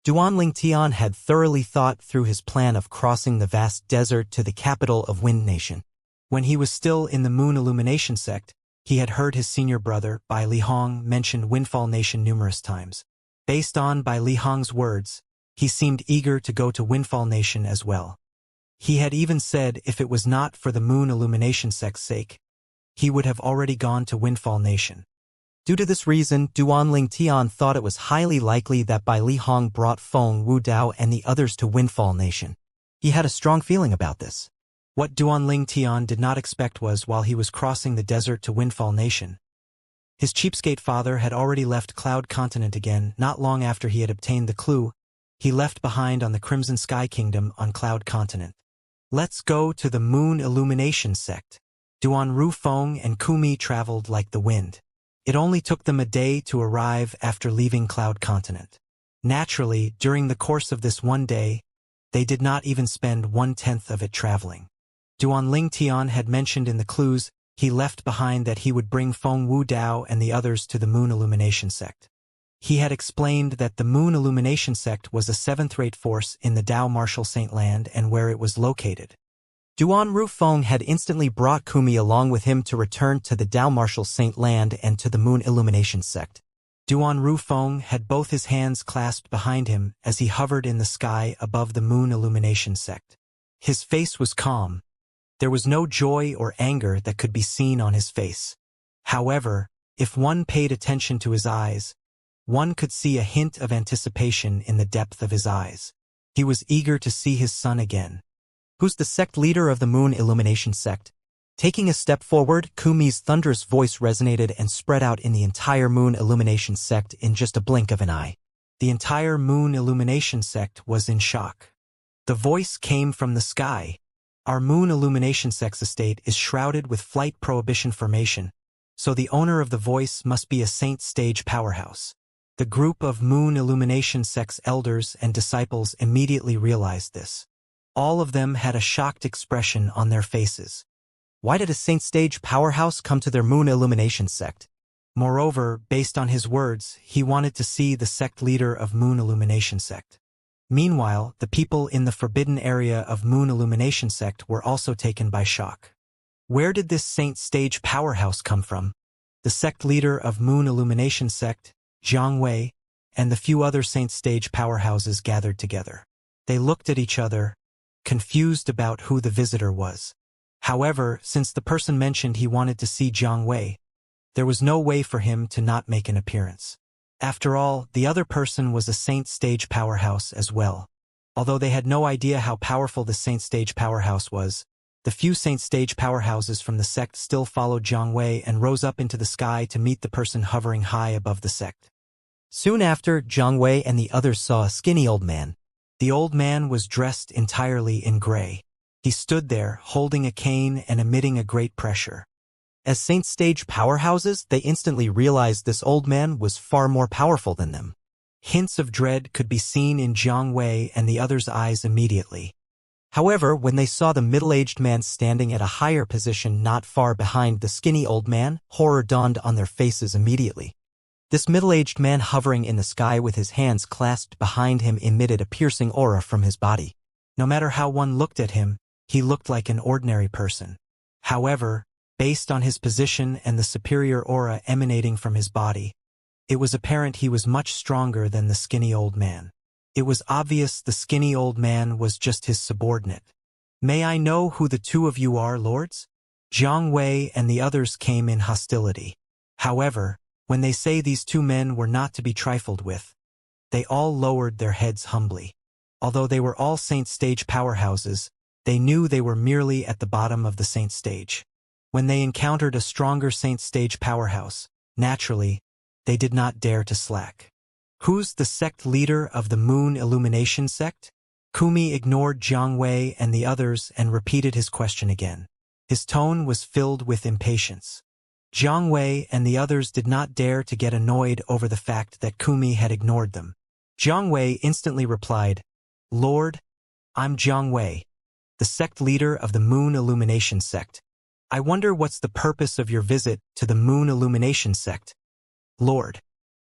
Duanling Tian had thoroughly thought through his plan of crossing the vast desert to the capital of Wind Nation. When he was still in the Moon Illumination sect, he had heard his senior brother, Bai Lihong, mention Windfall Nation numerous times. Based on Bai Lihong's words, he seemed eager to go to Windfall Nation as well. He had even said if it was not for the Moon Illumination sect's sake, he would have already gone to Windfall Nation. Due to this reason, Duanling Tian thought it was highly likely that Bai Lihong brought Feng Wudao and the others to Windfall Nation. He had a strong feeling about this. What Duanling Tian did not expect was, while he was crossing the desert to Windfall Nation, his cheapskate father had already left Cloud Continent again. Not long after he had obtained the clue he left behind on the Crimson Sky Kingdom on Cloud Continent. Let's go to the Moon Illumination sect. Duan Rufeng and Kumi traveled like the wind. It only took them a day to arrive after leaving Cloud Continent. Naturally, during the course of this one day, they did not even spend 1/10 of it traveling. Duanling Tian had mentioned in the clues he left behind that he would bring Feng Wudao and the others to the Moon Illumination sect. He had explained that the Moon Illumination sect was a 7th-rate force in the Dao Martial Saint Land and where it was located. Duan Rufeng had instantly brought Kumi along with him to return to the Dao Martial Saint Land and to the Moon Illumination sect. Duan Rufeng had both his hands clasped behind him as he hovered in the sky above the Moon Illumination sect. His face was calm. There was no joy or anger that could be seen on his face. However, if one paid attention to his eyes, one could see a hint of anticipation in the depth of his eyes. He was eager to see his son again. Who's the sect leader of the Moon Illumination sect? Taking a step forward, Kumi's thunderous voice resonated and spread out in the entire Moon Illumination sect in just a blink of an eye. The entire Moon Illumination sect was in shock. The voice came from the sky. Our Moon Illumination sect's estate is shrouded with flight prohibition formation, so the owner of the voice must be a saint stage powerhouse. The group of Moon Illumination sect's elders and disciples immediately realized this. All of them had a shocked expression on their faces. Why did a saint stage powerhouse come to their Moon Illumination sect? Moreover, based on his words, he wanted to see the sect leader of Moon Illumination sect. Meanwhile, the people in the forbidden area of Moon Illumination sect were also taken by shock. Where did this saint stage powerhouse come from? The sect leader of Moon Illumination sect, Zhang Wei, and the few other saint stage powerhouses gathered together. They looked at each other, confused about who the visitor was. However, since the person mentioned he wanted to see Zhang Wei, there was no way for him to not make an appearance. After all, the other person was a saint stage powerhouse as well. Although they had no idea how powerful the saint stage powerhouse was, the few saint stage powerhouses from the sect still followed Zhang Wei and rose up into the sky to meet the person hovering high above the sect. Soon after, Zhang Wei and the others saw a skinny old man. The old man was dressed entirely in gray. He stood there, holding a cane and emitting a great pressure. As saint stage powerhouses, they instantly realized this old man was far more powerful than them. Hints of dread could be seen in Zhang Wei and the others' eyes immediately. However, when they saw the middle-aged man standing at a higher position not far behind the skinny old man, horror dawned on their faces immediately. This middle-aged man hovering in the sky with his hands clasped behind him emitted a piercing aura from his body. No matter how one looked at him, he looked like an ordinary person. However, based on his position and the superior aura emanating from his body, it was apparent he was much stronger than the skinny old man. It was obvious the skinny old man was just his subordinate. "May I know who the two of you are, lords?" Zhang Wei and the others came in hostility. However, when they say these two men were not to be trifled with, they all lowered their heads humbly. Although they were all saint stage powerhouses, they knew they were merely at the bottom of the saint stage. When they encountered a stronger saint stage powerhouse, naturally, they did not dare to slack. "Who's the sect leader of the Moon Illumination sect?" Kumi ignored Zhang Wei and the others and repeated his question again. His tone was filled with impatience. Zhang Wei and the others did not dare to get annoyed over the fact that Kumi had ignored them. Zhang Wei instantly replied, "Lord, I'm Zhang Wei, the sect leader of the Moon Illumination sect. I wonder what's the purpose of your visit to the Moon Illumination sect?" "Lord."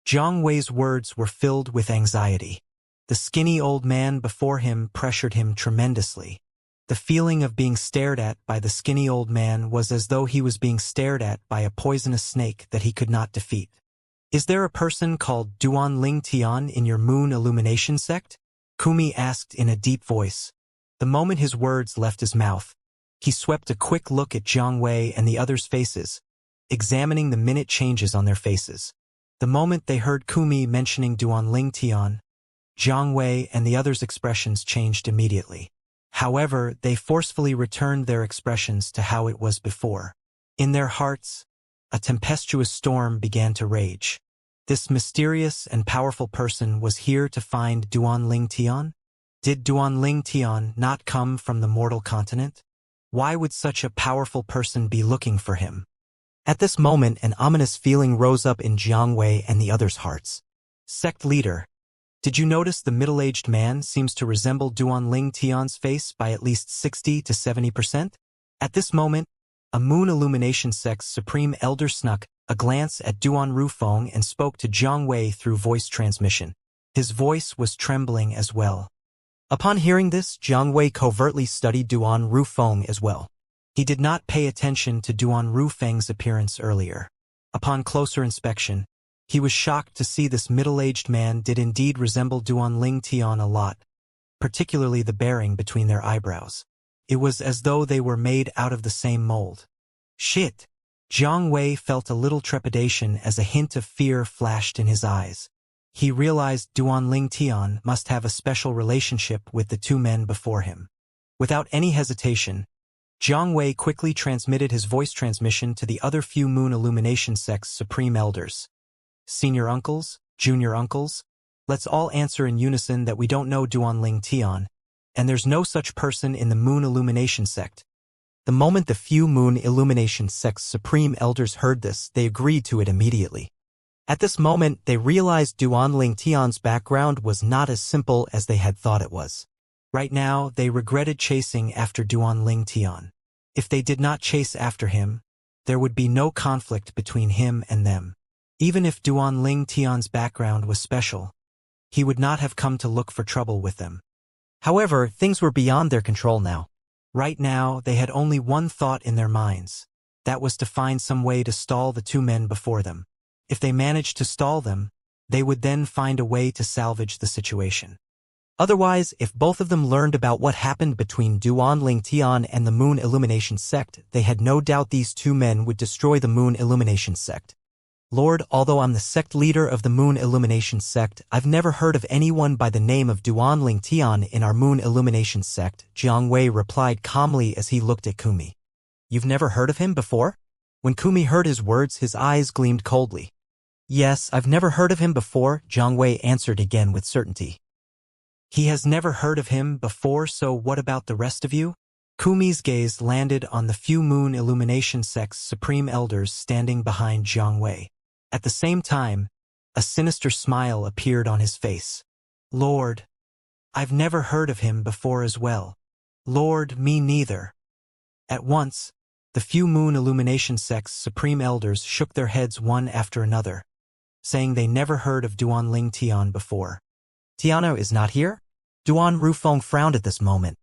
Zhang Wei's words were filled with anxiety. The skinny old man before him pressured him tremendously. The feeling of being stared at by the skinny old man was as though he was being stared at by a poisonous snake that he could not defeat. "Is there a person called Duan Ling Tian in your moon illumination sect?" Kumi asked in a deep voice. The moment his words left his mouth, he swept a quick look at Jiang Wei and the others' faces, examining the minute changes on their faces. The moment they heard Kumi mentioning Duan Ling Tian, Jiang Wei and the others' expressions changed immediately. However, they forcefully returned their expressions to how it was before. In their hearts, a tempestuous storm began to rage. This mysterious and powerful person was here to find Duan Ling Tian? Did Duan Ling Tian not come from the mortal continent? Why would such a powerful person be looking for him? At this moment, an ominous feeling rose up in Jiang Wei and the others' hearts. Sect leader, did you notice the middle-aged man seems to resemble Duan Ling Tian's face by at least 60 to 70%? At this moment, a moon illumination sect's supreme elder snuck a glance at Duan Rufeng and spoke to Jiang Wei through voice transmission. His voice was trembling as well. Upon hearing this, Jiang Wei covertly studied Duan Rufeng as well. He did not pay attention to Duan Rufeng's appearance earlier. Upon closer inspection, he was shocked to see this middle-aged man did indeed resemble Duan Ling Tian a lot, particularly the bearing between their eyebrows. It was as though they were made out of the same mold. Shit! Jiang Wei felt a little trepidation as a hint of fear flashed in his eyes. He realized Duan Ling Tian must have a special relationship with the two men before him. Without any hesitation, Jiang Wei quickly transmitted his voice transmission to the other few moon illumination sect's supreme elders. Senior uncles, junior uncles, let's all answer in unison that we don't know Duan Ling Tian, and there's no such person in the moon illumination sect. The moment the few moon illumination sect's supreme elders heard this, they agreed to it immediately. At this moment, they realized Duan Ling Tian's background was not as simple as they had thought it was. Right now, they regretted chasing after Duan Ling Tian. If they did not chase after him, there would be no conflict between him and them. Even if Duan Ling Tian's background was special, he would not have come to look for trouble with them. However, things were beyond their control now. Right now, they had only one thought in their minds. That was to find some way to stall the two men before them. If they managed to stall them, they would then find a way to salvage the situation. Otherwise, if both of them learned about what happened between Duan Ling Tian and the Moon Illumination sect, they had no doubt these two men would destroy the Moon Illumination sect. Lord, although I'm the sect leader of the Moon Illumination sect, I've never heard of anyone by the name of Duan Ling Tian in our Moon Illumination sect, Jiang Wei replied calmly as he looked at Kumi. You've never heard of him before? When Kumi heard his words, his eyes gleamed coldly. Yes, I've never heard of him before, Jiang Wei answered again with certainty. He has never heard of him before, so what about the rest of you? Kumi's gaze landed on the few Moon Illumination sect's supreme elders standing behind Jiang Wei. At the same time, a sinister smile appeared on his face. Lord, I've never heard of him before as well. Lord, me neither. At once, the few Moon Illumination sect's supreme elders shook their heads one after another, saying they never heard of Duan Ling Tian before. Tiano is not here? Duan Rufeng frowned at this moment.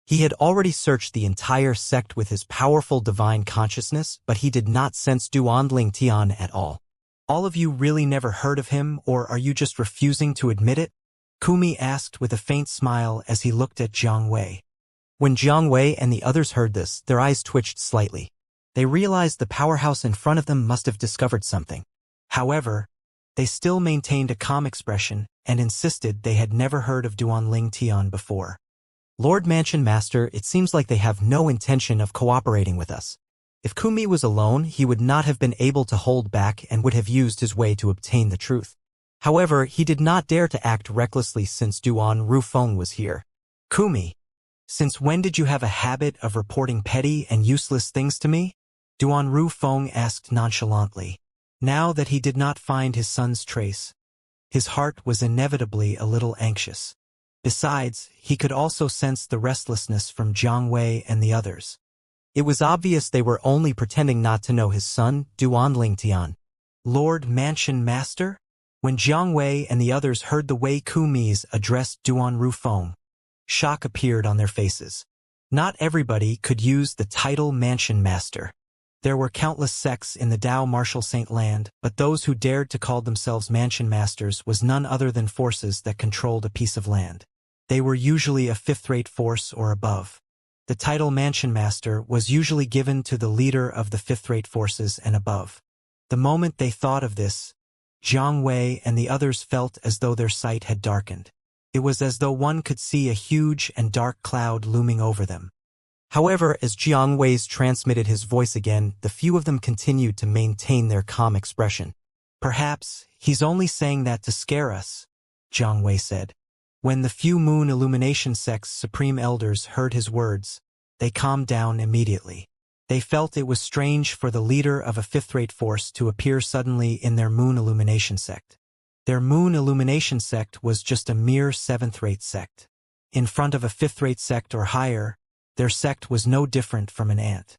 He had already searched the entire sect with his powerful divine consciousness, but he did not sense Duan Ling Tian at all. All of you really never heard of him, or are you just refusing to admit it? Kumi asked with a faint smile as he looked at Jiang Wei. When Jiang Wei and the others heard this, their eyes twitched slightly. They realized the powerhouse in front of them must have discovered something. However, they still maintained a calm expression and insisted they had never heard of Duan Ling Tian before. Lord Mansion Master, it seems like they have no intention of cooperating with us. If Kumi was alone, he would not have been able to hold back and would have used his way to obtain the truth. However, he did not dare to act recklessly since Duan Rufeng was here. Kumi, since when did you have a habit of reporting petty and useless things to me? Duan Rufeng asked nonchalantly. Now that he did not find his son's trace, his heart was inevitably a little anxious. Besides, he could also sense the restlessness from Jiang Wei and the others. It was obvious they were only pretending not to know his son, Duan Ling Tian. Lord Mansion Master? When Jiang Wei and the others heard the Wei Kumi's address Duan Rufeng, shock appeared on their faces. Not everybody could use the title Mansion Master. There were countless sects in the Dao Martial Saint Land, but those who dared to call themselves Mansion Masters was none other than forces that controlled a piece of land. They were usually a fifth-rate force or above. The title Mansion Master was usually given to the leader of the fifth-rate forces and above. The moment they thought of this, Jiang Wei and the others felt as though their sight had darkened. It was as though one could see a huge and dark cloud looming over them. However, as Jiang Wei's transmitted his voice again, the few of them continued to maintain their calm expression. Perhaps he's only saying that to scare us, Jiang Wei said. When the few Moon Illumination sect's supreme elders heard his words, they calmed down immediately. They felt it was strange for the leader of a fifth-rate force to appear suddenly in their Moon Illumination sect. Their Moon Illumination sect was just a mere seventh-rate sect. In front of a fifth-rate sect or higher, their sect was no different from an ant.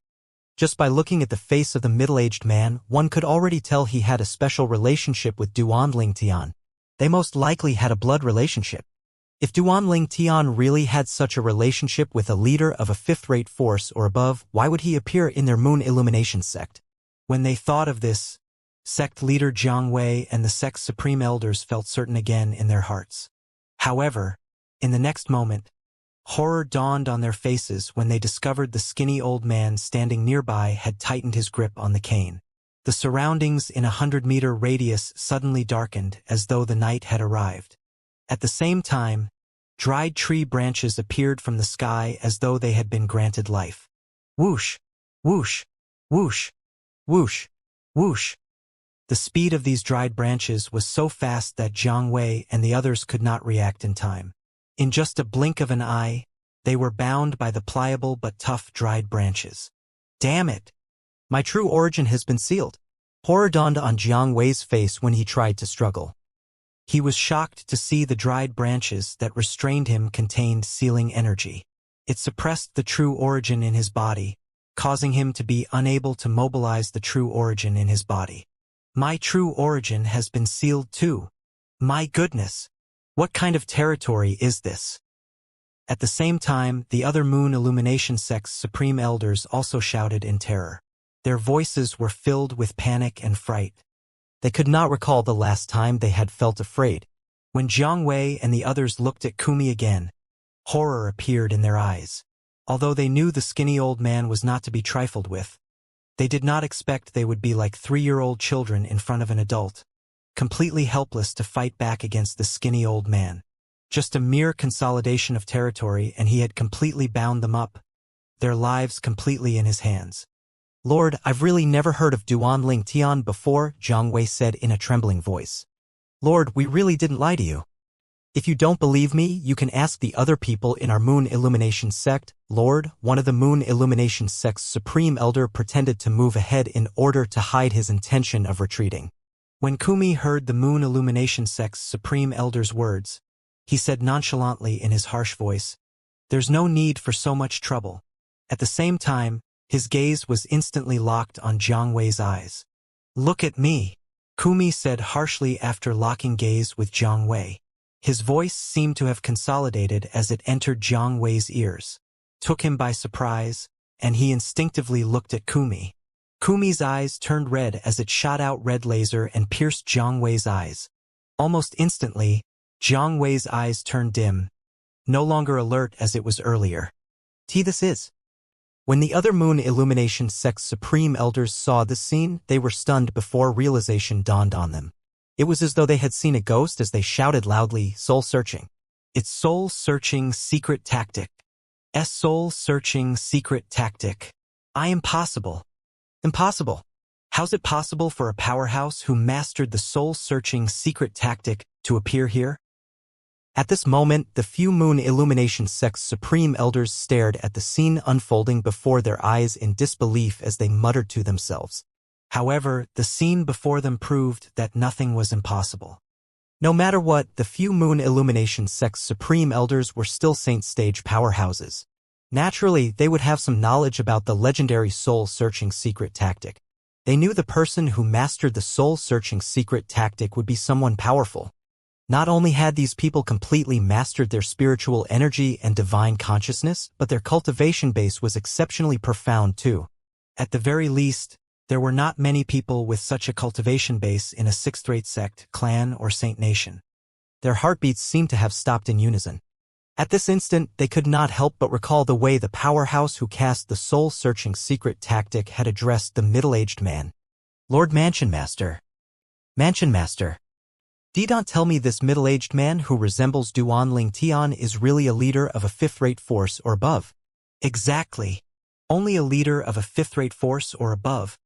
Just by looking at the face of the middle-aged man, one could already tell he had a special relationship with Duanling Tian. They most likely had a blood relationship. If Duanling Tian really had such a relationship with a leader of a fifth-rate force or above, why would he appear in their Moon Illumination sect? When they thought of this, sect leader Jiang Wei and the sect's supreme elders felt certain again in their hearts. However, in the next moment, horror dawned on their faces when they discovered the skinny old man standing nearby had tightened his grip on the cane. The surroundings in 100-meter radius suddenly darkened as though the night had arrived. At the same time, dried tree branches appeared from the sky as though they had been granted life. Whoosh! Whoosh! Whoosh! Whoosh! Whoosh! The speed of these dried branches was so fast that Jiang Wei and the others could not react in time. In just a blink of an eye, they were bound by the pliable but tough dried branches. Damn it! My true origin has been sealed. Horror dawned on Jiang Wei's face when he tried to struggle. He was shocked to see the dried branches that restrained him contained sealing energy. It suppressed the true origin in his body, causing him to be unable to mobilize the true origin in his body. My true origin has been sealed too. My goodness! What kind of territory is this? At the same time, the other Moon Illumination sect's supreme elders also shouted in terror. Their voices were filled with panic and fright. They could not recall the last time they had felt afraid. When Jiang Wei and the others looked at Kumi again, horror appeared in their eyes. Although they knew the skinny old man was not to be trifled with, they did not expect they would be like 3-year-old children in front of an adult, completely helpless to fight back against the skinny old man. Just a mere consolidation of territory and he had completely bound them up, their lives completely in his hands. Lord, I've really never heard of Duanling Tian before, Jiang Wei said in a trembling voice. Lord, we really didn't lie to you. If you don't believe me, you can ask the other people in our Moon Illumination sect. Lord, one of the Moon Illumination sect's supreme elder pretended to move ahead in order to hide his intention of retreating. When Kumi heard the Moon Illumination sect's supreme elder's words, he said nonchalantly in his harsh voice, "There's no need for so much trouble." At the same time, his gaze was instantly locked on Jiang Wei's eyes. "Look at me," Kumi said harshly after locking gaze with Jiang Wei. His voice seemed to have consolidated as it entered Jiang Wei's ears, took him by surprise, and he instinctively looked at Kumi. Kumi's eyes turned red as it shot out red laser and pierced Jiang Wei's eyes. Almost instantly, Jiang Wei's eyes turned dim, no longer alert as it was earlier. This is. When the other Moon Illumination sect's supreme elders saw this scene, they were stunned before realization dawned on them. It was as though they had seen a ghost as they shouted loudly, "Soul-searching! It's soul-searching secret tactic! Soul-searching secret tactic! Impossible! Impossible! How's it possible for a powerhouse who mastered the soul-searching secret tactic to appear here?" At this moment, the few Moon Illumination sect's supreme elders stared at the scene unfolding before their eyes in disbelief as they muttered to themselves. However, the scene before them proved that nothing was impossible. No matter what, the few Moon Illumination sect's supreme elders were still Saint Stage powerhouses. Naturally, they would have some knowledge about the legendary soul-searching secret tactic. They knew the person who mastered the soul-searching secret tactic would be someone powerful. Not only had these people completely mastered their spiritual energy and divine consciousness, but their cultivation base was exceptionally profound too. At the very least, there were not many people with such a cultivation base in a sixth-rate sect, clan, or saint nation. Their heartbeats seemed to have stopped in unison. At this instant, they could not help but recall the way the powerhouse who cast the soul-searching secret tactic had addressed the middle-aged man. Lord Mansion Master. Mansion Master. Don't tell me this middle-aged man who resembles Duan Ling Tian is really a leader of a fifth-rate force or above. Exactly. Only a leader of a fifth-rate force or above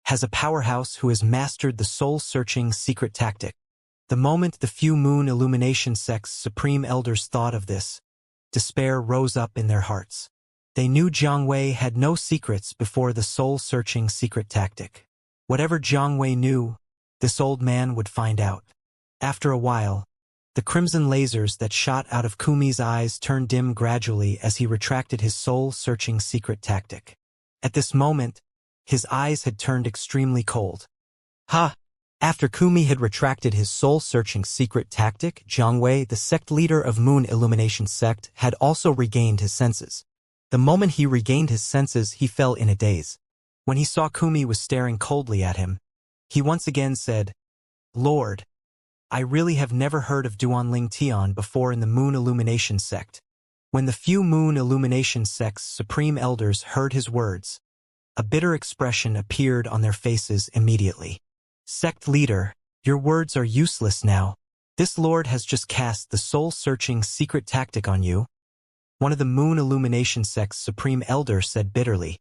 has a powerhouse who has mastered the soul-searching secret tactic. The moment the few moon illumination sect's supreme elders thought of this, despair rose up in their hearts. They knew Jiang Wei had no secrets before the soul-searching secret tactic. Whatever Jiang Wei knew, this old man would find out. After a while, the crimson lasers that shot out of Kumi's eyes turned dim gradually as he retracted his soul-searching secret tactic. At this moment, his eyes had turned extremely cold. Ha! After Kumi had retracted his soul-searching secret tactic, Jiang Wei, the sect leader of Moon Illumination sect, had also regained his senses. The moment he regained his senses, he fell in a daze. When he saw Kumi was staring coldly at him, he once again said, "Lord, I really have never heard of Duan Ling Tian before in the Moon Illumination sect." When the few Moon Illumination sect's supreme elders heard his words, a bitter expression appeared on their faces immediately. "Sect leader, your words are useless now. This lord has just cast the soul-searching secret tactic on you," one of the Moon Illumination sect's supreme elders said bitterly.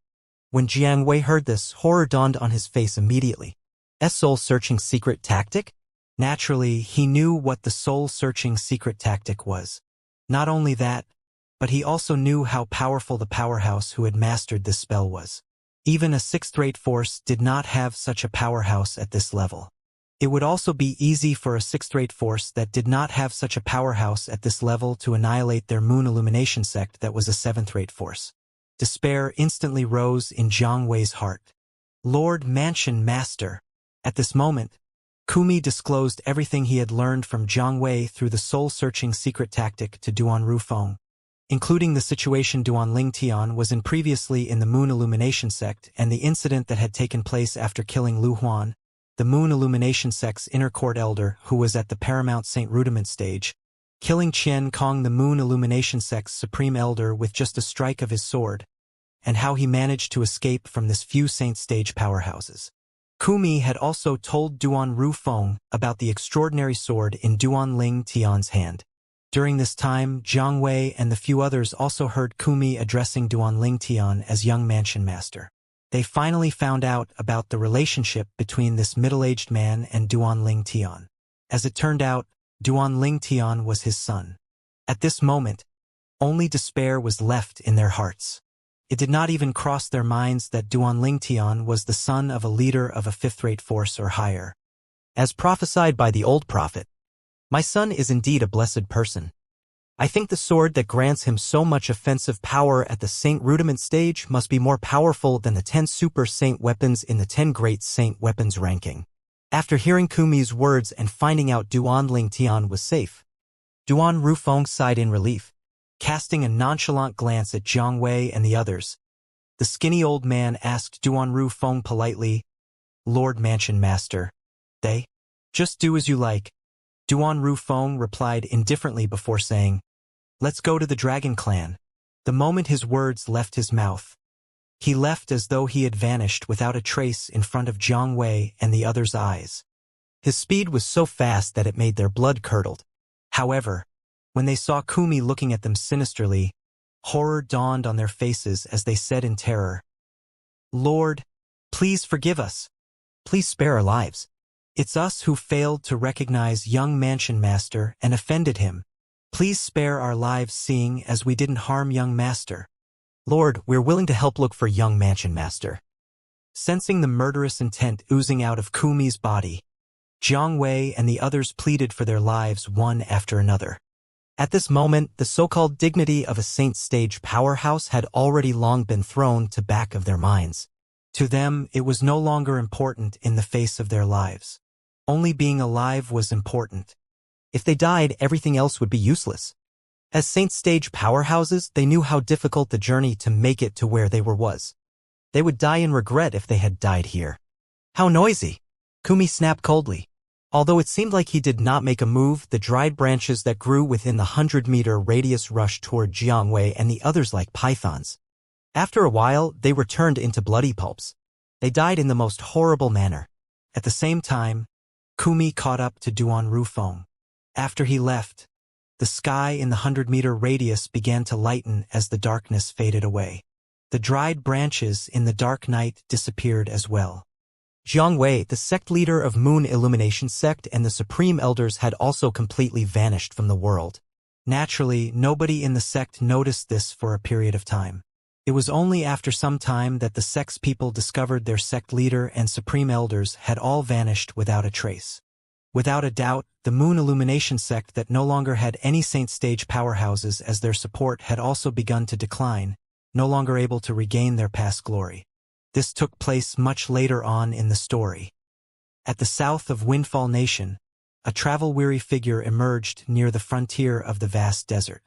When Jiang Wei heard this, horror dawned on his face immediately. A soul-searching secret tactic? Naturally, he knew what the soul-searching secret tactic was. Not only that, but he also knew how powerful the powerhouse who had mastered this spell was. Even a sixth-rate force did not have such a powerhouse at this level. It would also be easy for a sixth-rate force that did not have such a powerhouse at this level to annihilate their Moon Illumination sect that was a seventh-rate force. Despair instantly rose in Jiang Wei's heart. Lord Mansion Master. At this moment, Kumi disclosed everything he had learned from Jiang Wei through the soul-searching secret tactic to Duan Rufeng, including the situation Duan Ling Tian was in previously in the Moon Illumination sect and the incident that had taken place after killing Lu Huan, the Moon Illumination sect's inner court elder who was at the Paramount Saint Rudiment stage, killing Qian Kong, the Moon Illumination sect's supreme elder, with just a strike of his sword, and how he managed to escape from this few saint stage powerhouses. Kumi had also told Duan Rufeng about the extraordinary sword in Duan Ling Tian's hand. During this time, Jiang Wei and the few others also heard Kumi addressing Duan Ling Tian as young Mansion Master. They finally found out about the relationship between this middle-aged man and Duan Ling Tian. As it turned out, Duan Ling Tian was his son. At this moment, only despair was left in their hearts. It did not even cross their minds that Duan Ling Tian was the son of a leader of a fifth-rate force or higher. As prophesied by the old prophet, "My son is indeed a blessed person. I think the sword that grants him so much offensive power at the Saint Rudiment stage must be more powerful than the 10 super saint weapons in the 10 great saint weapons ranking." After hearing Kumi's words and finding out Duan Ling Tian was safe, Duan Rufeng sighed in relief. Casting a nonchalant glance at Jiang Wei and the others, the skinny old man asked Duan Rufeng politely, "Lord Mansion Master, they? Just do as you like." Duan Rufeng replied indifferently before saying, "Let's go to the Dragon Clan." The moment his words left his mouth, he left as though he had vanished without a trace in front of Jiang Wei and the others' eyes. His speed was so fast that it made their blood curdled. However, when they saw Kumi looking at them sinisterly, horror dawned on their faces as they said in terror, "Lord, please forgive us. Please spare our lives. It's us who failed to recognize young Mansion Master and offended him. Please spare our lives, seeing as we didn't harm young Master. Lord, we're willing to help look for young Mansion Master." Sensing the murderous intent oozing out of Kumi's body, Jiang Wei and the others pleaded for their lives one after another. At this moment, the so-called dignity of a saint stage powerhouse had already long been thrown to back of their minds. To them, it was no longer important in the face of their lives. Only being alive was important. If they died, everything else would be useless. As Saint Stage powerhouses, they knew how difficult the journey to make it to where they were was. They would die in regret if they had died here. How noisy! Kumi snapped coldly. Although it seemed like he did not make a move, the dried branches that grew within the 100-meter radius rushed toward Jiangwei and the others like pythons. After a while, they were turned into bloody pulps. They died in the most horrible manner. At the same time, Kumi caught up to Duan Rufeng. After he left, the sky in the 100-meter radius began to lighten as the darkness faded away. The dried branches in the dark night disappeared as well. Jiang Wei, the sect leader of Moon Illumination sect, and the supreme elders had also completely vanished from the world. Naturally, nobody in the sect noticed this for a period of time. It was only after some time that the sect's people discovered their sect leader and supreme elders had all vanished without a trace. Without a doubt, the Moon Illumination sect that no longer had any Saint Stage powerhouses as their support had also begun to decline, no longer able to regain their past glory. This took place much later on in the story. At the south of Windfall Nation, a travel-weary figure emerged near the frontier of the vast desert.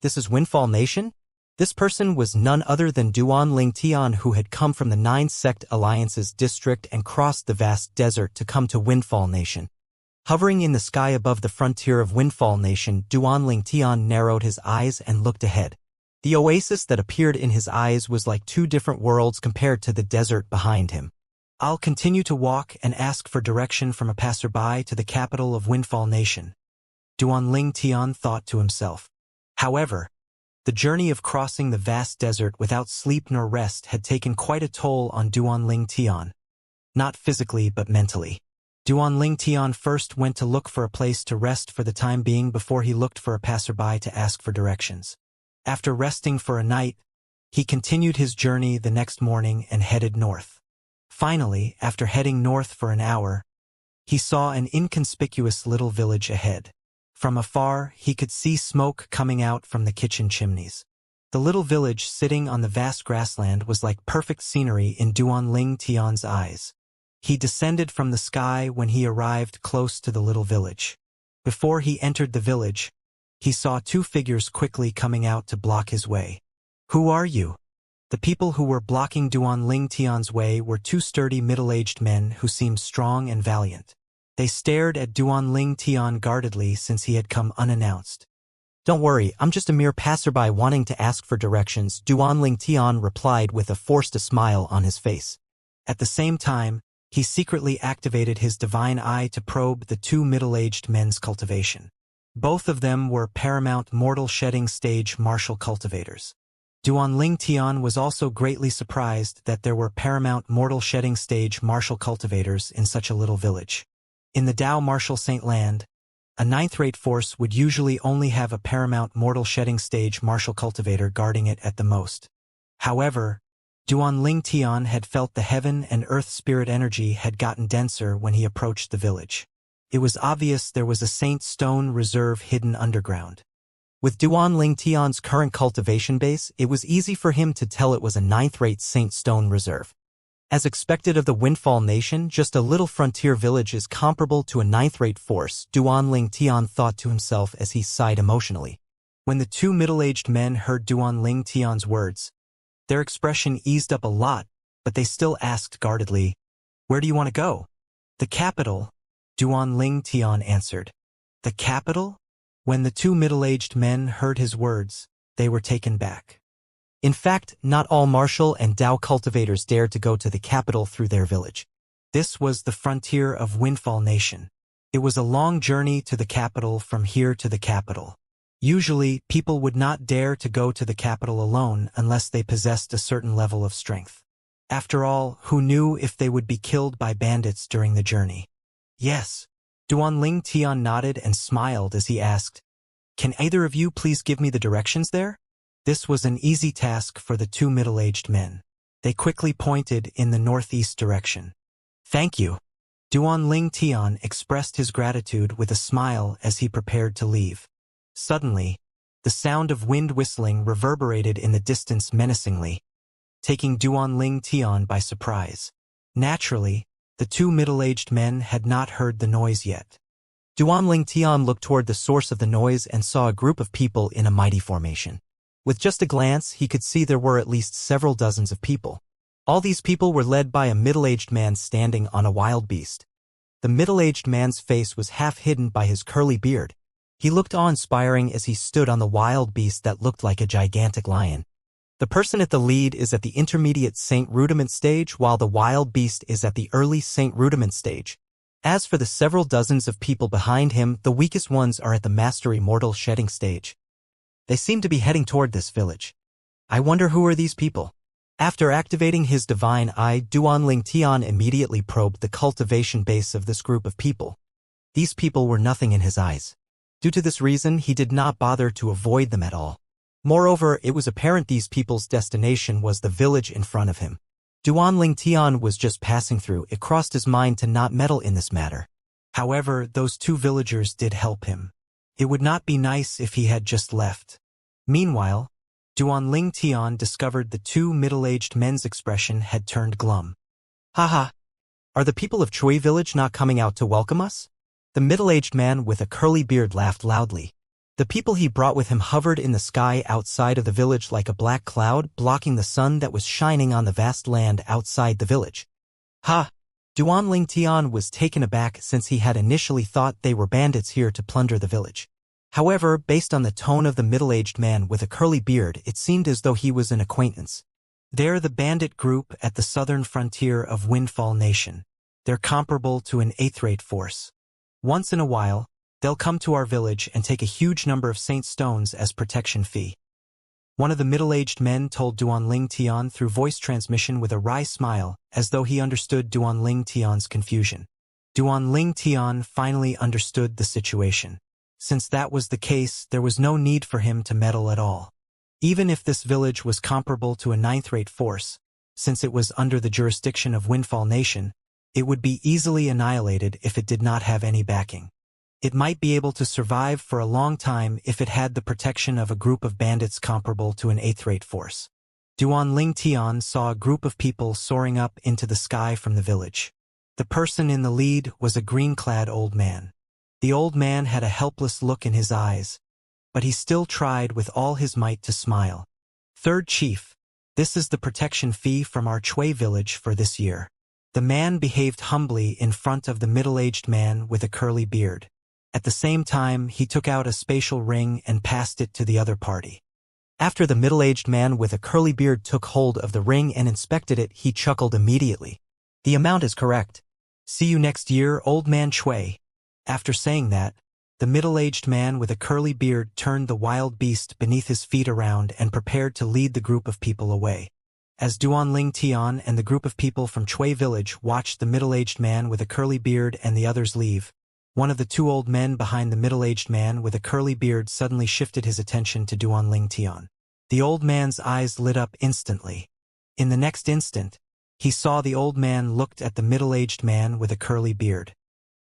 This is Windfall Nation? This person was none other than Duan Lingtian, who had come from the 9 Sect Alliance's district and crossed the vast desert to come to Windfall Nation. Hovering in the sky above the frontier of Windfall Nation, Duan Lingtian narrowed his eyes and looked ahead. The oasis that appeared in his eyes was like 2 different worlds compared to the desert behind him. I'll continue to walk and ask for direction from a passerby to the capital of Windfall Nation, Duan Lingtian thought to himself. However, the journey of crossing the vast desert without sleep nor rest had taken quite a toll on Duan Lingtian. Not physically, but mentally. Duan Lingtian first went to look for a place to rest for the time being before he looked for a passerby to ask for directions. After resting for a night, he continued his journey the next morning and headed north. Finally, after heading north for an hour, he saw an inconspicuous little village ahead. From afar, he could see smoke coming out from the kitchen chimneys. The little village sitting on the vast grassland was like perfect scenery in Duan Lingtian's eyes. He descended from the sky when he arrived close to the little village. Before he entered the village, he saw 2 figures quickly coming out to block his way. Who are you? The people who were blocking Duan Lingtian's way were 2 sturdy middle-aged men who seemed strong and valiant. They stared at Duan Lingtian guardedly since he had come unannounced. Don't worry, I'm just a mere passerby wanting to ask for directions, Duan Lingtian replied with a forced smile on his face. At the same time, he secretly activated his divine eye to probe the 2 middle-aged men's cultivation. Both of them were paramount mortal shedding stage martial cultivators. Duan Lingtian was also greatly surprised that there were paramount mortal shedding stage martial cultivators in such a little village. In the Dao Martial Saint Land, a 9th-rate force would usually only have a paramount mortal shedding stage martial cultivator guarding it at the most. However, Duan Lingtian had felt the heaven and earth spirit energy had gotten denser when he approached the village. It was obvious there was a Saint Stone reserve hidden underground. With Duan Lingtian's current cultivation base, it was easy for him to tell it was a 9th-rate Saint Stone reserve. As expected of the Windfall Nation, just a little frontier village is comparable to a 9th-rate force, Duan Lingtian thought to himself as he sighed emotionally. When the 2 middle-aged men heard Duan Lingtian's words, their expression eased up a lot, but they still asked guardedly, "Where do you want to go?" "The capital," Duan Lingtian answered. "The capital?" When the 2 middle-aged men heard his words, they were taken back. In fact, not all martial and Dao cultivators dared to go to the capital through their village. This was the frontier of Windfall Nation. It was a long journey to the capital from here to the capital. Usually, people would not dare to go to the capital alone unless they possessed a certain level of strength. After all, who knew if they would be killed by bandits during the journey? Yes. Duan Lingtian nodded and smiled as he asked, "Can either of you please give me the directions there?" This was an easy task for the 2 middle-aged men. They quickly pointed in the northeast direction. "Thank you." Duan Lingtian expressed his gratitude with a smile as he prepared to leave. Suddenly, the sound of wind whistling reverberated in the distance menacingly. taking Duan Ling Tian by surprise. Naturally, the two middle-aged men had not heard the noise yet. Duan Ling Tian looked toward the source of the noise and saw a group of people in a mighty formation. With just a glance, he could see there were at least several dozens of people. All these people were led by a middle-aged man standing on a wild beast. The middle-aged man's face was half hidden by his curly beard. He looked awe-inspiring as he stood on the wild beast that looked like a gigantic lion. The person at the lead is at the intermediate Saint Rudiment stage, while the wild beast is at the early Saint Rudiment stage. As for the several dozens of people behind him, the weakest ones are at the Master Immortal shedding stage. They seem to be heading toward this village. I wonder who are these people? After activating his divine eye, Duan Ling Tian immediately probed the cultivation base of this group of people. These people were nothing in his eyes. Due to this reason, he did not bother to avoid them at all. Moreover, it was apparent these people's destination was the village in front of him. Duan Ling Tian was just passing through. It crossed his mind to not meddle in this matter. However, those two villagers did help him. It would not be nice if he had just left. Meanwhile, Duan Ling Tian discovered the two middle-aged men's expression had turned glum. Haha! Are the people of Chui village not coming out to welcome us? The middle-aged man with a curly beard laughed loudly. The people he brought with him hovered in the sky outside of the village like a black cloud, blocking the sun that was shining on the vast land outside the village. Ha! Duan Ling Tian was taken aback since he had initially thought they were bandits here to plunder the village. However, based on the tone of the middle-aged man with a curly beard, it seemed as though he was an acquaintance. They're the bandit group at the southern frontier of Windfall Nation. They're comparable to an eighth-rate force. Once in a while, they'll come to our village and take a huge number of saint stones as protection fee. One of the middle-aged men told Duan Ling Tian through voice transmission with a wry smile, as though he understood Duan Ling Tian's confusion. Duan Ling Tian finally understood the situation. Since that was the case, there was no need for him to meddle at all. Even if this village was comparable to a ninth-rate force, since it was under the jurisdiction of Windfall Nation, it would be easily annihilated if it did not have any backing. It might be able to survive for a long time if it had the protection of a group of bandits comparable to an eighth-rate force. Duan Ling Tian saw a group of people soaring up into the sky from the village. The person in the lead was a green-clad old man. The old man had a helpless look in his eyes, but he still tried with all his might to smile. Third Chief, this is the protection fee from our Chui village for this year. The man behaved humbly in front of the middle-aged man with a curly beard. At the same time, he took out a spatial ring and passed it to the other party. After the middle-aged man with a curly beard took hold of the ring and inspected it, he chuckled immediately. The amount is correct. See you next year, old man Chui. After saying that, the middle-aged man with a curly beard turned the wild beast beneath his feet around and prepared to lead the group of people away. As Duan Ling Tian and the group of people from Chui village watched the middle-aged man with a curly beard and the others leave, one of the two old men behind the middle-aged man with a curly beard suddenly shifted his attention to Duan Ling Tian. The old man's eyes lit up instantly. In the next instant, he saw the old man looked at the middle-aged man with a curly beard.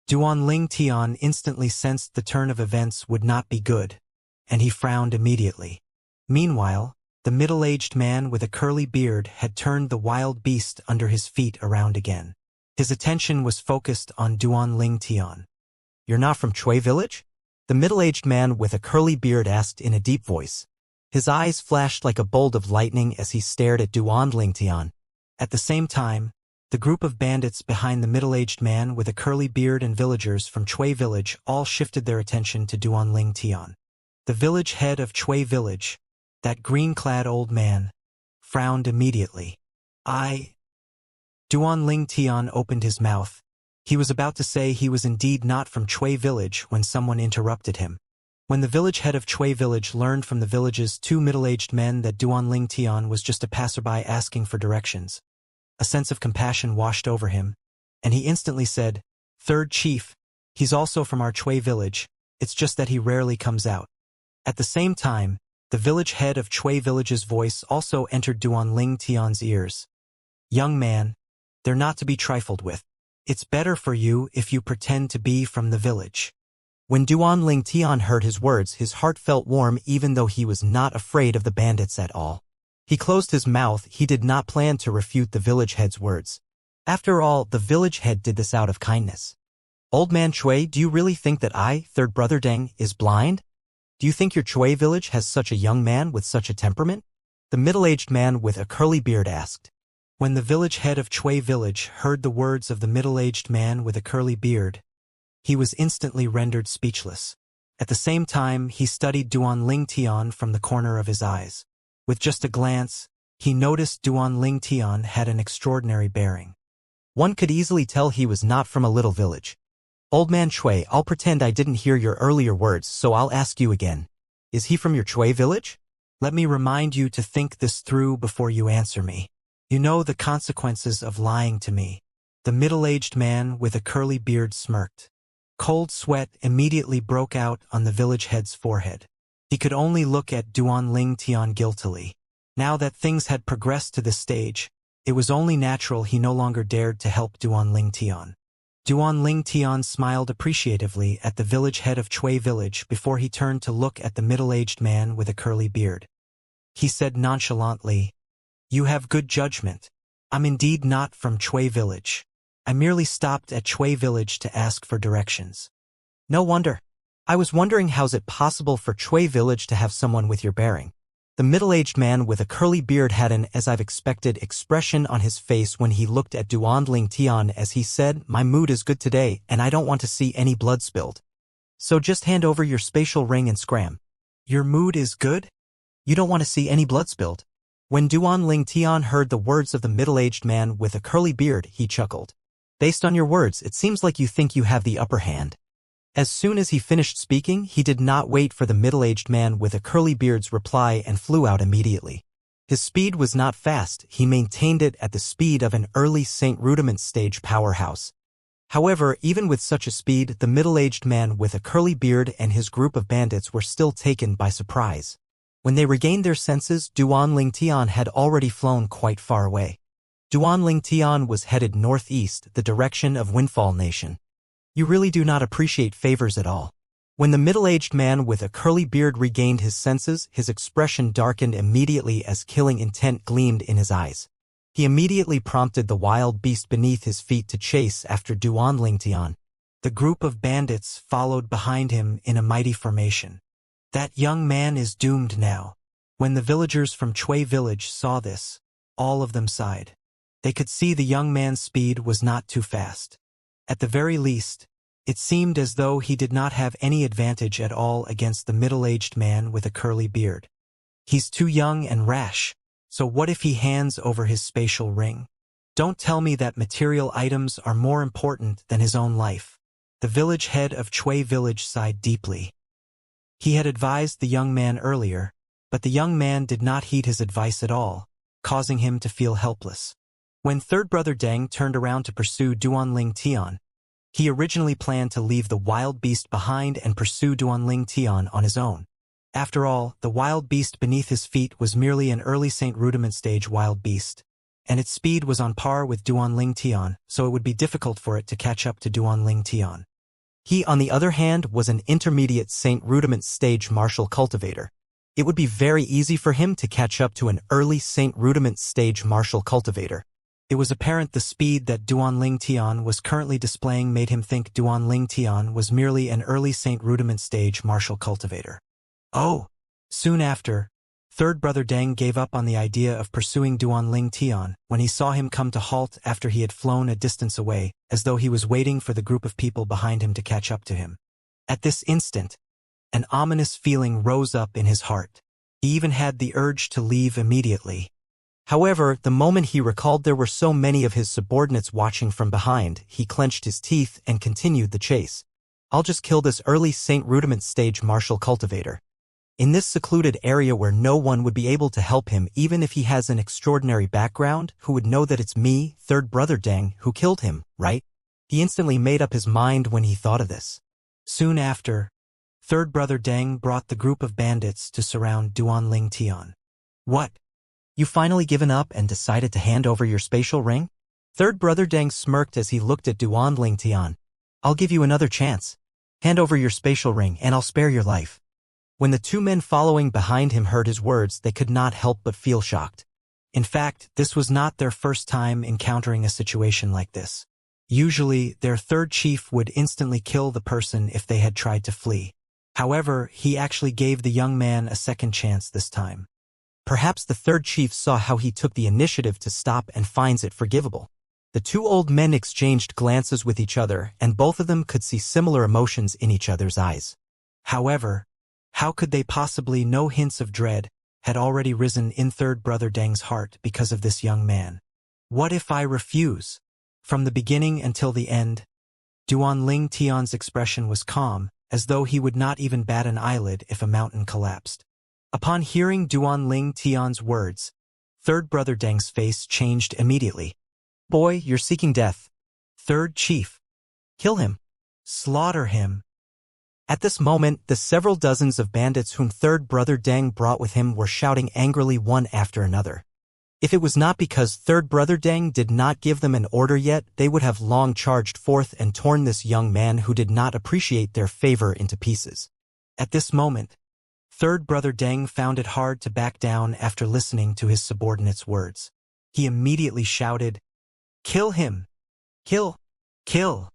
Duan Ling Tian instantly sensed the turn of events would not be good, and he frowned immediately. Meanwhile, the middle-aged man with a curly beard had turned the wild beast under his feet around again. His attention was focused on Duan Ling Tian. You're not from Chui village? The middle-aged man with a curly beard asked in a deep voice. His eyes flashed like a bolt of lightning as he stared at Duan Ling Tian. At the same time, the group of bandits behind the middle-aged man with a curly beard and villagers from Chui village all shifted their attention to Duan Ling Tian. The village head of Chui village, that green-clad old man, frowned immediately. Duan Ling Tian opened his mouth. He was about to say he was indeed not from Chui village when someone interrupted him. When the village head of Chui village learned from the village's two middle-aged men that Duan Ling Tian was just a passerby asking for directions, a sense of compassion washed over him, and he instantly said, Third Chief, he's also from our Chui village, it's just that he rarely comes out. At the same time, the village head of Chui village's voice also entered Duan Ling Tian's ears. Young man, they're not to be trifled with. It's better for you if you pretend to be from the village. When Duan Ling Tian heard his words, his heart felt warm even though he was not afraid of the bandits at all. He closed his mouth. He did not plan to refute the village head's words. After all, the village head did this out of kindness. Old man Chui, do you really think that I, third brother Deng, is blind? Do you think your Chui village has such a young man with such a temperament? The middle-aged man with a curly beard asked. When the village head of Chui village heard the words of the middle-aged man with a curly beard, he was instantly rendered speechless. At the same time, he studied Duan Ling Tian from the corner of his eyes. With just a glance, he noticed Duan Ling Tian had an extraordinary bearing. One could easily tell he was not from a little village. Old man Chui, I'll pretend I didn't hear your earlier words, so I'll ask you again. Is he from your Chui village? Let me remind you to think this through before you answer me. You know the consequences of lying to me. The middle-aged man with a curly beard smirked. Cold sweat immediately broke out on the village head's forehead. He could only look at Duan Ling Tian guiltily. Now that things had progressed to this stage, it was only natural he no longer dared to help Duan Ling Tian. Duan Ling Tian smiled appreciatively at the village head of Chui village before he turned to look at the middle-aged man with a curly beard. He said nonchalantly, "You have good judgment. I'm indeed not from Chui village. I merely stopped at Chui village to ask for directions." "No wonder. I was wondering how's it possible for Chui village to have someone with your bearing." The middle-aged man with a curly beard had an, as I've expected, expression on his face when he looked at Duan Ling Tian as he said, "My mood is good today, and I don't want to see any blood spilled. So just hand over your spatial ring and scram." "Your mood is good? You don't want to see any blood spilled?" When Duan Ling Tian heard the words of the middle-aged man with a curly beard, he chuckled. "Based on your words, it seems like you think you have the upper hand." As soon as he finished speaking, he did not wait for the middle-aged man with a curly beard's reply and flew out immediately. His speed was not fast, he maintained it at the speed of an early Saint Rudiment stage powerhouse. However, even with such a speed, the middle-aged man with a curly beard and his group of bandits were still taken by surprise. When they regained their senses, Duan Ling Tian had already flown quite far away. Duan Ling Tian was headed northeast, the direction of Windfall Nation. You really do not appreciate favors at all. When the middle-aged man with a curly beard regained his senses, his expression darkened immediately as killing intent gleamed in his eyes. He immediately prompted the wild beast beneath his feet to chase after Duan Ling Tian. The group of bandits followed behind him in a mighty formation. That young man is doomed now. When the villagers from Chui village saw this, all of them sighed. They could see the young man's speed was not too fast. At the very least, it seemed as though he did not have any advantage at all against the middle-aged man with a curly beard. He's too young and rash, so what if he hands over his spatial ring? Don't tell me that material items are more important than his own life. The village head of Chui village sighed deeply. He had advised the young man earlier, but the young man did not heed his advice at all, causing him to feel helpless. When third brother Deng turned around to pursue Duan Ling Tian, he originally planned to leave the wild beast behind and pursue Duan Ling Tian on his own. After all, the wild beast beneath his feet was merely an early Saint Rudiment stage wild beast, and its speed was on par with Duan Ling Tian, so it would be difficult for it to catch up to Duan Ling Tian. He, on the other hand, was an intermediate Saint Rudiment stage martial cultivator. It would be very easy for him to catch up to an early Saint Rudiment stage martial cultivator. It was apparent the speed that Duan Ling Tian was currently displaying made him think Duan Ling Tian was merely an early Saint Rudiment stage martial cultivator. Oh! Soon after, third brother Deng gave up on the idea of pursuing Duan Ling Tian when he saw him come to halt after he had flown a distance away, as though he was waiting for the group of people behind him to catch up to him. At this instant, an ominous feeling rose up in his heart. He even had the urge to leave immediately. However, the moment he recalled there were so many of his subordinates watching from behind, he clenched his teeth and continued the chase. I'll just kill this early Saint Rudiment stage martial cultivator. In this secluded area where no one would be able to help him even if he has an extraordinary background, who would know that it's me, third brother Deng, who killed him, right? He instantly made up his mind when he thought of this. Soon after, third brother Deng brought the group of bandits to surround Duan Ling Tian. What? You finally given up and decided to hand over your spatial ring? Third brother Deng smirked as he looked at Duan Ling Tian. I'll give you another chance. Hand over your spatial ring and I'll spare your life. When the two men following behind him heard his words, they could not help but feel shocked. In fact, this was not their first time encountering a situation like this. Usually, their third chief would instantly kill the person if they had tried to flee. However, he actually gave the young man a second chance this time. Perhaps the third chief saw how he took the initiative to stop and finds it forgivable. The two old men exchanged glances with each other, and both of them could see similar emotions in each other's eyes. However, how could they possibly know hints of dread had already risen in third brother Deng's heart because of this young man? What if I refuse? From the beginning until the end, Duan Tian's expression was calm, as though he would not even bat an eyelid if a mountain collapsed. Upon hearing Duan Tian's words, third brother Deng's face changed immediately. Boy, you're seeking death. Third chief. Kill him. Slaughter him. At this moment, the several dozens of bandits whom third brother Deng brought with him were shouting angrily one after another. If it was not because third brother Deng did not give them an order yet, they would have long charged forth and torn this young man who did not appreciate their favor into pieces. At this moment, third brother Deng found it hard to back down after listening to his subordinate's words. He immediately shouted, "Kill him! Kill! Kill!"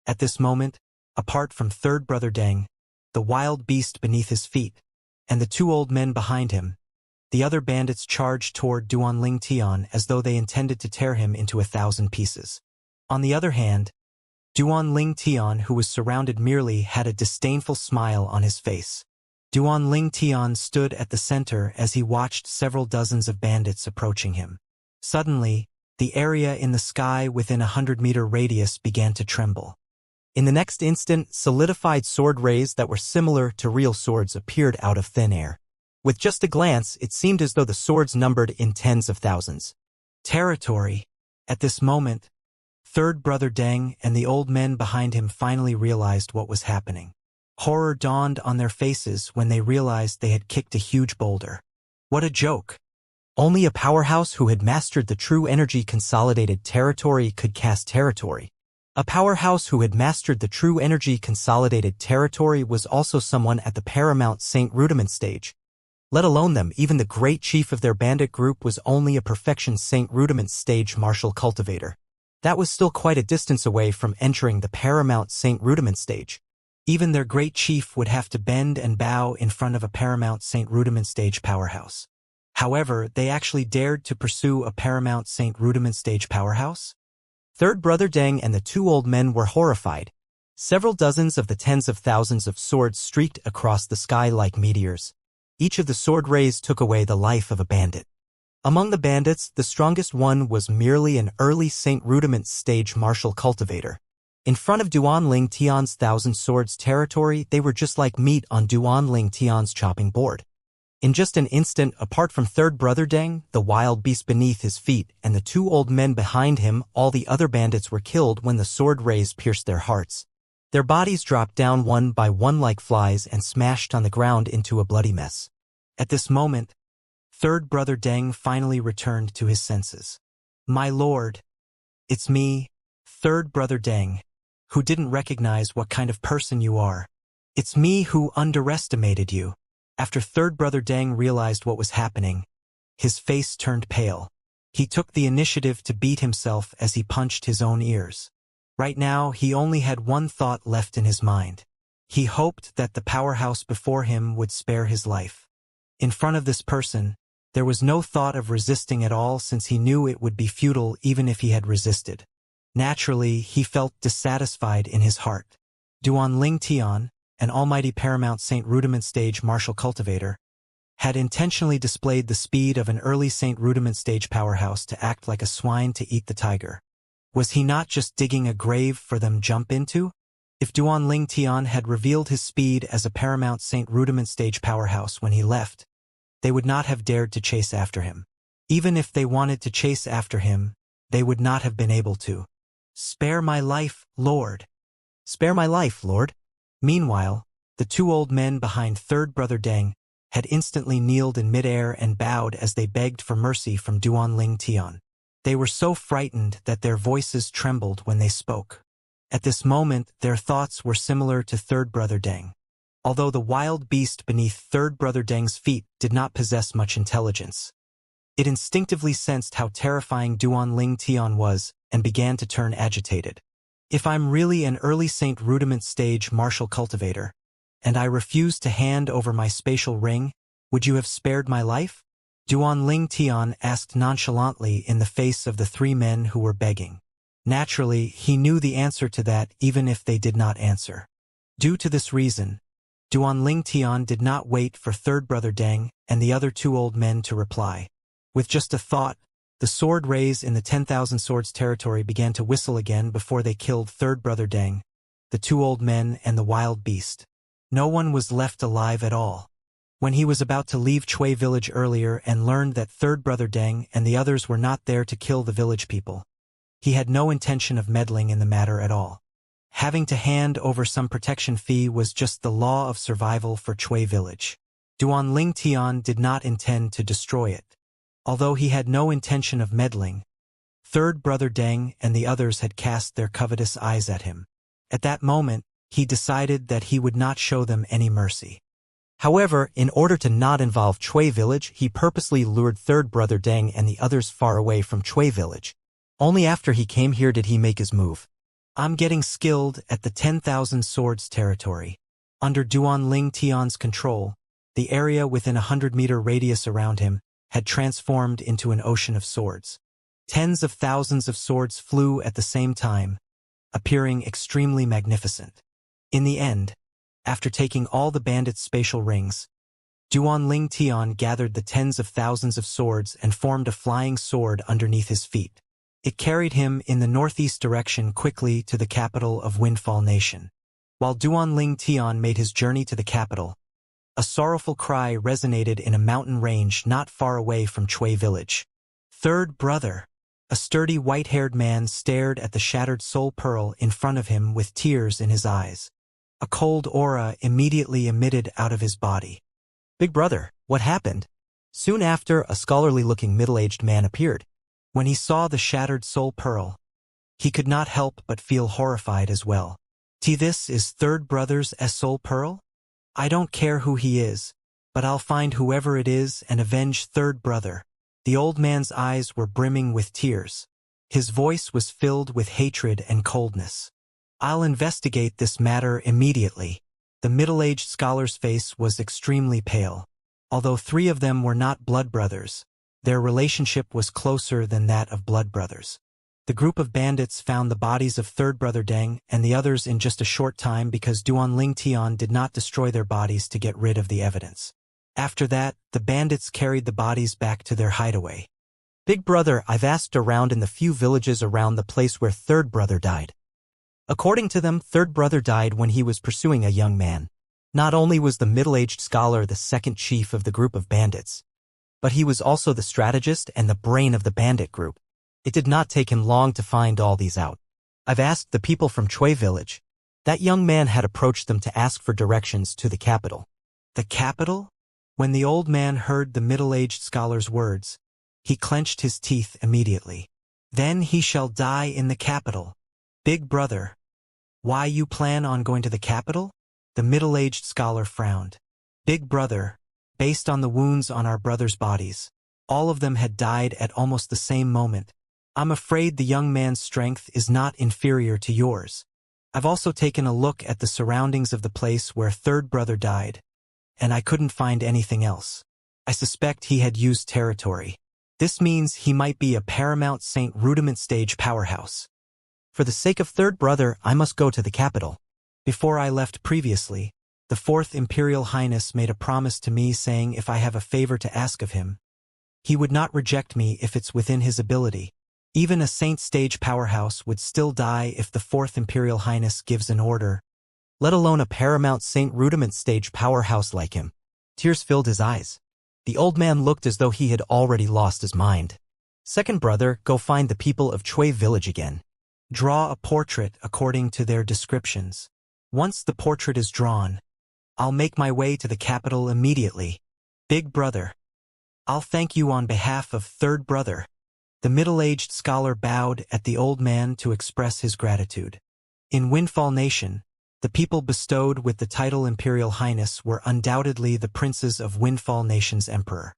At this moment, apart from third brother Deng, the wild beast beneath his feet, and the two old men behind him, the other bandits charged toward Duan Tian as though they intended to tear him into 1,000 pieces. On the other hand, Duan Tian, who was surrounded merely, had a disdainful smile on his face. Duan Tian stood at the center as he watched several dozens of bandits approaching him. Suddenly, the area in the sky within a 100-meter radius began to tremble. In the next instant, solidified sword rays that were similar to real swords appeared out of thin air. With just a glance, it seemed as though the swords numbered in tens of thousands. Territory. At this moment, third brother Deng and the old men behind him finally realized what was happening. Horror dawned on their faces when they realized they had kicked a huge boulder. What a joke! Only a powerhouse who had mastered the true energy consolidated territory could cast territory. A powerhouse who had mastered the true energy consolidated territory was also someone at the paramount Saint Rudiment stage. Let alone them, even the great chief of their bandit group was only a perfection Saint Rudiment stage martial cultivator. That was still quite a distance away from entering the paramount Saint Rudiment stage. Even their great chief would have to bend and bow in front of a paramount Saint Rudiment stage powerhouse. However, they actually dared to pursue a paramount Saint Rudiment stage powerhouse? Third brother Deng and the two old men were horrified. Several dozens of the tens of thousands of swords streaked across the sky like meteors. Each of the sword rays took away the life of a bandit. Among the bandits, the strongest one was merely an early Saint Rudiment stage martial cultivator. In front of Duan Tian's 1,000 swords territory, they were just like meat on Duan Tian's chopping board. In just an instant, apart from third brother Deng, the wild beast beneath his feet, and the two old men behind him, all the other bandits were killed when the sword rays pierced their hearts. Their bodies dropped down one by one like flies and smashed on the ground into a bloody mess. At this moment, third brother Deng finally returned to his senses. "My lord, it's me, third brother Deng, who didn't recognize what kind of person you are. It's me who underestimated you." After third brother Deng realized what was happening, his face turned pale. He took the initiative to beat himself as he punched his own ears. Right now, he only had one thought left in his mind. He hoped that the powerhouse before him would spare his life. In front of this person, there was no thought of resisting at all, since he knew it would be futile even if he had resisted. Naturally, he felt dissatisfied in his heart. Duan Tian, an almighty paramount Saint Rudiment stage martial cultivator, had intentionally displayed the speed of an early Saint Rudiment stage powerhouse to act like a swine to eat the tiger. Was he not just digging a grave for them jump into? If Duan Tian had revealed his speed as a paramount Saint Rudiment stage powerhouse when he left, they would not have dared to chase after him. Even if they wanted to chase after him, they would not have been able to. "Spare my life, Lord. Spare my life, Lord." Meanwhile, the two old men behind third brother Deng had instantly kneeled in midair and bowed as they begged for mercy from Duan Tian. They were so frightened that their voices trembled when they spoke. At this moment, their thoughts were similar to third brother Deng. although the wild beast beneath third brother Deng's feet did not possess much intelligence. It instinctively sensed how terrifying Duan Ling Tian was and began to turn agitated. If I'm really an early Saint Rudiment stage martial cultivator, and I refuse to hand over my spatial ring, would you have spared my life? Duan Ling Tian asked nonchalantly in the face of the three men who were begging. Naturally, he knew the answer to that even if they did not answer. Due to this reason, Duan Ling Tian did not wait for third brother Deng and the other two old men to reply. With just a thought, the sword rays in the 10,000 swords territory began to whistle again before they killed third brother Deng, the two old men and the wild beast. No one was left alive at all. When he was about to leave Chui village earlier and learned that third brother Deng and the others were not there to kill the village people, he had no intention of meddling in the matter at all. Having to hand over some protection fee was just the law of survival for Chui village. Duan Ling Tian did not intend to destroy it. Although he had no intention of meddling, third brother Deng and the others had cast their covetous eyes at him. At that moment, he decided that he would not show them any mercy. However, in order to not involve Chui village, he purposely lured third brother Deng and the others far away from Chui village. Only after he came here did he make his move. I'm getting skilled at the 10,000 swords territory. Under Duan Ling Tian's control, the area within a 100-meter radius around him had transformed into an ocean of swords. Tens of thousands of swords flew at the same time, appearing extremely magnificent. In the end, after taking all the bandits' spatial rings, Duan Ling Tian gathered the tens of thousands of swords and formed a flying sword underneath his feet. It carried him in the northeast direction quickly to the capital of Windfall Nation. While Duan Ling Tian made his journey to the capital, a sorrowful cry resonated in a mountain range not far away from Chui village. Third brother. A sturdy white-haired man stared at the shattered soul pearl in front of him with tears in his eyes. A cold aura immediately emitted out of his body. Big brother, what happened? Soon after, a scholarly-looking middle-aged man appeared. When he saw the shattered soul pearl, he could not help but feel horrified as well. This is third brother's soul pearl? I don't care who he is, but I'll find whoever it is and avenge third brother. The old man's eyes were brimming with tears. His voice was filled with hatred and coldness. I'll investigate this matter immediately. The middle-aged scholar's face was extremely pale. Although three of them were not blood brothers, their relationship was closer than that of blood brothers. The group of bandits found the bodies of third brother Deng and the others in just a short time because Duan Ling Tian did not destroy their bodies to get rid of the evidence. After that, the bandits carried the bodies back to their hideaway. Big brother, I've asked around in the few villages around the place where third brother died. According to them, third brother died when he was pursuing a young man. Not only was the middle-aged scholar the second chief of the group of bandits, but he was also the strategist and the brain of the bandit group. It did not take him long to find all these out. I've asked the people from Chui village. That young man had approached them to ask for directions to the capital. The capital? When the old man heard the middle-aged scholar's words, he clenched his teeth immediately. Then he shall die in the capital. Big brother, why you plan on going to the capital? The middle-aged scholar frowned. Big brother, based on the wounds on our brothers' bodies, all of them had died at almost the same moment. I'm afraid the young man's strength is not inferior to yours. I've also taken a look at the surroundings of the place where third brother died, and I couldn't find anything else. I suspect he had used territory. This means he might be a paramount Saint Rudiment stage powerhouse. For the sake of third brother, I must go to the capital. Before I left previously, the Fourth Imperial Highness made a promise to me saying if I have a favor to ask of him, he would not reject me if it's within his ability. Even a Saint stage powerhouse would still die if the Fourth Imperial Highness gives an order, let alone a paramount Saint Rudiment stage powerhouse like him. Tears filled his eyes. The old man looked as though he had already lost his mind. Second brother, go find the people of Chui village again. Draw a portrait according to their descriptions. Once the portrait is drawn, I'll make my way to the capital immediately. Big brother, I'll thank you on behalf of third brother. The middle-aged scholar bowed at the old man to express his gratitude. In Windfall Nation, The people bestowed with the title Imperial Highness were undoubtedly the princes of Windfall Nation's emperor.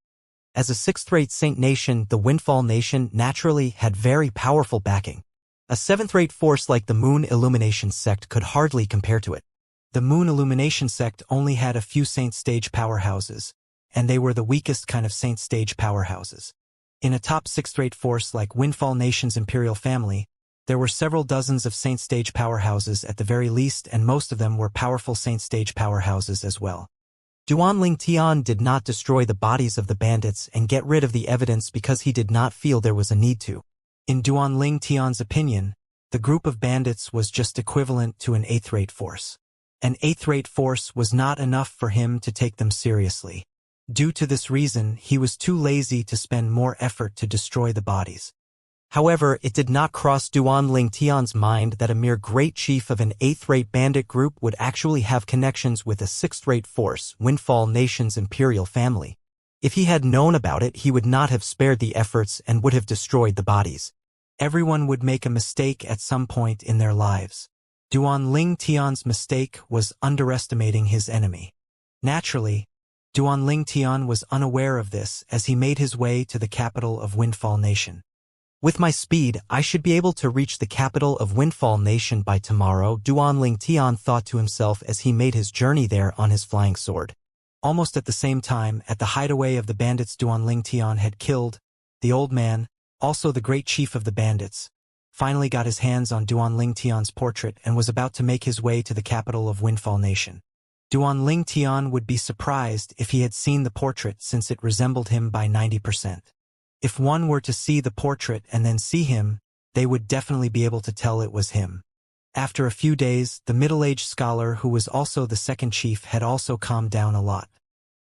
As a sixth-rate saint nation, the Windfall Nation naturally had very powerful backing. A seventh-rate force like the Moon Illumination sect could hardly compare to it. The Moon Illumination sect only had a few saint stage powerhouses, and they were the weakest kind of saint stage powerhouses. In a top sixth-rate force like Windfall Nation's imperial family, there were several dozens of saint stage powerhouses at the very least, and most of them were powerful saint stage powerhouses as well. Duanling Tian did not destroy the bodies of the bandits and get rid of the evidence because he did not feel there was a need to. In Duanling Tian's opinion, the group of bandits was just equivalent to an eighth-rate force. An eighth-rate force was not enough for him to take them seriously. Due to this reason, he was too lazy to spend more effort to destroy the bodies. However, it did not cross Duanling Tian's mind that a mere great chief of an eighth-rate bandit group would actually have connections with a sixth-rate force, Windfall Nation's imperial family. If he had known about it, he would not have spared the efforts and would have destroyed the bodies. Everyone would make a mistake at some point in their lives. Duanling Tian's mistake was underestimating his enemy. Naturally, Duanling Tian was unaware of this as he made his way to the capital of Windfall Nation. With my speed, I should be able to reach the capital of Windfall Nation by tomorrow, Duanling Tian thought to himself as he made his journey there on his flying sword. Almost at the same time, at the hideaway of the bandits Duanling Tian had killed, the old man, also the great chief of the bandits, finally got his hands on Duanling Tian's portrait and was about to make his way to the capital of Windfall Nation. Duanling Tian would be surprised if he had seen the portrait since it resembled him by 90%. If one were to see the portrait and then see him, they would definitely be able to tell it was him. After a few days, the middle-aged scholar who was also the second chief had also calmed down a lot.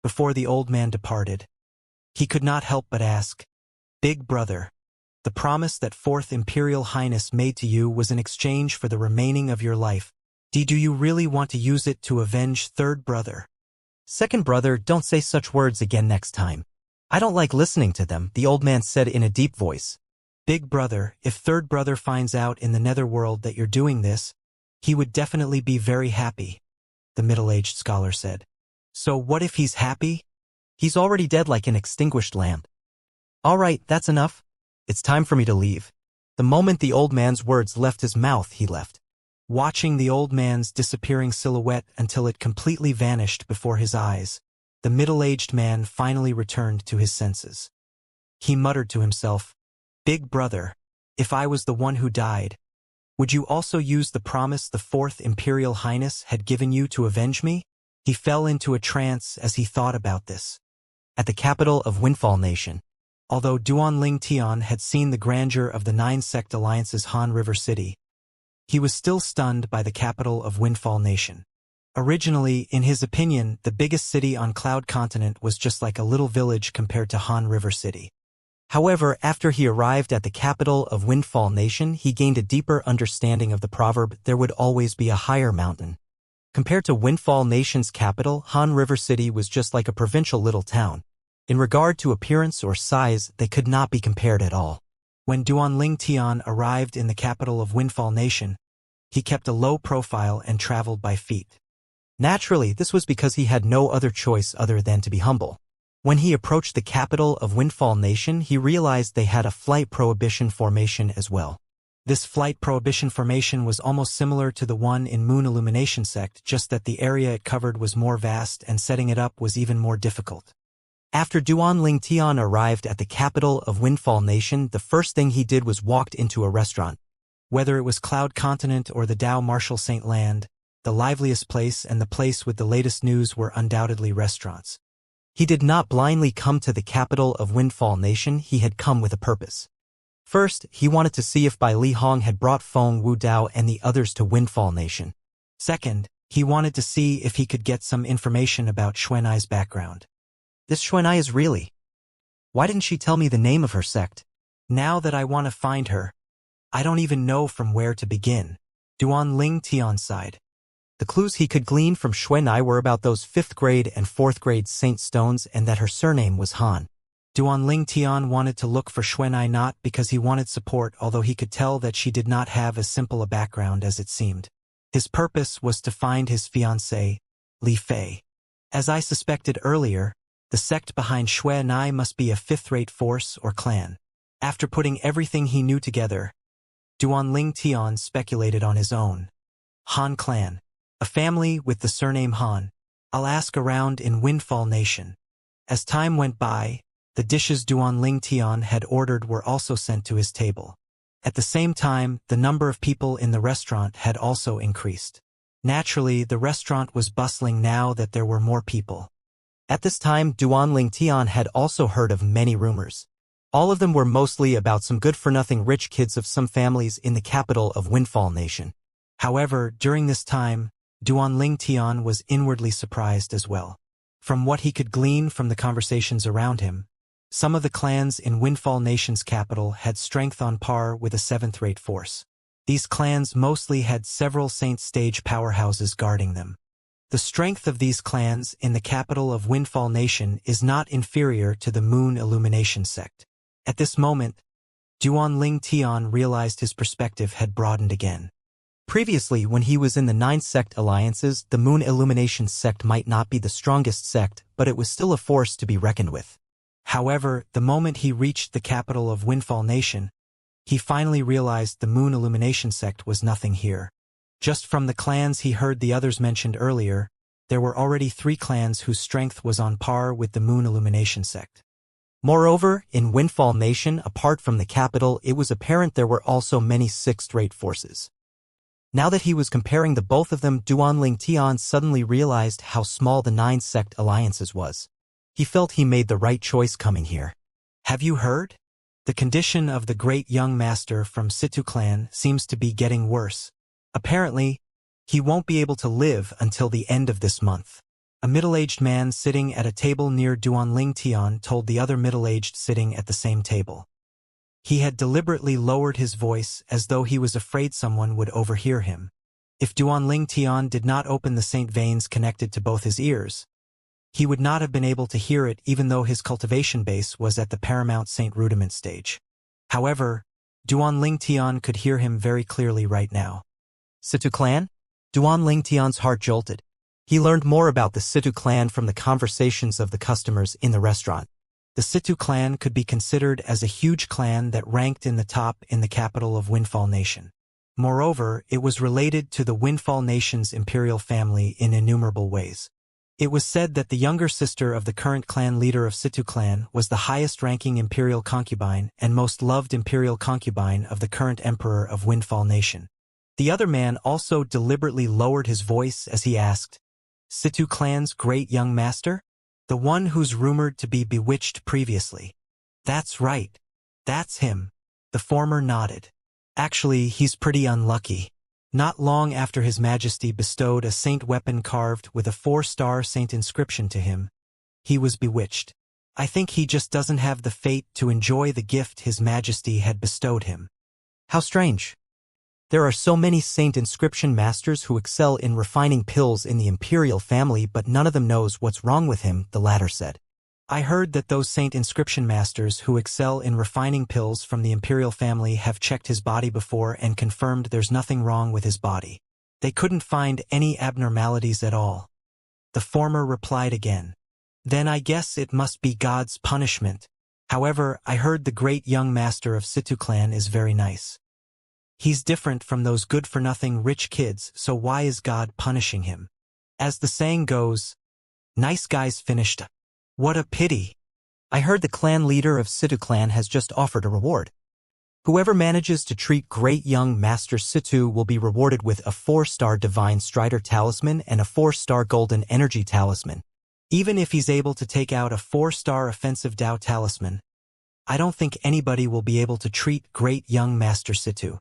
Before the old man departed, he could not help but ask, "Big brother, the promise that Fourth Imperial Highness made to you was in exchange for the remaining of your life. Do you really want to use it to avenge third brother?" "Second brother, don't say such words again next time. I don't like listening to them," the old man said in a deep voice. "Big brother, if third brother finds out in the netherworld that you're doing this, he would definitely be very happy," the middle-aged scholar said. "So what if he's happy? He's already dead like an extinguished lamp." "All right, that's enough. It's time for me to leave." The moment the old man's words left his mouth, he left. Watching the old man's disappearing silhouette until it completely vanished before his eyes, the middle-aged man finally returned to his senses. He muttered to himself, "Big brother, if I was the one who died, would you also use the promise the Fourth Imperial Highness had given you to avenge me?" He fell into a trance as he thought about this. At the capital of Windfall Nation, although Duanling Tian had seen the grandeur of the nine-sect alliance's Han River City, he was still stunned by the capital of Windfall Nation. Originally, in his opinion, the biggest city on Cloud Continent was just like a little village compared to Han River City. However, after he arrived at the capital of Windfall Nation, he gained a deeper understanding of the proverb, "There would always be a higher mountain." Compared to Windfall Nation's capital, Han River City was just like a provincial little town. In regard to appearance or size, they could not be compared at all. When Duanling Tian arrived in the capital of Windfall Nation, he kept a low profile and traveled by feet. Naturally, this was because he had no other choice other than to be humble. When he approached the capital of Windfall Nation, he realized they had a flight prohibition formation as well. This flight prohibition formation was almost similar to the one in Moon Illumination sect, just that the area it covered was more vast and setting it up was even more difficult. After Duanling Tian arrived at the capital of Windfall Nation, the first thing he did was walked into a restaurant. Whether it was Cloud Continent or the Dao Marshal Saint Land, the liveliest place and the place with the latest news were undoubtedly restaurants. He did not blindly come to the capital of Windfall Nation, he had come with a purpose. First, he wanted to see if Bai Li Hong had brought Feng Wu Dao and the others to Windfall Nation. Second, he wanted to see if he could get some information about Xuanai's background. This Xuanai is really... Why didn't she tell me the name of her sect? Now that I want to find her, I don't even know from where to begin. Duanling Tian sighed. The clues he could glean from Xuanai were about those 5th grade and 4th grade saint stones and that her surname was Han. Duanling Tian wanted to look for Xuanai not because he wanted support, although he could tell that she did not have as simple a background as it seemed. His purpose was to find his fiancée, Li Fei. As I suspected earlier, the sect behind Shui Nai must be a fifth-rate force or clan. After putting everything he knew together, Duanling Tian speculated on his own. Han clan. A family with the surname Han. I'll ask around in Windfall Nation. As time went by, the dishes Duanling Tian had ordered were also sent to his table. At the same time, the number of people in the restaurant had also increased. Naturally, the restaurant was bustling now that there were more people. At this time, Duanling Tian had also heard of many rumors. All of them were mostly about some good-for-nothing rich kids of some families in the capital of Windfall Nation. However, during this time, Duanling Tian was inwardly surprised as well. From what he could glean from the conversations around him, some of the clans in Windfall Nation's capital had strength on par with a seventh-rate force. These clans mostly had several Saint Stage powerhouses guarding them. The strength of these clans in the capital of Windfall Nation is not inferior to the Moon Illumination sect. At this moment, Duanling Tian realized his perspective had broadened again. Previously, when he was in the 9 sect alliances, the Moon Illumination sect might not be the strongest sect, but it was still a force to be reckoned with. However, the moment he reached the capital of Windfall Nation, he finally realized the Moon Illumination sect was nothing here. Just from the clans he heard the others mentioned earlier, there were already 3 clans whose strength was on par with the Moon Illumination sect. Moreover, in Windfall Nation, apart from the capital, it was apparent there were also many sixth-rate forces. Now that he was comparing the both of them, Duanling Tian suddenly realized how small the 9 sect alliances was. He felt he made the right choice coming here. Have you heard? The condition of the great young master from Situ clan seems to be getting worse. Apparently, he won't be able to live until the end of this month. A middle-aged man sitting at a table near Duanling Tian told the other middle-aged sitting at the same table. He had deliberately lowered his voice as though he was afraid someone would overhear him. If Duanling Tian did not open the saint veins connected to both his ears, he would not have been able to hear it even though his cultivation base was at the paramount saint rudiment stage. However, Duanling Tian could hear him very clearly right now. Situ clan? Duanling Tian's heart jolted. He learned more about the Situ clan from the conversations of the customers in the restaurant. The Situ clan could be considered as a huge clan that ranked in the top in the capital of Windfall Nation. Moreover, it was related to the Windfall Nation's imperial family in innumerable ways. It was said that the younger sister of the current clan leader of Situ clan was the highest-ranking imperial concubine and most loved imperial concubine of the current emperor of Windfall Nation. The other man also deliberately lowered his voice as he asked, "Situ clan's great young master? The one who's rumored to be bewitched previously." "That's right. That's him." The former nodded. "Actually, he's pretty unlucky. Not long after His Majesty bestowed a saint weapon carved with a 4-star saint inscription to him, he was bewitched. I think he just doesn't have the fate to enjoy the gift His Majesty had bestowed him." "How strange. There are so many saint inscription masters who excel in refining pills in the imperial family, but none of them knows what's wrong with him," the latter said. "I heard that those saint inscription masters who excel in refining pills from the imperial family have checked his body before and confirmed there's nothing wrong with his body. They couldn't find any abnormalities at all." The former replied again. "Then I guess it must be God's punishment. However, I heard the great young master of Situ clan is very nice. He's different from those good-for-nothing rich kids, so why is God punishing him? As the saying goes, nice guys finished. What a pity." "I heard the clan leader of Situ clan has just offered a reward. Whoever manages to treat great young Master Situ will be rewarded with a 4-star Divine Strider Talisman and a 4-star Golden Energy Talisman. Even if he's able to take out a 4-star Offensive Dao Talisman, I don't think anybody will be able to treat great young Master Situ."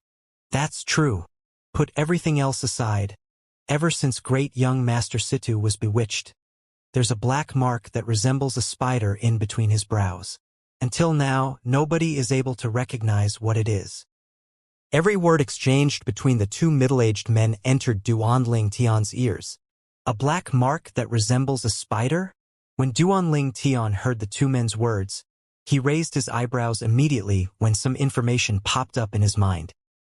"That's true. Put everything else aside. Ever since great young Master Situ was bewitched, there's a black mark that resembles a spider in between his brows. Until now, nobody is able to recognize what it is." Every word exchanged between the 2 middle-aged men entered Duanling Tian's ears. A black mark that resembles a spider? When Duanling Tian heard the 2 men's words, he raised his eyebrows immediately when some information popped up in his mind.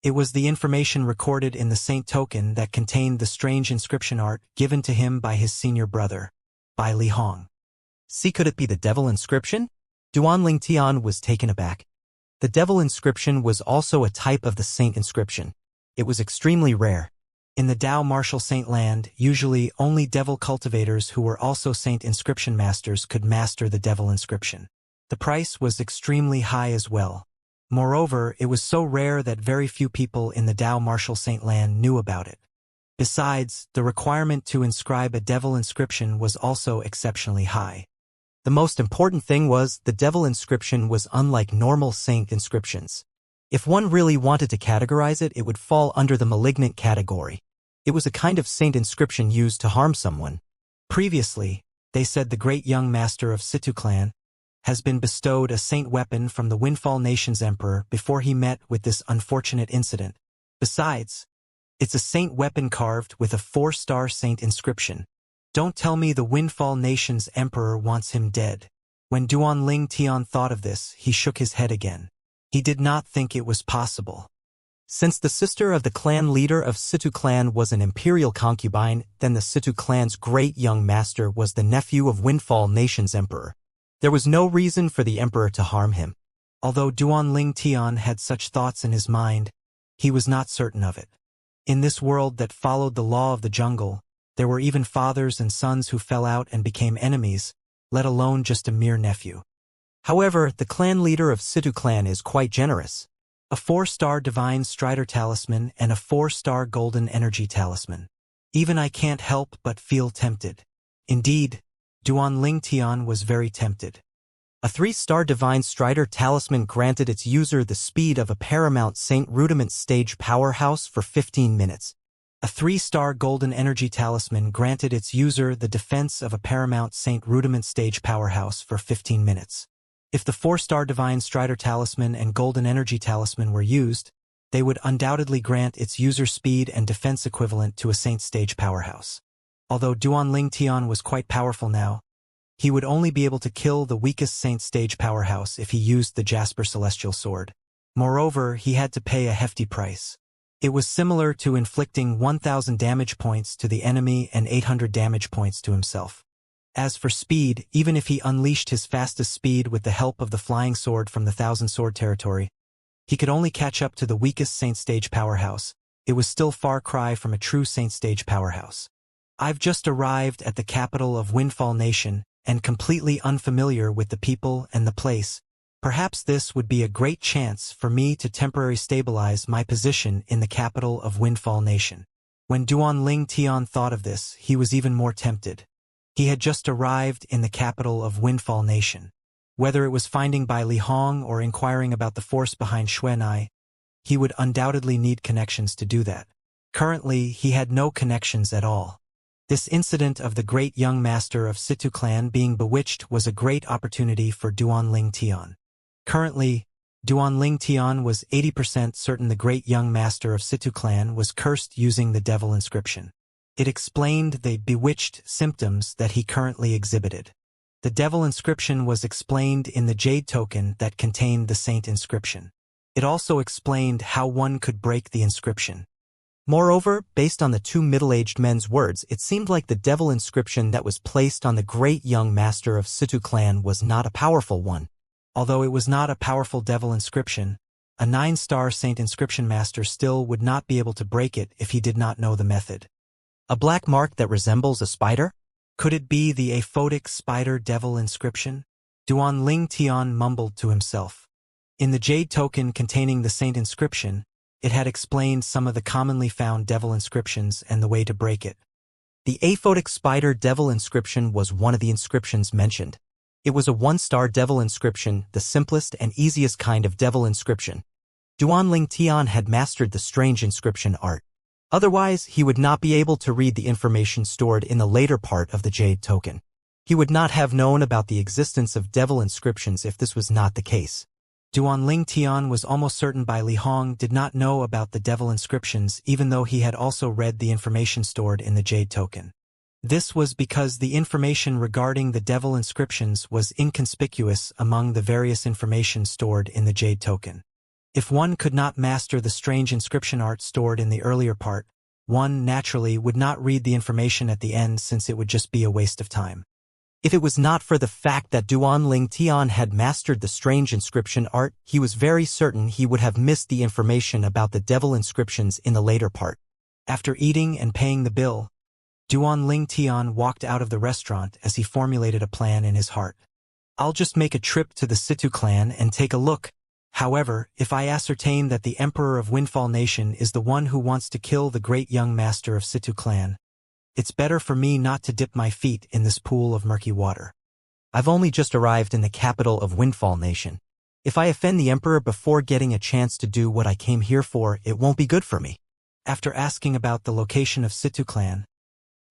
It was the information recorded in the Saint token that contained the strange inscription art given to him by his senior brother, by Li Hong. See, could it be the devil inscription? Duanling Tian was taken aback. The devil inscription was also a type of the saint inscription. It was extremely rare. In the Dao martial saint land, usually only devil cultivators who were also saint inscription masters could master the devil inscription. The price was extremely high as well. Moreover, it was so rare that very few people in the Dao martial saint land knew about it. Besides, the requirement to inscribe a devil inscription was also exceptionally high. The most important thing was the devil inscription was unlike normal saint inscriptions. If one really wanted to categorize it, it would fall under the malignant category. It was a kind of saint inscription used to harm someone. Previously, they said the great young master of Situ clan has been bestowed a saint weapon from the Windfall Nation's emperor before he met with this unfortunate incident. Besides, it's a saint weapon carved with a 4-star saint inscription. Don't tell me the Windfall Nation's emperor wants him dead. When Duanling Tian thought of this, he shook his head again. He did not think it was possible. Since the sister of the clan leader of Situ clan was an imperial concubine, then the Situ clan's great young master was the nephew of Windfall Nation's emperor. There was no reason for the emperor to harm him. Although Duanling Tian had such thoughts in his mind, he was not certain of it. In this world that followed the law of the jungle, there were even fathers and sons who fell out and became enemies, let alone just a mere nephew. However, the clan leader of Situ clan is quite generous. A 4-star divine strider talisman and a 4-star golden energy talisman. Even I can't help but feel tempted. Indeed, Duanling Tian was very tempted. A 3-star divine strider talisman granted its user the speed of a paramount saint rudiment stage powerhouse for 15 minutes. A 3-star golden energy talisman granted its user the defense of a paramount saint rudiment stage powerhouse for 15 minutes. If the 4-star divine strider talisman and golden energy talisman were used, they would undoubtedly grant its user speed and defense equivalent to a saint stage powerhouse. Although Duanling Tian was quite powerful now, he would only be able to kill the weakest saint stage powerhouse if he used the Jasper Celestial Sword. Moreover, he had to pay a hefty price. It was similar to inflicting 1,000 damage points to the enemy and 800 damage points to himself. As for speed, even if he unleashed his fastest speed with the help of the flying sword from the Thousand Sword territory, he could only catch up to the weakest saint stage powerhouse. It was still far cry from a true saint stage powerhouse. I've just arrived at the capital of Windfall Nation and completely unfamiliar with the people and the place. Perhaps this would be a great chance for me to temporarily stabilize my position in the capital of Windfall Nation. When Duanling Tian thought of this, he was even more tempted. He had just arrived in the capital of Windfall Nation. Whether it was finding by Li Hong or inquiring about the force behind Xuanai, he would undoubtedly need connections to do that. Currently, he had no connections at all. This incident of the great young master of Situ clan being bewitched was a great opportunity for Duanling Tian. Currently, Duanling Tian was 80% certain the great young master of Situ clan was cursed using the devil inscription. It explained the bewitched symptoms that he currently exhibited. The devil inscription was explained in the jade token that contained the saint inscription. It also explained how one could break the inscription. Moreover, based on the 2 middle-aged men's words, it seemed like the devil inscription that was placed on the great young master of Situ clan was not a powerful one. Although it was not a powerful devil inscription, a 9-star saint inscription master still would not be able to break it if he did not know the method. A black mark that resembles a spider? Could it be the aphotic spider devil inscription? Duanling Tian mumbled to himself. In the jade token containing the saint inscription, it had explained some of the commonly found devil inscriptions and the way to break it. The aphotic spider devil inscription was one of the inscriptions mentioned. It was a 1-star devil inscription, the simplest and easiest kind of devil inscription. Duanling Tian had mastered the strange inscription art. Otherwise, he would not be able to read the information stored in the later part of the jade token. He would not have known about the existence of devil inscriptions if this was not the case. Duanling Tian was almost certain Bai Li Hong did not know about the devil inscriptions even though he had also read the information stored in the jade token. This was because the information regarding the devil inscriptions was inconspicuous among the various information stored in the jade token. If one could not master the strange inscription art stored in the earlier part, one naturally would not read the information at the end since it would just be a waste of time. If it was not for the fact that Duanling Tian had mastered the strange inscription art, he was very certain he would have missed the information about the devil inscriptions in the later part. After eating and paying the bill, Duanling Tian walked out of the restaurant as he formulated a plan in his heart. I'll just make a trip to the Situ clan and take a look. However, if I ascertain that the Emperor of Windfall Nation is the one who wants to kill the great young master of Situ clan, it's better for me not to dip my feet in this pool of murky water. I've only just arrived in the capital of Windfall Nation. If I offend the Emperor before getting a chance to do what I came here for, it won't be good for me. After asking about the location of Situ clan,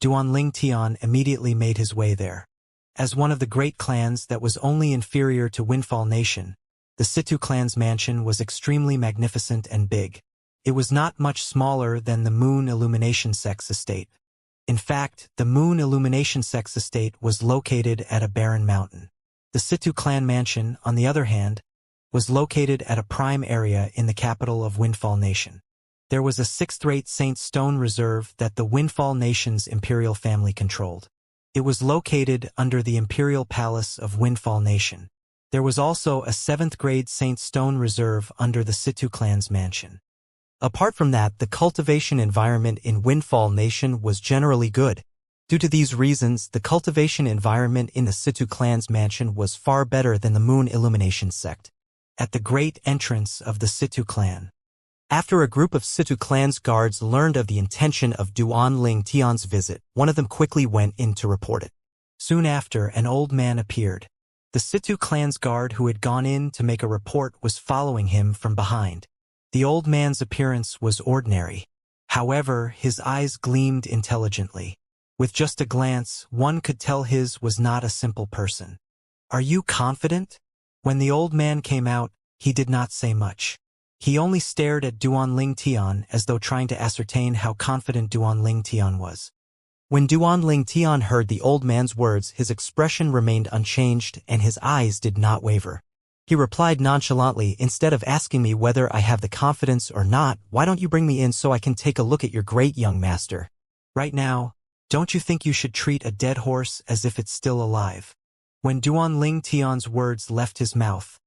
Duanling Tian immediately made his way there. As one of the great clans that was only inferior to Windfall Nation, the Situ clan's mansion was extremely magnificent and big. It was not much smaller than the Moon Illumination Sect's estate. In fact, the Moon Illumination Sect's estate was located at a barren mountain. The Situ clan mansion, on the other hand, was located at a prime area in the capital of Windfall Nation. There was a sixth-rate Saint Stone reserve that the Windfall Nation's imperial family controlled. It was located under the Imperial Palace of Windfall Nation. There was also a seventh-grade Saint Stone reserve under the Situ clan's mansion. Apart from that, the cultivation environment in Windfall Nation was generally good. Due to these reasons, the cultivation environment in the Situ clan's mansion was far better than the Moon Illumination sect. At the great entrance of the Situ clan, after a group of Situ clan's guards learned of the intention of Duanling Tian's visit, one of them quickly went in to report it. Soon after, an old man appeared. The Situ clan's guard who had gone in to make a report was following him from behind. The old man's appearance was ordinary. However, his eyes gleamed intelligently. With just a glance, one could tell his was not a simple person. Are you confident? When the old man came out, he did not say much. He only stared at Duanling Tian as though trying to ascertain how confident Duanling Tian was. When Duanling Tian heard the old man's words, his expression remained unchanged and his eyes did not waver. He replied nonchalantly, instead of asking me whether I have the confidence or not, why don't you bring me in so I can take a look at your great young master? Right now, don't you think you should treat a dead horse as if it's still alive? When Duanling Tian's words left his mouth,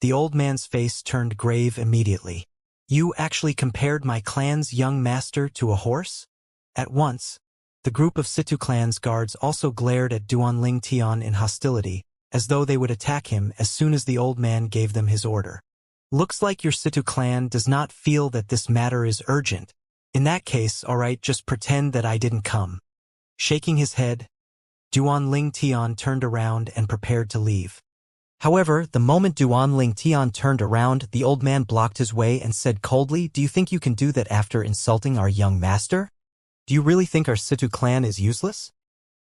the old man's face turned grave immediately. You actually compared my clan's young master to a horse? At once, the group of Situ clan's guards also glared at Duanling Tian in hostility, as though they would attack him as soon as the old man gave them his order. Looks like your Situ clan does not feel that this matter is urgent. In that case, all right, just pretend that I didn't come. Shaking his head, Duanling Tian turned around and prepared to leave. However, the moment Duanling Tian turned around, the old man blocked his way and said coldly, "Do you think you can do that after insulting our young master? Do you really think our Situ clan is useless?"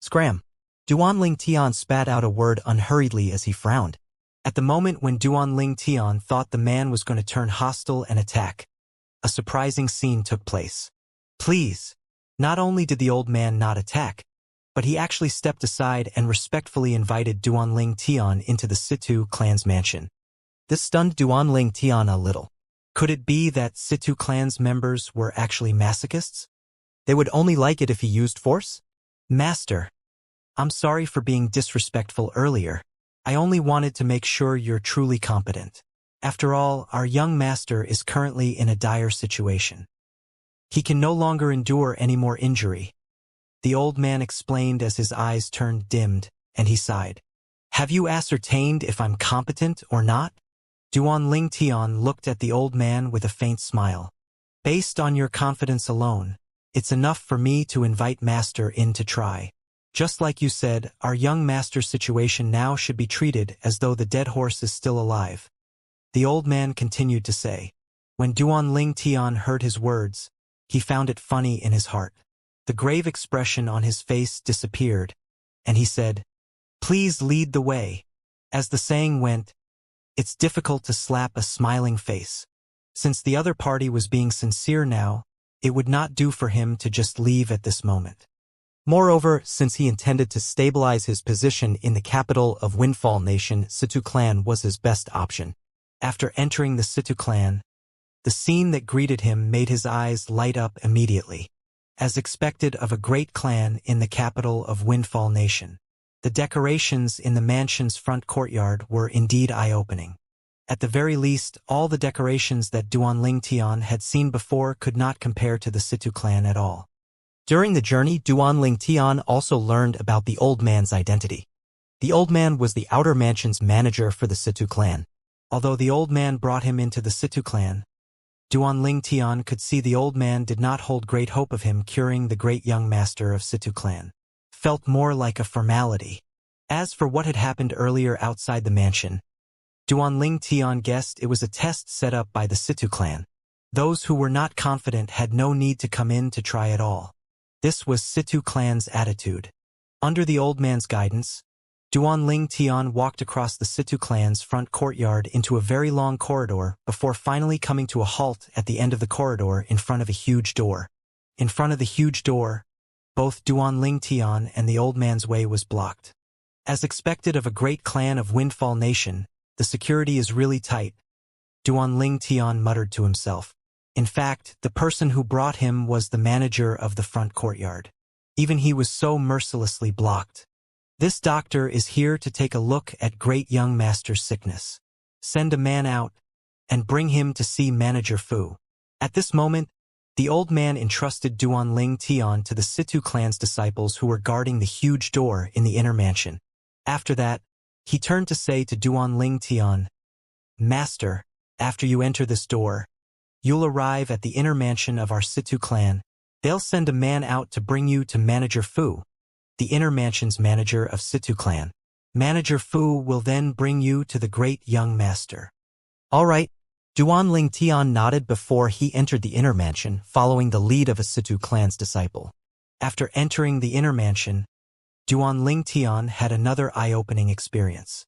Scram. Duanling Tian spat out a word unhurriedly as he frowned. At the moment when Duanling Tian thought the man was going to turn hostile and attack, a surprising scene took place. Please. Not only did the old man not attack, but he actually stepped aside and respectfully invited Duanling Tian into the Situ clan's mansion. This stunned Duanling Tian a little. Could it be that Situ clan's members were actually masochists? They would only like it if he used force? Master, I'm sorry for being disrespectful earlier. I only wanted to make sure you're truly competent. After all, our young master is currently in a dire situation. He can no longer endure any more injury. The old man explained as his eyes turned dimmed, and he sighed. Have you ascertained if I'm competent or not? Duanling Tian looked at the old man with a faint smile. Based on your confidence alone, it's enough for me to invite master in to try. Just like you said, our young master's situation now should be treated as though the dead horse is still alive. The old man continued to say. When Duanling Tian heard his words, he found it funny in his heart. The grave expression on his face disappeared, and he said, "Please lead the way." As the saying went, it's difficult to slap a smiling face. Since the other party was being sincere now, it would not do for him to just leave at this moment. Moreover, since he intended to stabilize his position in the capital of Windfall Nation, Situ clan was his best option. After entering the Situ clan, The scene that greeted him made his eyes light up immediately. As expected of a great clan in the capital of Windfall Nation, the decorations in the mansion's front courtyard were indeed eye-opening. At the very least, all the decorations that Duanling Tian had seen before could not compare to the Situ clan at all. During the journey, Duanling Tian also learned about the old man's identity. The old man was the outer mansion's manager for the Situ clan. Although the old man brought him into the Situ clan, Duanling Tian could see the old man did not hold great hope of him curing the great young master of Situ clan. Felt more like a formality. As for what had happened earlier outside the mansion, Duanling Tian guessed it was a test set up by the Situ clan. Those who were not confident had no need to come in to try at all. This was Situ clan's attitude. Under the old man's guidance, Duanling Tian walked across the Situ clan's front courtyard into a very long corridor before finally coming to a halt at the end of the corridor in front of a huge door. In front of the huge door, both Duanling Tian and the old man's way was blocked. As expected of a great clan of Windfall Nation, the security is really tight, Duanling Tian muttered to himself. In fact, the person who brought him was the manager of the front courtyard. Even he was so mercilessly blocked. This doctor is here to take a look at great young master's sickness. Send a man out and bring him to see Manager Fu. At this moment, the old man entrusted Duanling Tian to the Situ clan's disciples who were guarding the huge door in the inner mansion. After that, he turned to say to Duanling Tian, "Master, after you enter this door, you'll arrive at the inner mansion of our Situ clan. They'll send a man out to bring you to Manager Fu, the inner mansion's manager of Situ clan. Manager Fu will then bring you to the great young master." All right, Duanling Tian nodded before he entered the inner mansion, following the lead of a Situ clan's disciple. After entering the inner mansion, Duanling Tian had another eye-opening experience.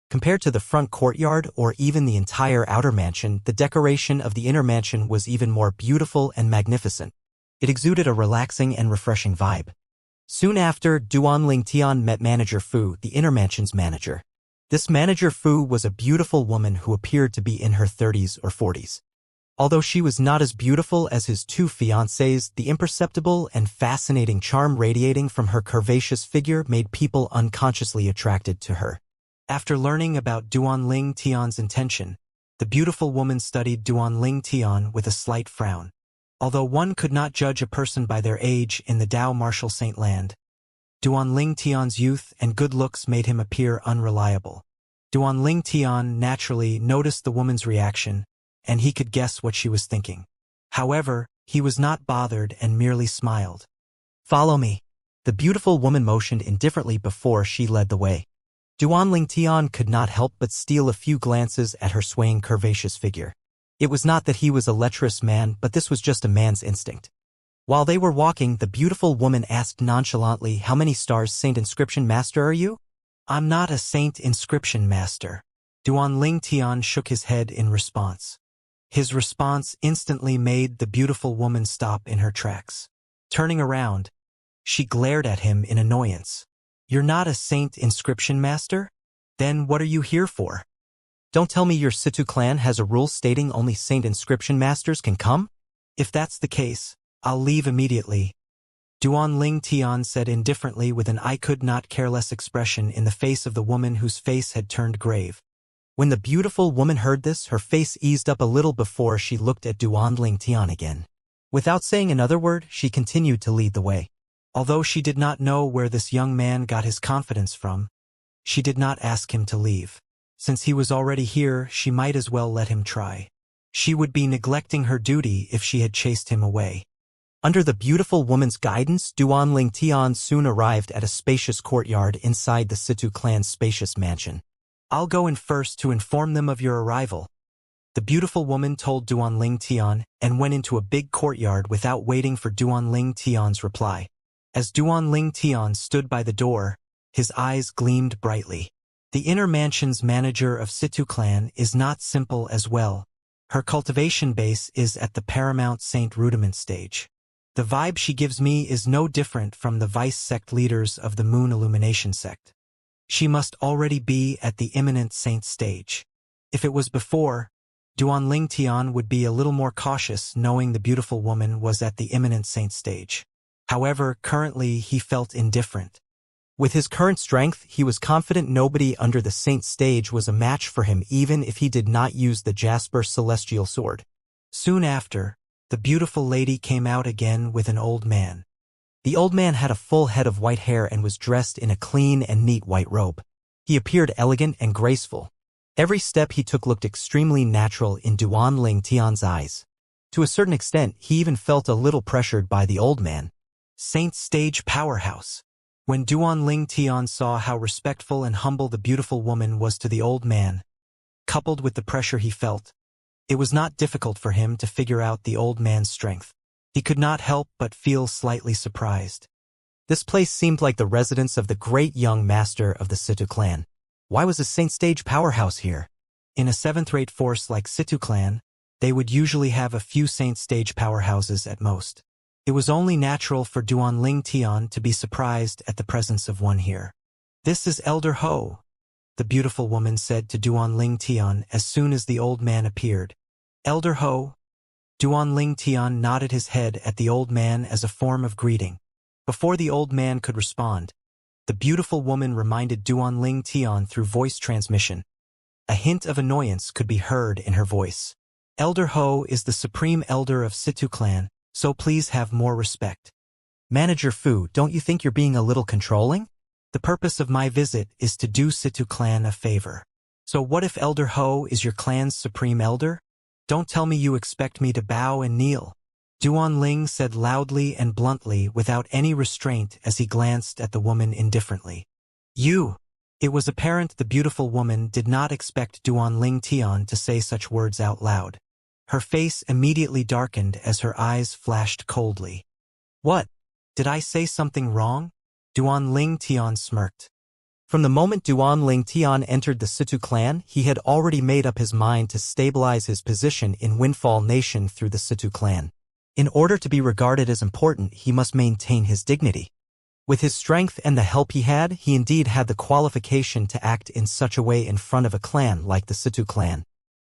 Compared to the front courtyard or even the entire outer mansion, the decoration of the inner mansion was even more beautiful and magnificent. It exuded a relaxing and refreshing vibe. Soon after, Duanling Tian met Manager Fu, the inner mansion's manager. This Manager Fu was a beautiful woman who appeared to be in her 30s or 40s. Although she was not as beautiful as his two fiancés, the imperceptible and fascinating charm radiating from her curvaceous figure made people unconsciously attracted to her. After learning about Duanling Tian's intention, the beautiful woman studied Duanling Tian with a slight frown. Although one could not judge a person by their age in the Dao Martial Saint Land, Duanling Tian's youth and good looks made him appear unreliable. Duanling Tian naturally noticed the woman's reaction, and he could guess what she was thinking. However, he was not bothered and merely smiled. "Follow me." The beautiful woman motioned indifferently before she led the way. Duanling Tian could not help but steal a few glances at her swaying curvaceous figure. It was not that he was a lecherous man, but this was just a man's instinct. While they were walking, the beautiful woman asked nonchalantly, "How many stars, Saint Inscription Master, are you?" "I'm not a Saint Inscription Master." Duanling Tian shook his head in response. His response instantly made the beautiful woman stop in her tracks. Turning around, she glared at him in annoyance. "You're not a Saint Inscription Master? Then what are you here for? Don't tell me your Situ clan has a rule stating only Saint Inscription Masters can come? If that's the case, I'll leave immediately." Duanling Tian said indifferently with an I could not care less expression in the face of the woman whose face had turned grave. When the beautiful woman heard this, her face eased up a little before she looked at Duanling Tian again. Without saying another word, she continued to lead the way. Although she did not know where this young man got his confidence from, she did not ask him to leave. Since he was already here, she might as well let him try. She would be neglecting her duty if she had chased him away. Under the beautiful woman's guidance, Duanling Tian soon arrived at a spacious courtyard inside the Situ clan's spacious mansion. "I'll go in first to inform them of your arrival," the beautiful woman told Duanling Tian, and went into a big courtyard without waiting for Duanling Tian's reply. As Duanling Tian stood by the door, his eyes gleamed brightly. The inner mansion's manager of Situ clan is not simple as well. Her cultivation base is at the paramount Saint Rudiment stage. The vibe she gives me is no different from the vice sect leaders of the Moon Illumination sect. She must already be at the imminent saint stage. If it was before, Duanling Tian would be a little more cautious knowing the beautiful woman was at the imminent saint stage. However, currently he felt indifferent. With his current strength, he was confident nobody under the saint stage was a match for him even if he did not use the Jasper celestial sword. Soon after, the beautiful lady came out again with an old man. The old man had a full head of white hair and was dressed in a clean and neat white robe. He appeared elegant and graceful. Every step he took looked extremely natural in Duanling Tian's eyes. To a certain extent, he even felt a little pressured by the old man. Saint stage powerhouse. When Duanling Tian saw how respectful and humble the beautiful woman was to the old man, coupled with the pressure he felt, it was not difficult for him to figure out the old man's strength. He could not help but feel slightly surprised. This place seemed like the residence of the great young master of the Situ clan. Why was a saint stage powerhouse here? In a seventh-rate force like Situ clan, they would usually have a few saint stage powerhouses at most. It was only natural for Duanling Tian to be surprised at the presence of one here. "This is Elder Ho," the beautiful woman said to Duanling Tian as soon as the old man appeared. "Elder Ho?" Duanling Tian nodded his head at the old man as a form of greeting. Before the old man could respond, the beautiful woman reminded Duanling Tian through voice transmission. A hint of annoyance could be heard in her voice. "Elder Ho is the supreme elder of Situ clan, so please have more respect." "Manager Fu, don't you think you're being a little controlling? The purpose of my visit is to do Situ clan a favor. So what if Elder Ho is your clan's supreme elder? Don't tell me you expect me to bow and kneel." Duanling said loudly and bluntly without any restraint as he glanced at the woman indifferently. "You." It was apparent the beautiful woman did not expect Duanling Tian to say such words out loud. Her face immediately darkened as her eyes flashed coldly. "What? Did I say something wrong?" Duanling Tian smirked. From the moment Duanling Tian entered the Situ clan, he had already made up his mind to stabilize his position in Windfall Nation through the Situ clan. In order to be regarded as important, he must maintain his dignity. With his strength and the help he indeed had the qualification to act in such a way in front of a clan like the Situ clan.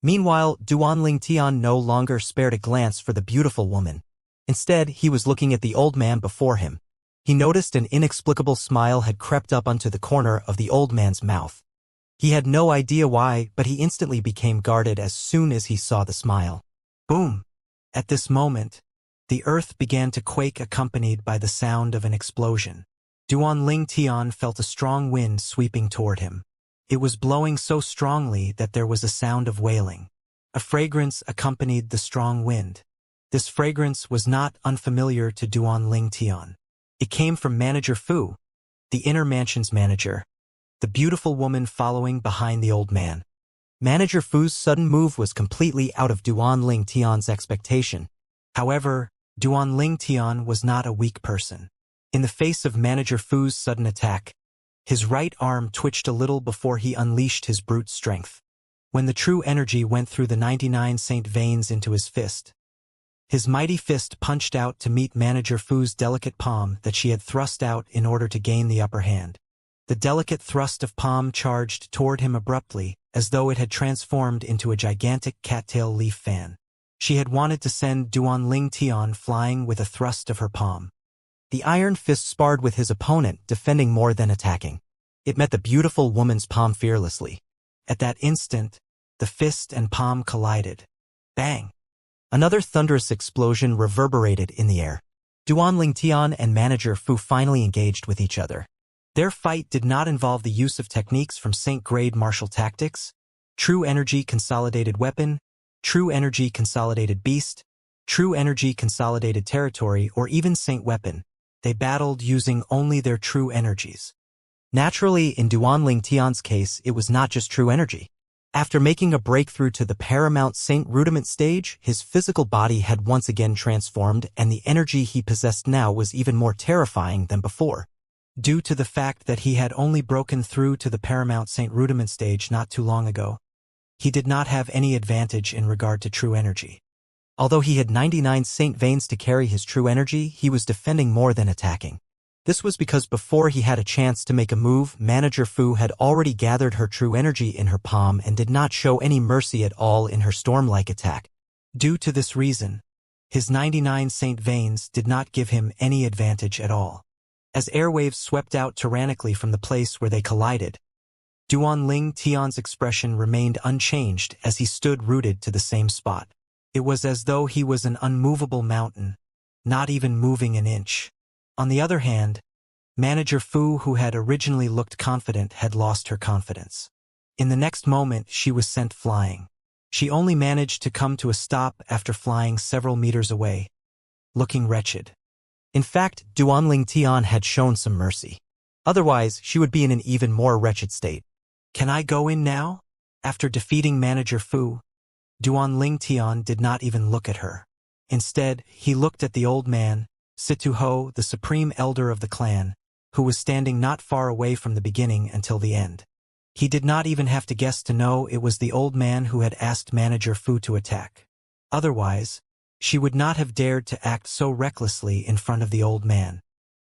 Meanwhile, Duanling Tian no longer spared a glance for the beautiful woman. Instead, he was looking at the old man before him. He noticed an inexplicable smile had crept up onto the corner of the old man's mouth. He had no idea why, but he instantly became guarded as soon as he saw the smile. Boom! At this moment, the earth began to quake accompanied by the sound of an explosion. Duanling Tian felt a strong wind sweeping toward him. It was blowing so strongly that there was a sound of wailing. A fragrance accompanied the strong wind. This fragrance was not unfamiliar to Duanling Tian. It came from Manager Fu, the inner mansion's manager, the beautiful woman following behind the old man. Manager Fu's sudden move was completely out of Duanling Tian's expectation. However, Duanling Tian was not a weak person. In the face of Manager Fu's sudden attack, his right arm twitched a little before he unleashed his brute strength. When the true energy went through the 99 saint veins into his fist, his mighty fist punched out to meet Manager Fu's delicate palm that she had thrust out in order to gain the upper hand. The delicate thrust of palm charged toward him abruptly, as though it had transformed into a gigantic cattail leaf fan. She had wanted to send Duanling Tian flying with a thrust of her palm. The iron fist sparred with his opponent, defending more than attacking. It met the beautiful woman's palm fearlessly. At that instant, the fist and palm collided. Bang! Another thunderous explosion reverberated in the air. Duanling Tian and Manager Fu finally engaged with each other. Their fight did not involve the use of techniques from Saint-grade martial tactics, True Energy Consolidated Weapon, True Energy Consolidated Beast, True Energy Consolidated Territory, or even Saint Weapon. They battled using only their true energies. Naturally, in Duanling Tian's case, it was not just true energy. After making a breakthrough to the Paramount Saint Rudiment stage, his physical body had once again transformed, and the energy he possessed now was even more terrifying than before. Due to the fact that he had only broken through to the Paramount Saint Rudiment stage not too long ago, he did not have any advantage in regard to true energy. Although he had 99 saint veins to carry his true energy, he was defending more than attacking. This was because before he had a chance to make a move, Manager Fu had already gathered her true energy in her palm and did not show any mercy at all in her storm-like attack. Due to this reason, his 99 Saint Veins did not give him any advantage at all. As airwaves swept out tyrannically from the place where they collided, Duanling Tian's expression remained unchanged as he stood rooted to the same spot. It was as though he was an unmovable mountain, not even moving an inch. On the other hand, Manager Fu, who had originally looked confident, had lost her confidence. In the next moment, she was sent flying. She only managed to come to a stop after flying several meters away, looking wretched. In fact, Duanling Tian had shown some mercy. Otherwise, she would be in an even more wretched state. "Can I go in now?" After defeating Manager Fu, Duanling Tian did not even look at her. Instead, he looked at the old man, Situ Ho, the supreme elder of the clan, who was standing not far away from the beginning until the end. He did not even have to guess to know it was the old man who had asked Manager Fu to attack. Otherwise, she would not have dared to act so recklessly in front of the old man.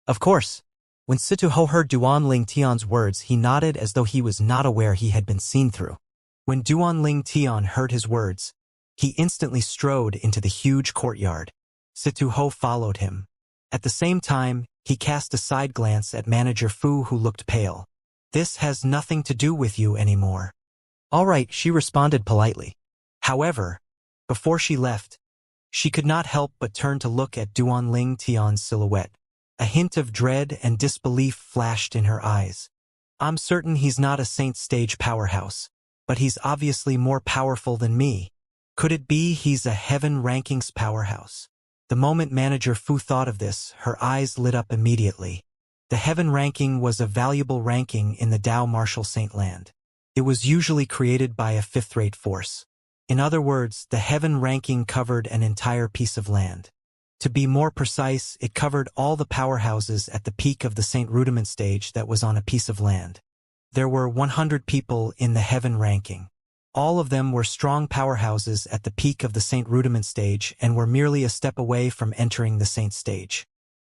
Of course, when Situ Ho heard Duanling Tian's words, he nodded as though he was not aware he had been seen through. When Duanling Tian heard his words, he instantly strode into the huge courtyard. Situ Ho followed him. At the same time, he cast a side glance at Manager Fu, who looked pale. "This has nothing to do with you anymore." "All right," she responded politely. However, before she left, she could not help but turn to look at Duanling Tian's silhouette. A hint of dread and disbelief flashed in her eyes. "I'm certain he's not a Saint Stage powerhouse, but he's obviously more powerful than me. Could it be he's a Heaven Rankings powerhouse?" The moment Manager Fu thought of this, her eyes lit up immediately. The Heaven Ranking was a valuable ranking in the Dao Martial Saint Land. It was usually created by a fifth-rate force. In other words, the Heaven Ranking covered an entire piece of land. To be more precise, it covered all the powerhouses at the peak of the Saint Rudiment stage that was on a piece of land. There were 100 people in the Heaven Ranking. All of them were strong powerhouses at the peak of the Saint Rudiment stage and were merely a step away from entering the Saint stage.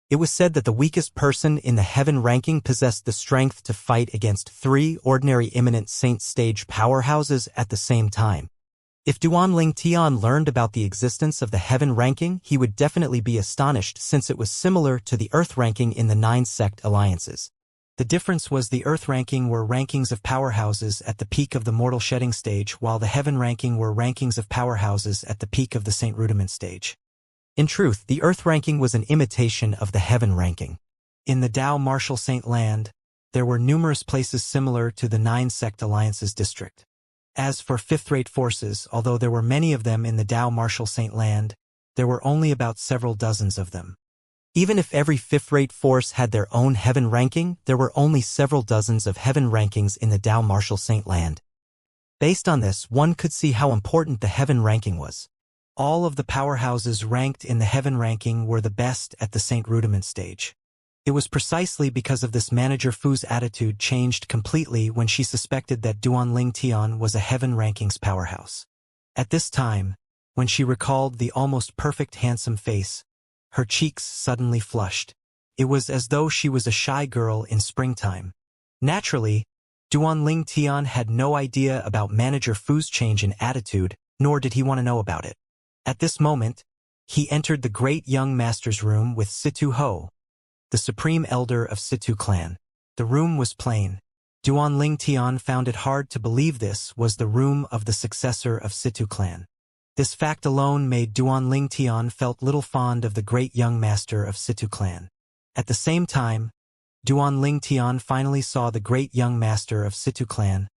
It was said that the weakest person in the Heaven Ranking possessed the strength to fight against 3 ordinary imminent Saint stage powerhouses at the same time. If Duanling Tian learned about the existence of the Heaven Ranking, he would definitely be astonished, since it was similar to the Earth Ranking in the 9 sect alliances. The difference was the Earth Ranking were rankings of powerhouses at the peak of the Mortal Shedding stage, while the Heaven Ranking were rankings of powerhouses at the peak of the Saint Rudiment stage. In truth, the Earth Ranking was an imitation of the Heaven Ranking. In the Dao Martial Saint Land, there were numerous places similar to the 9 sect alliances district. As for fifth-rate forces, although there were many of them in the Dao Martial Saint Land, there were only about several dozens of them. Even if every fifth-rate force had their own Heaven Ranking, there were only several dozens of Heaven Rankings in the Dao Martial Saint Land. Based on this, one could see how important the Heaven Ranking was. All of the powerhouses ranked in the Heaven Ranking were the best at the Saint Rudiment stage. It was precisely because of this Manager Fu's attitude changed completely when she suspected that Duanling Tian was a Heaven Rankings powerhouse. At this time, when she recalled the almost perfect handsome face, her cheeks suddenly flushed. It was as though she was a shy girl in springtime. Naturally, Duanling Tian had no idea about Manager Fu's change in attitude, nor did he want to know about it. At this moment, he entered the great young master's room with Situ Ho, the supreme elder of Situ clan. The room was plain. Duanling Tian found it hard to believe this was the room of the successor of Situ clan. This fact alone made Duanling Tian felt little fond of the great young master of Situ clan. At the same time, Duanling Tian finally saw the great young master of Situ clan,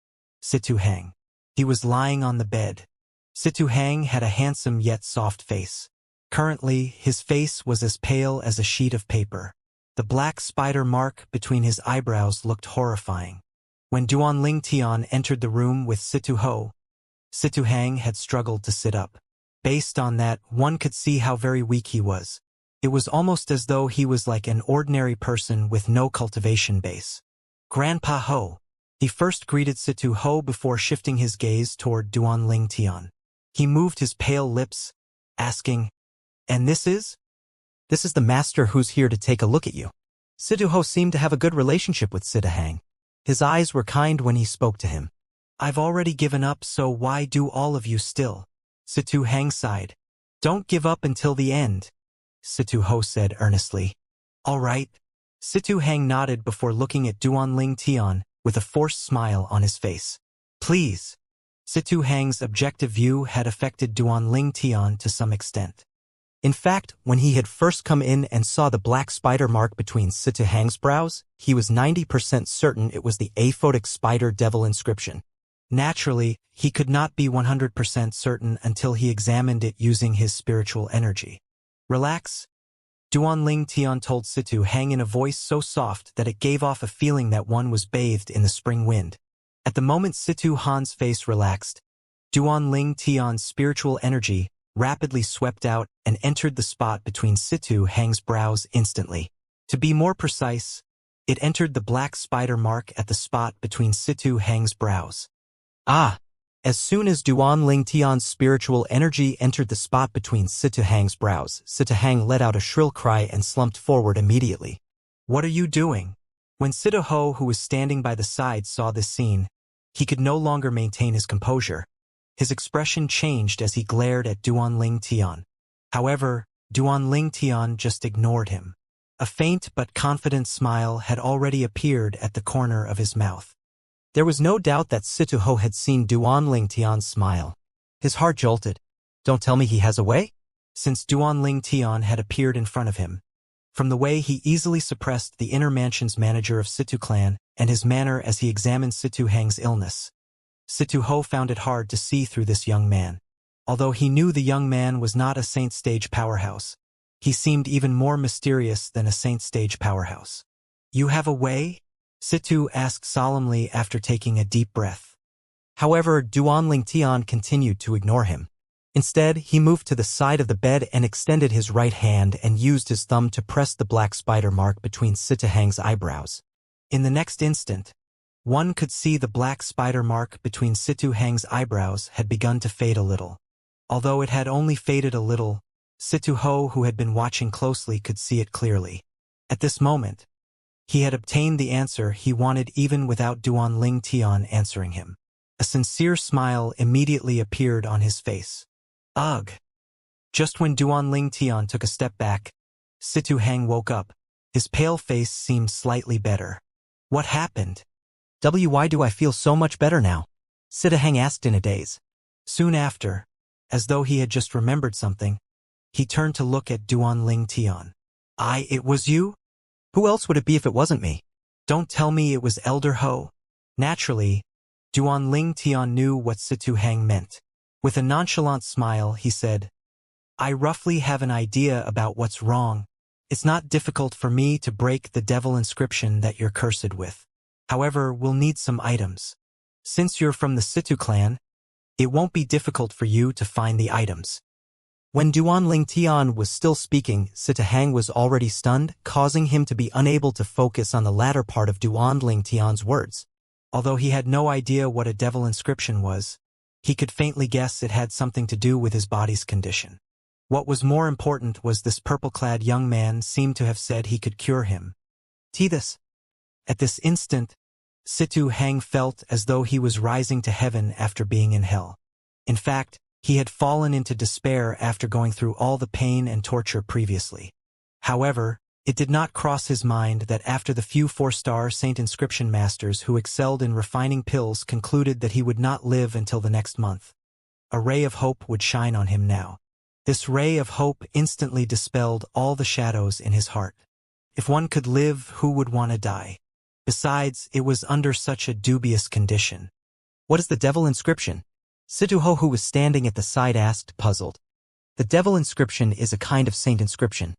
Situ Hang. He was lying on the bed. Situ Hang had a handsome yet soft face. Currently, his face was as pale as a sheet of paper. The black spider mark between his eyebrows looked horrifying. When Duanling Tian entered the room with Situ Ho, Situ Hang had struggled to sit up. Based on that, one could see how very weak he was. It was almost as though he was like an ordinary person with no cultivation base. "Grandpa Ho." He first greeted Situ Ho before shifting his gaze toward Duanling Tian. He moved his pale lips, asking, "And this is?" "This is the master who's here to take a look at you." Ho seemed to have a good relationship with Hang. His eyes were kind when he spoke to him. I've already given up, so why do all of you still? Hang sighed. Don't give up until the end, Ho said earnestly. All right. Hang nodded before looking at Duanling Tian with a forced smile on his face. Please. Hang's objective view had affected Duanling Tian to some extent. In fact, when he had first come in and saw the black spider mark between Hang's brows, he was 90% certain it was the aphotic spider devil inscription. Naturally, he could not be 100% certain until he examined it using his spiritual energy. Relax. Duanling Tian told Hang in a voice so soft that it gave off a feeling that one was bathed in the spring wind. At the moment Han's face relaxed, Duanling Tian's spiritual energy rapidly swept out and entered the spot between Hang's brows instantly. To be more precise, it entered the black spider mark at the spot between Hang's brows. Ah! As soon as Duanling Tian's spiritual energy entered the spot between Hang's brows, Hang let out a shrill cry and slumped forward immediately. What are you doing? When Ho, who was standing by the side, saw this scene, he could no longer maintain his composure. His expression changed as he glared at Duanling Tian. However, Duanling Tian just ignored him. A faint but confident smile had already appeared at the corner of his mouth. There was no doubt that Ho had seen Duanling Tian smile. His heart jolted. Don't tell me he has a way? Since Duanling Tian had appeared in front of him. From the way he easily suppressed the inner mansion's manager of clan and his manner as he examined Hang's illness. Ho found it hard to see through this young man. Although he knew the young man was not a saint stage powerhouse, he seemed even more mysterious than a saint stage powerhouse. You have a way? Asked solemnly after taking a deep breath. However, Duanling Tian continued to ignore him. Instead, he moved to the side of the bed and extended his right hand and used his thumb to press the black spider mark between Hang's eyebrows. In the next instant, one could see the black spider mark between Hang's eyebrows had begun to fade a little. Although it had only faded a little, Ho, who had been watching closely, could see it clearly. At this moment, he had obtained the answer he wanted even without Duanling Tian answering him. A sincere smile immediately appeared on his face. Ugh! Just when Duanling Tian took a step back, Hang woke up. His pale face seemed slightly better. What happened? Why do I feel so much better now? Hang asked in a daze. Soon after, as though he had just remembered something, he turned to look at Duanling Tian. It was you? Who else would it be if it wasn't me? Don't tell me it was Elder Ho. Naturally, Duanling Tian knew what Hang meant. With a nonchalant smile, he said, I roughly have an idea about what's wrong. It's not difficult for me to break the devil inscription that you're cursed with. However, we'll need some items. Since you're from the clan, it won't be difficult for you to find the items. When Duanling Tian was still speaking, Hang was already stunned, causing him to be unable to focus on the latter part of Duanling Tian's words. Although he had no idea what a devil inscription was, he could faintly guess it had something to do with his body's condition. What was more important was this purple-clad young man seemed to have said he could cure him. This. At this instant, Hang felt as though he was rising to heaven after being in hell. In fact, he had fallen into despair after going through all the pain and torture previously. However, it did not cross his mind that after the few 4-star Saint Inscription Masters who excelled in refining pills concluded that he would not live until the next month. A ray of hope would shine on him now. This ray of hope instantly dispelled all the shadows in his heart. If one could live, who would want to die? Besides, it was under such a dubious condition. What is the devil inscription? Ho, who was standing at the side, asked, puzzled. The devil inscription is a kind of saint inscription.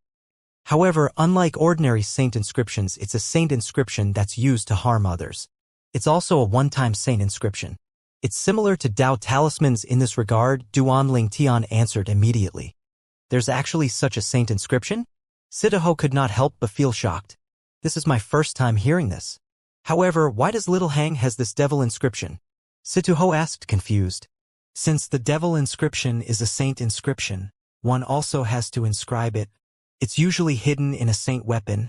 However, unlike ordinary saint inscriptions, it's a saint inscription that's used to harm others. It's also a one-time saint inscription. It's similar to Dao talismans in this regard, Duanling Tian answered immediately. There's actually such a saint inscription? Ho could not help but feel shocked. This is my first time hearing this. However, why does little Hang has this devil inscription? Ho asked, confused. Since the devil inscription is a saint inscription, one also has to inscribe it. It's usually hidden in a saint weapon.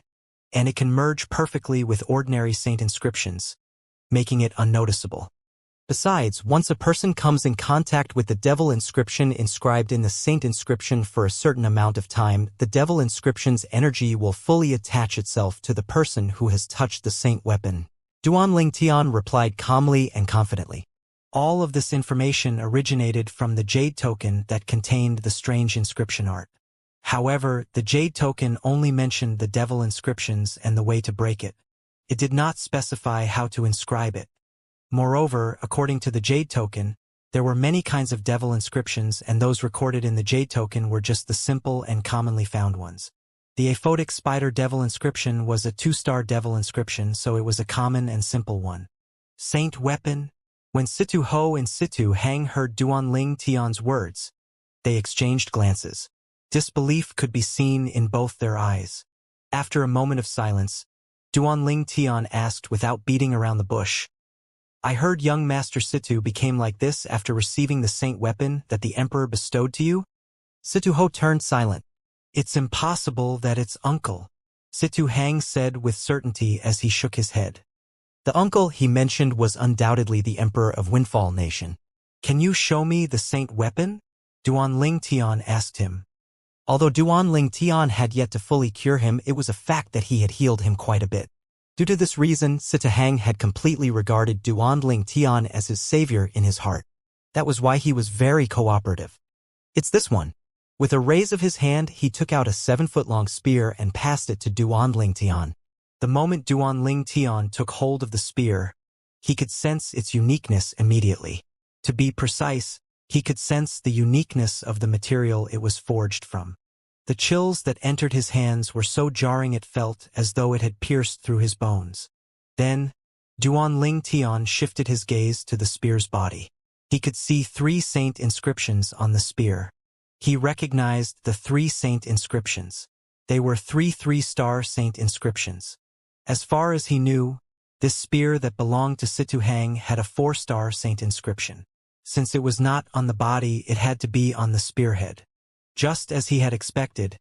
and it can merge perfectly with ordinary saint inscriptions, making it unnoticeable. Besides, once a person comes in contact with the devil inscription inscribed in the saint inscription for a certain amount of time, the devil inscription's energy will fully attach itself to the person who has touched the saint weapon. Duanling Tian replied calmly and confidently. All of this information originated from the jade token that contained the strange inscription art. However, the jade token only mentioned the devil inscriptions and the way to break it. It did not specify how to inscribe it. Moreover, according to the jade token, there were many kinds of devil inscriptions, and those recorded in the jade token were just the simple and commonly found ones. The aphotic spider devil inscription was a 2-star devil inscription, so it was a common and simple one. Saint weapon? When Situ Ho and Situ Hang heard Duanling Tian's words, they exchanged glances. Disbelief could be seen in both their eyes. After a moment of silence, Duanling Tian asked without beating around the bush, I heard young Master Situ became like this after receiving the saint weapon that the Emperor bestowed to you? Situ Ho turned silent. It's impossible that it's uncle, Situ Hang said with certainty as he shook his head. The uncle he mentioned was undoubtedly the Emperor of Windfall Nation. Can you show me the saint weapon? Duanling Tian asked him. Although Duanling Tian had yet to fully cure him, it was a fact that he had healed him quite a bit. Due to this reason, Sitahang had completely regarded Duanling Tian as his savior in his heart. That was why he was very cooperative. It's this one. With a raise of his hand, he took out a 7-foot-long spear and passed it to Duanling Tian. The moment Duanling Tian took hold of the spear, he could sense its uniqueness immediately. To be precise, he could sense the uniqueness of the material it was forged from. The chills that entered his hands were so jarring it felt as though it had pierced through his bones. Then, Duanling Tian shifted his gaze to the spear's body. He could see 3 saint inscriptions on the spear. He recognized the 3 saint inscriptions. They were 3 3-star saint inscriptions. As far as he knew, this spear that belonged to Situ Hang had a 4-star saint inscription. Since it was not on the body, it had to be on the spearhead. Just as he had expected,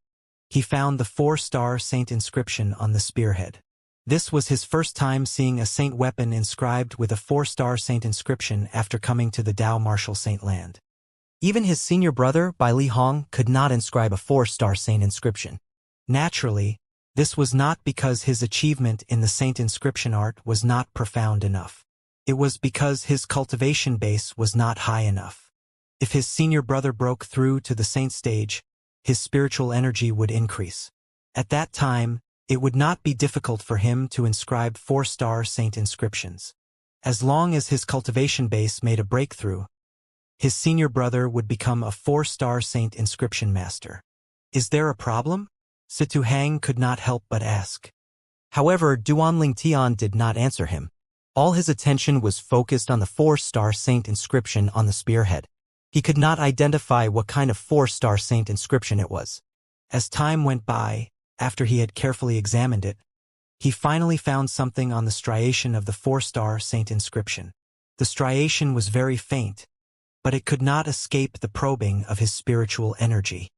he found the 4-star saint inscription on the spearhead. This was his first time seeing a saint weapon inscribed with a 4-star saint inscription after coming to the Dao Martial Saint Land. Even his senior brother, Bai Li Hong, could not inscribe a 4-star saint inscription. Naturally, this was not because his achievement in the saint inscription art was not profound enough. It was because his cultivation base was not high enough. If his senior brother broke through to the saint stage, his spiritual energy would increase. At that time, it would not be difficult for him to inscribe 4-star saint inscriptions. As long as his cultivation base made a breakthrough, his senior brother would become a 4-star saint inscription master. Is there a problem? Situ Hang could not help but ask. However, Duanling Tian did not answer him. All his attention was focused on the 4-star saint inscription on the spearhead. He could not identify what kind of 4-star saint inscription it was. As time went by, after he had carefully examined it, he finally found something on the striation of the 4-star saint inscription. The striation was very faint, but it could not escape the probing of his spiritual energy.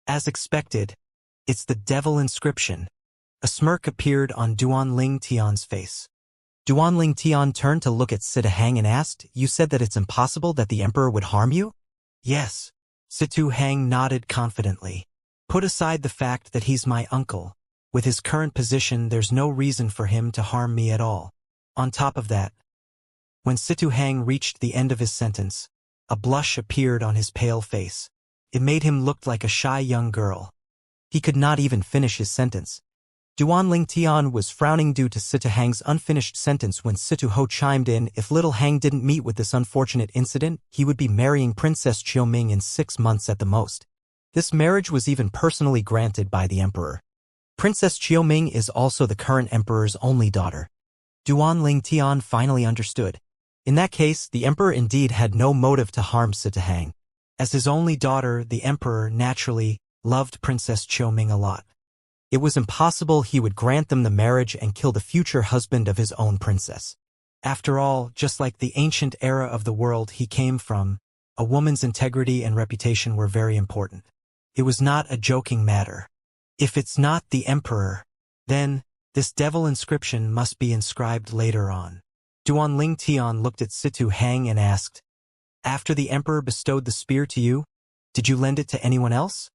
As expected, it's the devil inscription. A smirk appeared on Duanling Tian's face. Duanling Tian turned to look at Sitahang and asked, You said that it's impossible that the Emperor would harm you? Yes. Situ Hang nodded confidently. Put aside the fact that he's my uncle. With his current position, there's no reason for him to harm me at all. On top of that, when Situ Hang reached the end of his sentence, a blush appeared on his pale face. It made him look like a shy young girl. He could not even finish his sentence. Duanling Tian was frowning due to Situ Hang's unfinished sentence when Situ Ho chimed in. If little Hang didn't meet with this unfortunate incident, he would be marrying Princess Qiuming in 6 months at the most. This marriage was even personally granted by the Emperor. Princess Qiuming is also the current Emperor's only daughter. Duanling Tian finally understood. In that case, the Emperor indeed had no motive to harm Situ Hang. As his only daughter, the Emperor naturally loved Princess Qiuming a lot. It was impossible he would grant them the marriage and kill the future husband of his own princess. After all, just like the ancient era of the world he came from, a woman's integrity and reputation were very important. It was not a joking matter. If it's not the Emperor, then This devil inscription must be inscribed later on. Duanling Tian looked at Situ Hang and asked, "After the emperor bestowed the spear to you, did you lend it to anyone else?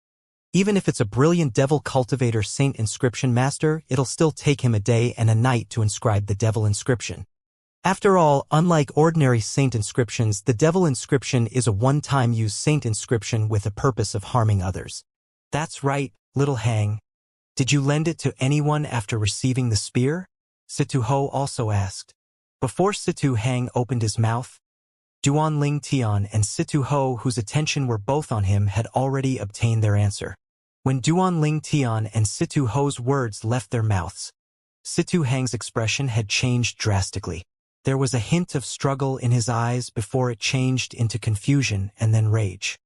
Even if it's a brilliant devil cultivator saint inscription master, it'll still take him a day and a night to inscribe the devil inscription. After all, unlike ordinary saint inscriptions, the devil inscription is a one-time use saint inscription with a purpose of harming others." "That's right, little Hang. Did you lend it to anyone after receiving the spear?" Situ Ho also asked. Before Situ Hang opened his mouth, Duanling Tian and Situ Ho, whose attention were both on him, had already obtained their answer. When Duanling Tian and Situ Ho's words left their mouths, Situ Hang's expression had changed drastically. There was a hint of struggle in his eyes before it changed into confusion and then rage.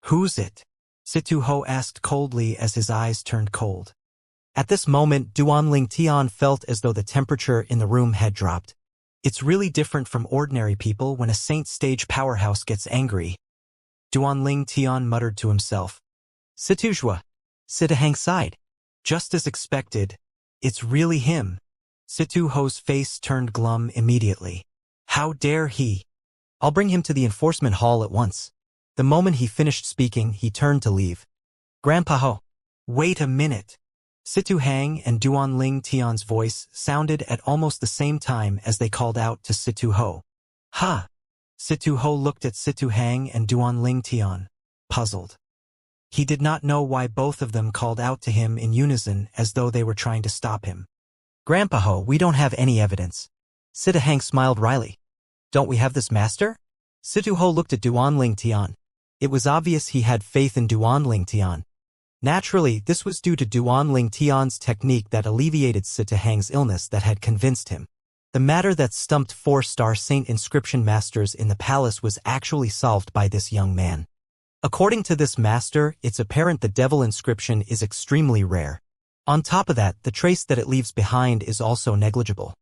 "Who's it?" Situ Ho asked coldly as his eyes turned cold. At this moment, Duanling Tian felt as though the temperature in the room had dropped. It's really different from ordinary people when a saint stage powerhouse gets angry. Duanling Tian muttered to himself. "Situ Zhua." Situ Hang sighed. "Just as expected, it's really him." Situ Ho's face turned glum immediately. "How dare he? I'll bring him to the enforcement hall at once." The moment he finished speaking, he turned to leave. "Grandpa Ho." "Wait a minute." Situ Hang and Duanling Tian's voice sounded at almost the same time as they called out to Situ Ho. "Ha!" Situ Ho looked at Situ Hang and Duanling Tian, puzzled. He did not know why both of them called out to him in unison as though they were trying to stop him. "Grandpa Ho, we don't have any evidence." Situ Hang smiled wryly. "Don't we have this master?" Situ Ho looked at Duanling Tian. It was obvious he had faith in Duanling Tian. Naturally, this was due to Duanling Tian's technique that alleviated Situ Hang's illness that had convinced him. The matter that stumped 4-star saint inscription masters in the palace was actually solved by this young man. According to this master, it's apparent the devil inscription is extremely rare. On top of that, the trace that it leaves behind is also negligible.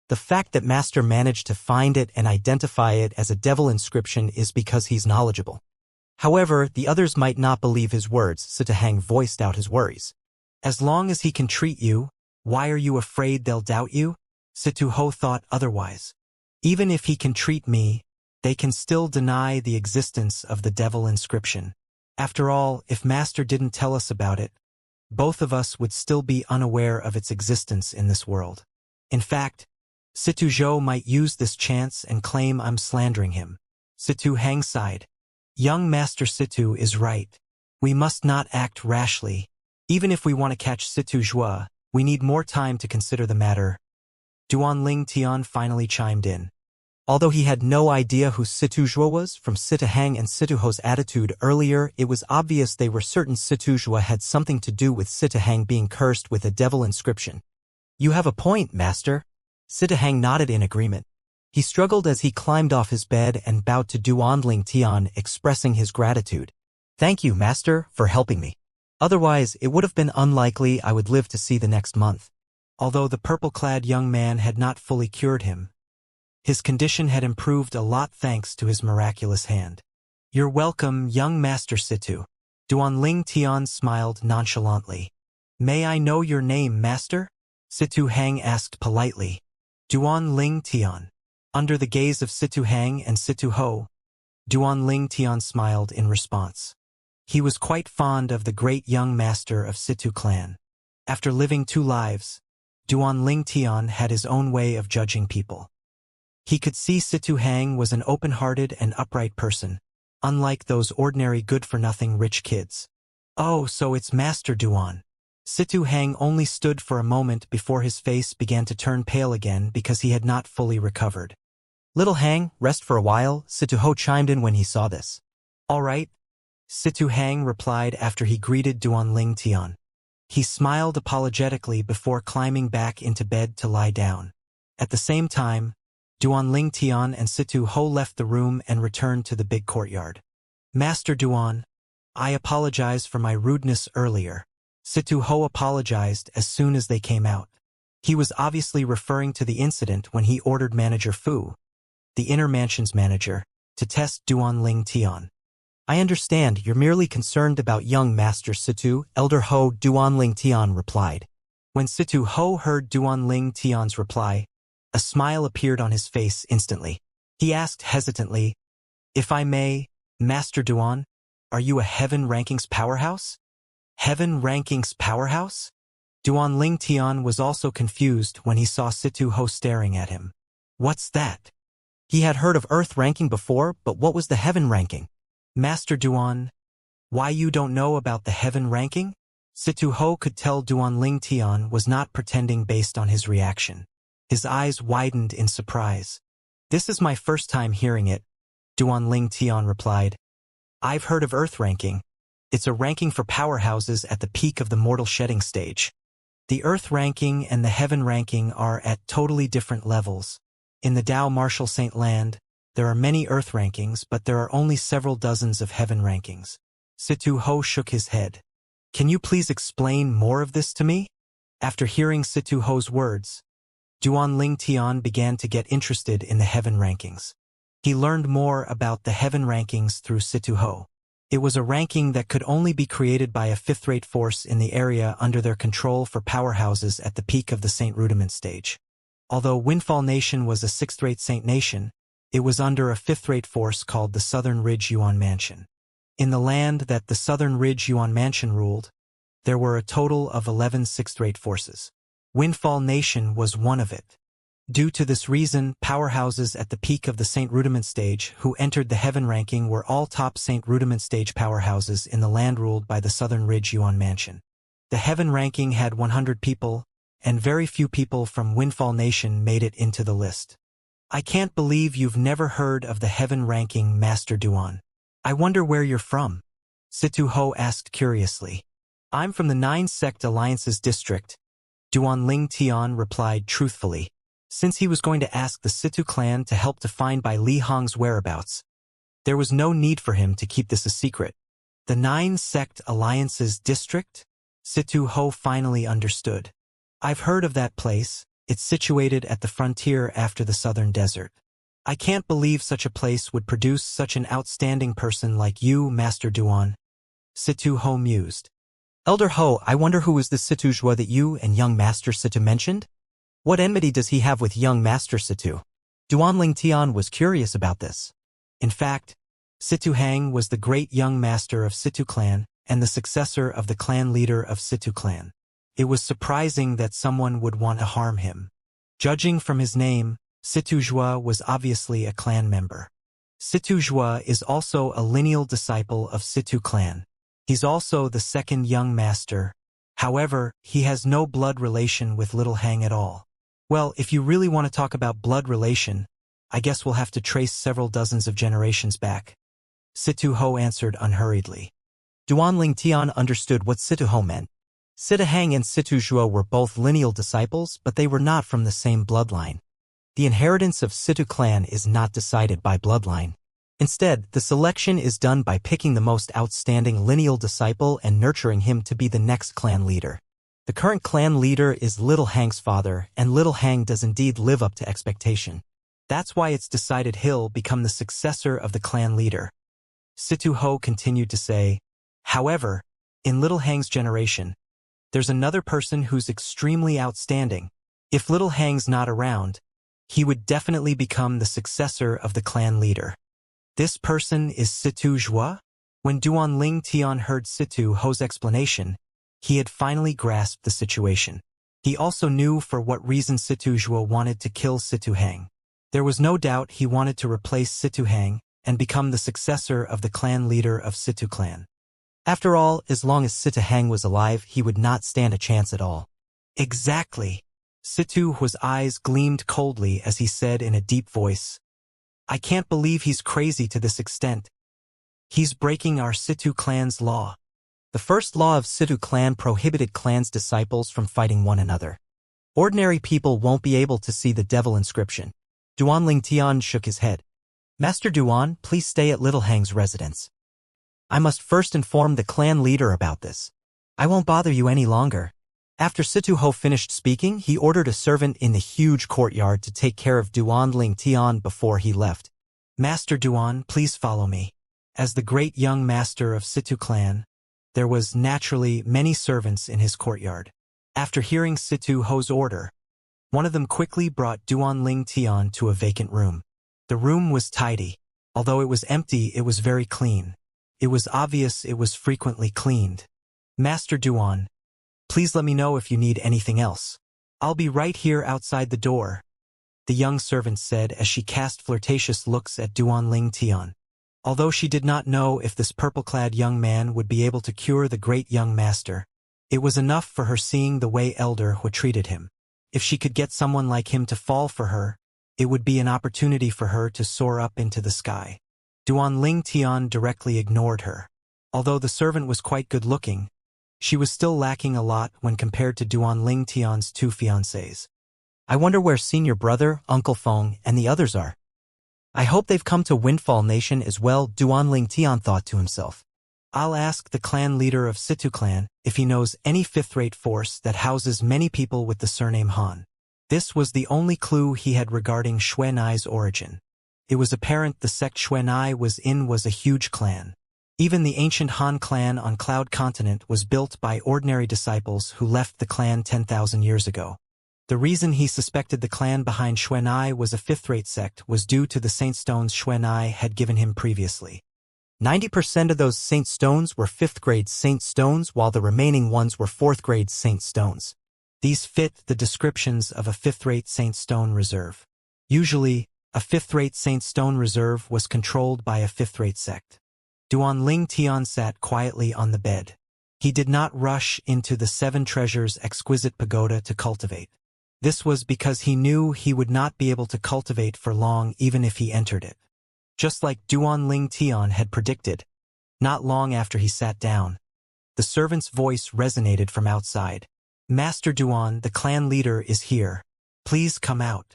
The fact that master managed to find it and identify it as a devil inscription is because he's knowledgeable. However, the others might not believe his words. Situ Hang voiced out his worries. "As long as he can treat you, why are you afraid they'll doubt you?" Situ Ho thought otherwise. "Even if he can treat me, they can still deny the existence of the devil inscription. After all, if master didn't tell us about it, both of us would still be unaware of its existence in this world. In fact, Situ Zhou might use this chance and claim I'm slandering him." Situ Hang sighed. "Young Master Situ is right. We must not act rashly. Even if we want to catch Situ Zhua, we need more time to consider the matter." Duanling Tian finally chimed in. Although he had no idea who Situ Zhua was, from Situ Hang and Situ Ho's attitude earlier, it was obvious they were certain Situ Zhua had something to do with Situ Hang being cursed with a devil inscription. "You have a point, Master." Situ Hang nodded in agreement. He struggled as he climbed off his bed and bowed to Duanling Tian, expressing his gratitude. "Thank you, Master, for helping me. Otherwise, it would have been unlikely I would live to see the next month." Although the purple-clad young man had not fully cured him, his condition had improved a lot thanks to his miraculous hand. "You're welcome, young Master Situ." Duanling Tian smiled nonchalantly. "May I know your name, Master?" Situ Hang asked politely. "Duanling Tian." Under the gaze of Situ Hang and Situ Ho, Duanling Tian smiled in response. He was quite fond of the great young master of Situ clan. After living 2 lives, Duanling Tian had his own way of judging people. He could see Situ Hang was an open-hearted and upright person, unlike those ordinary good-for-nothing rich kids. "Oh, so it's Master Duan." Situ Hang only stood for a moment before his face began to turn pale again because he had not fully recovered. "Little Hang, rest for a while," Situ Ho chimed in when he saw this. "All right," Situ Hang replied after he greeted Duanling Tian. He smiled apologetically before climbing back into bed to lie down. At the same time, Duanling Tian and Situ Ho left the room and returned to the big courtyard. "Master Duan, I apologize for my rudeness earlier." Situ Ho apologized as soon as they came out. He was obviously referring to the incident when he ordered Manager Fu, the Inner Mansion's manager, to test Duanling Tian. "I understand you're merely concerned about young Master Situ," Elder Ho Duanling Tian replied. When Situ Ho heard Duan Ling Tian's reply, a smile appeared on his face instantly. He asked hesitantly, "If I may, Master Duan, are you a Heaven Rankings powerhouse?" Heaven Rankings powerhouse? Duan Ling Tian was also confused when he saw Situ Ho staring at him. What's that? He had heard of Earth ranking before, but what was the Heaven ranking? Master Duan, why you don't know about the Heaven ranking? Situ Ho could tell Duan Ling Tian was not pretending based on his reaction. His eyes widened in surprise. This is my first time hearing it, Duan Ling Tian replied. I've heard of Earth ranking. It's a ranking for powerhouses at the peak of the mortal shedding stage. The Earth ranking and the Heaven ranking are at totally different levels. In the Dao Martial Saint Land, there are many Earth rankings, but there are only several dozens of Heaven rankings. Situ Ho shook his head. Can you please explain more of this to me? After hearing Situ Ho's words, Duan Ling Tian began to get interested in the Heaven rankings. He learned more about the Heaven rankings through Situ Ho. It was a ranking that could only be created by a fifth-rate force in the area under their control for powerhouses at the peak of the Saint Rudiment stage. Although Windfall Nation was a sixth-rate Saint Nation, it was under a fifth-rate force called the Southern Ridge Yuan Mansion. In the land that the Southern Ridge Yuan Mansion ruled, there were a total of 11 sixth-rate forces. Windfall Nation was one of it. Due to this reason, powerhouses at the peak of the Saint Rudiment stage who entered the Heaven ranking were all top Saint Rudiment stage powerhouses in the land ruled by the Southern Ridge Yuan Mansion. The Heaven ranking had 100 people, and very few people from Windfall Nation made it into the list. I can't believe you've never heard of the Heaven ranking, Master Duan. I wonder where you're from. Situ Ho asked curiously. I'm from the 9 Sect Alliances district, Duan Ling Tian replied truthfully. Since he was going to ask the Situ clan to help to find Bai Li Hong's whereabouts, there was no need for him to keep this a secret. The 9 Sect Alliances district? Situ Ho finally understood. I've heard of that place. It's situated at the frontier after the southern desert. I can't believe such a place would produce such an outstanding person like you, Master Duan. Situ Ho mused. Elder Ho, I wonder who is this Situ Zhua that you and young Master Situ mentioned? What enmity does he have with young Master Situ? Duan Ling Tian was curious about this. In fact, Situ Hang was the great young master of Situ clan and the successor of the clan leader of Situ clan. It was surprising that someone would want to harm him. Judging from his name, Situ Zhua was obviously a clan member. Situ Zhua is also a lineal disciple of Situ clan. He's also the second young master. However, he has no blood relation with Little Hang at all. Well, if you really want to talk about blood relation, I guess we'll have to trace several dozens of generations back. Situ Ho answered unhurriedly. Duan Ling Tian understood what Situ Ho meant. Situ Hang and Situ Zhua were both lineal disciples, but they were not from the same bloodline. The inheritance of Situ clan is not decided by bloodline. Instead, the selection is done by picking the most outstanding lineal disciple and nurturing him to be the next clan leader. The current clan leader is Little Hang's father, and Little Hang does indeed live up to expectation. That's why it's decided he'll become the successor of the clan leader. Situ Ho continued to say, however, in Little Hang's generation, there's another person who's extremely outstanding. If Little Hang's not around, he would definitely become the successor of the clan leader. This person is Situ Zhua? When Duan Ling Tian heard Situ Ho's explanation, he had finally grasped the situation. He also knew for what reason Situ Zhua wanted to kill Situ Hang. There was no doubt he wanted to replace Situ Hang and become the successor of the clan leader of Situ clan. After all, as long as Situ Hang was alive, he would not stand a chance at all. Exactly. Situ Hua's eyes gleamed coldly as he said in a deep voice, I can't believe he's crazy to this extent. He's breaking our Situ clan's law. The first law of Situ clan prohibited clan's disciples from fighting one another. Ordinary people won't be able to see the devil inscription. Duan Ling Tian shook his head. Master Duan, please stay at Little Hang's residence. I must first inform the clan leader about this. I won't bother you any longer. After Situ Ho finished speaking, he ordered a servant in the huge courtyard to take care of Duan Ling Tian before he left. Master Duan, please follow me. As the great young master of Situ clan, there was naturally many servants in his courtyard. After hearing Situ Ho's order, one of them quickly brought Duan Ling Tian to a vacant room. The room was tidy. Although it was empty, it was very clean. It was obvious it was frequently cleaned. Master Duan, please let me know if you need anything else. I'll be right here outside the door, the young servant said as she cast flirtatious looks at Duan Ling Tian. Although she did not know if this purple-clad young man would be able to cure the great young master, it was enough for her seeing the way Elder Hu treated him. If she could get someone like him to fall for her, it would be an opportunity for her to soar up into the sky. Duan Ling Tian directly ignored her. Although the servant was quite good-looking, she was still lacking a lot when compared to Duan Ling Tian's two fiancés. I wonder where senior brother, Uncle Feng, and the others are. I hope they've come to Windfall Nation as well, Duan Ling Tian thought to himself. I'll ask the clan leader of Situ clan if he knows any fifth-rate force that houses many people with the surname Han. This was the only clue he had regarding Xuanai's origin. It was apparent the sect Xuanai was in was a huge clan. Even the ancient Han clan on Cloud Continent was built by ordinary disciples who left the clan 10,000 years ago. The reason he suspected the clan behind Xuanai was a fifth-rate sect was due to the saint stones Xuanai had given him previously. 90% of those saint stones were 5th-grade saint stones, while the remaining ones were 4th-grade saint stones. These fit the descriptions of a 5th-rate saint stone reserve. Usually, a 5th-rate saint stone reserve was controlled by a 5th-rate sect. Duan Ling Tian sat quietly on the bed. He did not rush into the 7 treasures exquisite pagoda to cultivate. This was because he knew he would not be able to cultivate for long even if he entered it. Just like Duan Ling Tian had predicted, not long after he sat down, the servant's voice resonated from outside. Master Duan, the clan leader, is here. Please come out.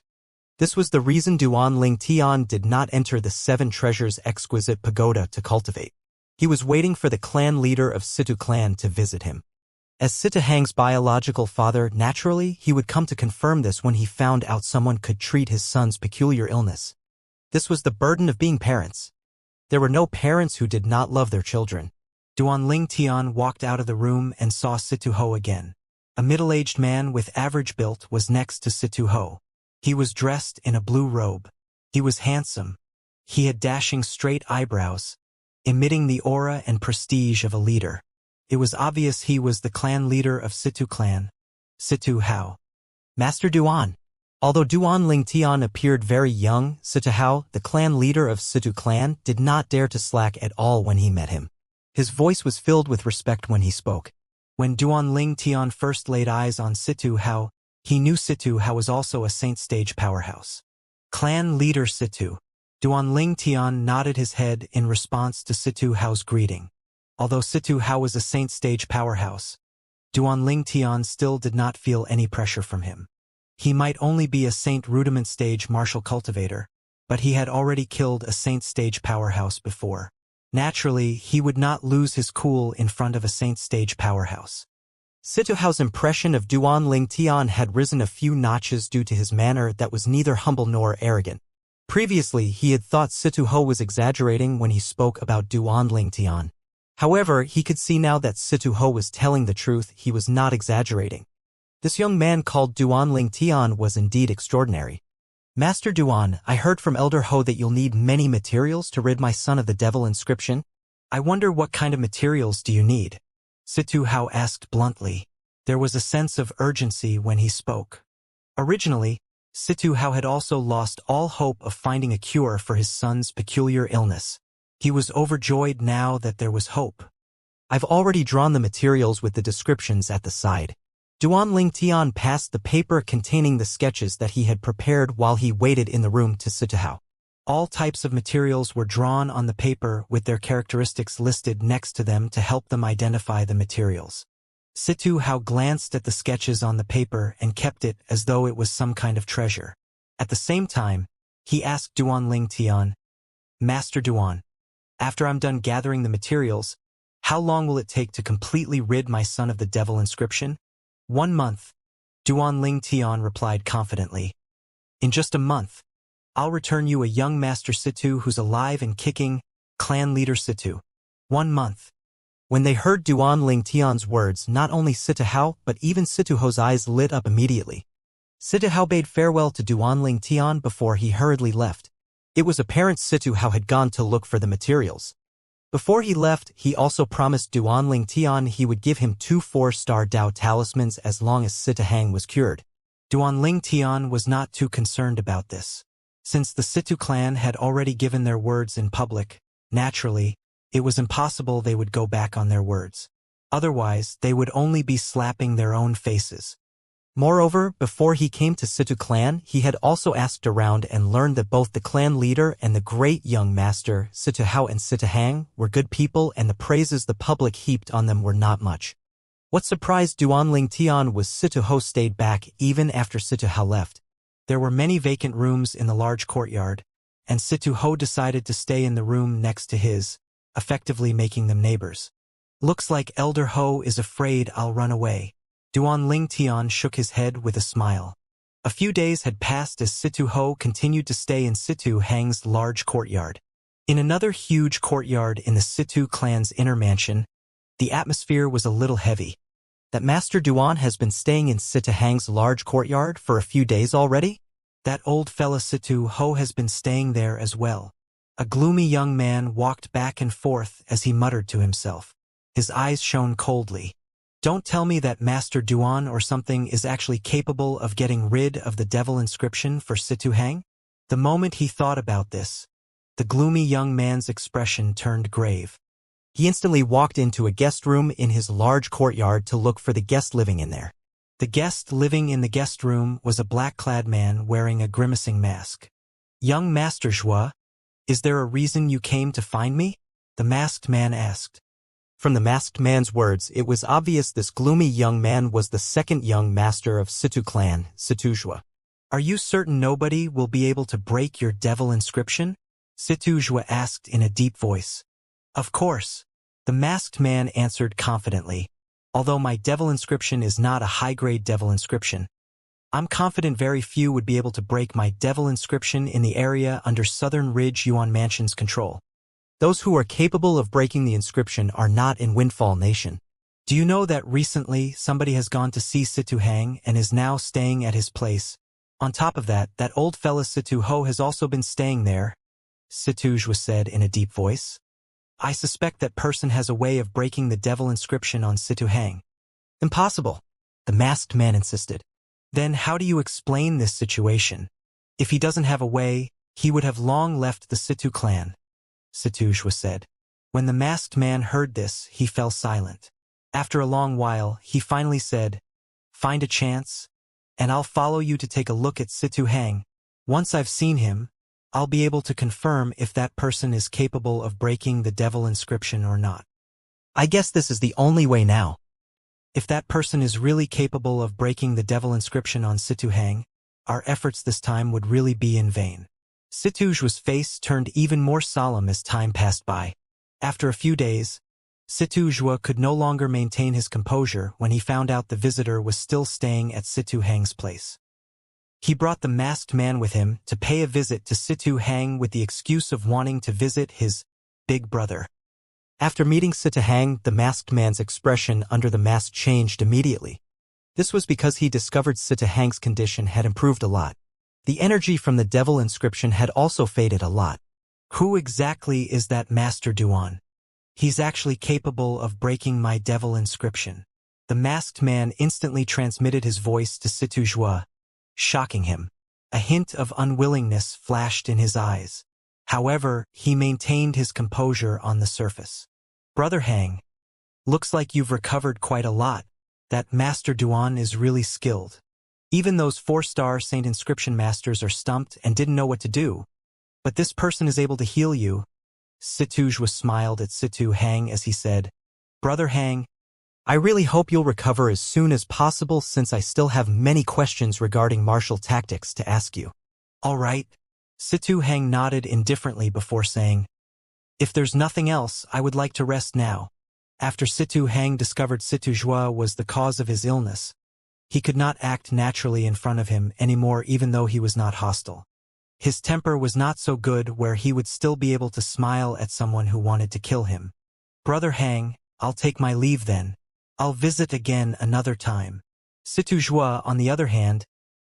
This was the reason Duan Ling Tian did not enter the 7 treasures exquisite pagoda to cultivate. He was waiting for the clan leader of Situ clan to visit him. As Situ Hang's biological father, naturally, he would come to confirm this when he found out someone could treat his son's peculiar illness. This was the burden of being parents. There were no parents who did not love their children. Duan Ling Tian walked out of the room and saw Situ Ho again. A middle-aged man with average build was next to Situ Ho. He was dressed in a blue robe. He was handsome. He had dashing straight eyebrows, emitting the aura and prestige of a leader. It was obvious he was the clan leader of Situ clan, Situ Hao. Master Duan. Although Duan Ling Tian appeared very young, Situ Hao, the clan leader of Situ clan, did not dare to slack at all when he met him. His voice was filled with respect when he spoke. When Duan Ling Tian first laid eyes on Situ Hao, he knew Situ Hao was also a saint stage powerhouse. Clan leader Situ. Duan Ling Tian nodded his head in response to Situ Hao's greeting. Although Situ Hao was a saint stage powerhouse, Duan Ling Tian still did not feel any pressure from him. He might only be a saint rudiment stage martial cultivator, but he had already killed a saint stage powerhouse before. Naturally, he would not lose his cool in front of a saint stage powerhouse. Situ Hao's impression of Duan Ling Tian had risen a few notches due to his manner that was neither humble nor arrogant. Previously, he had thought Situ Ho was exaggerating when he spoke about Duan Ling Tian. However, he could see now that Situ Ho was telling the truth. He was not exaggerating. This young man called Duan Ling Tian was indeed extraordinary. Master Duan, I heard from Elder Ho that you'll need many materials to rid my son of the devil inscription. I wonder what kind of materials do you need? Situ Hao asked bluntly. There was a sense of urgency when he spoke. Originally, Situ Hao had also lost all hope of finding a cure for his son's peculiar illness. He was overjoyed now that there was hope. I've already drawn the materials with the descriptions at the side. Duan Ling Tian passed the paper containing the sketches that he had prepared while he waited in the room to Situ Hao. All types of materials were drawn on the paper with their characteristics listed next to them to help them identify the materials. Situ Hao glanced at the sketches on the paper and kept it as though it was some kind of treasure. At the same time, he asked Duan Ling Tian, Master Duan, after I'm done gathering the materials, how long will it take to completely rid my son of the devil inscription? 1 month, Duan Ling Tian replied confidently. In just a month, I'll return you a young Master Situ who's alive and kicking, clan leader Situ. 1 month. When they heard Duan Ling Tian's words, not only Sita Hao but even Situ Ho's eyes lit up immediately. Sita Hao bade farewell to Duan Ling Tian before he hurriedly left. It was apparent Situ Hao had gone to look for the materials. Before he left, he also promised Duan Ling Tian he would give him 2 4-star Dao talismans as long as Sita Hang was cured. Duan Ling Tian was not too concerned about this. Since the Situ clan had already given their words in public, naturally, it was impossible they would go back on their words. Otherwise, they would only be slapping their own faces. Moreover, before he came to Situ clan, he had also asked around and learned that both the clan leader and the great young master, Situ Hao and Sita Hang, were good people and the praises the public heaped on them were not much. What surprised Duan Ling Tian was Situ Ho stayed back even after Situ Hao left. There were many vacant rooms in the large courtyard, and Situ Ho decided to stay in the room next to his, effectively making them neighbors. Looks like Elder Ho is afraid I'll run away. Duan Ling Tian shook his head with a smile. A few days had passed as Situ Ho continued to stay in Situ Hang's large courtyard. In another huge courtyard in the Situ clan's inner mansion, the atmosphere was a little heavy. That Master Duan has been staying in Situ Hang's large courtyard for a few days already? That old fella Situ Ho has been staying there as well. A gloomy young man walked back and forth as he muttered to himself. His eyes shone coldly. Don't tell me that Master Duan or something is actually capable of getting rid of the devil inscription for Situ Hang? The moment he thought about this, the gloomy young man's expression turned grave. He instantly walked into a guest room in his large courtyard to look for the guest living in there. The guest living in the guest room was a black-clad man wearing a grimacing mask. Young Master Zhua, is there a reason you came to find me? The masked man asked. From the masked man's words, it was obvious this gloomy young man was the second young master of Situ clan, Situ Zhua. Are you certain nobody will be able to break your devil inscription? Situ Zhua asked in a deep voice. Of course. The masked man answered confidently. Although my devil inscription is not a high-grade devil inscription, I'm confident very few would be able to break my devil inscription in the area under Southern Ridge Yuan Mansion's control. Those who are capable of breaking the inscription are not in Windfall Nation. Do you know that recently somebody has gone to see Situ Hang and is now staying at his place? On top of that, that old fella Situ Ho has also been staying there, Situ Zhua said in a deep voice. I suspect that person has a way of breaking the devil inscription on Situ Hang. Impossible, the masked man insisted. Then how do you explain this situation? If he doesn't have a way, he would have long left the Situ clan, Situ Zhua said. When the masked man heard this, he fell silent. After a long while, he finally said, Find a chance, and I'll follow you to take a look at Situ Hang. Once I've seen him, I'll be able to confirm if that person is capable of breaking the devil inscription or not. I guess this is the only way now. If that person is really capable of breaking the devil inscription on Situ Hang, our efforts this time would really be in vain. Situ Zhua's face turned even more solemn as time passed by. After a few days, Situ Zhua could no longer maintain his composure when he found out the visitor was still staying at Situ Hang's place. He brought the masked man with him to pay a visit to Situ Hang with the excuse of wanting to visit his big brother. After meeting Situ Hang, the masked man's expression under the mask changed immediately. This was because he discovered Situ Hang's condition had improved a lot. The energy from the devil inscription had also faded a lot. Who exactly is that Master Duan? He's actually capable of breaking my devil inscription. The masked man instantly transmitted his voice to Situ Zhua, shocking him. A hint of unwillingness flashed in his eyes. However, he maintained his composure on the surface. Brother Hang, looks like you've recovered quite a lot. That Master Duan is really skilled. Even those 4-star Saint Inscription Masters are stumped and didn't know what to do. But this person is able to heal you. Situ Zhua smiled at Situ Hang as he said, Brother Hang, I really hope you'll recover as soon as possible since I still have many questions regarding martial tactics to ask you. All right. Situ Hang nodded indifferently before saying, If there's nothing else, I would like to rest now. After Situ Hang discovered Situ Zhua was the cause of his illness, he could not act naturally in front of him anymore even though he was not hostile. His temper was not so good where he would still be able to smile at someone who wanted to kill him. Brother Hang, I'll take my leave then. I'll visit again another time. Situ Zhua, on the other hand,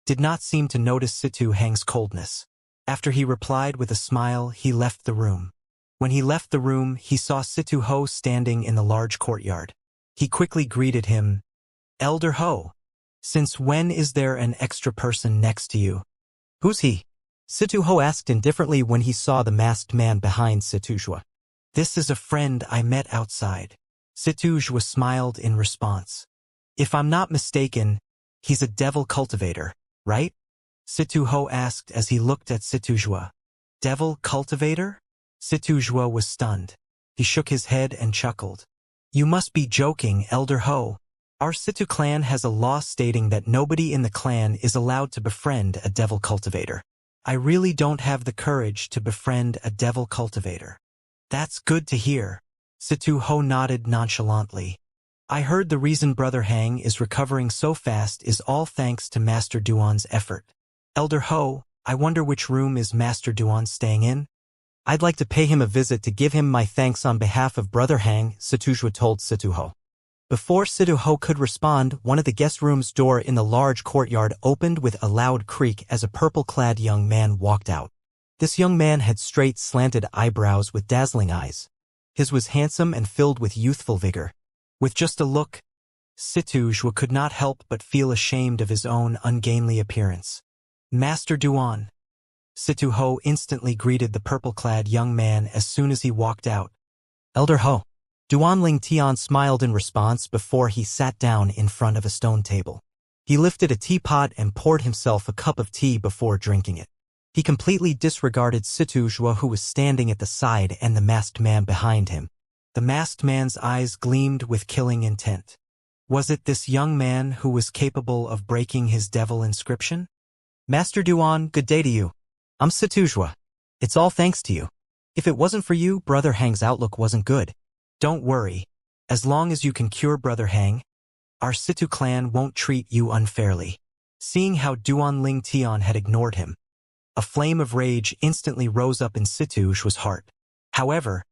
did not seem to notice Situ Hang's coldness. After he replied with a smile, he left the room. When he left the room, he saw Situ Ho standing in the large courtyard. He quickly greeted him, "Elder Ho, since when is there an extra person next to you?" "Who's he?" Situ Ho asked indifferently when he saw the masked man behind Situ Zhua. "This is a friend I met outside." Situ Zhua smiled in response. "If I'm not mistaken, he's a devil cultivator, right?" Situ Ho asked as he looked at Situ Zhua. "Devil cultivator?" Situ Zhua was stunned. He shook his head and chuckled. "You must be joking, Elder Ho. Our Situ clan has a law stating that nobody in the clan is allowed to befriend a devil cultivator. I really don't have the courage to befriend a devil cultivator." "That's good to hear." Situ Ho nodded nonchalantly. "I heard the reason Brother Hang is recovering so fast is all thanks to Master Duan's effort. Elder Ho, I wonder which room is Master Duan staying in?" "I'd like to pay him a visit to give him my thanks on behalf of Brother Hang," Situ Zhua told Situ Ho. Before Situ Ho could respond, one of the guest room's door in the large courtyard opened with a loud creak as a purple-clad young man walked out. This young man had straight, slanted eyebrows with dazzling eyes. His was handsome and filled with youthful vigor. With just a look, Situ Zhua could not help but feel ashamed of his own ungainly appearance. "Master Duan." Situ Ho instantly greeted the purple-clad young man as soon as he walked out. "Elder Ho." Duan Ling Tian smiled in response before he sat down in front of a stone table. He lifted a teapot and poured himself a cup of tea before drinking it. He completely disregarded Situ Zhua, who was standing at the side, and the masked man behind him. The masked man's eyes gleamed with killing intent. Was it this young man who was capable of breaking his devil inscription? "Master Duan, good day to you. I'm Situ Zhua. It's all thanks to you. If it wasn't for you, Brother Hang's outlook wasn't good." "Don't worry. As long as you can cure Brother Hang, our Situ clan won't treat you unfairly." Seeing how Duan Ling Tian had ignored him, a flame of rage instantly rose up in Situ Zhua's heart. However,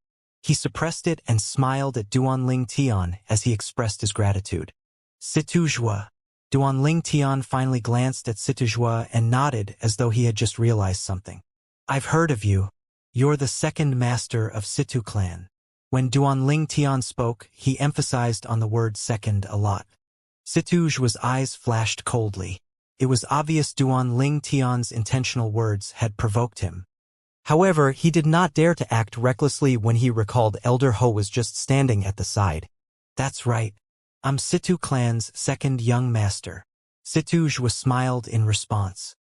he suppressed it and smiled at Duan Ling Tian as he expressed his gratitude. "Situ Zhua." Duan Ling Tian finally glanced at Situ Zhua and nodded as though he had just realized something. "I've heard of you. You're the second master of Situ clan." When Duan Ling Tian spoke, he emphasized on the word second a lot. Situ Zhua's eyes flashed coldly. It was obvious Duan Ling Tian's intentional words had provoked him. However, he did not dare to act recklessly when he recalled Elder Ho was just standing at the side. "That's right. I'm Situ clan's second young master." Situ Zhua smiled in response.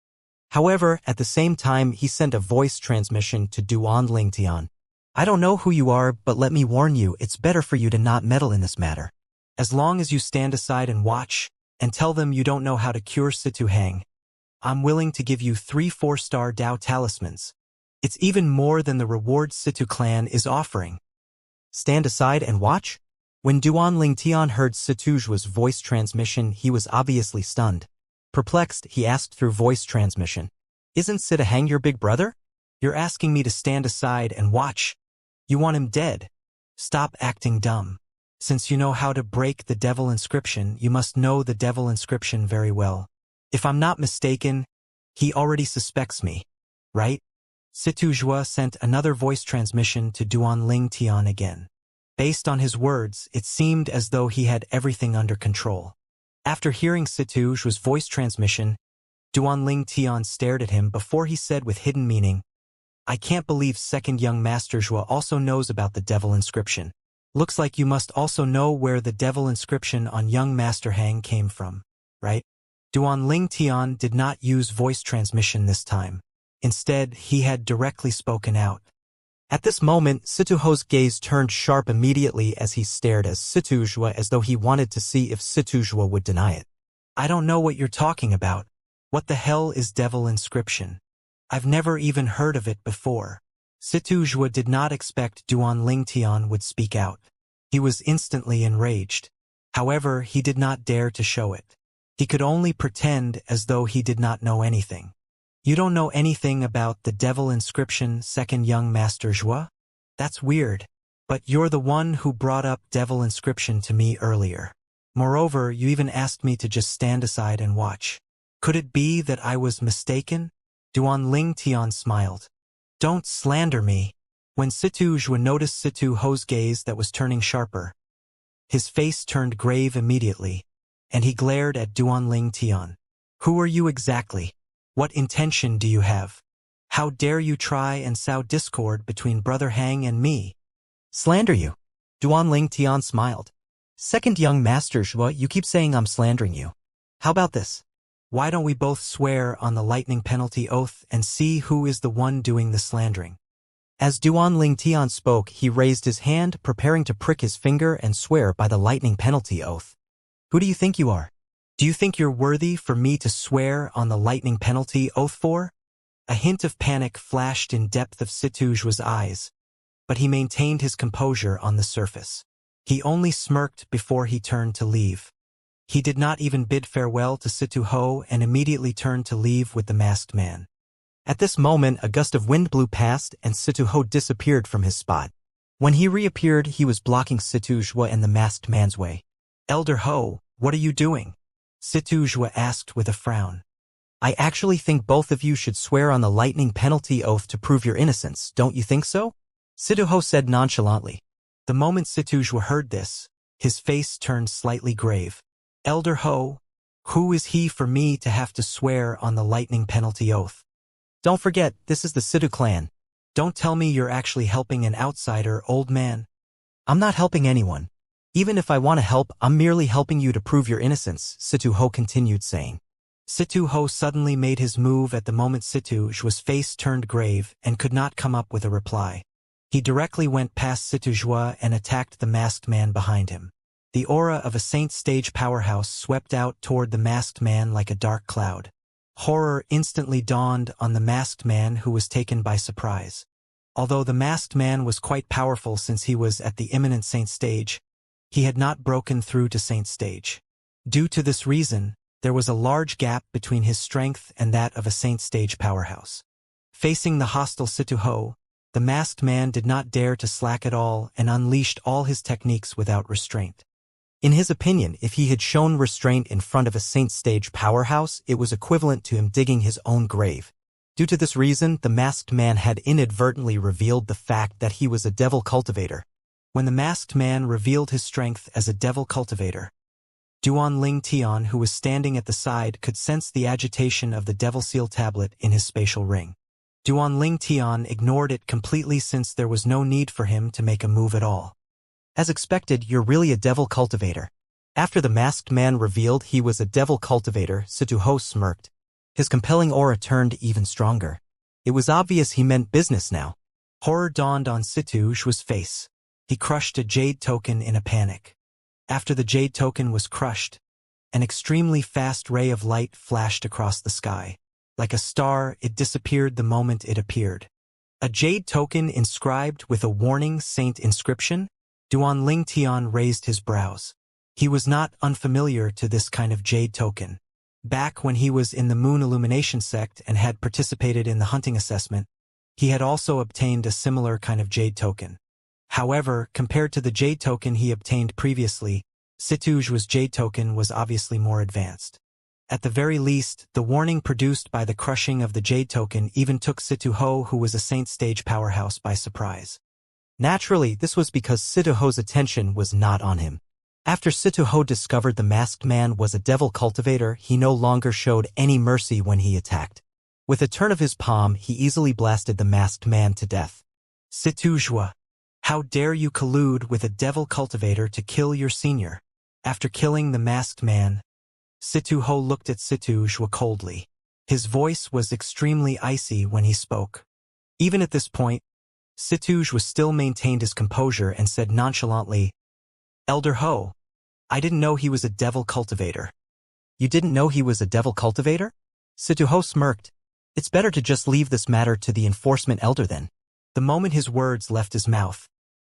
However, at the same time, he sent a voice transmission to Duan Ling Tian. "I don't know who you are, but let me warn you, it's better for you to not meddle in this matter. As long as you stand aside and watch, and tell them you don't know how to cure Situ Hang, I'm willing to give you 3 4-star Dao talismans. It's even more than the reward Situ clan is offering." "Stand aside and watch?" When Duan Ling Tian heard Situ Zhua's voice transmission, he was obviously stunned. Perplexed, he asked through voice transmission, "Isn't Situ Hang your big brother?" "You're asking me to stand aside and watch. You want him dead? Stop acting dumb. Since you know how to break the devil inscription, you must know the devil inscription very well. If I'm not mistaken, he already suspects me, right?" Situ Zhua sent another voice transmission to Duan Ling Tian again. Based on his words, it seemed as though he had everything under control. After hearing Situ Zhua's voice transmission, Duan Ling Tian stared at him before he said with hidden meaning, "I can't believe second young Master Zhua also knows about the devil inscription. Looks like you must also know where the devil inscription on young Master Hang came from, right?" Duan Ling Tian did not use voice transmission this time. Instead, he had directly spoken out. At this moment, Situ Ho's gaze turned sharp immediately as he stared at Situ Zhua as though he wanted to see if Situ Zhua would deny it. "I don't know what you're talking about. What the hell is devil inscription? I've never even heard of it before." Situ Zhua did not expect Duan Ling Tian would speak out. He was instantly enraged. However, he did not dare to show it. He could only pretend as though he did not know anything. "You don't know anything about the devil inscription, second young Master Zhua? That's weird. But you're the one who brought up devil inscription to me earlier. Moreover, you even asked me to just stand aside and watch. Could it be that I was mistaken? Duan Ling Tian smiled. Don't slander me. When Situ Zhua noticed Situ Ho's gaze that was turning sharper, his face turned grave immediately, and he glared at Duan Ling Tian. Who are you exactly? What intention do you have? How dare you try and sow discord between Brother Hang and me? Slander you? Duan Ling Tian smiled. Second young Master Zhua, you keep saying I'm slandering you. How about this? Why don't we both swear on the lightning penalty oath and see who is the one doing the slandering? As Duan Ling Tian spoke, he raised his hand, preparing to prick his finger and swear by the lightning penalty oath. Who do you think you are? Do you think you're worthy for me to swear on the lightning penalty oath for? A hint of panic flashed in depth of Situ Zhua's eyes, but he maintained his composure on the surface. He only smirked before he turned to leave. He did not even bid farewell to Situ Ho and immediately turned to leave with the masked man. At this moment, a gust of wind blew past and Situ Ho disappeared from his spot. When he reappeared, he was blocking Situ Zhua and the masked man's way. Elder Ho, what are you doing? Situ Zhua asked with a frown. I actually think both of you should swear on the lightning penalty oath to prove your innocence, don't you think so? Situ Ho said nonchalantly. The moment Situ Zhua heard this, his face turned slightly grave. Elder Ho, who is he for me to have to swear on the lightning penalty oath? Don't forget, this is the Situ clan. Don't tell me you're actually helping an outsider, old man. I'm not helping anyone. Even if I want to help, I'm merely helping you to prove your innocence, Situ Ho continued saying. Situ Ho suddenly made his move at the moment Situ Zhua's face turned grave and could not come up with a reply. He directly went past Situ Zhua and attacked the masked man behind him. The aura of a saint stage powerhouse swept out toward the masked man like a dark cloud. Horror instantly dawned on the masked man who was taken by surprise. Although the masked man was quite powerful since he was at the imminent saint stage, he had not broken through to saint stage. Due to this reason, there was a large gap between his strength and that of a saint stage powerhouse. Facing the hostile Situ Ho, the masked man did not dare to slack at all and unleashed all his techniques without restraint. In his opinion, if he had shown restraint in front of a saint stage powerhouse, it was equivalent to him digging his own grave. Due to this reason, the masked man had inadvertently revealed the fact that he was a devil cultivator. When the masked man revealed his strength as a devil cultivator, Duan Ling Tian, who was standing at the side, could sense the agitation of the devil seal tablet in his spatial ring. Duan Ling Tian ignored it completely since there was no need for him to make a move at all. As expected, you're really a devil cultivator. After the masked man revealed he was a devil cultivator, Situ Ho smirked. His compelling aura turned even stronger. It was obvious he meant business now. Horror dawned on Situ Zhua's face. He crushed a jade token in a panic. After the jade token was crushed, an extremely fast ray of light flashed across the sky. Like a star, it disappeared the moment it appeared. A jade token inscribed with a warning saint inscription? Duan Ling Tian raised his brows. He was not unfamiliar to this kind of jade token. Back when he was in the Moon Illumination sect and had participated in the hunting assessment, he had also obtained a similar kind of jade token. However, compared to the jade token he obtained previously, Situ Zhua's jade token was obviously more advanced. At the very least, the warning produced by the crushing of the jade token even took Situ Ho, who was a saint stage powerhouse, by surprise. Naturally, this was because Situ Ho's attention was not on him. After Situ Ho discovered the masked man was a devil cultivator, he no longer showed any mercy when he attacked. With a turn of his palm, he easily blasted the masked man to death. Situ Zhua, how dare you collude with a devil cultivator to kill your senior? After killing the masked man, Situ Ho looked at Situ Zhua coldly. His voice was extremely icy when he spoke. Even at this point, Situ Zhua still maintained his composure and said nonchalantly, Elder Ho, I didn't know he was a devil cultivator. You didn't know he was a devil cultivator? Situ Ho smirked. It's better to just leave this matter to the enforcement elder then. The moment his words left his mouth,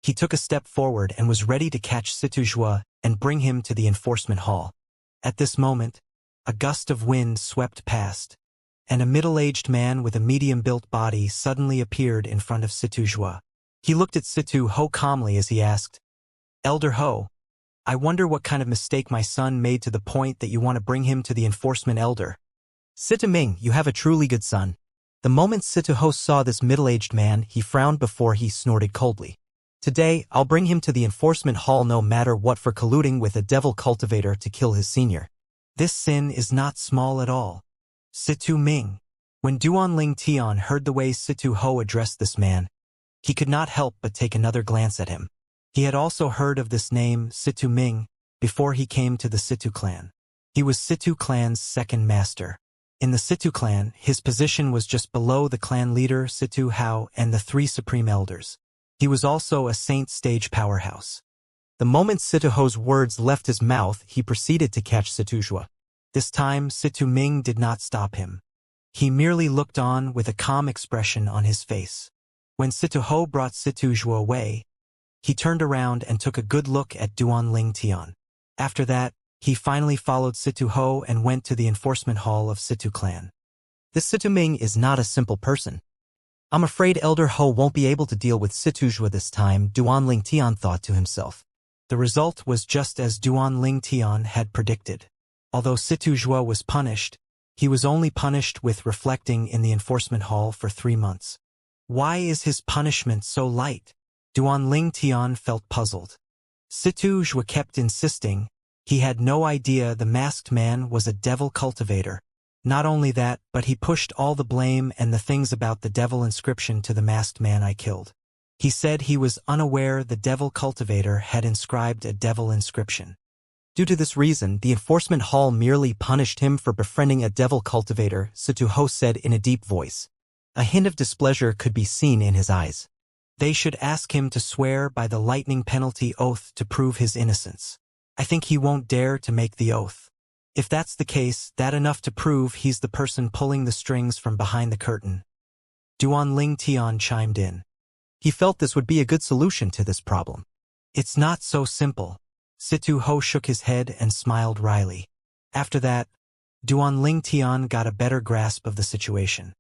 he took a step forward and was ready to catch Situ Zhua and bring him to the enforcement hall. At this moment, a gust of wind swept past, and a middle-aged man with a medium-built body suddenly appeared in front of Situ Zhua. He looked at Situ Ho calmly as he asked, Elder Ho, I wonder what kind of mistake my son made to the point that you want to bring him to the enforcement elder. Situ Ming, you have a truly good son. The moment Situ Ho saw this middle-aged man, he frowned before he snorted coldly. Today, I'll bring him to the enforcement hall no matter what for colluding with a devil cultivator to kill his senior. This sin is not small at all. Situ Ming. When Duanling Tian heard the way Situ Ho addressed this man, he could not help but take another glance at him. He had also heard of this name, Situ Ming, before he came to the Situ clan. He was Situ clan's second master. In the Situ clan, his position was just below the clan leader Situ Hao and the 3 supreme elders. He was also a saint stage powerhouse. The moment Situ Ho's words left his mouth, he proceeded to catch Situ Zhua. This time, Situ Ming did not stop him. He merely looked on with a calm expression on his face. When Situ Ho brought Situ Zhua away, he turned around and took a good look at Duanling Tian. After that, he finally followed Situ Ho and went to the enforcement hall of Situ clan. This Situ Ming is not a simple person. I'm afraid Elder Ho won't be able to deal with Situ Zhua this time, Duanling Tian thought to himself. The result was just as Duanling Tian had predicted. Although Situ Zhua was punished, he was only punished with reflecting in the enforcement hall for 3 months. Why is his punishment so light? Duanling Tian felt puzzled. Situ Zhua kept insisting he had no idea the masked man was a devil cultivator. Not only that, but he pushed all the blame and the things about the devil inscription to the masked man I killed. He said he was unaware the devil cultivator had inscribed a devil inscription. Due to this reason, the enforcement hall merely punished him for befriending a devil cultivator, Situ Ho said in a deep voice. A hint of displeasure could be seen in his eyes. They should ask him to swear by the lightning penalty oath to prove his innocence. I think he won't dare to make the oath. If that's the case, that's enough to prove he's the person pulling the strings from behind the curtain. Duanling Tian chimed in. He felt this would be a good solution to this problem. It's not so simple. Situ Ho shook his head and smiled wryly. After that, Duanling Tian got a better grasp of the situation.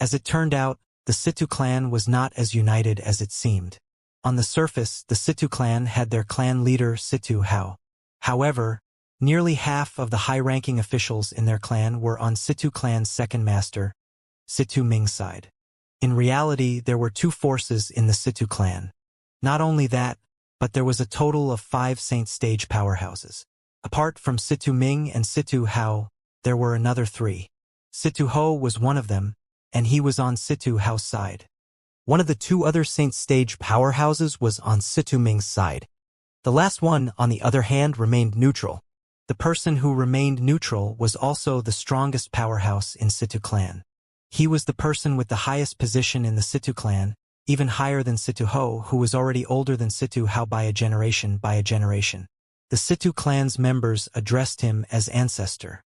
As it turned out, the Situ clan was not as united as it seemed. On the surface, the Situ clan had their clan leader Situ Hao. However, nearly half of the high-ranking officials in their clan were on Situ clan's second master, Situ Ming's side. In reality, there were 2 forces in the Situ clan. Not only that, but there was a total of 5 saint stage powerhouses. Apart from Situ Ming and Situ Hao, there were another 3. Situ Ho was one of them, and he was on Situ Hao's side. One of the 2 other saint stage powerhouses was on Situ Ming's side. The last one, on the other hand, remained neutral. The person who remained neutral was also the strongest powerhouse in Situ clan. He was the person with the highest position in the Situ clan, even higher than Situ Ho, who was already older than Situ Hao by a generation. The Situ clan's members addressed him as ancestor.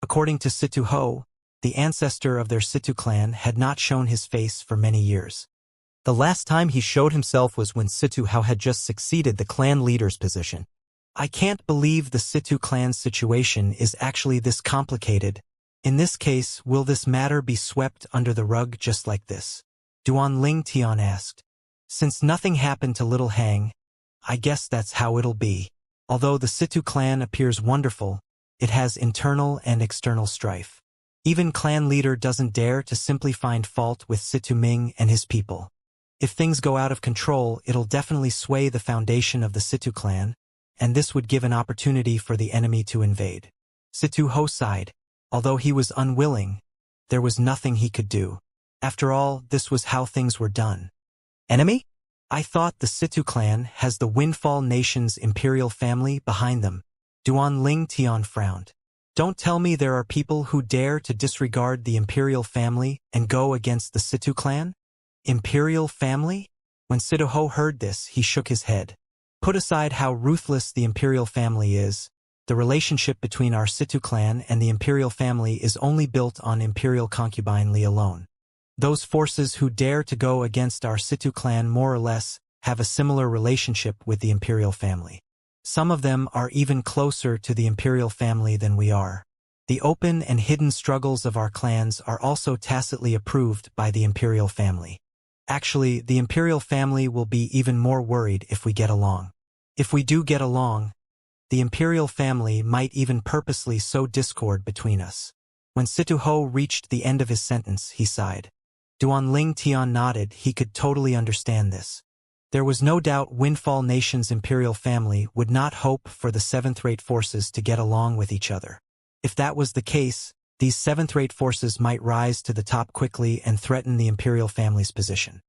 According to Situ Ho, the ancestor of their Situ clan had not shown his face for many years. The last time he showed himself was when Situ Hao had just succeeded the clan leader's position. I can't believe the Situ clan's situation is actually this complicated. In this case, will this matter be swept under the rug just like this? Duanling Tian asked. Since nothing happened to Little Hang, I guess that's how it'll be. Although the Situ clan appears wonderful, it has internal and external strife. Even clan leader doesn't dare to simply find fault with Situ Ming and his people. If things go out of control, it'll definitely sway the foundation of the Situ clan, and this would give an opportunity for the enemy to invade. Situ Ho sighed. Although he was unwilling, there was nothing he could do. After all, this was how things were done. Enemy? I thought the Situ clan has the Windfall Nation's imperial family behind them. Duanling Tian frowned. Don't tell me there are people who dare to disregard the imperial family and go against the Situ clan? Imperial family? When Situ Ho heard this, he shook his head. Put aside how ruthless the imperial family is, the relationship between our Situ clan and the imperial family is only built on imperial concubinely alone. Those forces who dare to go against our Situ clan more or less have a similar relationship with the imperial family. Some of them are even closer to the imperial family than we are. The open and hidden struggles of our clans are also tacitly approved by the imperial family. Actually, the imperial family will be even more worried if we get along. If we do get along, the imperial family might even purposely sow discord between us. When Situ Ho reached the end of his sentence, he sighed. Duanling Tian nodded. He could totally understand this. There was no doubt Windfall Nation's imperial family would not hope for the seventh-rate forces to get along with each other. If that was the case, these seventh-rate forces might rise to the top quickly and threaten the imperial family's position.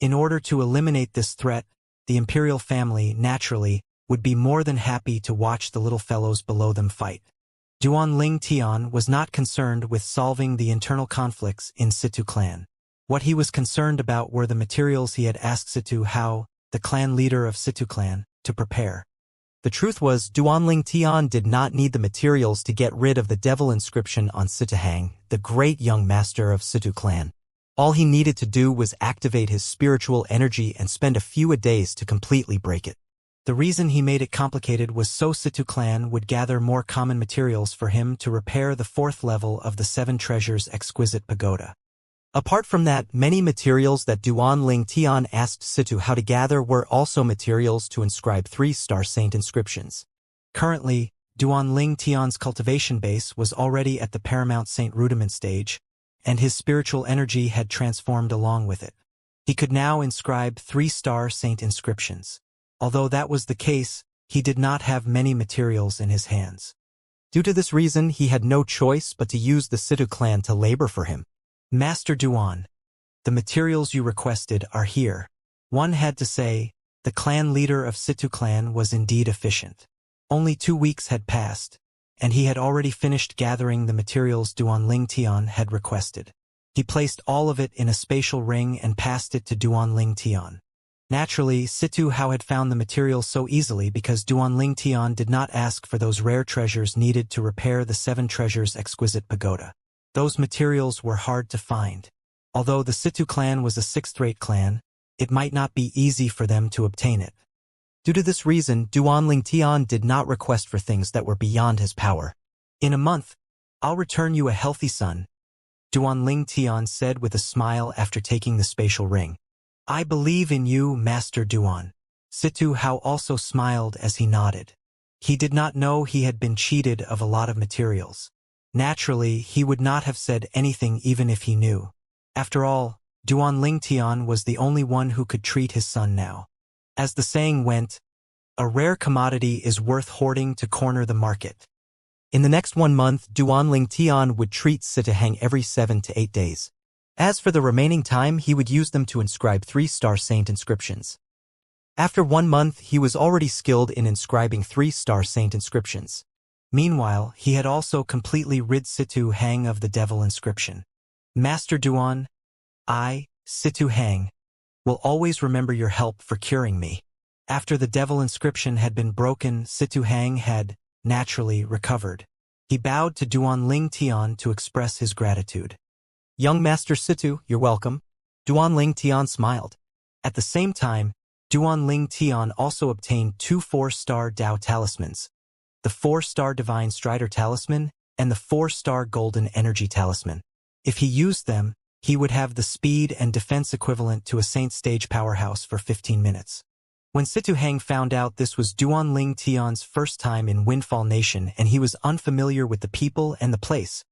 In order to eliminate this threat, the imperial family, naturally, would be more than happy to watch the little fellows below them fight. Duanling Tian was not concerned with solving the internal conflicts in Situ clan. What he was concerned about were the materials he had asked Situ Hao, the clan leader of Situ clan, to prepare. The truth was, Duanling Tian did not need the materials to get rid of the devil inscription on Situ Hang, the great young master of Situ clan. All he needed to do was activate his spiritual energy and spend a few days to completely break it. The reason he made it complicated was so Situ clan would gather more common materials for him to repair the fourth level of the Seven Treasures Exquisite Pagoda. Apart from that, many materials that Duanling Tian asked Situ how to gather were also materials to inscribe 3-star saint inscriptions. Currently, Duanling Tian's cultivation base was already at the paramount saint rudiment stage, and his spiritual energy had transformed along with it. He could now inscribe 3-star saint inscriptions. Although that was the case, he did not have many materials in his hands. Due to this reason, he had no choice but to use the Situ clan to labor for him. Master Duan, the materials you requested are here. One had to say, the clan leader of Situ clan was indeed efficient. Only 2 weeks had passed, and he had already finished gathering the materials Duanling Tian had requested. He placed all of it in a spatial ring and passed it to Duanling Tian. Naturally, Situ Hao had found the materials so easily because Duanling Tian did not ask for those rare treasures needed to repair the Seven Treasures Exquisite Pagoda. Those materials were hard to find. Although the Situ clan was a sixth-rate clan, it might not be easy for them to obtain it. Due to this reason, Duanling Tian did not request for things that were beyond his power. In a month, I'll return you a healthy son, Duanling Tian said with a smile after taking the spatial ring. I believe in you, Master Duan. Situ Hao also smiled as he nodded. He did not know he had been cheated of a lot of materials. Naturally, he would not have said anything even if he knew. After all, Duanling Tian was the only one who could treat his son now. As the saying went, a rare commodity is worth hoarding to corner the market. In the next 1 month, Duanling Tian would treat Situ Hang every 7 to 8 days. As for the remaining time, he would use them to inscribe 3-star saint inscriptions. After 1 month, he was already skilled in inscribing 3-star saint inscriptions. Meanwhile, he had also completely rid Situ Hang of the devil inscription. Master Duan, I, Situ Hang, will always remember your help for curing me. After the devil inscription had been broken, Situ Hang had, naturally, recovered. He bowed to Duanling Tian to express his gratitude. Young Master Situ, you're welcome. Duanling Tian smiled. At the same time, Duanling Tian also obtained 2 4-star Dao talismans, the 4-star Divine Strider talisman and the 4-star Golden Energy talisman. If he used them, he would have the speed and defense equivalent to a Saint Stage powerhouse for 15 minutes. When Situ Hang found out this was Duanling Tian's first time in Windfall Nation and he was unfamiliar with the people and the place,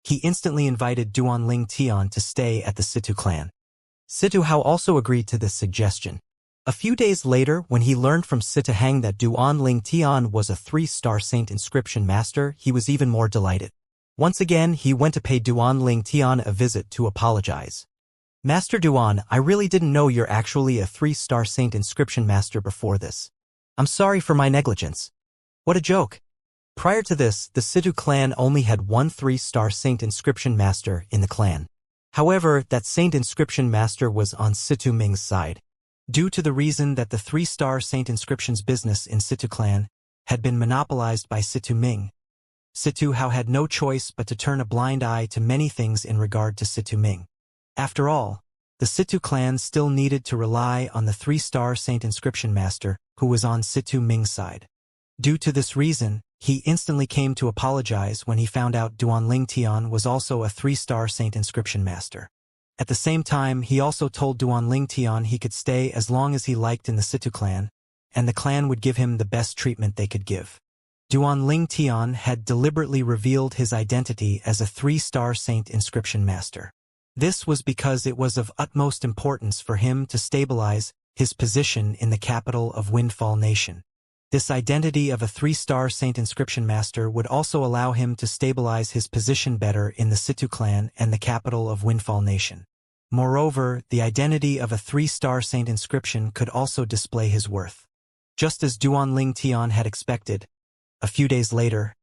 he instantly invited Duanling Tian to stay at the Situ clan. Situ Hao also agreed to this suggestion. A few days later, when he learned from Situ Hang that Duanling Tian was a 3-star saint inscription master, he was even more delighted. Once again, he went to pay Duanling Tian a visit to apologize. Master Duan, I really didn't know you're actually a 3-star saint inscription master before this. I'm sorry for my negligence. What a joke. Prior to this, the Situ clan only had 1 3-star saint inscription master in the clan. However, that saint inscription master was on Situ Ming's side. Due to the reason that the 3-star saint inscriptions business in Situ clan had been monopolized by Situ Ming, Situ Hao had no choice but to turn a blind eye to many things in regard to Situ Ming. After all, the Situ clan still needed to rely on the 3-star saint inscription master who was on Situ Ming's side. Due to this reason, he instantly came to apologize when he found out Duanling Tian was also a 3-star saint inscription master. At the same time, he also told Duanling Tian he could stay as long as he liked in the Situ clan, and the clan would give him the best treatment they could give. Duanling Tian had deliberately revealed his identity as a 3-star saint inscription master. This was because it was of utmost importance for him to stabilize his position in the capital of Windfall Nation. This identity of a 3-star saint inscription master would also allow him to stabilize his position better in the Situ clan and the capital of Windfall Nation. Moreover, the identity of a 3-star saint inscription could also display his worth. Just as Duanling Tian had expected, a few days later,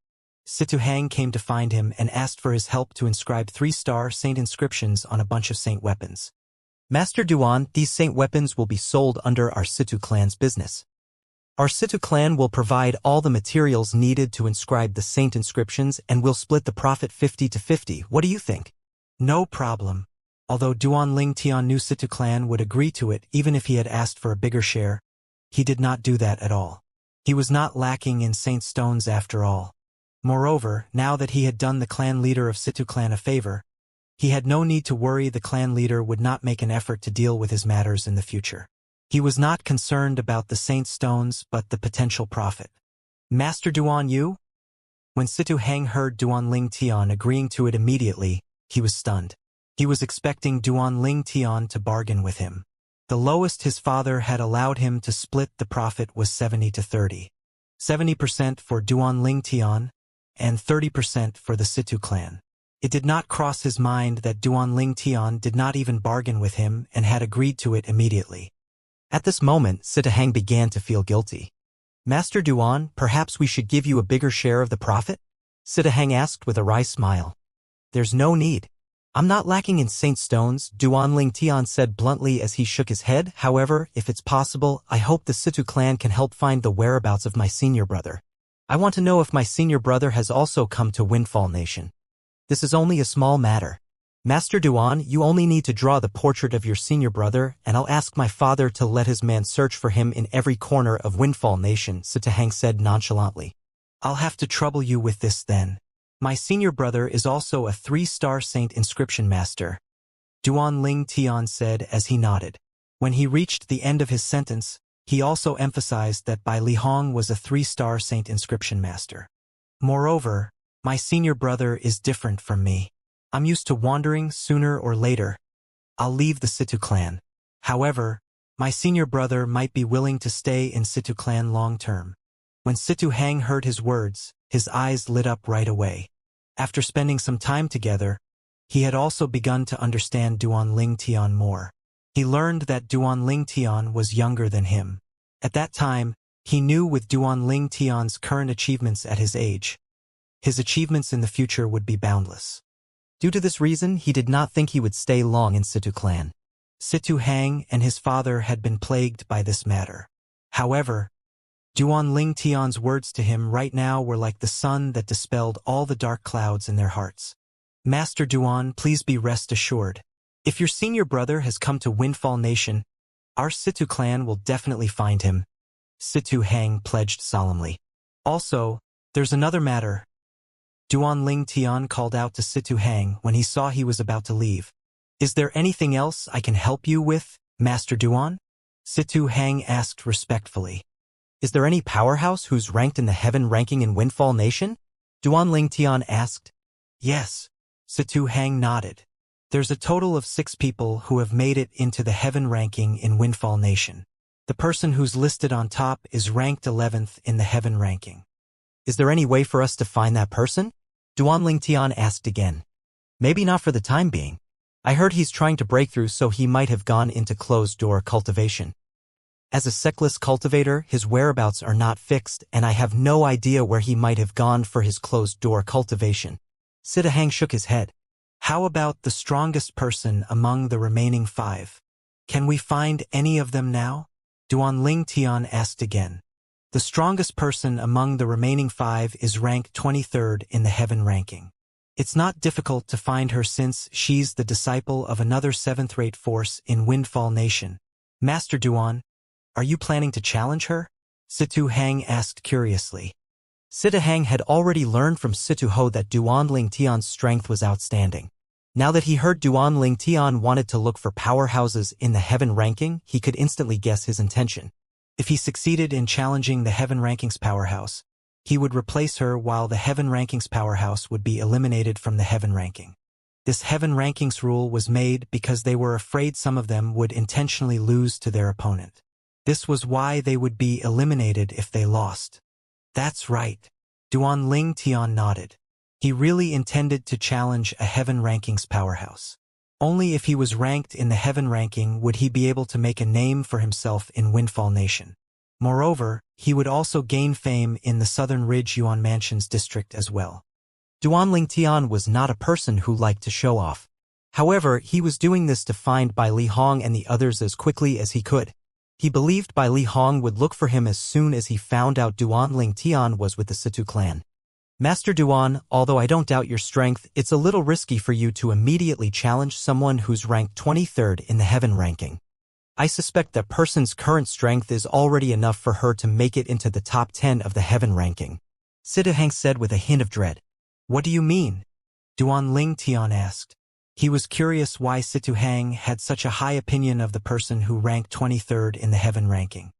Situ Hang came to find him and asked for his help to inscribe 3-star saint inscriptions on a bunch of saint weapons. Master Duan, these saint weapons will be sold under our Situ clan's business. Our Situ clan will provide all the materials needed to inscribe the saint inscriptions and will split the profit 50-50. What do you think? No problem. Although Duanling Tian knew Situ clan would agree to it even if he had asked for a bigger share, he did not do that at all. He was not lacking in saint stones after all. Moreover, now that he had done the clan leader of Situ clan a favor, he had no need to worry the clan leader would not make an effort to deal with his matters in the future. He was not concerned about the saint stones but the potential profit. Master Duan Yu? When Situ Hang heard Duanling Tian agreeing to it immediately, he was stunned. He was expecting Duanling Tian to bargain with him. The lowest his father had allowed him to split the profit was 70-30. 70% for Duanling Tian, and 30% for the Situ clan. It did not cross his mind that Duanling Tian did not even bargain with him and had agreed to it immediately. At this moment, Situ Hang began to feel guilty. Master Duan, perhaps we should give you a bigger share of the profit? Situ Hang asked with a wry smile. There's no need. I'm not lacking in saint stones, Duanling Tian said bluntly as he shook his head. However, if it's possible, I hope the Situ clan can help find the whereabouts of my senior brother. I want to know if my senior brother has also come to Windfall Nation. This is only a small matter. Master Duan, you only need to draw the portrait of your senior brother, and I'll ask my father to let his man search for him in every corner of Windfall Nation, Situ Hang said nonchalantly. I'll have to trouble you with this then. My senior brother is also a 3-star saint inscription master, Duanling Tian said as he nodded. When he reached the end of his sentence, he also emphasized that Bai Lihong was a 3-star saint inscription master. Moreover, my senior brother is different from me. I'm used to wandering sooner or later. I'll leave the Situ clan. However, my senior brother might be willing to stay in Situ clan long term. When Situ Hang heard his words, his eyes lit up right away. After spending some time together, he had also begun to understand Duanling Tian more. He learned that Duanling Tian was younger than him. At that time, he knew with Duanling Tian's current achievements at his age, his achievements in the future would be boundless. Due to this reason, he did not think he would stay long in Situ clan. Situ Hang and his father had been plagued by this matter. However, Duanling Tian's words to him right now were like the sun that dispelled all the dark clouds in their hearts. Master Duan, please be rest assured. If your senior brother has come to Windfall Nation, our Situ clan will definitely find him, Situ Hang pledged solemnly. Also, there's another matter. Duanling Tian called out to Situ Hang when he saw he was about to leave. Is there anything else I can help you with, Master Duan? Situ Hang asked respectfully. Is there any powerhouse who's ranked in the heaven ranking in Windfall Nation? Duanling Tian asked. Yes. Situ Hang nodded. There's a total of 6 people who have made it into the heaven ranking in Windfall Nation. The person who's listed on top is ranked 11th in the heaven ranking. Is there any way for us to find that person? Duanling Tian asked again. Maybe not for the time being. I heard he's trying to break through, so he might have gone into closed-door cultivation. As a sectless cultivator, his whereabouts are not fixed, and I have no idea where he might have gone for his closed-door cultivation. Situ Hang shook his head. How about the strongest person among the remaining 5? Can we find any of them now? Duanling Tian asked again. The strongest person among the remaining 5 is ranked 23rd in the heaven ranking. It's not difficult to find her since she's the disciple of another 7th-rate force in Windfall Nation. Master Duan, are you planning to challenge her? Situ Hang asked curiously. Situ Hang had already learned from Situ Ho that Duanling Tian's strength was outstanding. Now that he heard Duan Ling Tian wanted to look for powerhouses in the heaven ranking, he could instantly guess his intention. If he succeeded in challenging the heaven rankings powerhouse, he would replace her while the heaven rankings powerhouse would be eliminated from the heaven ranking. This heaven rankings rule was made because they were afraid some of them would intentionally lose to their opponent. This was why they would be eliminated if they lost. That's right. Duan Ling Tian nodded. He really intended to challenge a heaven rankings powerhouse. Only if he was ranked in the heaven ranking would he be able to make a name for himself in Windfall Nation. Moreover, he would also gain fame in the Southern Ridge Yuan Mansions district as well. Duan Ling Tian was not a person who liked to show off. However, he was doing this to find Bai Li Hong and the others as quickly as he could. He believed Bai Li Hong would look for him as soon as he found out Duan Ling Tian was with the Situ clan. Master Duan, although I don't doubt your strength, it's a little risky for you to immediately challenge someone who's ranked 23rd in the heaven ranking. I suspect that person's current strength is already enough for her to make it into the top 10 of the heaven ranking. Situ Hang said with a hint of dread. What do you mean? Duan Ling Tian asked. He was curious why Situ Hang had such a high opinion of the person who ranked 23rd in the heaven ranking.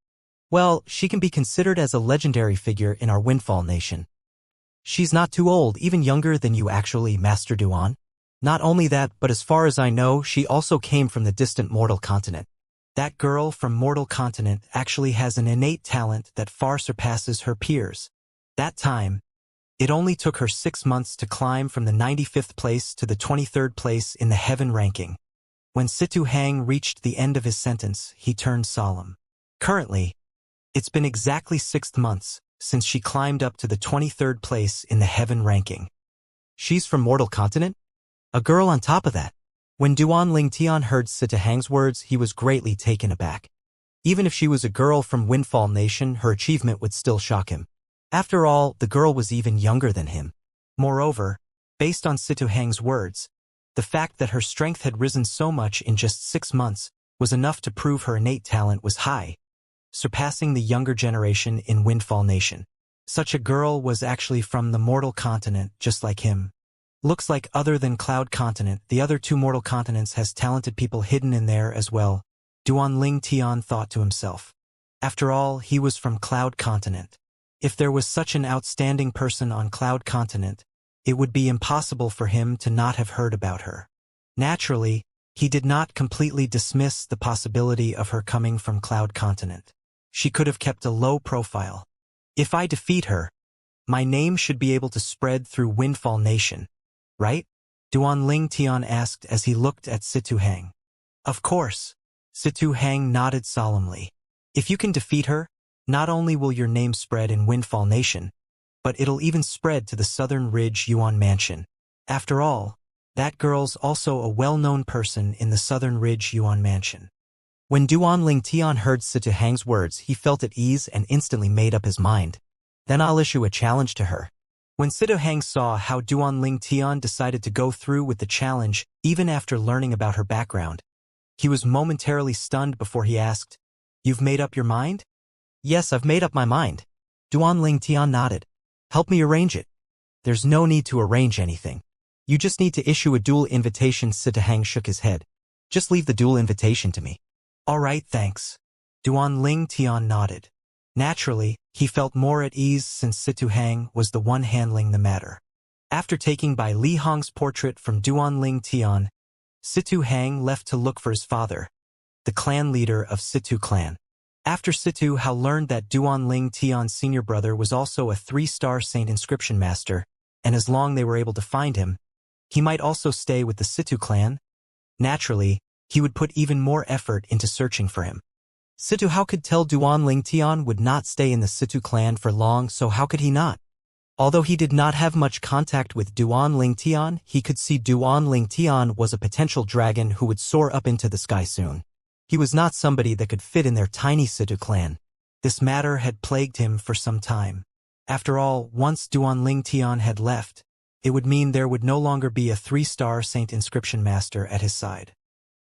Well, she can be considered as a legendary figure in our Windfall Nation. She's not too old, even younger than you actually, Master Duan. Not only that, but as far as I know, she also came from the distant Mortal Continent. That girl from Mortal Continent actually has an innate talent that far surpasses her peers. That time, it only took her 6 months to climb from the 95th place to the 23rd place in the heaven ranking. When Situ Hang reached the end of his sentence, he turned solemn. Currently, it's been exactly 6 months since she climbed up to the 23rd place in the heaven ranking. She's from Mortal Continent? A girl on top of that. When Duan Ling Tian heard Situ Hang's words, he was greatly taken aback. Even if she was a girl from Windfall Nation, her achievement would still shock him. After all, the girl was even younger than him. Moreover, based on Situ Hang's words, the fact that her strength had risen so much in just 6 months was enough to prove her innate talent was high, surpassing the younger generation in Windfall Nation. Such a girl was actually from the Mortal Continent, just like him. Looks like other than Cloud Continent, the other 2 Mortal Continents has talented people hidden in there as well, Duan Ling Tian thought to himself. After all, he was from Cloud Continent. If there was such an outstanding person on Cloud Continent, it would be impossible for him to not have heard about her. Naturally, he did not completely dismiss the possibility of her coming from Cloud Continent. She could have kept a low profile. If I defeat her, my name should be able to spread through Windfall Nation, right? Duan Ling Tian asked as he looked at Situ Hang. Of course. Situ Hang nodded solemnly. If you can defeat her, not only will your name spread in Windfall Nation, but it'll even spread to the Southern Ridge Yuan Mansion. After all, that girl's also a well-known person in the Southern Ridge Yuan Mansion. When Duan Ling Tian heard Situ Hang's words, he felt at ease and instantly made up his mind. Then I'll issue a challenge to her. When Situ Hang saw how Duan Ling Tian decided to go through with the challenge, even after learning about her background, he was momentarily stunned before he asked, "You've made up your mind?" "Yes, I've made up my mind." Duan Ling Tian nodded. "Help me arrange it." "There's no need to arrange anything. You just need to issue a duel invitation." Situ Hang shook his head. "Just leave the duel invitation to me." "All right, thanks." Duan Ling Tian nodded. Naturally, he felt more at ease since Situ Hang was the one handling the matter. After taking Bai Li Hong's portrait from Duan Ling Tian, Situ Hang left to look for his father, the clan leader of Situ clan. After Situ Hao learned that Duan Ling Tian's senior brother was also a 3-star saint inscription master, and as long they were able to find him, he might also stay with the Situ clan. Naturally, he would put even more effort into searching for him. Situ Hao could tell Duan Ling Tian would not stay in the Situ clan for long, so how could he not? Although he did not have much contact with Duan Ling Tian, he could see Duan Ling Tian was a potential dragon who would soar up into the sky soon. He was not somebody that could fit in their tiny Situ clan. This matter had plagued him for some time. After all, once Duan Ling Tian had left, it would mean there would no longer be a 3-star saint inscription master at his side.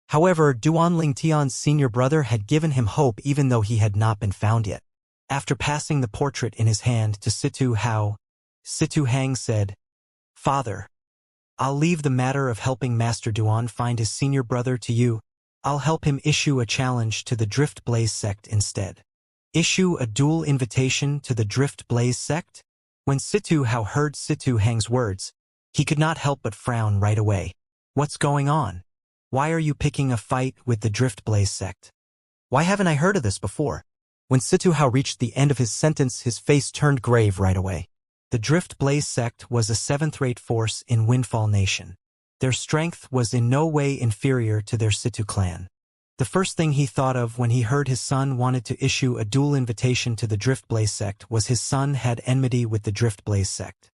However, Duan Ling Tian's senior brother had given him hope even though he had not been found yet. After passing the portrait in his hand to Situ Hao, Situ Hang said, "Father, I'll leave the matter of helping Master Duan find his senior brother to you. I'll help him issue a challenge to the Drift Blaze sect instead. Issue a dual invitation to the Drift Blaze sect? When Situ Hao heard Situ Hang's words, he could not help but frown right away. What's going on? Why are you picking a fight with the Drift Blaze sect? Why haven't I heard of this before? When Situ Hao reached the end of his sentence, his face turned grave right away. The Drift Blaze sect was a seventh-rate force in Windfall Nation. Their strength was in no way inferior to their Situ clan. The first thing he thought of when he heard his son wanted to issue a dual invitation to the Drift Blaze sect was his son had enmity with the Drift Blaze sect.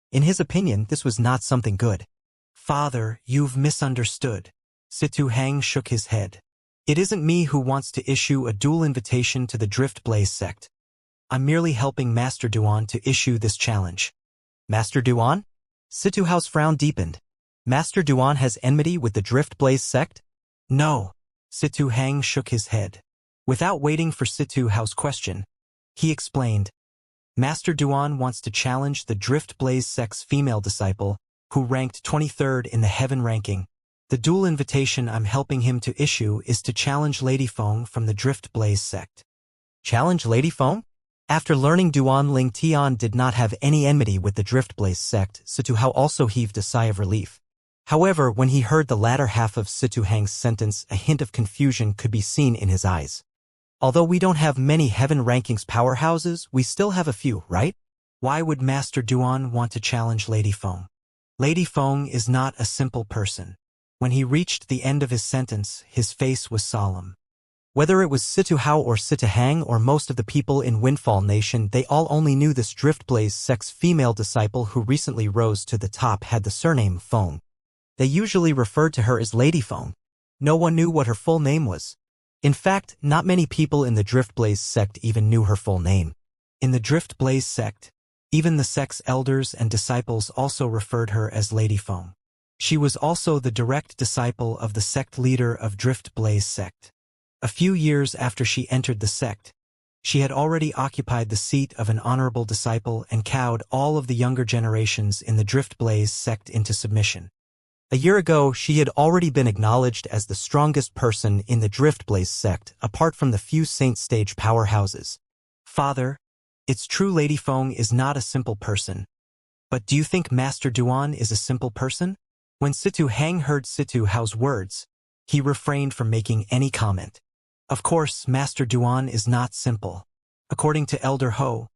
In his opinion, this was not something good. Father, you've misunderstood. Situ Hang shook his head. It isn't me who wants to issue a dual invitation to the Drift Blaze sect. I'm merely helping Master Duan to issue this challenge. Master Duan? Situ Hao's frown deepened. Master Duan has enmity with the Drift Blaze sect? No. Situ Hang shook his head. Without waiting for Situ Hao's question, he explained, Master Duan wants to challenge the Drift Blaze sect's female disciple, who ranked 23rd in the heaven ranking. The dual invitation I'm helping him to issue is to challenge Lady Feng from the Drift Blaze sect. Challenge Lady Feng? After learning Duan Ling Tian did not have any enmity with the Drift Blaze sect, Situ Hao also heaved a sigh of relief. However, when he heard the latter half of Situ Hang's sentence, a hint of confusion could be seen in his eyes. Although we don't have many heaven rankings powerhouses, we still have a few, right? Why would Master Duan want to challenge Lady Feng? Lady Feng is not a simple person. When he reached the end of his sentence, his face was solemn. Whether it was Situ Hao or Situ Hang or most of the people in Windfall Nation, they all only knew this Drift Blaze sect's female disciple who recently rose to the top had the surname Feng. They usually referred to her as Lady Feng. No one knew what her full name was. In fact, not many people in the Drift Blaze sect even knew her full name. In the Drift Blaze sect, even the sect's elders and disciples also referred her as Lady Feng. She was also the direct disciple of the sect leader of Drift Blaze sect. A few years after she entered the sect, she had already occupied the seat of an honorable disciple and cowed all of the younger generations in the Drift Blaze sect into submission. A year ago, she had already been acknowledged as the strongest person in the Drift Blaze sect, apart from the few Saint Stage powerhouses. Father, it's true Lady Feng is not a simple person. But do you think Master Duan is a simple person? When Situ Hang heard Situ Hao's words, he refrained from making any comment. Of course, Master Duan is not simple. According to Elder Ho,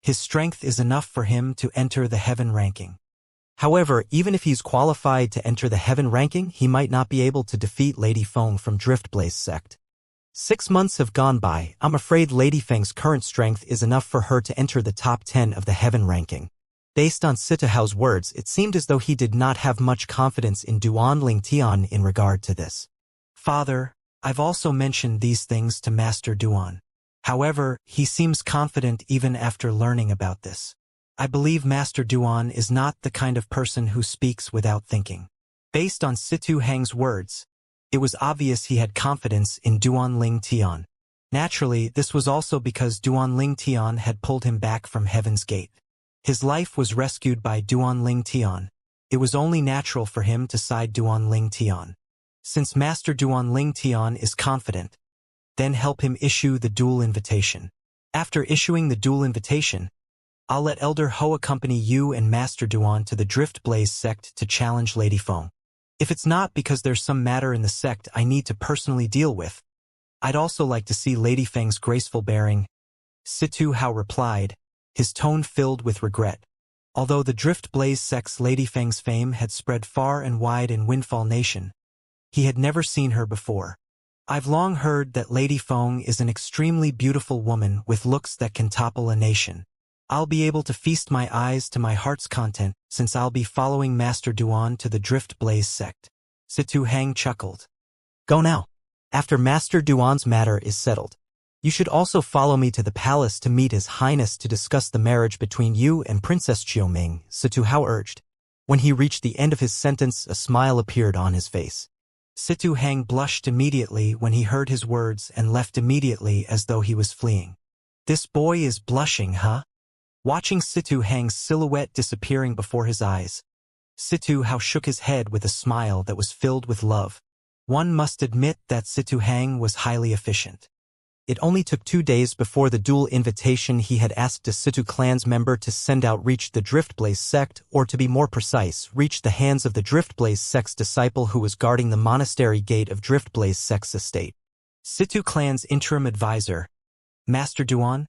his strength is enough for him to enter the heaven ranking. However, even if he's qualified to enter the heaven ranking, he might not be able to defeat Lady Feng from Drift Blaze sect. 6 months have gone by. I'm afraid Lady Feng's current strength is enough for her to enter the top 10 of the heaven ranking. Based on Situ Hao's words, it seemed as though he did not have much confidence in Duan Ling Tian in regard to this. Father, I've also mentioned these things to Master Duan. However, he seems confident even after learning about this. I believe Master Duan is not the kind of person who speaks without thinking. Based on Situ Hang's words, it was obvious he had confidence in Duan Ling Tian. Naturally, this was also because Duan Ling Tian had pulled him back from Heaven's Gate. His life was rescued by Duan Ling Tian. It was only natural for him to side Duan Ling Tian. Since Master Duan Ling Tian is confident, then help him issue the dual invitation. After issuing the dual invitation, I'll let Elder Ho accompany you and Master Duan to the Drift Blaze sect to challenge Lady Feng. If it's not because there's some matter in the sect I need to personally deal with, I'd also like to see Lady Feng's graceful bearing. Situ Hao replied, his tone filled with regret. Although the Drift Blaze sect's Lady Feng's fame had spread far and wide in Windfall Nation, he had never seen her before. I've long heard that Lady Feng is an extremely beautiful woman with looks that can topple a nation. I'll be able to feast my eyes to my heart's content since I'll be following Master Duan to the Drift Blaze sect. Situ Hang chuckled. Go now. After Master Duan's matter is settled, you should also follow me to the palace to meet His Highness to discuss the marriage between you and Princess Qiuming, Situ Hao urged. When he reached the end of his sentence, a smile appeared on his face. Situ Hang blushed immediately when he heard his words and left immediately as though he was fleeing. This boy is blushing, huh? Watching Situ Hang's silhouette disappearing before his eyes, Situ Hao shook his head with a smile that was filled with love. One must admit that Situ Hang was highly efficient. It only took 2 days before the dual invitation he had asked a Situ clan's member to send out reached the Driftblaze sect, or to be more precise, reached the hands of the Driftblaze sect's disciple who was guarding the monastery gate of Driftblaze sect's estate. Situ clan's interim advisor, Master Duan,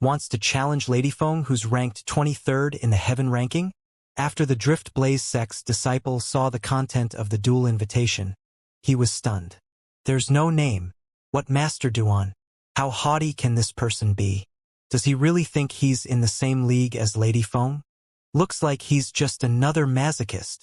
wants to challenge Lady Feng, who's ranked 23rd in the heaven ranking? After the Driftblaze sect's disciple saw the content of the dual invitation, he was stunned. There's no name. What Master Duan? How haughty can this person be? Does he really think he's in the same league as Lady Feng? Looks like he's just another masochist.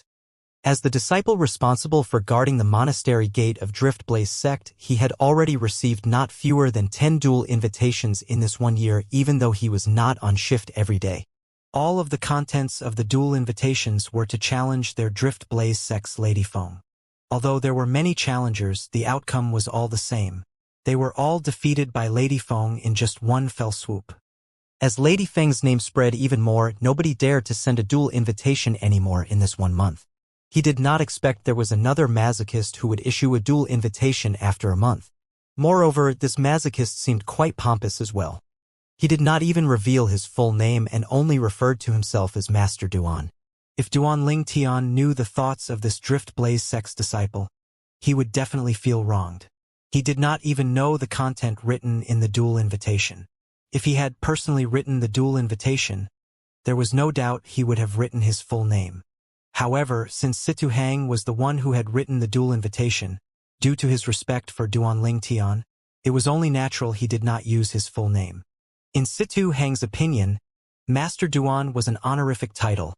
As the disciple responsible for guarding the monastery gate of Driftblaze sect, he had already received not fewer than 10 dual invitations in this 1 year, even though he was not on shift every day. All of the contents of the dual invitations were to challenge their Driftblaze sect's Lady Feng. Although there were many challengers, the outcome was all the same. They were all defeated by Lady Feng in just one fell swoop. As Lady Feng's name spread even more, nobody dared to send a dual invitation anymore in this 1 month. He did not expect there was another masochist who would issue a dual invitation after a month. Moreover, this masochist seemed quite pompous as well. He did not even reveal his full name and only referred to himself as Master Duan. If Duan Ling Tian knew the thoughts of this Driftblaze sect's disciple, he would definitely feel wronged. He did not even know the content written in the dual invitation. If he had personally written the dual invitation, there was no doubt he would have written his full name. However, since Situ Hang was the one who had written the dual invitation, due to his respect for Duan Ling Tian, it was only natural he did not use his full name. In Situ Hang's opinion, Master Duan was an honorific title,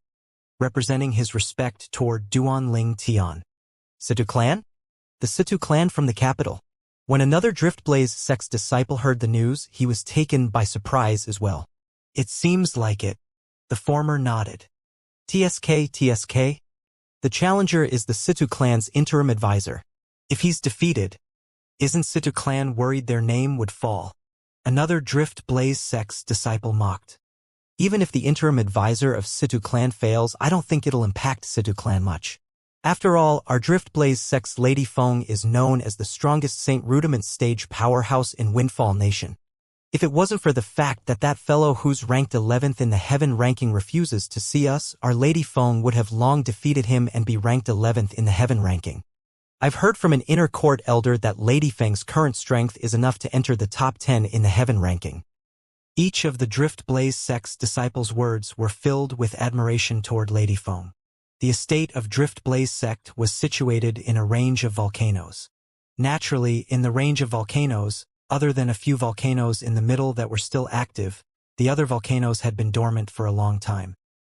representing his respect toward Duan Ling Tian. Situ clan? The Situ clan from the capital. When another Driftblaze sect's disciple heard the news, he was taken by surprise as well. It seems like it. The former nodded. TSK. The challenger is the Situ clan's interim advisor. If he's defeated, isn't Situ clan worried their name would fall? Another Driftblaze sect's disciple mocked. Even if the interim advisor of Situ clan fails, I don't think it'll impact Situ clan much. After all, our Driftblaze sect's Lady Feng is known as the strongest Saint Rudiment stage powerhouse in Windfall Nation. If it wasn't for the fact that that fellow who's ranked 11th in the heaven ranking refuses to see us, our Lady Feng would have long defeated him and be ranked 11th in the heaven ranking. I've heard from an inner court elder that Lady Feng's current strength is enough to enter the top 10 in the heaven ranking. Each of the Driftblaze sect's disciples' words were filled with admiration toward Lady Feng. The estate of Driftblaze sect was situated in a range of volcanoes. Naturally, in the range of volcanoes, other than a few volcanoes in the middle that were still active, the other volcanoes had been dormant for a long time.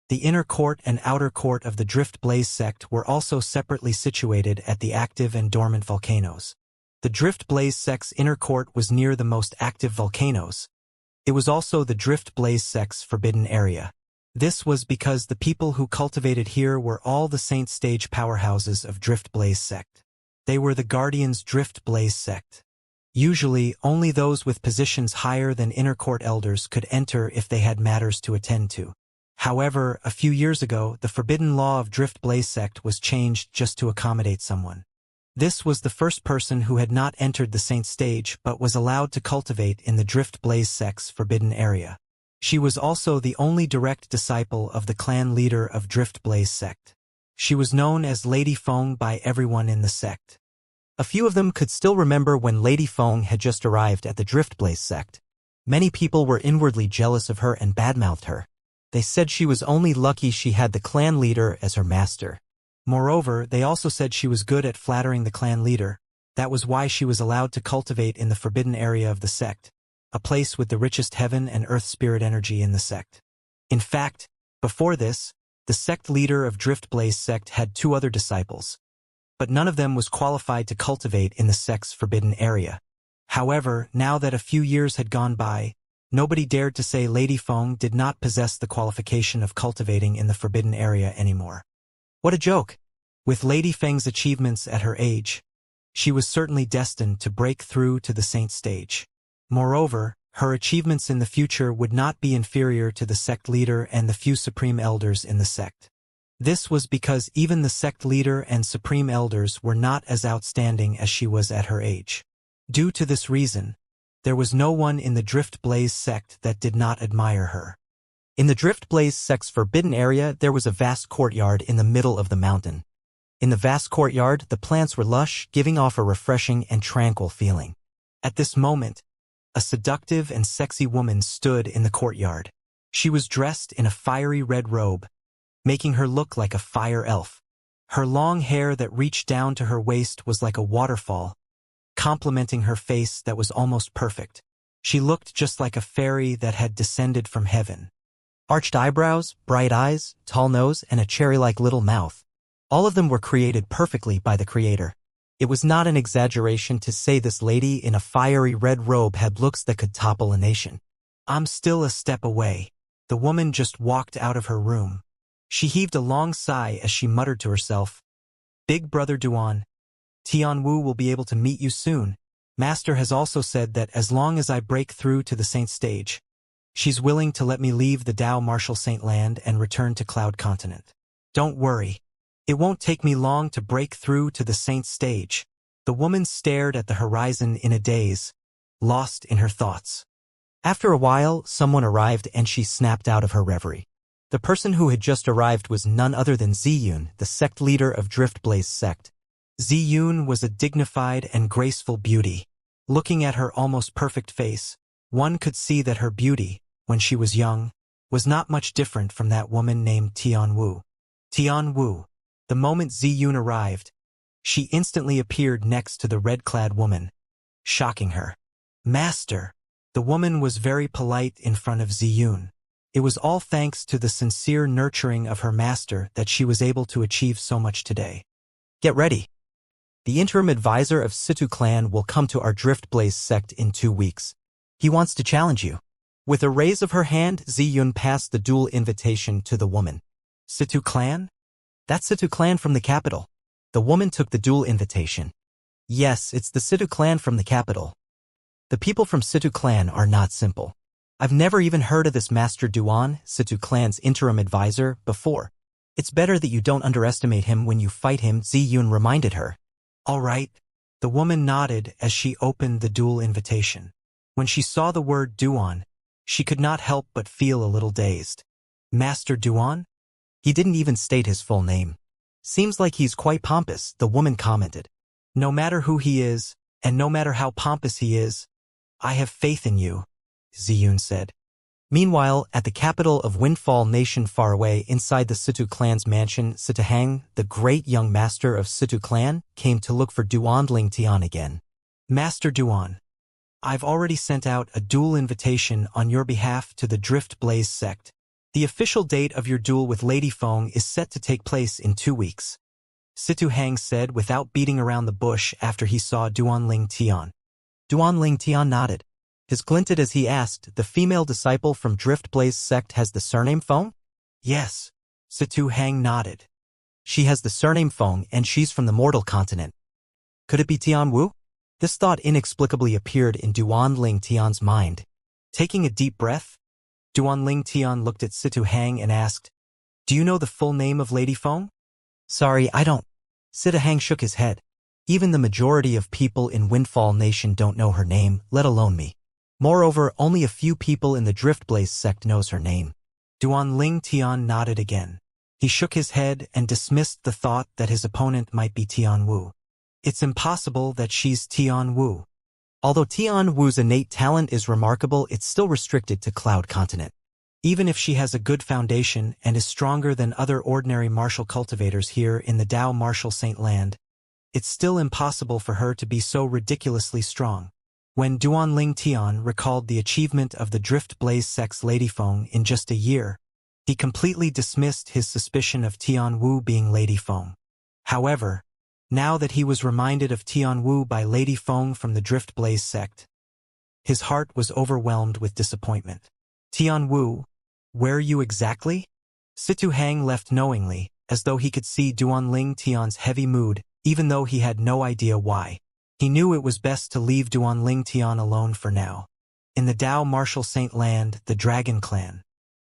The inner court and outer court of the Driftblaze sect were also separately situated at the active and dormant volcanoes. The Driftblaze sect's inner court was near the most active volcanoes. It was also the Driftblaze sect's forbidden area. This was because the people who cultivated here were all the saint stage powerhouses of Driftblaze sect. They were the Guardians Driftblaze sect. Usually, only those with positions higher than inner court elders could enter if they had matters to attend to. However, a few years ago, the forbidden law of Driftblaze sect was changed just to accommodate someone. This was the first person who had not entered the saint stage but was allowed to cultivate in the Driftblaze sect's forbidden area. She was also the only direct disciple of the clan leader of Driftblaze sect. She was known as Lady Feng by everyone in the sect. A few of them could still remember when Lady Feng had just arrived at the Driftblaze sect. Many people were inwardly jealous of her and badmouthed her. They said she was only lucky she had the clan leader as her master. Moreover, they also said she was good at flattering the clan leader. That was why she was allowed to cultivate in the forbidden area of the sect, a place with the richest heaven and earth spirit energy in the sect. In fact, before this, the sect leader of Driftblaze sect had 2 other disciples, but none of them was qualified to cultivate in the sect's forbidden area. However, now that a few years had gone by, nobody dared to say Lady Feng did not possess the qualification of cultivating in the forbidden area anymore. What a joke! With Lady Feng's achievements at her age, she was certainly destined to break through to the saint stage. Moreover, her achievements in the future would not be inferior to the sect leader and the few supreme elders in the sect. This was because even the sect leader and supreme elders were not as outstanding as she was at her age. Due to this reason, there was no one in the Drift Blaze sect that did not admire her. In the Drift Blaze sect's forbidden area, there was a vast courtyard in the middle of the mountain. In the vast courtyard, the plants were lush, giving off a refreshing and tranquil feeling. At this moment, a seductive and sexy woman stood in the courtyard. She was dressed in a fiery red robe, making her look like a fire elf. Her long hair that reached down to her waist was like a waterfall, complementing her face that was almost perfect. She looked just like a fairy that had descended from heaven. Arched eyebrows, bright eyes, tall nose, and a cherry-like little mouth. All of them were created perfectly by the creator. It was not an exaggeration to say this lady in a fiery red robe had looks that could topple a nation. I'm still a step away. The woman just walked out of her room. She heaved a long sigh as she muttered to herself, Big Brother Duan, Tianwu will be able to meet you soon. Master has also said that as long as I break through to the Saint stage, she's willing to let me leave the Dao Martial Saint Land and return to Cloud Continent. Don't worry. It won't take me long to break through to the Saint stage. The woman stared at the horizon in a daze, lost in her thoughts. After a while, someone arrived and she snapped out of her reverie. The person who had just arrived was none other than Ziyun, the sect leader of Driftblaze sect. Ziyun was a dignified and graceful beauty. Looking at her almost perfect face, one could see that her beauty, when she was young, was not much different from that woman named Tianwu. Tianwu. The moment Ziyun arrived, she instantly appeared next to the red-clad woman, shocking her. Master! The woman was very polite in front of Ziyun. It was all thanks to the sincere nurturing of her master that she was able to achieve so much today. Get ready. The interim advisor of Situ clan will come to our Driftblaze sect in 2 weeks. He wants to challenge you. With a raise of her hand, Ziyun passed the duel invitation to the woman. Situ clan? That's Situ clan from the capital. The woman took the duel invitation. Yes, it's the Situ clan from the capital. The people from Situ clan are not simple. I've never even heard of this Master Duan, Situ clan's interim advisor, before. It's better that you don't underestimate him when you fight him, Ziyun reminded her. All right. The woman nodded as she opened the duel invitation. When she saw the word Duan, she could not help but feel a little dazed. Master Duan? He didn't even state his full name. Seems like he's quite pompous, the woman commented. No matter who he is, and no matter how pompous he is, I have faith in you, Ziyun said. Meanwhile, at the capital of Windfall Nation far away inside the Situ clan's mansion, Sitahang, the great young master of Situ clan, came to look for Duan Lingtian again. Master Duan, I've already sent out a duel invitation on your behalf to the Driftblaze sect. The official date of your duel with Lady Feng is set to take place in 2 weeks. Situ Hang said without beating around the bush after he saw Duan Lingtian. Duan Lingtian nodded. His glinted as he asked, the female disciple from Driftblaze sect has the surname Feng? Yes. Situ Hang nodded. She has the surname Feng and she's from the Mortal Continent. Could it be Tianwu? This thought inexplicably appeared in Duan Lingtian's mind. Taking a deep breath, Duan Lingtian looked at Situ Hang and asked, Do you know the full name of Lady Feng? Sorry, I don't. Situ Hang shook his head. Even the majority of people in Windfall Nation don't know her name, let alone me. Moreover, only a few people in the Driftblaze sect knows her name. Duan Lingtian nodded again. He shook his head and dismissed the thought that his opponent might be Tianwu. It's impossible that she's Tianwu. Although Tianwu's innate talent is remarkable, it's still restricted to Cloud Continent. Even if she has a good foundation and is stronger than other ordinary martial cultivators here in the Dao Martial Saint Land, it's still impossible for her to be so ridiculously strong. When Duan Lingtian recalled the achievement of the Driftblaze sect's Lady Feng in just a year, he completely dismissed his suspicion of Tianwu being Lady Feng. However, now that he was reminded of Tianwu by Lady Feng from the Driftblaze sect, his heart was overwhelmed with disappointment. Tianwu, where are you exactly? Situ Hang left knowingly, as though he could see Duan Lingtian's heavy mood, even though he had no idea why. He knew it was best to leave Duan Lingtian alone for now. In the Dao Martial Saint Land, the Dragon Clan.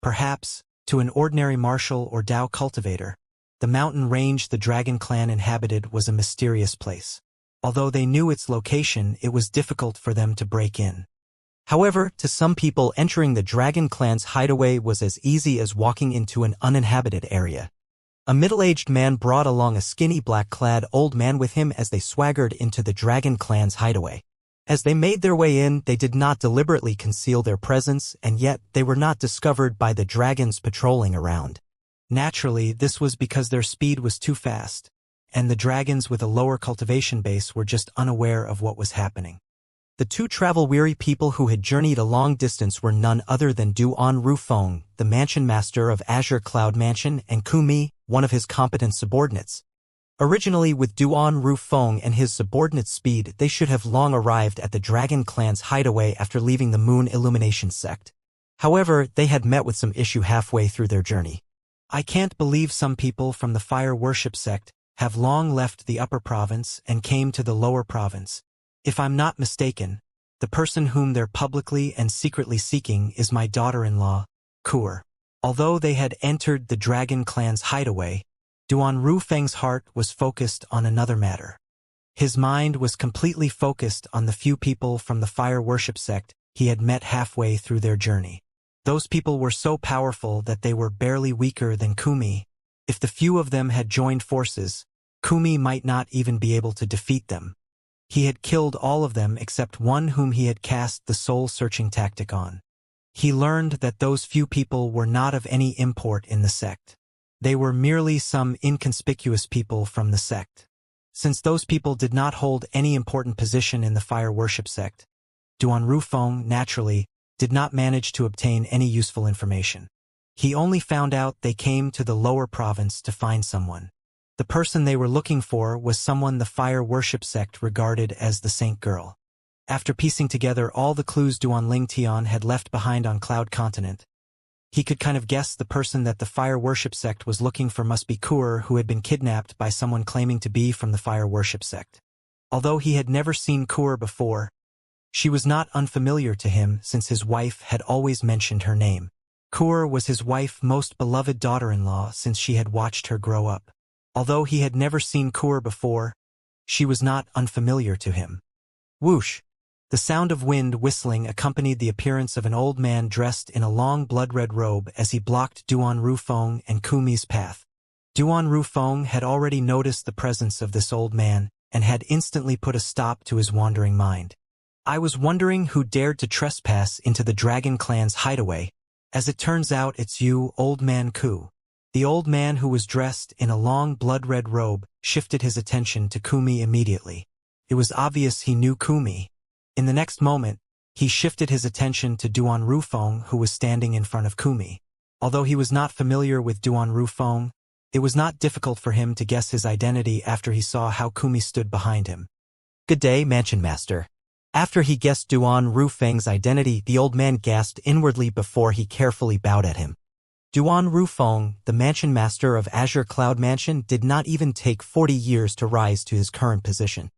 Perhaps, to an ordinary martial or Dao cultivator, The mountain range the dragon clan inhabited was a mysterious place. Although they knew its location, it was difficult for them to break in. However, to some people, entering the dragon clan's hideaway was as easy as walking into an uninhabited area. A middle-aged man brought along a skinny black-clad old man with him as they swaggered into the dragon clan's hideaway. As they made their way in, they did not deliberately conceal their presence, and yet they were not discovered by the dragons patrolling around. Naturally, this was because their speed was too fast, and the dragons with a lower cultivation base were just unaware of what was happening. The two travel-weary people who had journeyed a long distance were none other than Duan Rufeng, the mansion master of Azure Cloud Mansion, and Kumi, one of his competent subordinates. Originally, with Duan Rufeng and his subordinate's speed, they should have long arrived at the dragon clan's hideaway after leaving the Moon Illumination sect. However, they had met with some issue halfway through their journey. I can't believe some people from the Fire Worship sect have long left the upper province and came to the lower province. If I'm not mistaken, the person whom they're publicly and secretly seeking is my daughter-in-law, Kur. Although they had entered the dragon clan's hideaway, Duan Rufeng's heart was focused on another matter. His mind was completely focused on the few people from the Fire Worship sect he had met halfway through their journey. Those people were so powerful that they were barely weaker than Kumi. If the few of them had joined forces, Kumi might not even be able to defeat them. He had killed all of them except one whom he had cast the soul-searching tactic on. He learned that those few people were not of any import in the sect. They were merely some inconspicuous people from the sect. Since those people did not hold any important position in the Fire Worship sect, Duan Rufeng, naturally, did not manage to obtain any useful information. He only found out they came to the lower province to find someone. The person they were looking for was someone the Fire Worship sect regarded as the Saint Girl. After piecing together all the clues Duan Lingtian had left behind on Cloud Continent, he could kind of guess the person that the Fire Worship sect was looking for must be Kur, who had been kidnapped by someone claiming to be from the Fire Worship sect. Although he had never seen Kur before, she was not unfamiliar to him since his wife had always mentioned her name. Kur was his wife's most beloved daughter-in-law since she had watched her grow up. Although he had never seen Kur before, she was not unfamiliar to him. Whoosh! The sound of wind whistling accompanied the appearance of an old man dressed in a long blood-red robe as he blocked Duan Rufeng and Kumi's path. Duan Rufeng had already noticed the presence of this old man and had instantly put a stop to his wandering mind. I was wondering who dared to trespass into the dragon clan's hideaway. As it turns out, it's you, old man Ku. The old man who was dressed in a long blood-red robe shifted his attention to Kumi immediately. It was obvious he knew Kumi. In the next moment, he shifted his attention to Duan Rufeng, who was standing in front of Kumi. Although he was not familiar with Duan Rufeng, it was not difficult for him to guess his identity after he saw how Kumi stood behind him. Good day, Mansion Master. After he guessed Duan Rufeng's identity, the old man gasped inwardly before he carefully bowed at him. Duan Rufeng, the Mansion Master of Azure Cloud Mansion, did not even take 40 years to rise to his current position.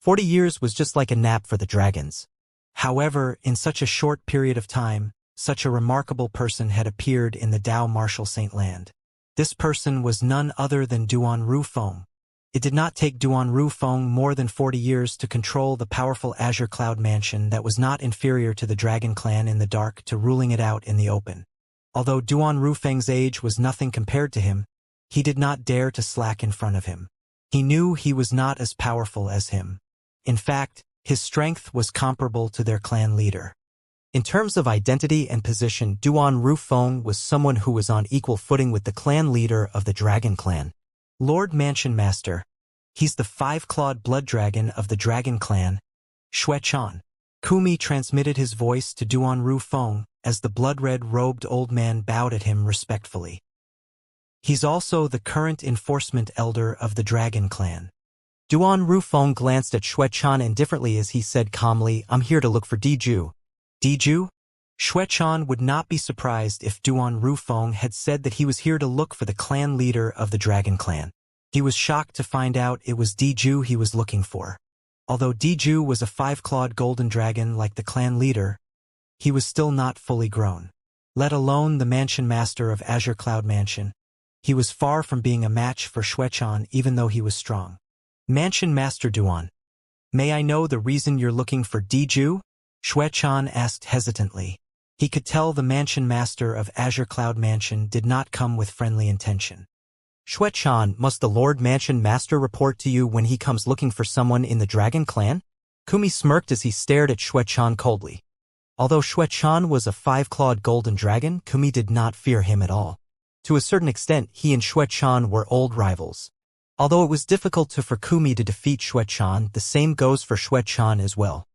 40 years was just like a nap for the dragons. However, in such a short period of time, such a remarkable person had appeared in the Dao Martial Saint Land. This person was none other than Duan Rufeng. It did not take Duan Rufeng more than 40 years to control the powerful Azure Cloud Mansion that was not inferior to the Dragon Clan in the dark to ruling it out in the open. Although Duan Rufeng's age was nothing compared to him, he did not dare to slack in front of him. He knew he was not as powerful as him. In fact, his strength was comparable to their clan leader. In terms of identity and position, Duan Rufeng was someone who was on equal footing with the clan leader of the Dragon Clan. Lord Mansion Master. He's the five-clawed blood dragon of the Dragon Clan, Xuechan. Kumi transmitted his voice to Duan Rufeng as the blood-red robed old man bowed at him respectfully. He's also the current enforcement elder of the Dragon Clan. Duan Rufeng glanced at Xuechan indifferently as he said calmly, I'm here to look for Diju. Diju? Xuechan would not be surprised if Duan Rufeng had said that he was here to look for the clan leader of the Dragon Clan. He was shocked to find out it was Diju he was looking for. Although Diju was a five-clawed golden dragon like the clan leader, he was still not fully grown. Let alone the Mansion Master of Azure Cloud Mansion. He was far from being a match for Xuechan even though he was strong. Mansion Master Duan. May I know the reason you're looking for Diju? Xuechan asked hesitantly. He could tell the Mansion Master of Azure Cloud Mansion did not come with friendly intention. Xuechan, must the Lord Mansion Master report to you when he comes looking for someone in the Dragon Clan? Kumi smirked as he stared at Xuechan coldly. Although Xuechan was a five-clawed golden dragon, Kumi did not fear him at all. To a certain extent, he and Xuechan were old rivals. Although it was difficult for Kumi to defeat Xuechan, the same goes for Xuechan as well.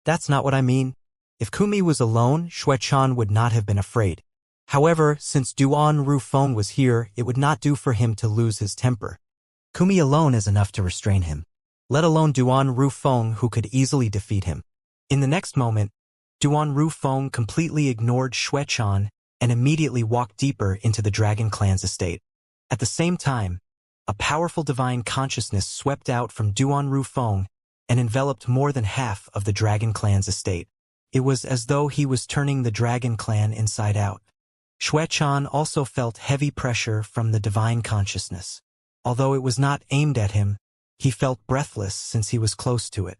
That's not what I mean. If Kumi was alone, Xuechan would not have been afraid. However, since Duan Rufeng was here, it would not do for him to lose his temper. Kumi alone is enough to restrain him, let alone Duan Rufeng, who could easily defeat him. In the next moment, Duan Rufeng completely ignored Xuechan and immediately walked deeper into the Dragon Clan's estate. At the same time, a powerful divine consciousness swept out from Duan Rufeng and enveloped more than half of the Dragon Clan's estate. It was as though he was turning the Dragon Clan inside out. Xuechan also felt heavy pressure from the divine consciousness. Although it was not aimed at him, he felt breathless since he was close to it.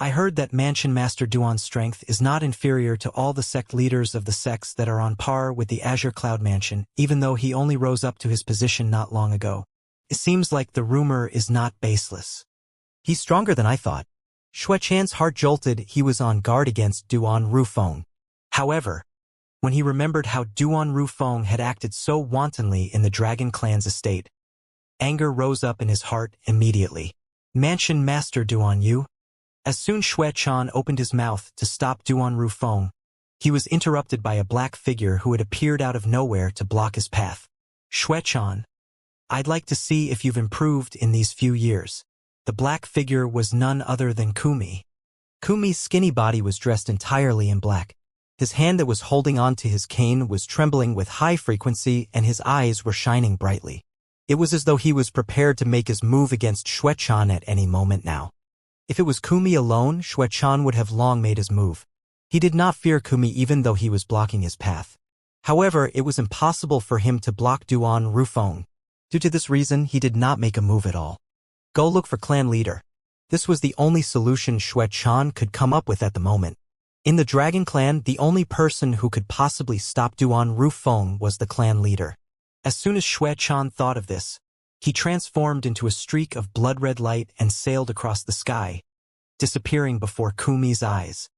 I heard that Mansion Master Duan's strength is not inferior to all the sect leaders of the sects that are on par with the Azure Cloud Mansion, even though he only rose up to his position not long ago. It seems like the rumor is not baseless. He's stronger than I thought. Xuechan's heart jolted. He was on guard against Duan Rufeng. However, when he remembered how Duan Rufeng had acted so wantonly in the Dragon Clan's estate, anger rose up in his heart immediately. Mansion Master Duan Yu. As soon Xuechan opened his mouth to stop Duan Rufeng, he was interrupted by a black figure who had appeared out of nowhere to block his path. Xuechan, I'd like to see if you've improved in these few years. The black figure was none other than Kumi. Kumi's skinny body was dressed entirely in black. His hand that was holding onto his cane was trembling with high frequency and his eyes were shining brightly. It was as though he was prepared to make his move against Xuechan at any moment now. If it was Kumi alone, Xuechan would have long made his move. He did not fear Kumi even though he was blocking his path. However, it was impossible for him to block Duan Rufeng. Due to this reason, he did not make a move at all. Go look for clan leader. This was the only solution Xuechan could come up with at the moment. In the Dragon Clan, the only person who could possibly stop Duan Rufeng was the clan leader. As soon as Xuechan thought of this, he transformed into a streak of blood-red light and sailed across the sky, disappearing before Kumi's eyes.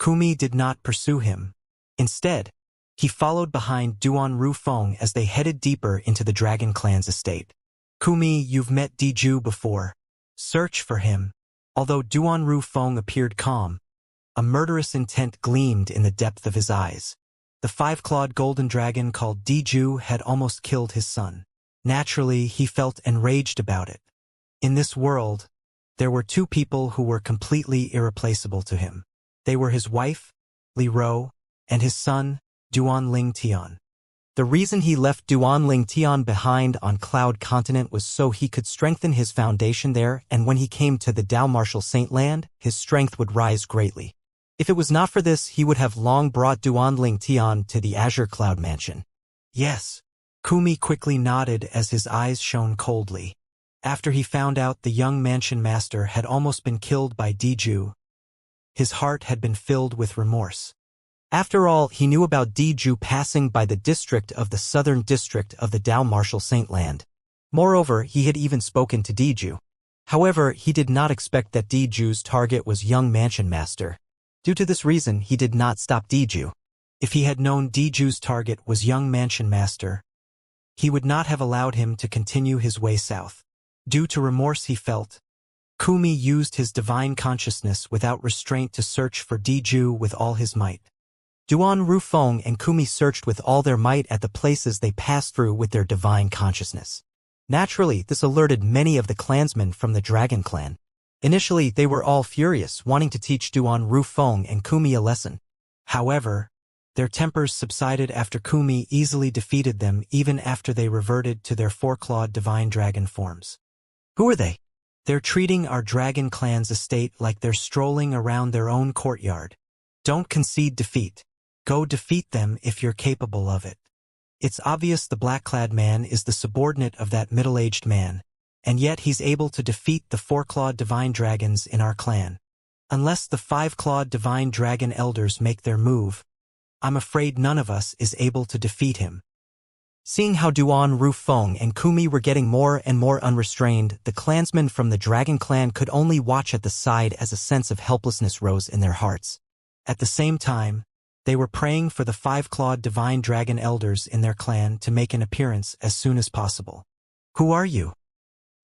Kumi did not pursue him. Instead, he followed behind Duan Rufeng as they headed deeper into the Dragon Clan's estate. Kumi, you've met Diju before. Search for him. Although Duan Rufeng appeared calm, a murderous intent gleamed in the depth of his eyes. The five-clawed golden dragon called Diju had almost killed his son. Naturally, he felt enraged about it. In this world, there were two people who were completely irreplaceable to him. They were his wife, Li Ro, and his son, Duan Ling Tian. The reason he left Duan Ling Tian behind on Cloud Continent was so he could strengthen his foundation there, and when he came to the Dao Martial Saint Land, his strength would rise greatly. If it was not for this, he would have long brought Duan Ling Tian to the Azure Cloud Mansion. Yes. Kumi quickly nodded as his eyes shone coldly. After he found out the young mansion master had almost been killed by Diju, his heart had been filled with remorse. After all, he knew about Diju passing by the district of the southern district of the Dao Martial Saint Land. Moreover, he had even spoken to Diju. However, he did not expect that Diju's target was young mansion master. Due to this reason, he did not stop Diju. If he had known Diju's target was young mansion master, he would not have allowed him to continue his way south. Due to remorse he felt, Kumi used his divine consciousness without restraint to search for Diju with all his might. Duan Rufeng and Kumi searched with all their might at the places they passed through with their divine consciousness. Naturally, this alerted many of the clansmen from the Dragon Clan. Initially, they were all furious, wanting to teach Duan Rufeng and Kumi a lesson. However, their tempers subsided after Kumi easily defeated them even after they reverted to their four-clawed divine dragon forms. Who are they? They're treating our Dragon Clan's estate like they're strolling around their own courtyard. Don't concede defeat. Go defeat them if you're capable of it. It's obvious the black-clad man is the subordinate of that middle-aged man, and yet he's able to defeat the four-clawed divine dragons in our clan. Unless the five-clawed divine dragon elders make their move, I'm afraid none of us is able to defeat him. Seeing how Duan Rufeng and Kumi were getting more and more unrestrained, the clansmen from the Dragon Clan could only watch at the side as a sense of helplessness rose in their hearts. At the same time, they were praying for the five-clawed divine dragon elders in their clan to make an appearance as soon as possible. Who are you?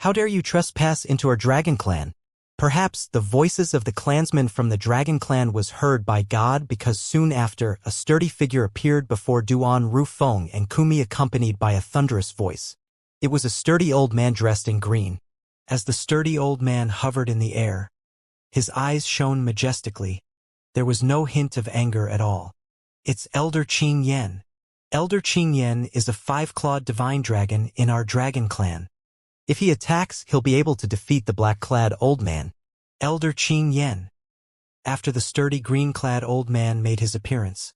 How dare you trespass into our dragon clan? Perhaps the voices of the clansmen from the dragon clan was heard by God, because soon after, a sturdy figure appeared before Duan Rufeng and Kumi, accompanied by a thunderous voice. It was a sturdy old man dressed in green. As the sturdy old man hovered in the air, his eyes shone majestically. There was no hint of anger at all. It's Elder Qing Yan. Elder Qing Yan is a five-clawed divine dragon in our dragon clan. If he attacks, he'll be able to defeat the black-clad old man. Elder Qing Yan. After the sturdy green-clad old man made his appearance,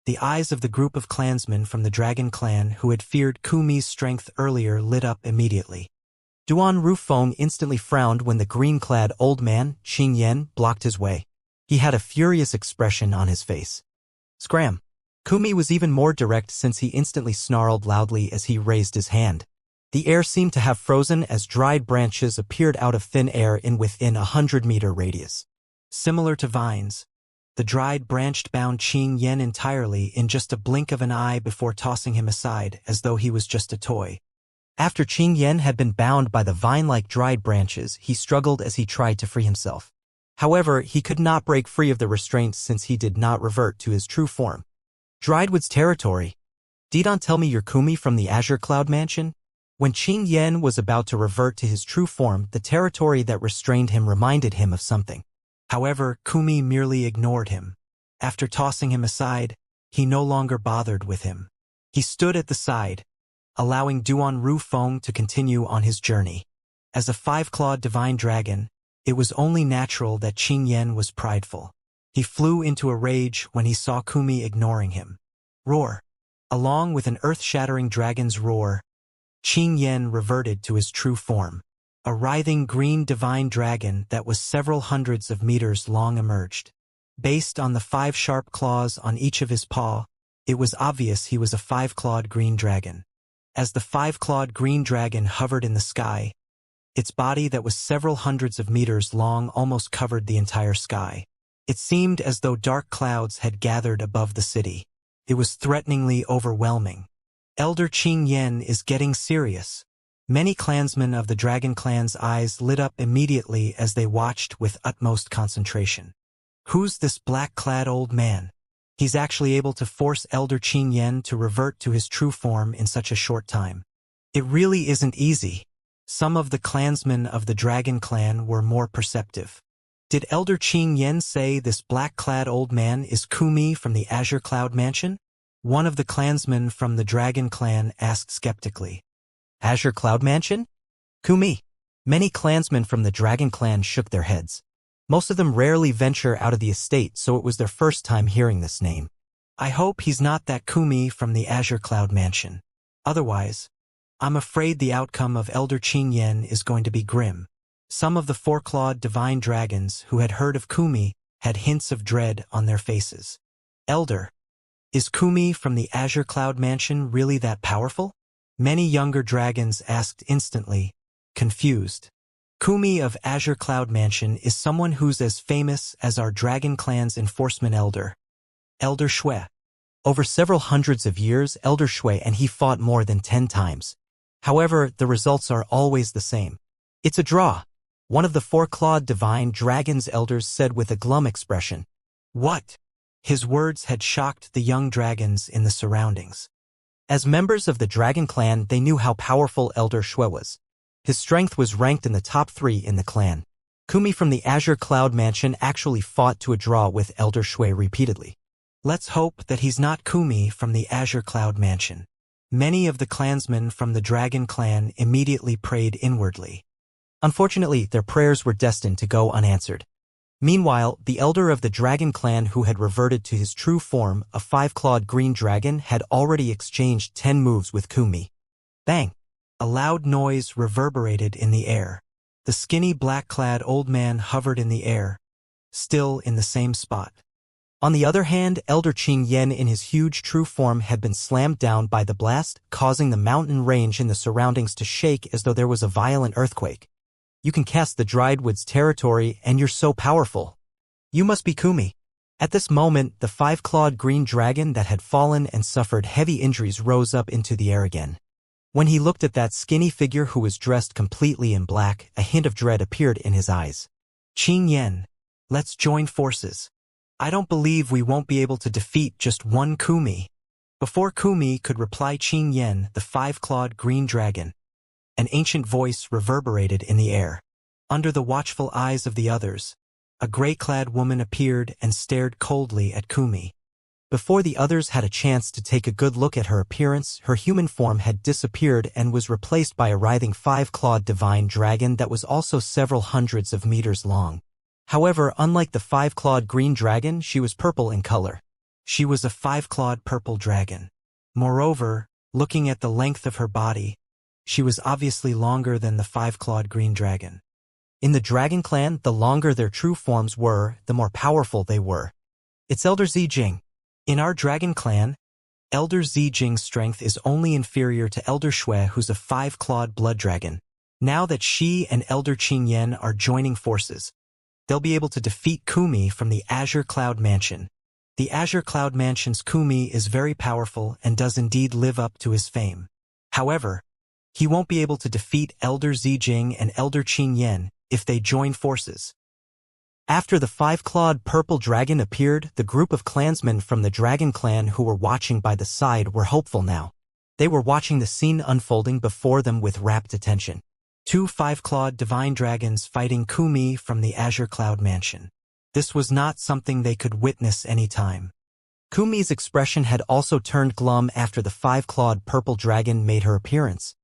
the eyes of the group of clansmen from the dragon clan who had feared Kumi's strength earlier lit up immediately. Duan Rufeng instantly frowned when the green-clad old man, Qing Yan, blocked his way. He had a furious expression on his face. Scram! Kumi was even more direct, since he instantly snarled loudly as he raised his hand. The air seemed to have frozen as dried branches appeared out of thin air in within a 100-meter radius. Similar to vines, the dried branched bound Qing Yan entirely in just a blink of an eye before tossing him aside as though he was just a toy. After Qing Yan had been bound by the vine-like dried branches, he struggled as he tried to free himself. However, he could not break free of the restraints, since he did not revert to his true form. Driedwood's territory. Didon tell me you're Kumi from the Azure Cloud Mansion? When Qing Yan was about to revert to his true form, the territory that restrained him reminded him of something. However, Kumi merely ignored him. After tossing him aside, he no longer bothered with him. He stood at the side, allowing Duan Rufeng to continue on his journey. As a five-clawed divine dragon, it was only natural that Qing Yan was prideful. He flew into a rage when he saw Kumi ignoring him. Roar! Along with an earth-shattering dragon's roar, Qing Yan reverted to his true form. A writhing green divine dragon that was several hundreds of meters long emerged. Based on the 5 sharp claws on each of his paw, it was obvious he was a 5-clawed green dragon. As the 5-clawed green dragon hovered in the sky, its body that was several hundreds of meters long almost covered the entire sky. It seemed as though dark clouds had gathered above the city. It was threateningly overwhelming. Elder Qing Yan is getting serious. Many clansmen of the Dragon Clan's eyes lit up immediately as they watched with utmost concentration. Who's this black-clad old man? He's actually able to force Elder Qing Yan to revert to his true form in such a short time. It really isn't easy. Some of the clansmen of the Dragon Clan were more perceptive. Did Elder Qing Yan say this black-clad old man is Kumi from the Azure Cloud Mansion? One of the clansmen from the Dragon Clan asked skeptically. Azure Cloud Mansion? Kumi. Many clansmen from the Dragon Clan shook their heads. Most of them rarely venture out of the estate, so it was their first time hearing this name. I hope he's not that Kumi from the Azure Cloud Mansion. Otherwise, I'm afraid the outcome of Elder Qing Yan is going to be grim. Some of the 4-clawed divine dragons who had heard of Kumi had hints of dread on their faces. Elder, is Kumi from the Azure Cloud Mansion really that powerful? Many younger dragons asked instantly, confused. Kumi of Azure Cloud Mansion is someone who's as famous as our Dragon Clan's enforcement elder, Elder Shui. Over several hundreds of years, Elder Shui and he fought more than 10 times. However, the results are always the same. It's a draw. One of the 4-clawed divine dragon's elders said with a glum expression. What? His words had shocked the young dragons in the surroundings. As members of the Dragon Clan, they knew how powerful Elder Shui was. His strength was ranked in the top 3 in the clan. Kumi from the Azure Cloud Mansion actually fought to a draw with Elder Shui repeatedly. Let's hope that he's not Kumi from the Azure Cloud Mansion. Many of the clansmen from the Dragon Clan immediately prayed inwardly. Unfortunately, their prayers were destined to go unanswered. Meanwhile, the elder of the dragon clan who had reverted to his true form, a five-clawed green dragon, had already exchanged 10 moves with Kumi. Bang! A loud noise reverberated in the air. The skinny black-clad old man hovered in the air, still in the same spot. On the other hand, Elder Qing Yen in his huge true form had been slammed down by the blast, causing the mountain range in the surroundings to shake as though there was a violent earthquake. You can cast the Dried Woods territory, and you're so powerful. You must be Kumi. At this moment, the five-clawed green dragon that had fallen and suffered heavy injuries rose up into the air again. When he looked at that skinny figure who was dressed completely in black, a hint of dread appeared in his eyes. Qing Yen, let's join forces. I don't believe we won't be able to defeat just one Kumi. Before Kumi could reply, Qing Yen, the five-clawed green dragon, an ancient voice reverberated in the air. Under the watchful eyes of the others, a gray-clad woman appeared and stared coldly at Kumi. Before the others had a chance to take a good look at her appearance, her human form had disappeared and was replaced by a writhing five-clawed divine dragon that was also several hundreds of meters long. However, unlike the five-clawed green dragon, she was purple in color. She was a five-clawed purple dragon. Moreover, looking at the length of her body, she was obviously longer than the five-clawed green dragon. In the dragon clan, the longer their true forms were, the more powerful they were. It's Elder Zijing. In our dragon clan, Elder Zijing's strength is only inferior to Elder Shui, who's a five-clawed blood dragon. Now that she and Elder Qing Yen are joining forces, they'll be able to defeat Kumi from the Azure Cloud Mansion. The Azure Cloud Mansion's Kumi is very powerful and does indeed live up to his fame. However, he won't be able to defeat Elder Zijing and Elder Qing Yen if they join forces. After the five-clawed purple dragon appeared, the group of clansmen from the dragon clan who were watching by the side were hopeful now. They were watching the scene unfolding before them with rapt attention. 2 five-clawed divine dragons fighting Kumi from the Azure Cloud Mansion. This was not something they could witness any time. Kumi's expression had also turned glum after the five-clawed purple dragon made her appearance.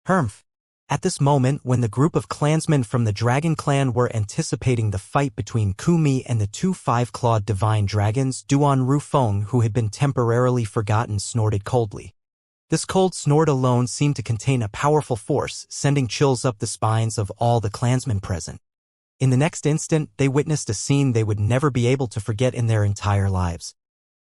Humph. At this moment, when the group of clansmen from the dragon clan were anticipating the fight between Kumi and the 2 five-clawed divine dragons, Duan Rufeng, who had been temporarily forgotten, snorted coldly. This cold snort alone seemed to contain a powerful force, sending chills up the spines of all the clansmen present. In the next instant, they witnessed a scene they would never be able to forget in their entire lives.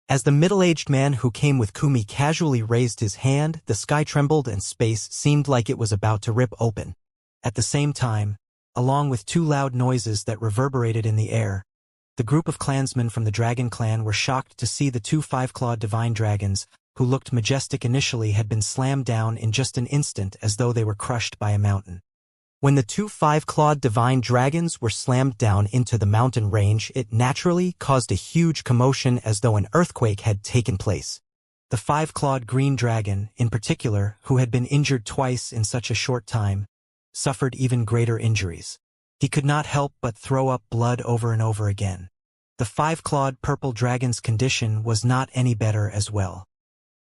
As the middle-aged man who came with Kumi casually raised his hand, the sky trembled and space seemed like it was about to rip open. At the same time, along with 2 loud noises that reverberated in the air, the group of clansmen from the dragon clan were shocked to see the 2 five-clawed divine dragons, who looked majestic initially, had been slammed down in just an instant as though they were crushed by a mountain. When the 2 five-clawed divine dragons were slammed down into the mountain range, it naturally caused a huge commotion as though an earthquake had taken place. The five-clawed green dragon, in particular, who had been injured twice in such a short time, suffered even greater injuries. He could not help but throw up blood over and over again. The five-clawed purple dragon's condition was not any better as well.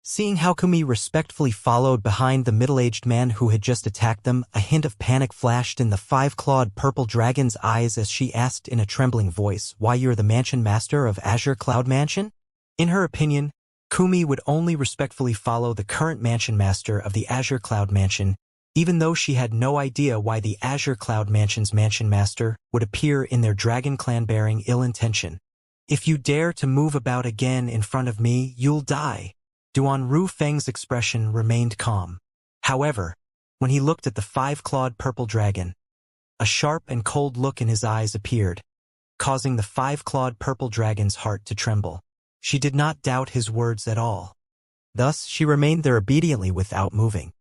Seeing how Kumi respectfully followed behind the middle-aged man who had just attacked them, a hint of panic flashed in the five-clawed purple dragon's eyes as she asked in a trembling voice, "Why, you're the mansion master of Azure Cloud Mansion?" In her opinion, Kumi would only respectfully follow the current mansion master of the Azure Cloud Mansion, even though she had no idea why the Azure Cloud Mansion's mansion master would appear in their dragon clan bearing ill intention. "If you dare to move about again in front of me, you'll die." Duan Rufeng's expression remained calm. However, when he looked at the five-clawed purple dragon, a sharp and cold look in his eyes appeared, causing the five-clawed purple dragon's heart to tremble. She did not doubt his words at all. Thus, she remained there obediently without moving.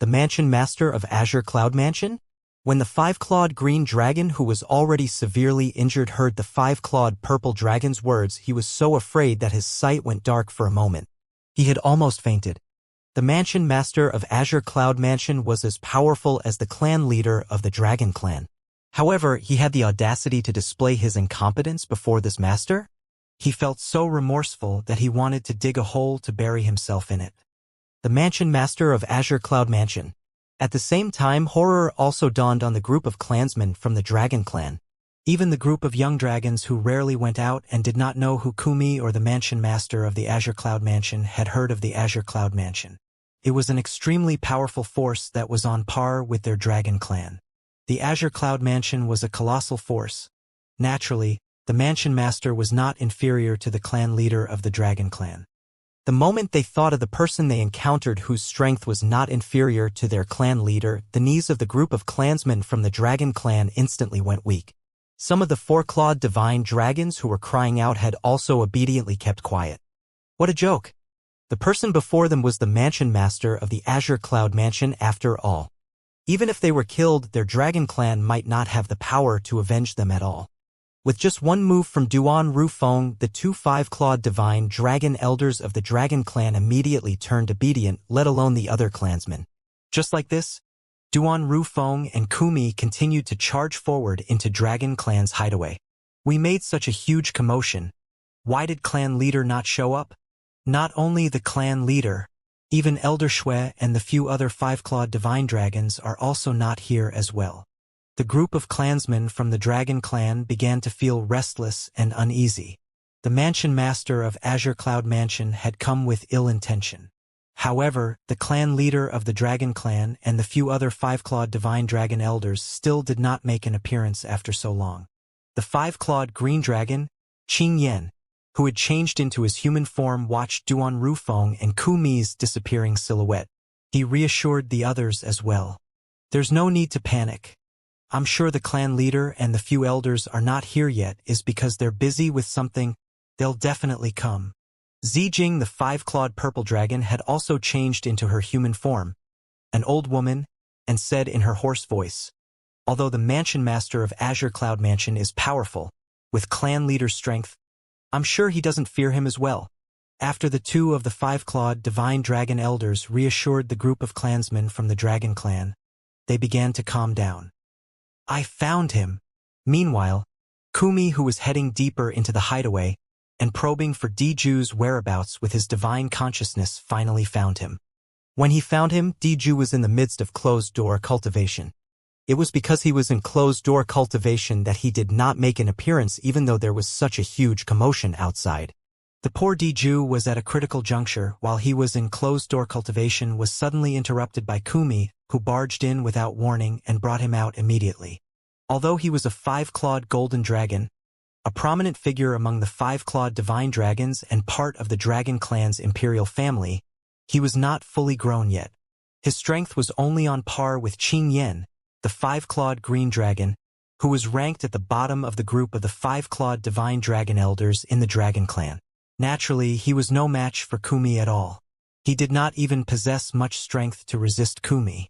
The mansion master of Azure Cloud Mansion? When the five-clawed green dragon who was already severely injured heard the five-clawed purple dragon's words, he was so afraid that his sight went dark for a moment. He had almost fainted. The mansion master of Azure Cloud Mansion was as powerful as the clan leader of the Dragon Clan. However, he had the audacity to display his incompetence before this master? He felt so remorseful that he wanted to dig a hole to bury himself in it. The mansion master of Azure Cloud Mansion. At the same time, horror also dawned on the group of clansmen from the Dragon Clan. Even the group of young dragons who rarely went out and did not know who Kumi or the mansion master of the Azure Cloud Mansion had heard of the Azure Cloud Mansion. It was an extremely powerful force that was on par with their dragon clan. The Azure Cloud Mansion was a colossal force. Naturally, the mansion master was not inferior to the clan leader of the dragon clan. The moment they thought of the person they encountered whose strength was not inferior to their clan leader, the knees of the group of clansmen from the dragon clan instantly went weak. Some of the four-clawed divine dragons who were crying out had also obediently kept quiet. What a joke! The person before them was the mansion master of the Azure Cloud Mansion after all. Even if they were killed, their dragon clan might not have the power to avenge them at all. With just one move from Duan Rufeng, the two five-clawed divine dragon elders of the dragon clan immediately turned obedient, let alone the other clansmen. Just like this, Duan Rufeng and Kumi continued to charge forward into Dragon Clan's hideaway. We made such a huge commotion. Why did clan leader not show up? Not only the clan leader, even Elder Shui and the few other five-clawed divine dragons are also not here as well. The group of clansmen from the Dragon Clan began to feel restless and uneasy. The mansion master of Azure Cloud Mansion had come with ill intention. However, the clan leader of the Dragon Clan and the few other five-clawed divine dragon elders still did not make an appearance after so long. The five-clawed green dragon, Qingyan, who had changed into his human form, watched Duan Rufeng and Kumi's disappearing silhouette. He reassured the others as well. There's no need to panic. I'm sure the clan leader and the few elders are not here yet is because they're busy with something. They'll definitely come. Zijing, the five-clawed purple dragon, had also changed into her human form, an old woman, and said in her hoarse voice, although the mansion master of Azure Cloud Mansion is powerful, with clan leader's strength, I'm sure he doesn't fear him as well. After the two of the five-clawed divine dragon elders reassured the group of clansmen from the dragon clan, they began to calm down. I found him. Meanwhile, Kumi, who was heading deeper into the hideaway and probing for Diju's whereabouts with his divine consciousness, finally found him. When he found him, Diju was in the midst of closed-door cultivation. It was because he was in closed-door cultivation that he did not make an appearance even though there was such a huge commotion outside. The poor Diju was at a critical juncture while he was in closed-door cultivation was suddenly interrupted by Kumi, who barged in without warning and brought him out immediately. Although he was a five-clawed golden dragon, a prominent figure among the five-clawed divine dragons and part of the Dragon Clan's imperial family, he was not fully grown yet. His strength was only on par with Qingyan, the five-clawed green dragon, who was ranked at the bottom of the group of the five-clawed divine dragon elders in the Dragon Clan. Naturally, he was no match for Kumi at all. He did not even possess much strength to resist Kumi.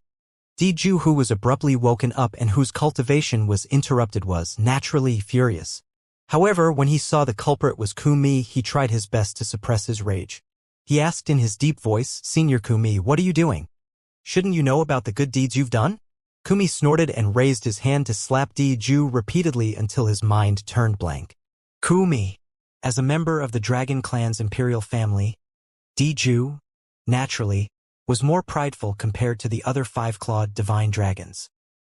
Diju, who was abruptly woken up and whose cultivation was interrupted, was naturally furious. However, when he saw the culprit was Kumi, he tried his best to suppress his rage. He asked in his deep voice, "Senior Kumi, what are you doing? Shouldn't you know about the good deeds you've done?" Kumi snorted and raised his hand to slap Diju repeatedly until his mind turned blank. Kumi. As a member of the Dragon Clan's imperial family, Diju, naturally, was more prideful compared to the other five-clawed divine dragons.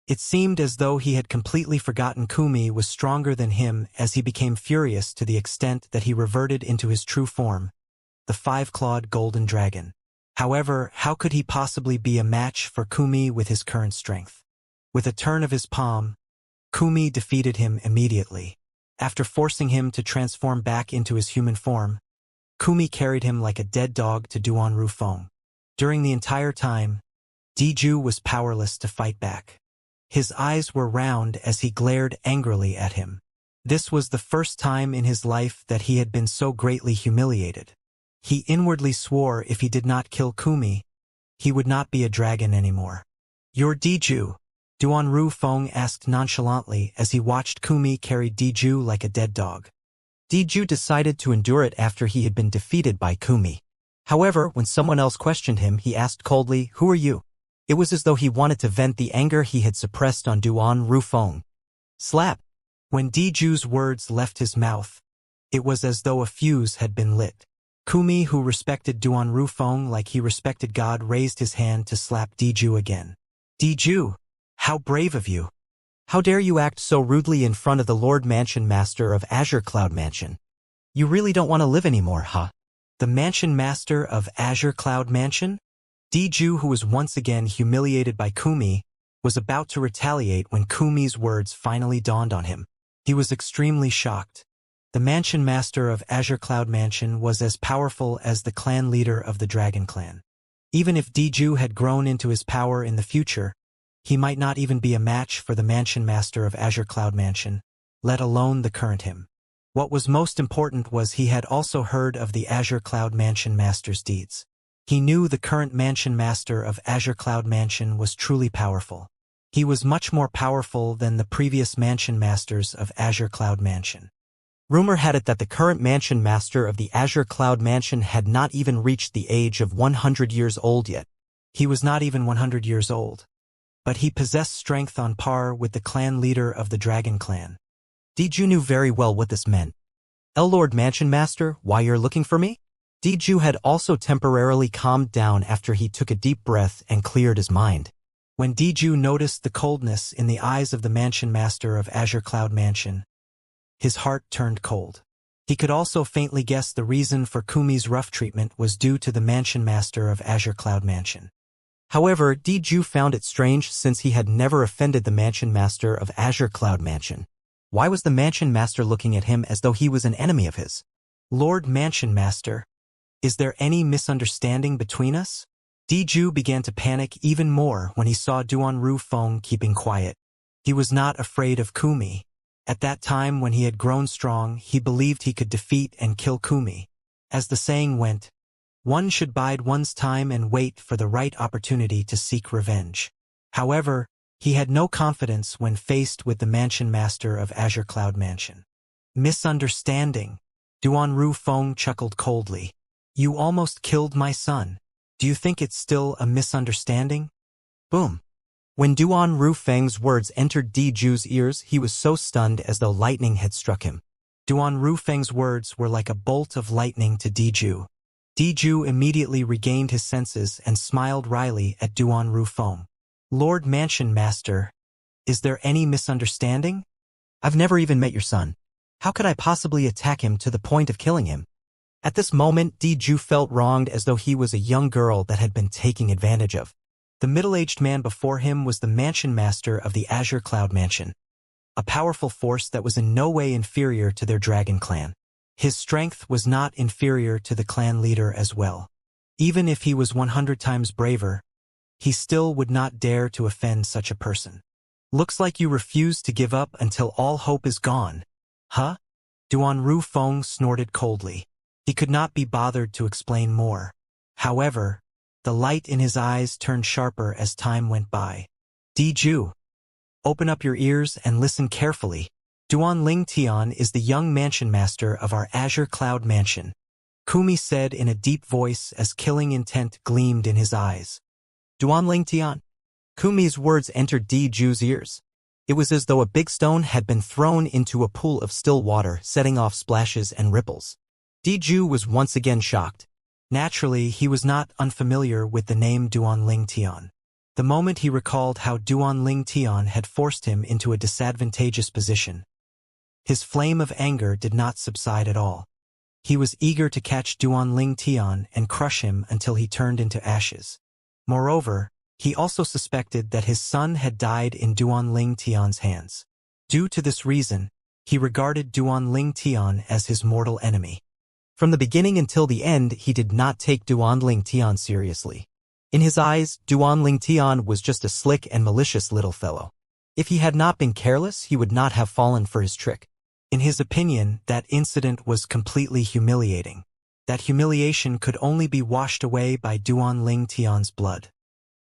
It seemed as though he had completely forgotten Kumi was stronger than him as he became furious to the extent that he reverted into his true form, the five-clawed golden dragon. However, how could he possibly be a match for Kumi with his current strength? With a turn of his palm, Kumi defeated him immediately. After forcing him to transform back into his human form, Kumi carried him like a dead dog to Duan Rufeng. During the entire time, Diju was powerless to fight back. His eyes were round as he glared angrily at him. This was the first time in his life that he had been so greatly humiliated. He inwardly swore if he did not kill Kumi, he would not be a dragon anymore. "You're Diju?" Duan Rufeng asked nonchalantly as he watched Kumi carry Diju like a dead dog. Diju decided to endure it after he had been defeated by Kumi. However, when someone else questioned him, he asked coldly, "Who are you?" It was as though he wanted to vent the anger he had suppressed on Duan Rufeng. Slap! When Diju's words left his mouth, it was as though a fuse had been lit. Kumi, who respected Duan Rufeng like he respected God, raised his hand to slap Diju again. "Diju! How brave of you! How dare you act so rudely in front of the Lord Mansion Master of Azure Cloud Mansion? You really don't want to live anymore, huh? The Mansion Master of Azure Cloud Mansion? Diju, who was once again humiliated by Kumi, was about to retaliate when Kumi's words finally dawned on him. He was extremely shocked. The Mansion Master of Azure Cloud Mansion was as powerful as the clan leader of the Dragon Clan. Even if Diju had grown into his power in the future, he might not even be a match for the Mansion Master of Azure Cloud Mansion, let alone the current him. What was most important was he had also heard of the Azure Cloud Mansion Master's deeds. He knew the current Mansion Master of Azure Cloud Mansion was truly powerful. He was much more powerful than the previous Mansion Masters of Azure Cloud Mansion. Rumor had it that the current Mansion Master of the Azure Cloud Mansion had not even reached the age of 100 years old yet. He was not even 100 years old. But he possessed strength on par with the clan leader of the Dragon Clan. Diju knew very well what this meant. Lord Mansion Master, why you're looking for me? Diju had also temporarily calmed down after he took a deep breath and cleared his mind. When Diju noticed the coldness in the eyes of the Mansion Master of Azure Cloud Mansion, his heart turned cold. He could also faintly guess the reason for Kumi's rough treatment was due to the Mansion Master of Azure Cloud Mansion. However, Diju found it strange since he had never offended the Mansion Master of Azure Cloud Mansion. Why was the Mansion Master looking at him as though he was an enemy of his? Lord Mansion Master, is there any misunderstanding between us? Diju began to panic even more when he saw Duanru Feng keeping quiet. He was not afraid of Kumi. At that time when he had grown strong, he believed he could defeat and kill Kumi. As the saying went, one should bide one's time and wait for the right opportunity to seek revenge. However, he had no confidence when faced with the Mansion Master of Azure Cloud Mansion. Misunderstanding. Duanru Feng chuckled coldly. You almost killed my son. Do you think it's still a misunderstanding? Boom. When Duanru Feng's words entered Diju's ears, he was so stunned as though lightning had struck him. Duanru Feng's words were like a bolt of lightning to Diju. Diju immediately regained his senses and smiled wryly at Duanru Feng. Lord Mansion Master, is there any misunderstanding? I've never even met your son. How could I possibly attack him to the point of killing him? At this moment, Diju felt wronged as though he was a young girl that had been taken advantage of. The middle-aged man before him was the Mansion Master of the Azure Cloud Mansion, a powerful force that was in no way inferior to their Dragon Clan. His strength was not inferior to the clan leader as well. Even if he was 100 times braver, he still would not dare to offend such a person. Looks like you refuse to give up until all hope is gone. Huh? Duanru Feng snorted coldly. He could not be bothered to explain more. However, the light in his eyes turned sharper as time went by. Diju, open up your ears and listen carefully. Duanling Tian is the young Mansion Master of our Azure Cloud Mansion, Kumi said in a deep voice as killing intent gleamed in his eyes. Duanling Tian. Kumi's words entered Diju's ears. It was as though a big stone had been thrown into a pool of still water, setting off splashes and ripples. Diju was once again shocked. Naturally, he was not unfamiliar with the name Duanling Tian. The moment he recalled how Duanling Tian had forced him into a disadvantageous position, his flame of anger did not subside at all. He was eager to catch Duanling Tian and crush him until he turned into ashes. Moreover, he also suspected that his son had died in Duanling Tian's hands. Due to this reason, he regarded Duanling Tian as his mortal enemy. From the beginning until the end, he did not take Duanling Tian seriously. In his eyes, Duanling Tian was just a slick and malicious little fellow. If he had not been careless, he would not have fallen for his trick. In his opinion, that incident was completely humiliating. That humiliation could only be washed away by Duanling Tian's blood.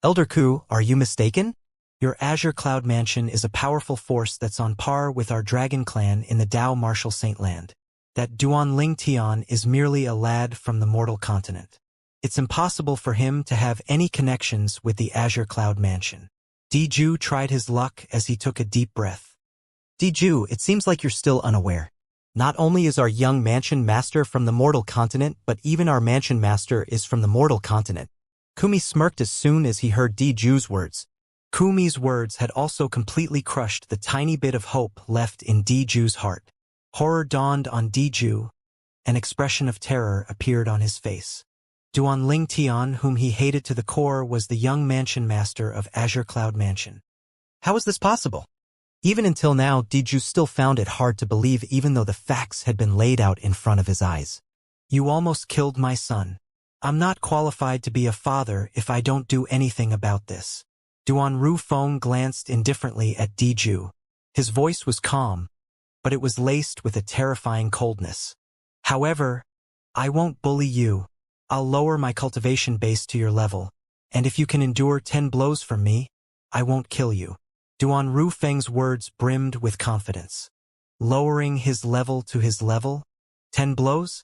Elder Ku, are you mistaken? Your Azure Cloud Mansion is a powerful force that's on par with our Dragon Clan in the Dao Martial Saint Land. That Duanling Tian is merely a lad from the mortal continent. It's impossible for him to have any connections with the Azure Cloud Mansion. Diju tried his luck as he took a deep breath. Diju, it seems like you're still unaware. Not only is our young Mansion Master from the mortal continent, but even our Mansion Master is from the mortal continent. Kumi smirked as soon as he heard Diju's words. Kumi's words had also completely crushed the tiny bit of hope left in Diju's heart. Horror dawned on Diju. An expression of terror appeared on his face. Duan Ling Tian, whom he hated to the core, was the young mansion master of Azure Cloud Mansion. How was this possible? Even until now, Diju still found it hard to believe, even though the facts had been laid out in front of his eyes. You almost killed my son. I'm not qualified to be a father if I don't do anything about this. Duan Rufeng glanced indifferently at Diju. His voice was calm, but it was laced with a terrifying coldness. However, I won't bully you. I'll lower my cultivation base to your level, and if you can endure 10 blows from me, I won't kill you. Duan Rufeng's words brimmed with confidence. Lowering his level to his level? 10 blows?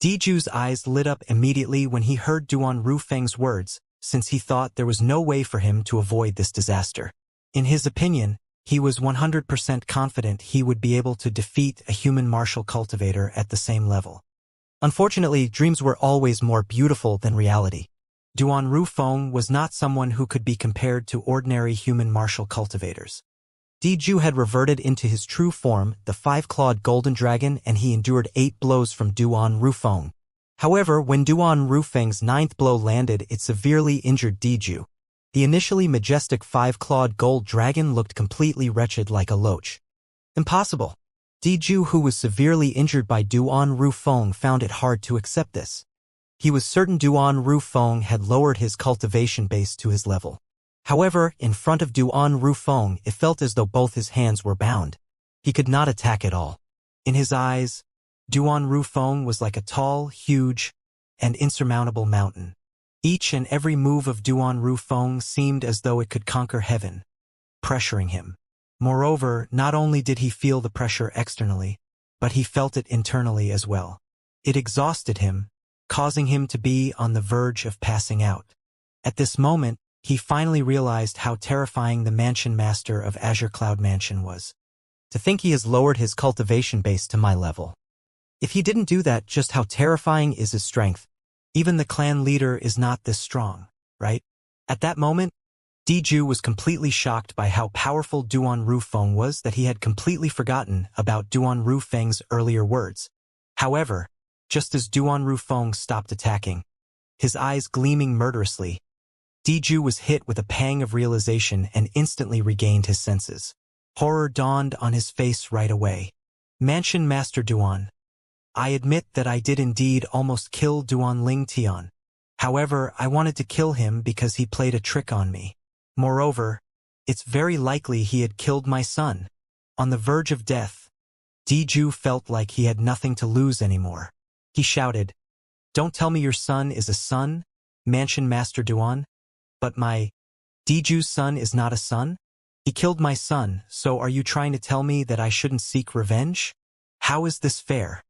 Diju's eyes lit up immediately when he heard Duan Rufeng's words, since he thought there was no way for him to avoid this disaster. In his opinion, he was 100% confident he would be able to defeat a human martial cultivator at the same level. Unfortunately, dreams were always more beautiful than reality. Duan Rufeng was not someone who could be compared to ordinary human martial cultivators. Diju had reverted into his true form, the 5-clawed golden dragon, and he endured 8 blows from Duan Rufeng. However, when Duan Rufeng's 9th blow landed, it severely injured Diju. The initially majestic 5-clawed gold dragon looked completely wretched like a loach. Impossible. Diju, who was severely injured by Duan Rufeng, found it hard to accept this. He was certain Duan Rufeng had lowered his cultivation base to his level. However, in front of Duan Rufeng, it felt as though both his hands were bound. He could not attack at all. In his eyes, Duan Rufeng was like a tall, huge, and insurmountable mountain. Each and every move of Duan Rufeng seemed as though it could conquer heaven, pressuring him. Moreover, not only did he feel the pressure externally, but he felt it internally as well. It exhausted him, causing him to be on the verge of passing out. At this moment, he finally realized how terrifying the mansion master of Azure Cloud Mansion was. To think he has lowered his cultivation base to my level. If he didn't do that, just how terrifying is his strength? Even the clan leader is not this strong, right? At that moment, Diju was completely shocked by how powerful Duan Rufeng was that he had completely forgotten about Duan Rufeng's earlier words. However, just as Duan Rufeng stopped attacking, his eyes gleaming murderously, Diju was hit with a pang of realization and instantly regained his senses. Horror dawned on his face right away. Mansion Master Duan. I admit that I did indeed almost kill Duan Ling Tian. However, I wanted to kill him because he played a trick on me. Moreover, it's very likely he had killed my son. On the verge of death, Diju felt like he had nothing to lose anymore. He shouted, "Don't tell me your son is a son, Mansion Master Duan. But my Diju's son is not a son? He killed my son, so are you trying to tell me that I shouldn't seek revenge? How is this fair?"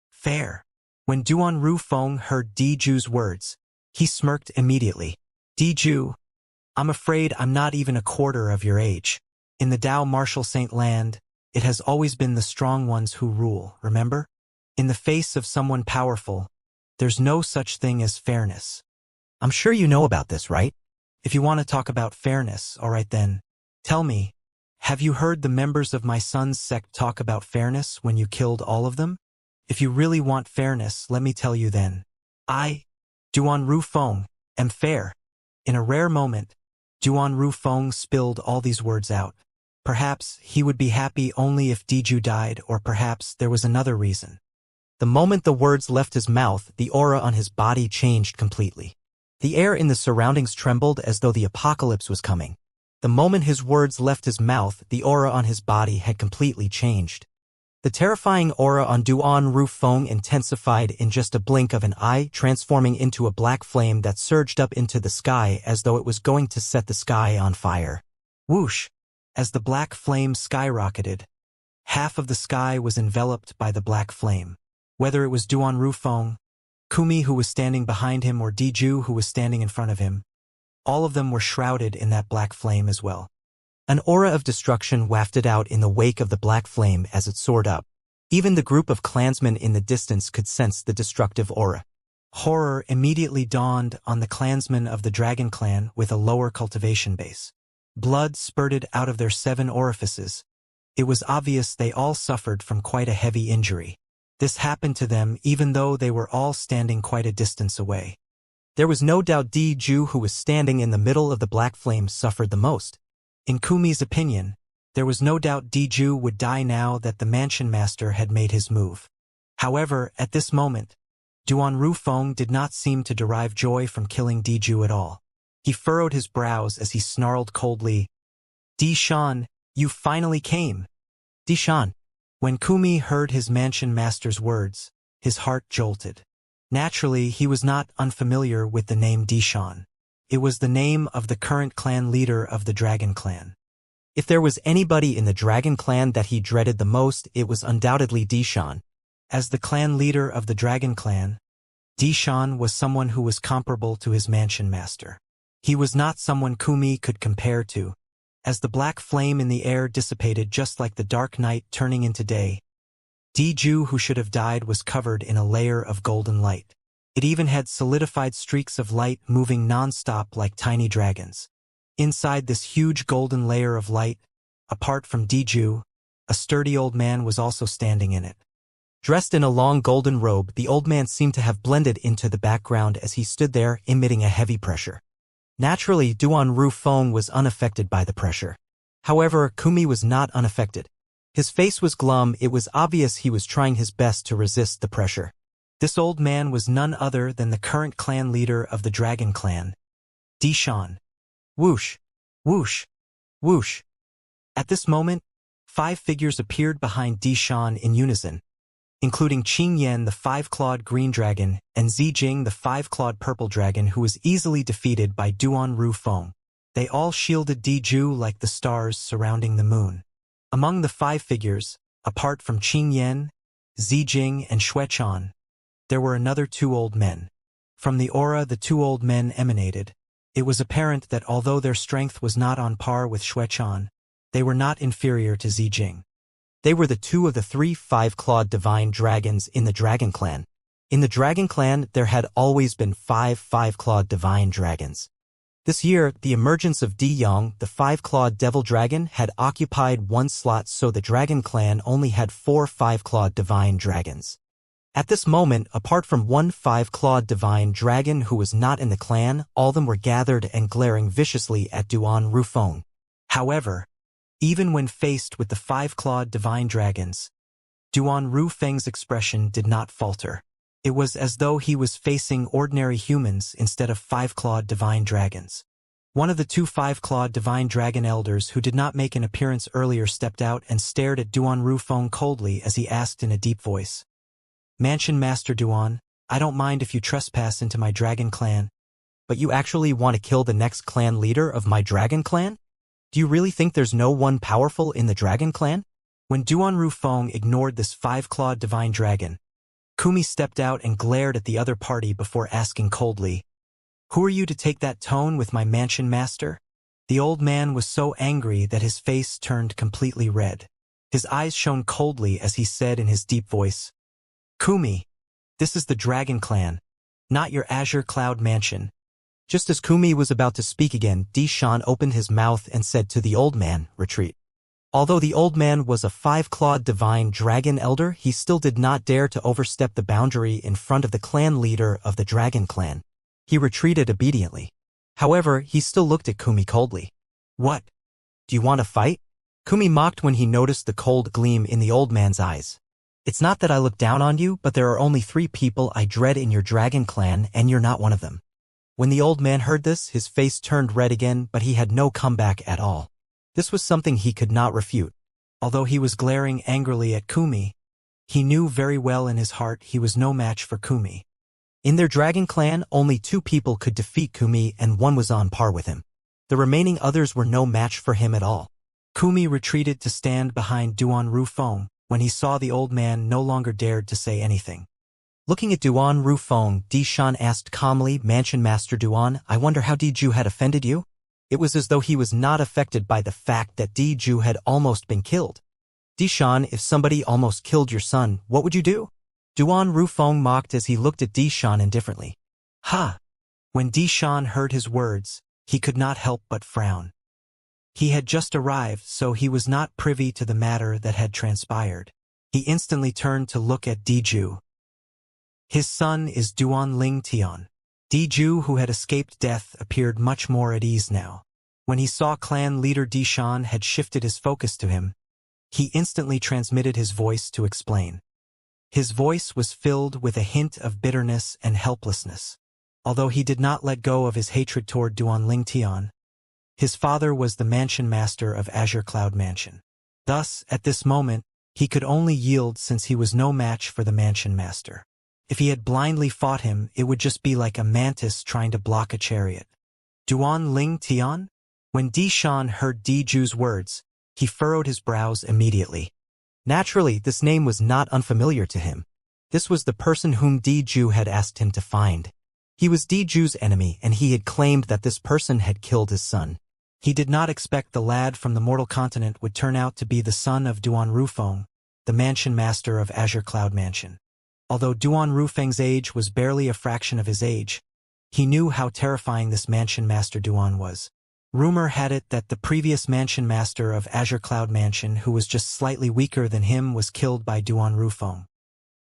Fair. When Duan Rufeng heard Diju's words, he smirked immediately. Diju, I'm afraid I'm not even a quarter of your age. In the Dao Martial Saint Land, it has always been the strong ones who rule, remember? In the face of someone powerful, there's no such thing as fairness. I'm sure you know about this, right? If you want to talk about fairness, all right then. Tell me, have you heard the members of my son's sect talk about fairness when you killed all of them? If you really want fairness, let me tell you then. I, Duan Rufeng, am fair. In a rare moment, Duan Rufeng spilled all these words out. Perhaps he would be happy only if Diju died, or perhaps there was another reason. The moment the words left his mouth, the aura on his body changed completely. The air in the surroundings trembled as though the apocalypse was coming. The moment his words left his mouth, the aura on his body had completely changed. The terrifying aura on Duan Rufeng intensified in just a blink of an eye, transforming into a black flame that surged up into the sky as though it was going to set the sky on fire. Whoosh! As the black flame skyrocketed, half of the sky was enveloped by the black flame. Whether it was Duan Rufeng, Kumi who was standing behind him, or Diju who was standing in front of him, all of them were shrouded in that black flame as well. An aura of destruction wafted out in the wake of the black flame as it soared up. Even the group of clansmen in the distance could sense the destructive aura. Horror immediately dawned on the clansmen of the Dragon Clan with a lower cultivation base. Blood spurted out of their 7 orifices. It was obvious they all suffered from quite a heavy injury. This happened to them even though they were all standing quite a distance away. There was no doubt Ju, who was standing in the middle of the black flames, suffered the most. In Kumi's opinion, there was no doubt Ju would die now that the mansion master had made his move. However, at this moment, Duan Rufeng did not seem to derive joy from killing Ju at all. He furrowed his brows as he snarled coldly, "Di Shan, you finally came." Di Shan. When Kumi heard his mansion master's words, his heart jolted. Naturally, he was not unfamiliar with the name Di Shan. It was the name of the current clan leader of the Dragon Clan. If there was anybody in the Dragon Clan that he dreaded the most, it was undoubtedly Di Shan. As the clan leader of the Dragon Clan, Di Shan was someone who was comparable to his mansion master. He was not someone Kumi could compare to. As the black flame in the air dissipated just like the dark night turning into day, Ju, who should have died, was covered in a layer of golden light. It even had solidified streaks of light moving non-stop like tiny dragons. Inside this huge golden layer of light, apart from Ju, a sturdy old man was also standing in it. Dressed in a long golden robe, the old man seemed to have blended into the background as he stood there, emitting a heavy pressure. Naturally, Duan Rufeng was unaffected by the pressure. However, Kumi was not unaffected. His face was glum. It was obvious he was trying his best to resist the pressure. This old man was none other than the current clan leader of the Dragon Clan, Di Shan. Whoosh! Whoosh! Whoosh! At this moment, 5 figures appeared behind Di Shan in unison, including Qing Yan, the 5-clawed green dragon, and Zijing, the 5-clawed purple dragon, who was easily defeated by Duan Rufeng. They all shielded Ju like the stars surrounding the moon. Among the 5 figures, apart from Qing Yan, Zijing, and Xuechan, there were another 2 old men. From the aura the 2 old men emanated, it was apparent that although their strength was not on par with Xuechan, they were not inferior to Zijing. They were the 2 of the 3 5-clawed divine dragons in the Dragon Clan. In the Dragon Clan, there had always been 5 5-clawed divine dragons. This year, the emergence of Di Yang, the 5-clawed devil dragon, had occupied 1 slot, so the Dragon Clan only had 4 5-clawed divine dragons. At this moment, apart from 1 5-clawed divine dragon who was not in the clan, all of them were gathered and glaring viciously at Duan Rufeng. However, even when faced with the 5-clawed divine dragons, Duan Rufeng's expression did not falter. It was as though he was facing ordinary humans instead of 5-clawed divine dragons. One of the 2 5-clawed divine dragon elders who did not make an appearance earlier stepped out and stared at Duan Rufeng coldly as he asked in a deep voice, "Mansion Master Duan, I don't mind if you trespass into my dragon clan, but you actually want to kill the next clan leader of my dragon clan? Do you really think there's no one powerful in the Dragon Clan?" When Duan Rufeng ignored this 5-clawed divine dragon, Kumi stepped out and glared at the other party before asking coldly, "Who are you to take that tone with my mansion master?" The old man was so angry that his face turned completely red. His eyes shone coldly as he said in his deep voice, "Kumi, this is the Dragon Clan, not your Azure Cloud Mansion." Just as Kumi was about to speak again, Di Shan opened his mouth and said to the old man, "Retreat." Although the old man was a 5-clawed divine dragon elder, he still did not dare to overstep the boundary in front of the clan leader of the Dragon Clan. He retreated obediently. However, he still looked at Kumi coldly. "What? Do you want to fight?" Kumi mocked when he noticed the cold gleam in the old man's eyes. "It's not that I look down on you, but there are only 3 people I dread in your Dragon Clan, and you're not one of them." When the old man heard this, his face turned red again, but he had no comeback at all. This was something he could not refute. Although he was glaring angrily at Kumi, he knew very well in his heart he was no match for Kumi. In their Dragon Clan, only 2 people could defeat Kumi, and one was on par with him. The remaining others were no match for him at all. Kumi retreated to stand behind Duan Rufeng. When he saw the old man no longer dared to say anything. Looking at Duan Rufeng, Di Shan asked calmly, "Mansion Master Duan, I wonder how Ju had offended you?" It was as though he was not affected by the fact that Ju had almost been killed. "Di Shan, if somebody almost killed your son, what would you do?" Duan Rufeng mocked as he looked at Di Shan indifferently. "Ha!" When Di Shan heard his words, he could not help but frown. He had just arrived, so he was not privy to the matter that had transpired. He instantly turned to look at Diju. His son is Duan Ling Tian. Diju, who had escaped death, appeared much more at ease now. When he saw clan leader Dishan had shifted his focus to him, he instantly transmitted his voice to explain. His voice was filled with a hint of bitterness and helplessness. Although he did not let go of his hatred toward Duan Ling Tian, his father was the mansion master of Azure Cloud Mansion. Thus, at this moment, he could only yield since he was no match for the mansion master. If he had blindly fought him, it would just be like a mantis trying to block a chariot. Duan Ling Tian? When Dishan heard Diju's words, he furrowed his brows immediately. Naturally, this name was not unfamiliar to him. This was the person whom Diju had asked him to find. He was Diju's enemy, and he had claimed that this person had killed his son. He did not expect the lad from the mortal continent would turn out to be the son of Duan Rufeng, the mansion master of Azure Cloud Mansion. Although Duan Rufeng's age was barely a fraction of his age, he knew how terrifying this mansion master Duan was. Rumor had it that the previous mansion master of Azure Cloud Mansion, who was just slightly weaker than him, was killed by Duan Rufeng.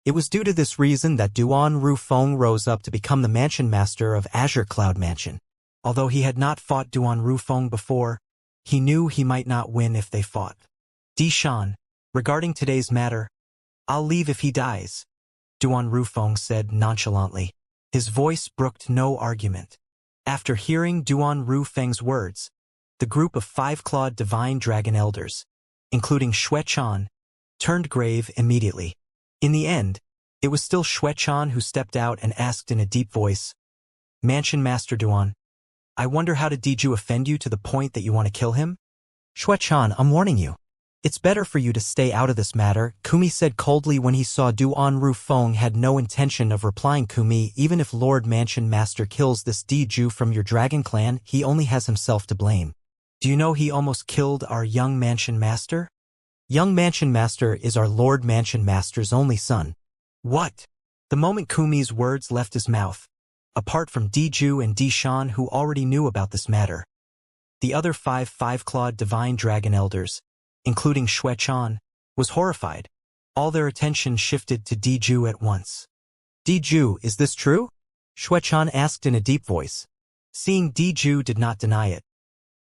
It was due to this reason that Duan Rufeng rose up to become the mansion master of Azure Cloud Mansion. Although he had not fought Duan Rufeng before, he knew he might not win if they fought. Dishan, regarding today's matter, I'll leave if he dies, Duan Rufeng said nonchalantly. His voice brooked no argument. After hearing Duan Rufeng's words, the group of 5-clawed divine dragon elders, including Xue Chan, turned grave immediately. In the end, it was still Xue Chan who stepped out and asked in a deep voice, Mansion Master Duan, I wonder how did Diju offend you to the point that you want to kill him? Xue Chan, I'm warning you. It's better for you to stay out of this matter, Kumi said coldly when he saw Duan Rufeng had no intention of replying. Kumi, even if Lord Mansion Master kills this Diju from your dragon clan, he only has himself to blame. Do you know he almost killed our young Mansion Master? Young Mansion Master is our Lord Mansion Master's only son. What? The moment Kumi's words left his mouth, apart from Diju and Dishan who already knew about this matter, the other 5-clawed divine dragon elders, including Xue Chan, was horrified. All their attention shifted to Diju at once. Diju, is this true? Xue Chan asked in a deep voice. Seeing Diju did not deny it,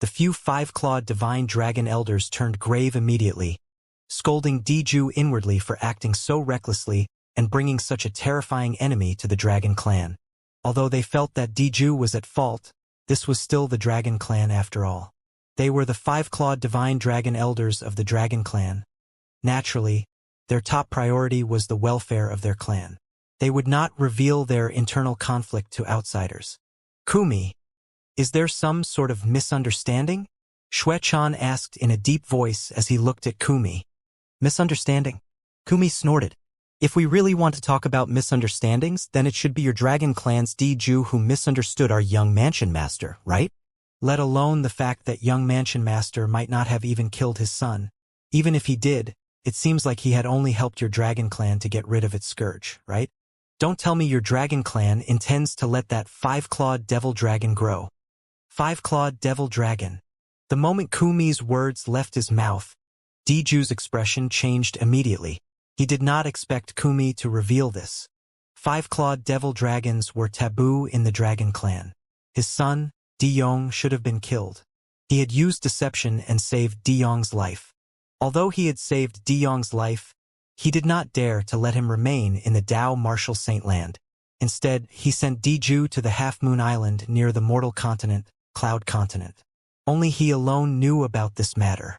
the few 5-clawed divine dragon elders turned grave immediately, scolding Diju inwardly for acting so recklessly and bringing such a terrifying enemy to the dragon clan. Although they felt that Diju was at fault, this was still the dragon clan after all. They were the 5-clawed divine dragon elders of the dragon clan. Naturally, their top priority was the welfare of their clan. They would not reveal their internal conflict to outsiders. Kumi, is there some sort of misunderstanding? Xue Chan asked in a deep voice as he looked at Kumi. Misunderstanding? Kumi snorted. If we really want to talk about misunderstandings, then it should be your dragon clan's Diju who misunderstood our young mansion master, right? Let alone the fact that young mansion master might not have even killed his son. Even if he did, it seems like he had only helped your dragon clan to get rid of its scourge, right? Don't tell me your dragon clan intends to let that 5-clawed devil dragon grow. 5-clawed devil dragon. The moment Kumi's words left his mouth, Diju's expression changed immediately. He did not expect Kumi to reveal this. 5-clawed devil dragons were taboo in the dragon clan. His son, Diyong, should have been killed. He had used deception and saved Diyong's life. Although he had saved Diyong's life, he did not dare to let him remain in the Dao Martial Saint Land. Instead, he sent Diju to the Half-Moon Island near the mortal continent, Cloud Continent. Only he alone knew about this matter.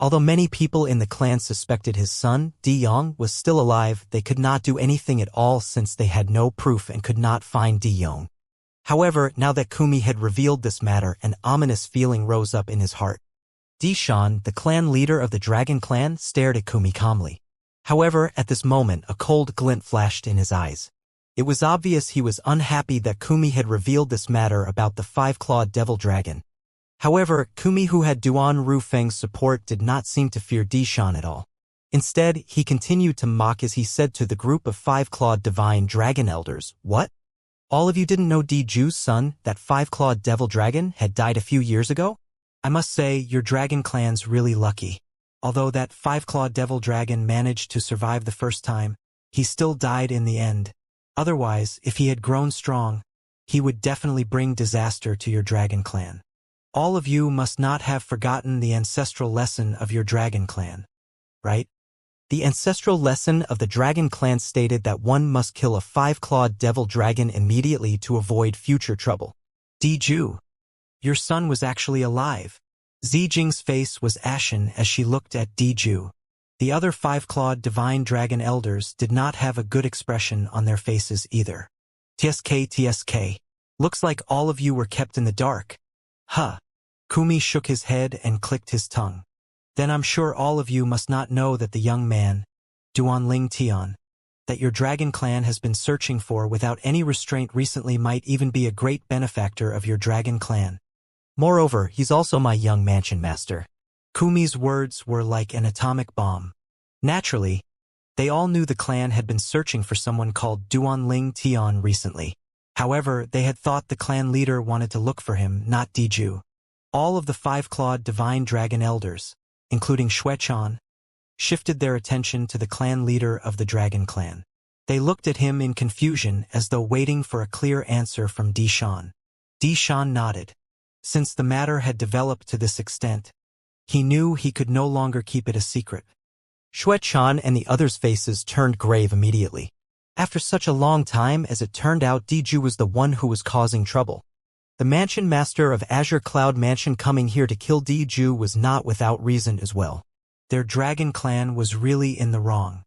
Although many people in the clan suspected his son, Diyong, was still alive, they could not do anything at all since they had no proof and could not find Diyong. However, now that Kumi had revealed this matter, an ominous feeling rose up in his heart. Dishan, the clan leader of the dragon clan, stared at Kumi calmly. However, at this moment, a cold glint flashed in his eyes. It was obvious he was unhappy that Kumi had revealed this matter about the 5-clawed devil dragon. However, Kumi, who had Duan Rufeng's support, did not seem to fear Dishan at all. Instead, he continued to mock as he said to the group of 5-clawed divine dragon elders, What? All of you didn't know Diju's son, that 5-clawed devil dragon, had died a few years ago? I must say, your dragon clan's really lucky. Although that five-clawed devil dragon managed to survive the first time, he still died in the end. Otherwise, if he had grown strong, he would definitely bring disaster to your dragon clan. All of you must not have forgotten the ancestral lesson of your dragon clan, right? The ancestral lesson of the dragon clan stated that one must kill a five-clawed devil dragon immediately to avoid future trouble. Diju, your son was actually alive. Zijing's face was ashen as she looked at Diju. The other five-clawed divine dragon elders did not have a good expression on their faces either. TSK. Looks like all of you were kept in the dark. Huh. Kumi shook his head and clicked his tongue. Then I'm sure all of you must not know that the young man, Duanling Tian, that your dragon clan has been searching for without any restraint recently might even be a great benefactor of your dragon clan. Moreover, he's also my young mansion master. Kumi's words were like an atomic bomb. Naturally, they all knew the clan had been searching for someone called Duanling Tian recently. However, they had thought the clan leader wanted to look for him, not Diju. All of the five-clawed divine dragon elders, including Xuechan, shifted their attention to the clan leader of the dragon clan. They looked at him in confusion as though waiting for a clear answer from Dishan. Dishan nodded. Since the matter had developed to this extent, he knew he could no longer keep it a secret. Xuechan and the others' faces turned grave immediately. After such a long time, as it turned out, Diju was the one who was causing trouble. The mansion master of Azure Cloud Mansion coming here to kill Diju was not without reason as well. Their dragon clan was really in the wrong.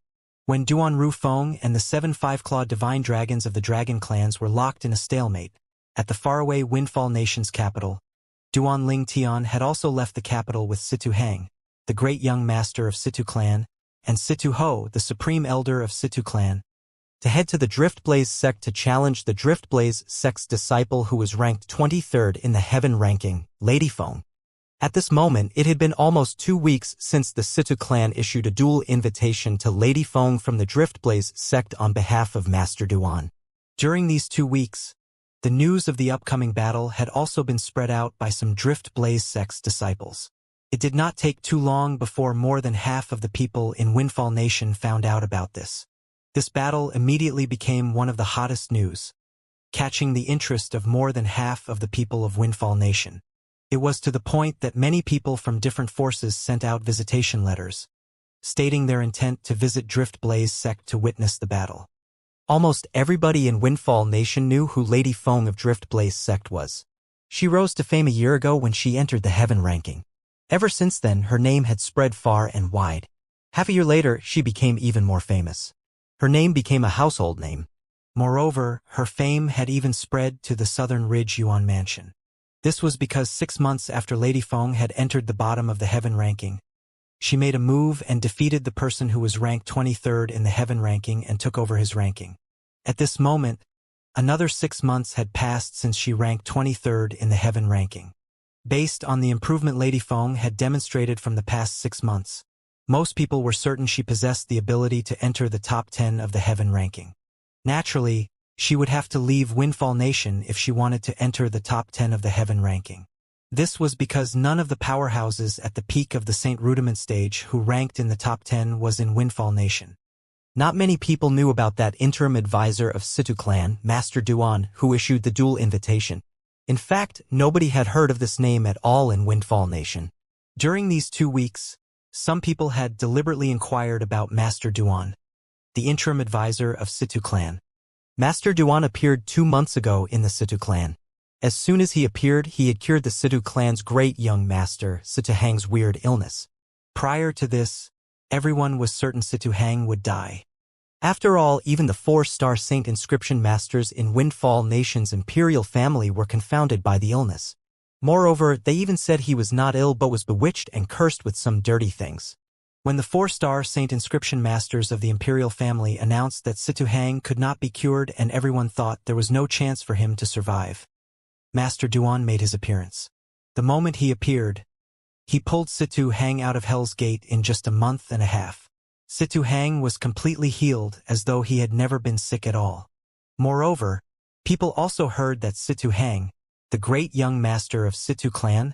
When Duan Rufeng and the 7 five-clawed divine dragons of the dragon clans were locked in a stalemate, at the faraway Windfall Nation's capital, Duanling Tian had also left the capital with Situ Hang, the great young master of Situ clan, and Situ Ho, the supreme elder of Situ clan, to head to the Driftblaze sect to challenge the Driftblaze sect's disciple who was ranked 23rd in the heaven ranking, Lady Feng. At this moment, it had been almost 2 weeks since the Situ clan issued a dual invitation to Lady Feng from the Driftblaze sect on behalf of Master Duan. During these 2 weeks, the news of the upcoming battle had also been spread out by some Driftblaze sect's disciples. It did not take too long before more than half of the people in Windfall Nation found out about this. This battle immediately became one of the hottest news, catching the interest of more than half of the people of Windfall Nation. It was to the point that many people from different forces sent out visitation letters, stating their intent to visit Driftblaze sect to witness the battle. Almost everybody in Windfall Nation knew who Lady Feng of Driftblaze sect was. She rose to fame a year ago when she entered the heaven ranking. Ever since then, her name had spread far and wide. Half a year later, she became even more famous. Her name became a household name. Moreover, her fame had even spread to the Southern Ridge Yuan Mansion. This was because 6 months after Lady Feng had entered the bottom of the heaven ranking, she made a move and defeated the person who was ranked 23rd in the heaven ranking and took over his ranking. At this moment, another 6 months had passed since she ranked 23rd in the heaven ranking. Based on the improvement Lady Feng had demonstrated from the past 6 months, most people were certain she possessed the ability to enter the top 10 of the heaven ranking. Naturally, she would have to leave Windfall Nation if she wanted to enter the top 10 of the heaven ranking. This was because none of the powerhouses at the peak of the Saint Rudiment stage who ranked in the top 10 was in Windfall Nation. Not many people knew about that interim advisor of Situ clan, Master Duan, who issued the dual invitation. In fact, nobody had heard of this name at all in Windfall Nation. During these 2 weeks, some people had deliberately inquired about Master Duan, the interim advisor of Situ clan. Master Duan appeared 2 months ago in the Situ clan. As soon as he appeared, he had cured the Situ clan's great young master, Situ Hang's weird illness. Prior to this, everyone was certain Situ Hang would die. After all, even the 4-star Saint inscription masters in Windfall Nation's imperial family were confounded by the illness. Moreover, they even said he was not ill but was bewitched and cursed with some dirty things. When the 4-star Saint inscription masters of the imperial family announced that Situ Hang could not be cured and everyone thought there was no chance for him to survive, Master Duan made his appearance. The moment he appeared, he pulled Situ Hang out of Hell's Gate in just a month and a half. Situ Hang was completely healed as though he had never been sick at all. Moreover, people also heard that Situ Hang, the great young master of Situ clan,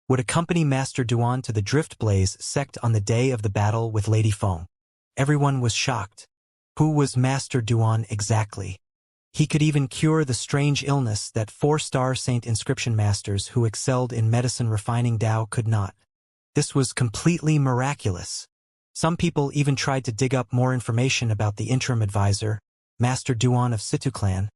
would accompany Master Duan to the Drift Blaze sect on the day of the battle with Lady Feng. Everyone was shocked. Who was Master Duan exactly? He could even cure the strange illness that 4-star Saint Inscription Masters who excelled in medicine refining Tao could not. This was completely miraculous. Some people even tried to dig up more information about the interim advisor, Master Duan of Situ Clan,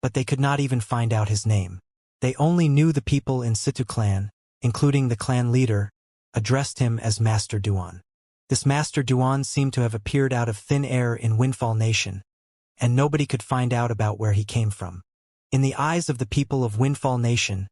but they could not even find out his name. They only knew the people in Situ Clan, including the clan leader, addressed him as Master Duan. This Master Duan seemed to have appeared out of thin air in Windfall Nation, and nobody could find out about where he came from. In the eyes of the people of Windfall Nation,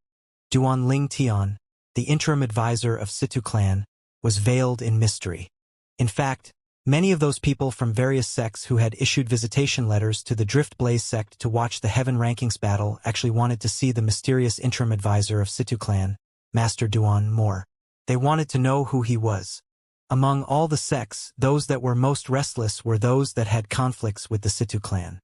Duan Ling Tian, the interim advisor of Situ Clan, was veiled in mystery. In fact, many of those people from various sects who had issued visitation letters to the Drift Blaze sect to watch the Heaven Rankings battle actually wanted to see the mysterious interim advisor of Situ Clan, Master Duan, more. They wanted to know who he was. Among all the sects, those that were most restless were those that had conflicts with the Situ Clan.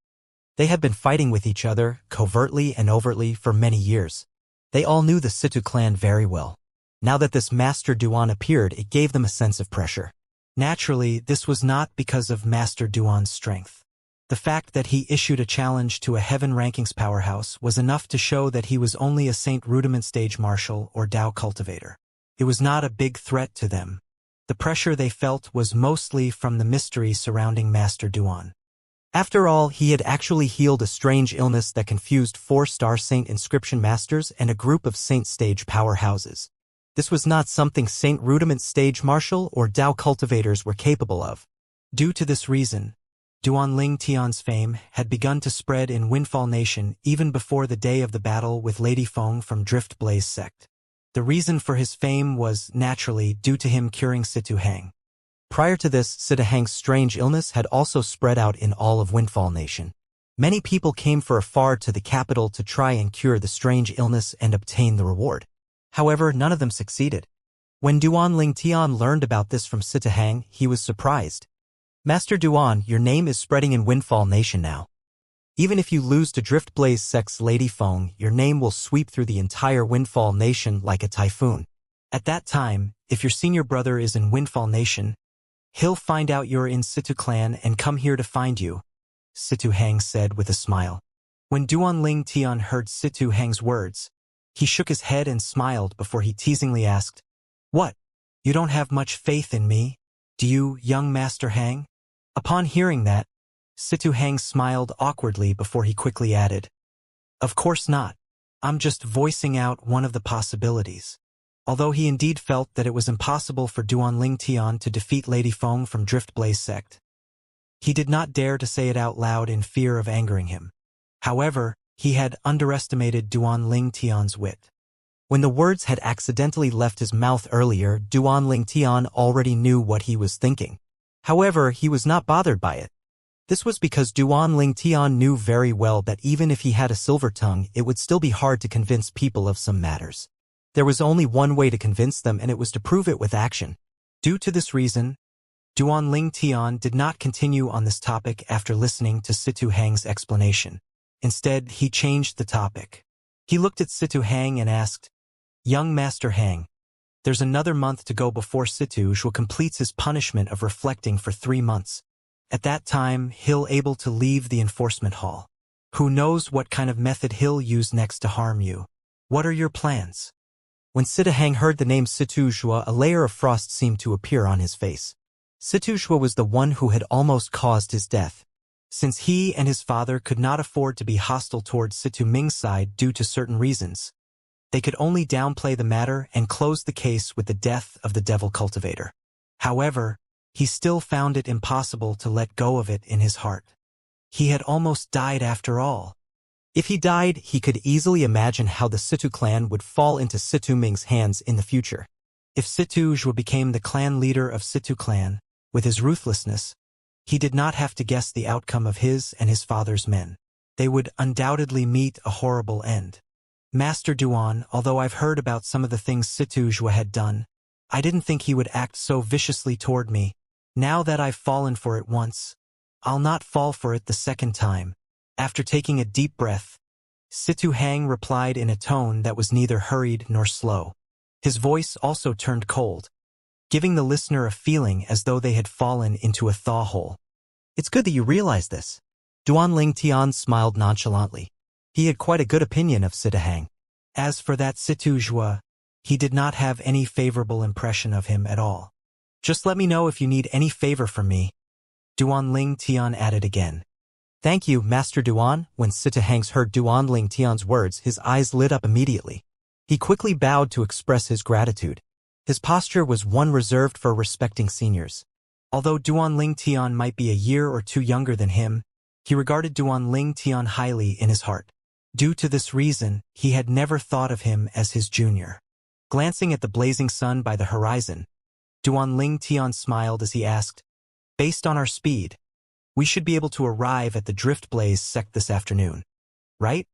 They had been fighting with each other, covertly and overtly, for many years. They all knew the Situ Clan very well. Now that this Master Duan appeared, it gave them a sense of pressure. Naturally, this was not because of Master Duan's strength. The fact that he issued a challenge to a Heaven Rankings powerhouse was enough to show that he was only a Saint Rudiment Stage Marshal or Tao Cultivator. It was not a big threat to them. The pressure they felt was mostly from the mystery surrounding Master Duan. After all, he had actually healed a strange illness that confused 4-star Saint Inscription Masters and a group of Saint Stage powerhouses. This was not something Saint Rudiment Stage Marshal or Tao Cultivators were capable of. Due to this reason, Duan Ling Tian's fame had begun to spread in Windfall Nation even before the day of the battle with Lady Feng from Drift Blaze sect. The reason for his fame was, naturally, due to him curing Situ Hang. Prior to this, Situ Hang's strange illness had also spread out in all of Windfall Nation. Many people came from afar to the capital to try and cure the strange illness and obtain the reward. However, none of them succeeded. When Duan Ling Tian learned about this from Situ Hang, he was surprised. Master Duan, your name is spreading in Windfall Nation now. Even if you lose to Drift Blaze sect's Lady Feng, your name will sweep through the entire Windfall Nation like a typhoon. At that time, if your senior brother is in Windfall Nation, he'll find out you're in Situ Clan and come here to find you, Situ Hang said with a smile. When Duan Ling Tian heard Situ Hang's words, he shook his head and smiled before he teasingly asked, "What? You don't have much faith in me, do you, young Master Hang?" Upon hearing that, Situ Hang smiled awkwardly before he quickly added, "Of course not. I'm just voicing out one of the possibilities." Although he indeed felt that it was impossible for Duan Ling Tian to defeat Lady Feng from Drift Blaze sect, he did not dare to say it out loud in fear of angering him. However, he had underestimated Duan Ling Tian's wit. When the words had accidentally left his mouth earlier, Duan Ling Tian already knew what he was thinking. However, he was not bothered by it. This was because Duan Ling Tian knew very well that even if he had a silver tongue, it would still be hard to convince people of some matters. There was only one way to convince them, and it was to prove it with action. Due to this reason, Duan Ling Tian did not continue on this topic after listening to Situ Hang's explanation. Instead, he changed the topic. He looked at Situ Hang and asked, "Young Master Hang, there's another month to go before Situ Zhuo completes his punishment of reflecting for 3 months. At that time, he'll able to leave the enforcement hall. Who knows what kind of method he'll use next to harm you? What are your plans?" When Situ Hang heard the name Situ Zhuo, a layer of frost seemed to appear on his face. Situ Zhuo was the one who had almost caused his death. Since he and his father could not afford to be hostile towards Situ Ming's side due to certain reasons, they could only downplay the matter and close the case with the death of the Devil Cultivator. However, he still found it impossible to let go of it in his heart. He had almost died after all. If he died, he could easily imagine how the Situ clan would fall into Situ Ming's hands in the future. If Situ Zhuo became the clan leader of Situ clan, with his ruthlessness, he did not have to guess the outcome of his and his father's men. They would undoubtedly meet a horrible end. Master Duan, although I've heard about some of the things Situ Zhuo had done, I didn't think he would act so viciously toward me. Now that I've fallen for it once, I'll not fall for it the second time. After taking a deep breath, Situ Hang replied in a tone that was neither hurried nor slow. His voice also turned cold, giving the listener a feeling as though they had fallen into a thaw hole. It's good that you realize this. Duanling Tian smiled nonchalantly. He had quite a good opinion of Sitahang. As for that Situ Zhua, he did not have any favorable impression of him at all. Just let me know if you need any favor from me, Duanling Tian added again. Thank you, Master Duan. When Sitahang heard Duanling Tian's words, his eyes lit up immediately. He quickly bowed to express his gratitude. His posture was one reserved for respecting seniors. Although Duanling Tian might be a year or two younger than him, he regarded Duanling Tian highly in his heart. Due to this reason, he had never thought of him as his junior. Glancing at the blazing sun by the horizon, Duanling Tian smiled as he asked, "Based on our speed, we should be able to arrive at the Drift Blaze sect this afternoon, right?"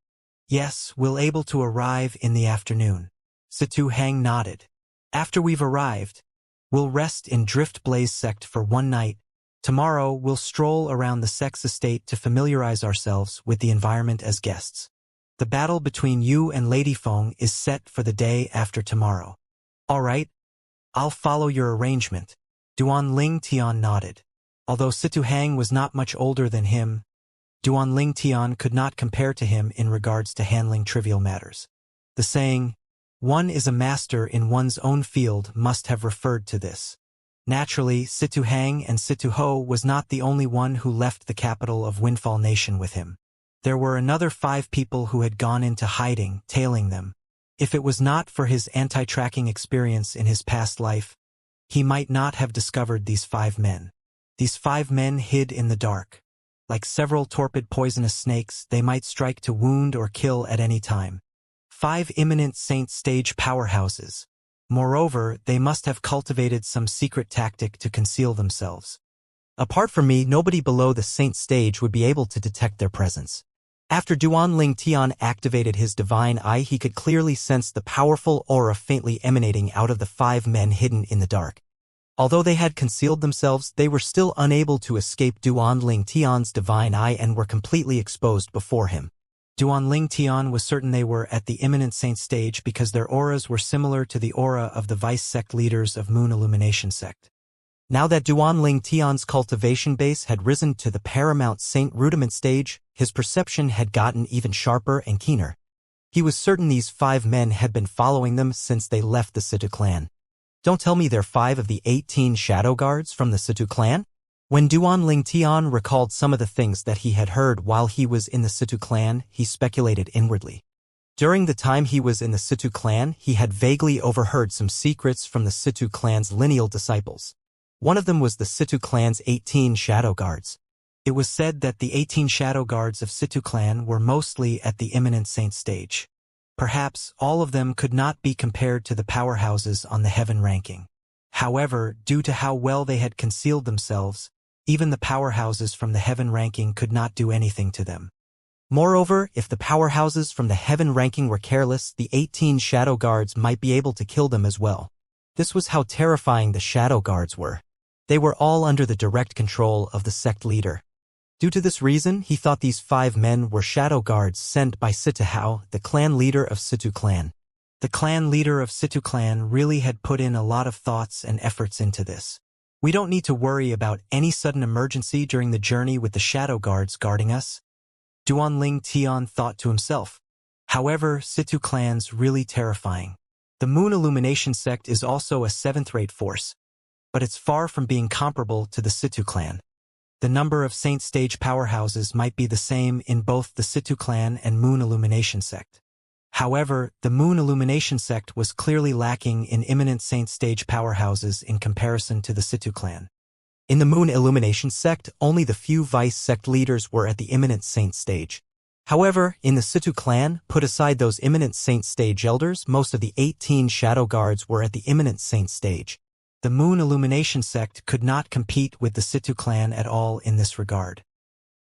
"Yes, we'll able to arrive in the afternoon." Situ Hang nodded. "After we've arrived, we'll rest in Drift Blaze sect for one night. Tomorrow, we'll stroll around the sect's estate to familiarize ourselves with the environment as guests. The battle between you and Lady Feng is set for the day after tomorrow." "All right, I'll follow your arrangement." Duanling Tian nodded. Although Situ Hang was not much older than him, Duanling Tian could not compare to him in regards to handling trivial matters. The saying, "One is a master in one's own field," must have referred to this. Naturally, Situ Hang and Situ Ho was not the only one who left the capital of Windfall Nation with him. There were another 5 people who had gone into hiding, tailing them. If it was not for his anti-tracking experience in his past life, he might not have discovered these 5 men. These 5 men hid in the dark. Like several torpid poisonous snakes, they might strike to wound or kill at any time. 5 imminent saint stage powerhouses. Moreover, they must have cultivated some secret tactic to conceal themselves. Apart from me, nobody below the saint stage would be able to detect their presence. After Duanling Tian activated his divine eye, he could clearly sense the powerful aura faintly emanating out of the 5 men hidden in the dark. Although they had concealed themselves, they were still unable to escape Duanling Tian's divine eye and were completely exposed before him. Duanling Tian was certain they were at the imminent saint stage because their auras were similar to the aura of the vice sect leaders of Moon Illumination sect. Now that Duanling Tian's cultivation base had risen to the paramount saint rudiment stage, his perception had gotten even sharper and keener. He was certain these 5 men had been following them since they left the Situ clan. Don't tell me they're 5 of the 18 shadow guards from the Situ clan? When Duanling Tian recalled some of the things that he had heard while he was in the Situ clan, he speculated inwardly. During the time he was in the Situ clan, he had vaguely overheard some secrets from the Situ clan's lineal disciples. One of them was the Situ clan's 18 shadow guards. It was said that the 18 shadow guards of Situ clan were mostly at the imminent saint stage. Perhaps all of them could not be compared to the powerhouses on the heaven ranking. However, due to how well they had concealed themselves, even the powerhouses from the heaven ranking could not do anything to them. Moreover, if the powerhouses from the heaven ranking were careless, the 18 shadow guards might be able to kill them as well. This was how terrifying the shadow guards were. They were all under the direct control of the sect leader. Due to this reason, he thought these 5 men were shadow guards sent by Sitahao, the clan leader of Situ clan. The clan leader of Situ clan really had put in a lot of thoughts and efforts into this. We don't need to worry about any sudden emergency during the journey with the shadow guards guarding us, Duanling Tian thought to himself. However, Situ clan's really terrifying. The Moon Illumination sect is also a 7th-rate force, but it's far from being comparable to the Situ clan. The number of saint stage powerhouses might be the same in both the Situ clan and Moon Illumination sect. However, the Moon Illumination sect was clearly lacking in imminent saint stage powerhouses in comparison to the Situ clan. In the Moon Illumination sect, only the few vice sect leaders were at the imminent saint stage. However, in the Situ clan, put aside those imminent saint stage elders, most of the 18 shadow guards were at the imminent saint stage. The Moon Illumination sect could not compete with the Situ clan at all in this regard.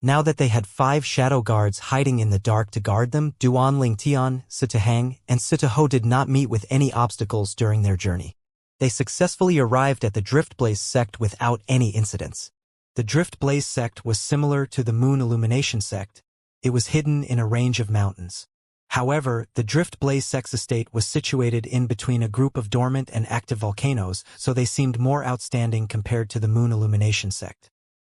Now that they had 5 shadow guards hiding in the dark to guard them, Duanling Tian, Sitahang, and Sitaho did not meet with any obstacles during their journey. They successfully arrived at the Driftblaze sect without any incidents. The Driftblaze sect was similar to the Moon Illumination sect. It was hidden in a range of mountains. However, the Drift Blaze Sex Estate was situated in between a group of dormant and active volcanoes, so they seemed more outstanding compared to the Moon Illumination sect.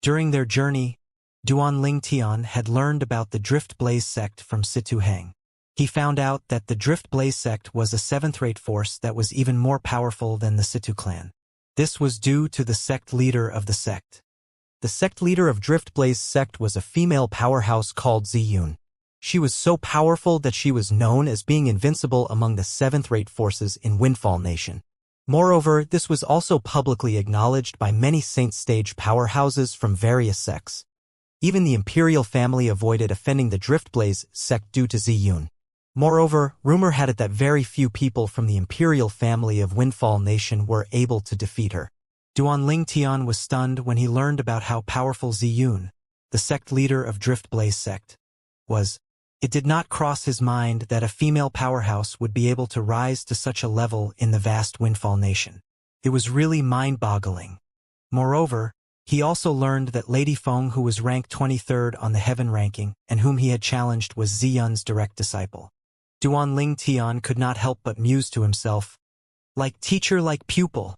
During their journey, Duan Ling Tian had learned about the Drift Blaze sect from Situ Heng. He found out that the Drift Blaze sect was a seventh-rate force that was even more powerful than the Situ clan. This was due to the sect leader of the sect. The sect leader of Drift Blaze sect was a female powerhouse called Ziyun. She was so powerful that she was known as being invincible among the seventh-rate forces in Windfall Nation. Moreover, this was also publicly acknowledged by many Saint-stage powerhouses from various sects. Even the imperial family avoided offending the Drift Blaze sect due to Ziyun. Moreover, rumor had it that very few people from the imperial family of Windfall Nation were able to defeat her. Duan Ling Tian was stunned when he learned about how powerful Ziyun, the sect leader of Drift Blaze sect, was. It did not cross his mind that a female powerhouse would be able to rise to such a level in the vast Windfall Nation. It was really mind-boggling. Moreover, he also learned that Lady Feng, who was ranked 23rd on the Heaven ranking and whom he had challenged, was Ziyun's direct disciple. Duan Ling Tian could not help but muse to himself, like teacher, like pupil.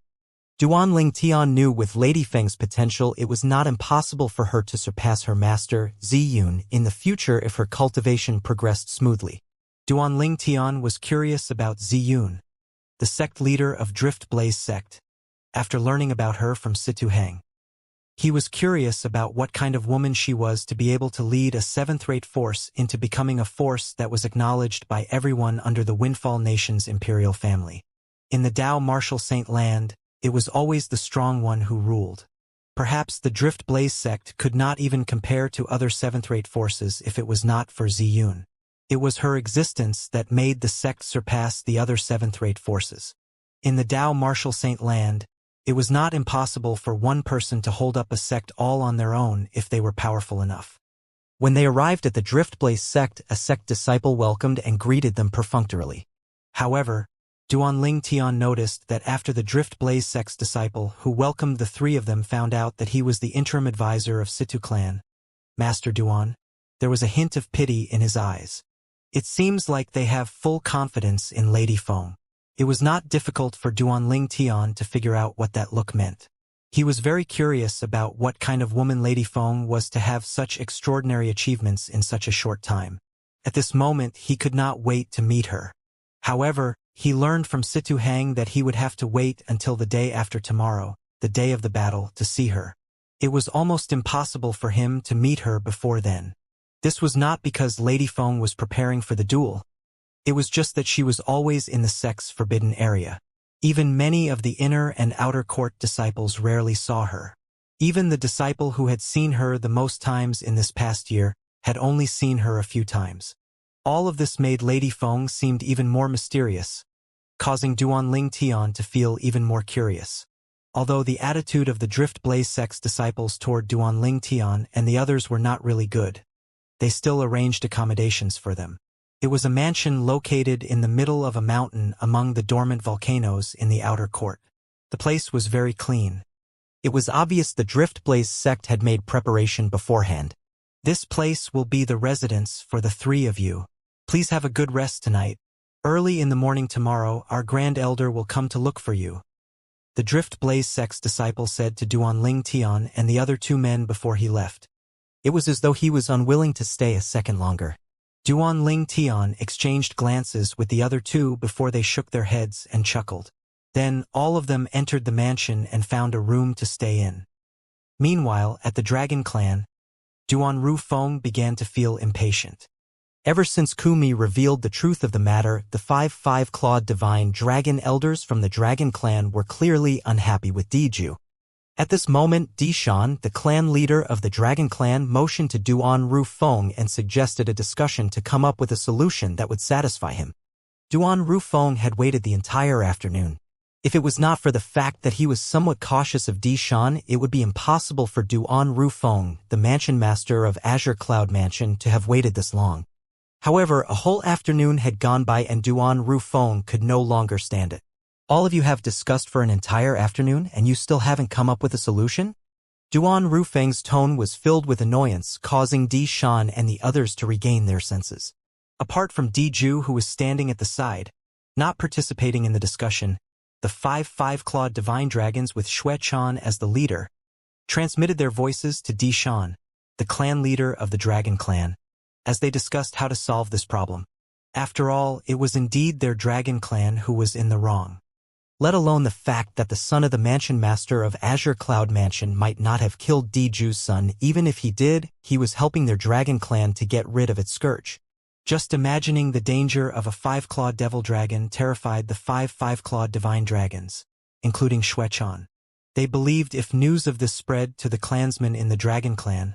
Duan Ling Tian knew with Lady Feng's potential it was not impossible for her to surpass her master, Ziyun, in the future if her cultivation progressed smoothly. Duan Ling Tian was curious about Ziyun, the sect leader of Drift Blaze sect, after learning about her from Situ Heng. He was curious about what kind of woman she was to be able to lead a seventh-rate force into becoming a force that was acknowledged by everyone under the Windfall Nation's imperial family. In the Dao Martial Saint land, it was always the strong one who ruled. Perhaps the Drift Blaze sect could not even compare to other seventh-rate forces if it was not for Ziyun. It was her existence that made the sect surpass the other seventh-rate forces. In the Dao Martial Saint land, it was not impossible for one person to hold up a sect all on their own if they were powerful enough. When they arrived at the Drift Blaze sect, a sect disciple welcomed and greeted them perfunctorily. However, Duan Ling Tian noticed that after the Drift Blaze sect's disciple who welcomed the three of them found out that he was the interim advisor of Situ clan, Master Duan, there was a hint of pity in his eyes. It seems like they have full confidence in Lady Feng. It was not difficult for Duan Ling Tian to figure out what that look meant. He was very curious about what kind of woman Lady Feng was to have such extraordinary achievements in such a short time. At this moment, he could not wait to meet her. However, he learned from Situ Heng that he would have to wait until the day after tomorrow, the day of the battle, to see her. It was almost impossible for him to meet her before then. This was not because Lady Feng was preparing for the duel. It was just that she was always in the sect's forbidden area. Even many of the inner and outer court disciples rarely saw her. Even the disciple who had seen her the most times in this past year had only seen her a few times. All of this made Lady Feng seem even more mysterious, causing Duan Ling Tian to feel even more curious. Although the attitude of the Drift Blaze sect's disciples toward Duan Ling Tian and the others were not really good, they still arranged accommodations for them. It was a mansion located in the middle of a mountain among the dormant volcanoes in the outer court. The place was very clean. It was obvious the Drift Blaze sect had made preparation beforehand. This place will be the residence for the three of you. Please have a good rest tonight. Early in the morning tomorrow, our Grand Elder will come to look for you. The Drift Blaze sect's disciple said to Duan Ling Tian and the other two men before he left. It was as though he was unwilling to stay a second longer. Duan Ling Tian exchanged glances with the other two before they shook their heads and chuckled. Then, all of them entered the mansion and found a room to stay in. Meanwhile, at the Dragon Clan, Duan Rufeng began to feel impatient. Ever since Kumi revealed the truth of the matter, the 5-5-clawed divine dragon elders from the Dragon Clan were clearly unhappy with Diju. At this moment, Dishan, the clan leader of the Dragon Clan, motioned to Duan Rufeng and suggested a discussion to come up with a solution that would satisfy him. Duan Rufeng had waited the entire afternoon. If it was not for the fact that he was somewhat cautious of Dishan, it would be impossible for Duan Rufeng, the mansion master of Azure Cloud Mansion, to have waited this long. However, a whole afternoon had gone by and Duan Rufeng could no longer stand it. All of you have discussed for an entire afternoon and you still haven't come up with a solution? Duan Rufeng's tone was filled with annoyance, causing Di Shan and the others to regain their senses. Apart from Diju, who was standing at the side, not participating in the discussion, the five-clawed divine dragons with Xuechan as the leader transmitted their voices to Dishan, the clan leader of the dragon clan, as they discussed how to solve this problem. After all, it was indeed their dragon clan who was in the wrong. Let alone the fact that the son of the mansion master of Azure Cloud Mansion might not have killed Diju's son. Even if he did, he was helping their dragon clan to get rid of its scourge. Just imagining the danger of a five-clawed devil dragon terrified the five-clawed divine dragons, including Xuechan. They believed if news of this spread to the clansmen in the dragon clan,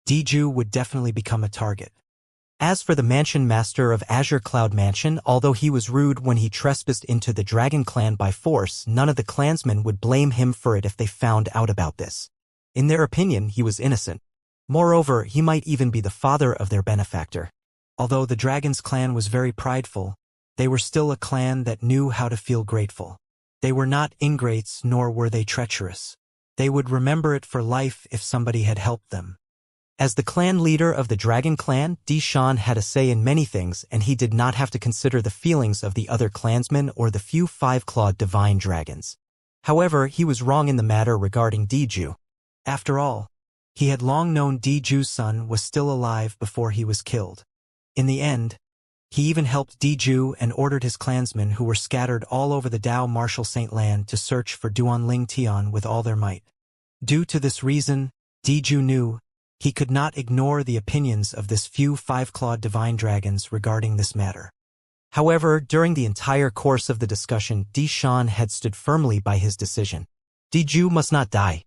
Diju would definitely become a target. As for the mansion master of Azure Cloud Mansion, although he was rude when he trespassed into the dragon clan by force, none of the clansmen would blame him for it if they found out about this. In their opinion, he was innocent. Moreover, he might even be the father of their benefactor. Although the dragon's clan was very prideful, they were still a clan that knew how to feel grateful. They were not ingrates, nor were they treacherous. They would remember it for life if somebody had helped them. As the clan leader of the dragon clan, Dishan had a say in many things, and he did not have to consider the feelings of the other clansmen or the few five-clawed divine dragons. However, he was wrong in the matter regarding Diju. After all, he had long known Diju's son was still alive before he was killed. In the end, he even helped Diju and ordered his clansmen who were scattered all over the Dao Martial Saint Land to search for Duanling Tian with all their might. Due to this reason, Diju knew he could not ignore the opinions of this few five-clawed divine dragons regarding this matter. However, during the entire course of the discussion, Dishan had stood firmly by his decision. Diju must not die.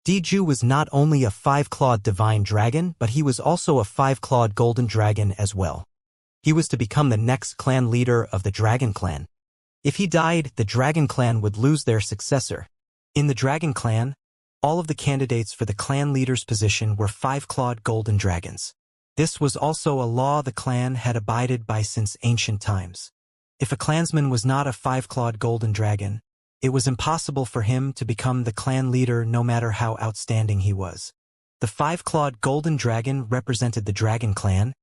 Diju was not only a five-clawed divine dragon, but he was also a five-clawed golden dragon as well. He was to become the next clan leader of the dragon clan. If he died, the dragon clan would lose their successor. In the dragon clan, all of the candidates for the clan leader's position were five-clawed golden dragons. This was also a law the clan had abided by since ancient times. If a clansman was not a five-clawed golden dragon, it was impossible for him to become the clan leader no matter how outstanding he was. The five-clawed golden dragon represented the dragon clan.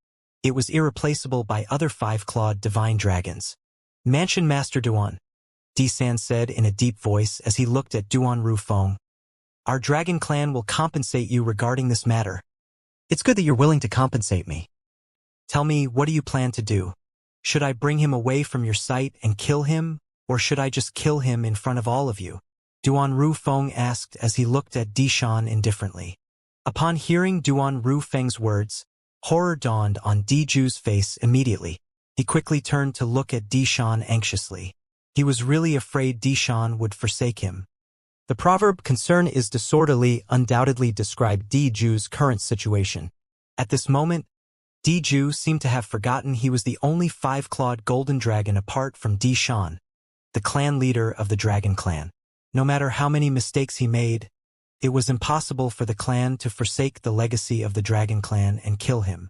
It was irreplaceable by other five-clawed divine dragons. Mansion Master Duan, Disan said in a deep voice as he looked at Duan Rufeng. Our dragon clan will compensate you regarding this matter. It's good that you're willing to compensate me. Tell me, what do you plan to do? Should I bring him away from your sight and kill him, or should I just kill him in front of all of you? Duan Rufeng asked as he looked at Dishan indifferently. Upon hearing Duan Rufeng's words, horror dawned on Diju's face immediately. He quickly turned to look at Dishan anxiously. He was really afraid Dishan would forsake him. The proverb "concern is disorderly" undoubtedly described Diju's current situation. At this moment, Diju seemed to have forgotten he was the only five-clawed golden dragon apart from Dishan, the clan leader of the dragon clan. No matter how many mistakes he made, it was impossible for the clan to forsake the legacy of the dragon clan and kill him.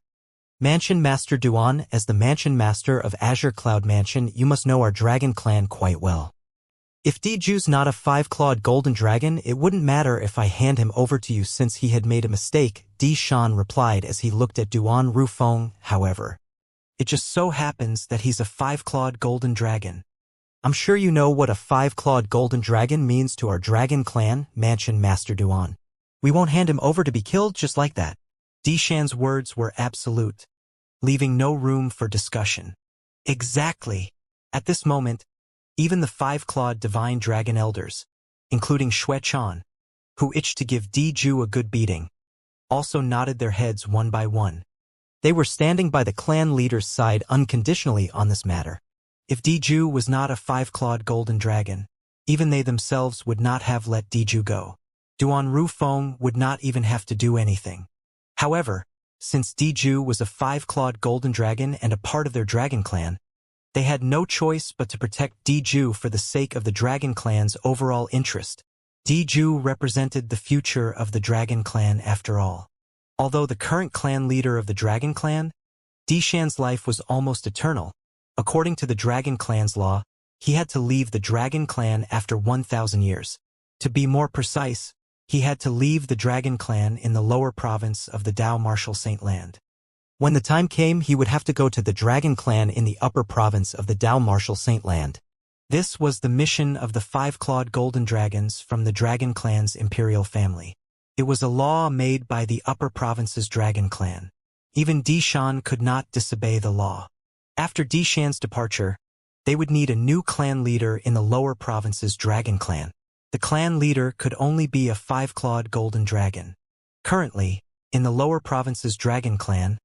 Mansion Master Duan, as the mansion master of Azure Cloud Mansion, you must know our dragon clan quite well. If Diju's not a five-clawed golden dragon, it wouldn't matter if I hand him over to you since he had made a mistake, Dishan replied as he looked at Duan Rufeng. However, it just so happens that he's a five-clawed golden dragon. I'm sure you know what a five-clawed golden dragon means to our dragon clan, Mansion Master Duan. We won't hand him over to be killed just like that. Dishan's words were absolute, leaving no room for discussion. Exactly. At this moment, even the five-clawed divine dragon elders, including Xuechan, who itched to give Diju a good beating, also nodded their heads one by one. They were standing by the clan leader's side unconditionally on this matter. If Diju was not a five-clawed golden dragon, even they themselves would not have let Diju go. Duan Rufeng would not even have to do anything. However, since Diju was a five-clawed golden dragon and a part of their dragon clan, they had no choice but to protect Diju for the sake of the dragon clan's overall interest. Diju represented the future of the dragon clan after all. Although the current clan leader of the dragon clan, Dishan's life was almost eternal. According to the dragon clan's law, he had to leave the dragon clan after 1,000 years. To be more precise, he had to leave the dragon clan in the lower province of the Dao Martial Saint Land. When the time came, he would have to go to the Dragon Clan in the upper province of the Dao Martial Saint Land. This was the mission of the 5-clawed golden dragons from the Dragon Clan's imperial family. It was a law made by the upper province's Dragon Clan. Even Dishan could not disobey the law. After Dishan's departure, they would need a new clan leader in the lower province's Dragon Clan. The clan leader could only be a 5-clawed golden dragon. Currently, in the lower province's Dragon Clan,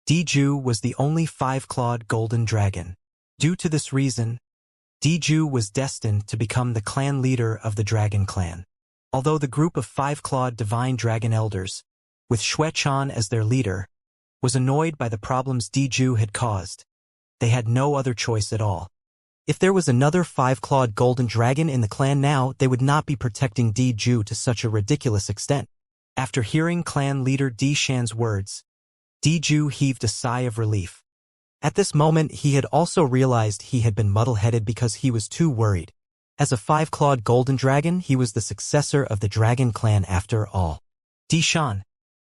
Diju was the only 5-clawed golden dragon. Due to this reason, Diju was destined to become the clan leader of the Dragon Clan. Although the group of 5-clawed divine dragon elders, with Xuechan as their leader, was annoyed by the problems Diju had caused, they had no other choice at all. If there was another 5-clawed golden dragon in the clan now, they would not be protecting Diju to such a ridiculous extent. After hearing clan leader Dishan's words, Diju heaved a sigh of relief. At this moment, he had also realized he had been muddle-headed because he was too worried. As a 5-clawed golden dragon, he was the successor of the Dragon Clan after all. Dishan,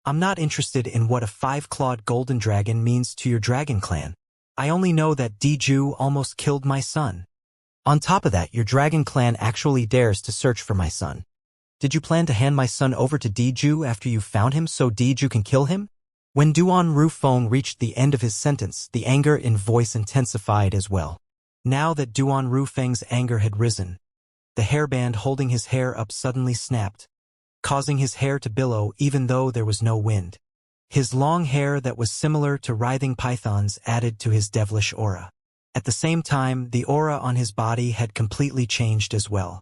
I'm not interested in what a 5-clawed golden dragon means to your Dragon Clan. I only know that Diju almost killed my son. On top of that, your Dragon Clan actually dares to search for my son. Did you plan to hand my son over to Diju after you found him so Diju can kill him? When Duan Rufeng reached the end of his sentence, the anger in voice intensified as well. Now that Duan Rufeng's anger had risen, the hairband holding his hair up suddenly snapped, causing his hair to billow even though there was no wind. His long hair that was similar to writhing pythons added to his devilish aura. At the same time, the aura on his body had completely changed as well.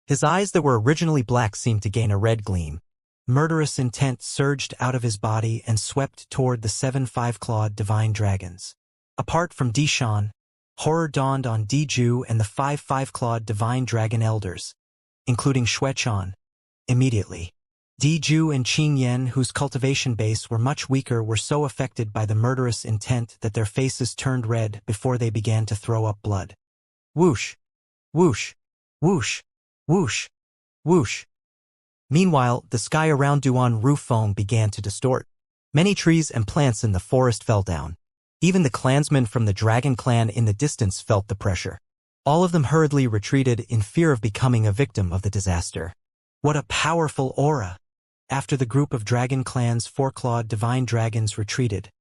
His eyes that were originally black seemed to gain a red gleam. Murderous intent surged out of his body and swept toward the 7 5-clawed divine dragons. Apart from Dishan, horror dawned on Diju and the 5 5-clawed divine dragon elders, including Xuechan. Immediately, Diju and Qingyan, whose cultivation base were much weaker, were so affected by the murderous intent that their faces turned red before they began to throw up blood. Whoosh! Whoosh! Whoosh! Whoosh! Whoosh! Meanwhile, the sky around Duan Rufeng began to distort. Many trees and plants in the forest fell down. Even the clansmen from the Dragon Clan in the distance felt the pressure. All of them hurriedly retreated in fear of becoming a victim of the disaster. What a powerful aura! After the group of Dragon Clan's 4-clawed divine dragons retreated,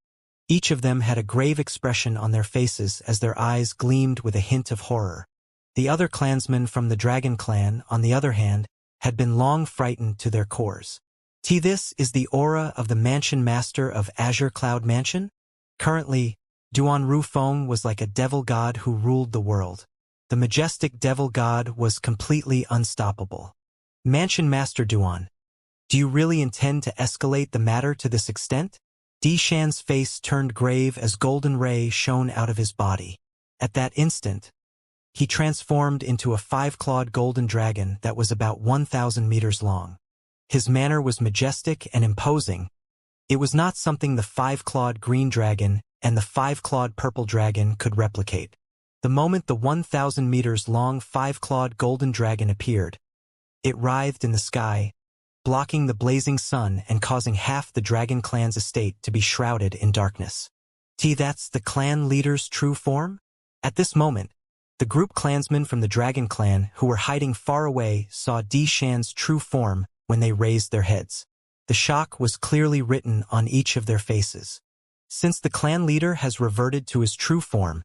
each of them had a grave expression on their faces as their eyes gleamed with a hint of horror. The other clansmen from the Dragon Clan, on the other hand, had been long frightened to their cores. This is the aura of the Mansion Master of Azure Cloud Mansion? Currently, Duan Rufeng was like a devil god who ruled the world. The majestic devil god was completely unstoppable. Mansion Master Duan, do you really intend to escalate the matter to this extent? Dishan's face turned grave as golden ray shone out of his body. At that instant, he transformed into a 5-clawed golden dragon that was about 1,000 meters long. His manner was majestic and imposing. It was not something the 5-clawed green dragon and the 5-clawed purple dragon could replicate. The moment the 1,000 meters long 5-clawed golden dragon appeared, it writhed in the sky, blocking the blazing sun and causing half the Dragon Clan's estate to be shrouded in darkness. That's the clan leader's true form? At this moment, the group clansmen from the Dragon Clan who were hiding far away saw Dishan's true form when they raised their heads. The shock was clearly written on each of their faces. Since the clan leader has reverted to his true form,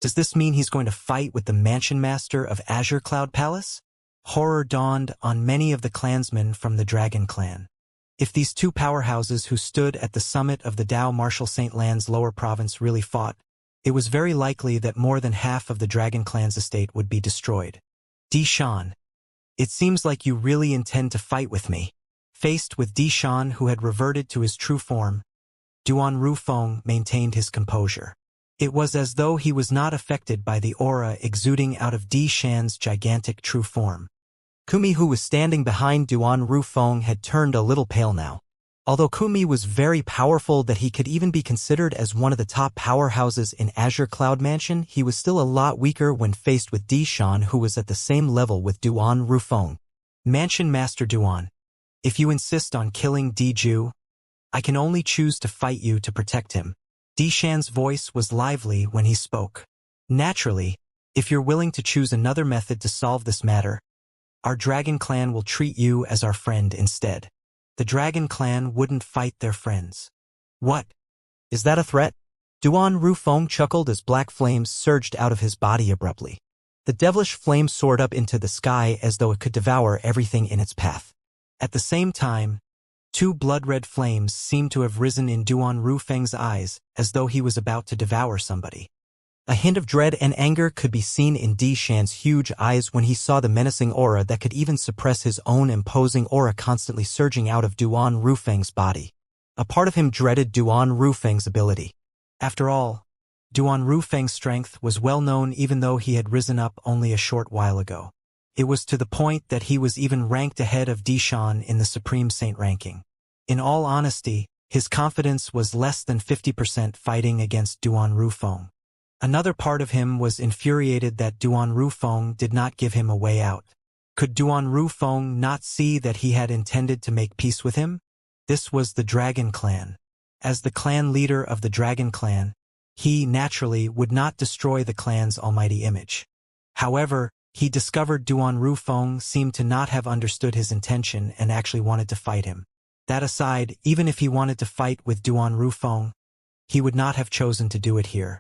does this mean he's going to fight with the Mansion Master of Azure Cloud Palace? Horror dawned on many of the clansmen from the Dragon Clan. If these two powerhouses who stood at the summit of the Dao Martial Saint Land's lower province really fought, it was very likely that more than half of the Dragon Clan's estate would be destroyed. Dishan, it seems like you really intend to fight with me. Faced with Dishan, who had reverted to his true form, Duan Rufeng maintained his composure. It was as though he was not affected by the aura exuding out of Dishan's gigantic true form. Kumi, who was standing behind Duan Rufeng, had turned a little pale now. Although Kumi was very powerful that he could even be considered as one of the top powerhouses in Azure Cloud Mansion, he was still a lot weaker when faced with Dishan, who was at the same level with Duan Rufeng. Mansion Master Duan, if you insist on killing Diju, I can only choose to fight you to protect him. Dishan's voice was lively when he spoke. Naturally, if you're willing to choose another method to solve this matter, our Dragon Clan will treat you as our friend instead. The Dragon Clan wouldn't fight their friends. What? Is that a threat? Duan Rufeng chuckled as black flames surged out of his body abruptly. The devilish flame soared up into the sky as though it could devour everything in its path. At the same time, two blood-red flames seemed to have risen in Duan Rufeng's eyes, as though he was about to devour somebody. A hint of dread and anger could be seen in Dishan's huge eyes when he saw the menacing aura that could even suppress his own imposing aura constantly surging out of Duan Rufeng's body. A part of him dreaded Duan Rufeng's ability. After all, Duan Rufeng's strength was well known even though he had risen up only a short while ago. It was to the point that he was even ranked ahead of Dishan in the Supreme Saint ranking. In all honesty, his confidence was less than 50% fighting against Duan Rufeng. Another part of him was infuriated that Duan Rufeng did not give him a way out. Could Duan Rufeng not see that he had intended to make peace with him? This was the Dragon Clan. As the clan leader of the Dragon Clan, he, naturally, would not destroy the clan's almighty image. However, he discovered Duan Rufeng seemed to not have understood his intention and actually wanted to fight him. That aside, even if he wanted to fight with Duan Rufeng, he would not have chosen to do it here.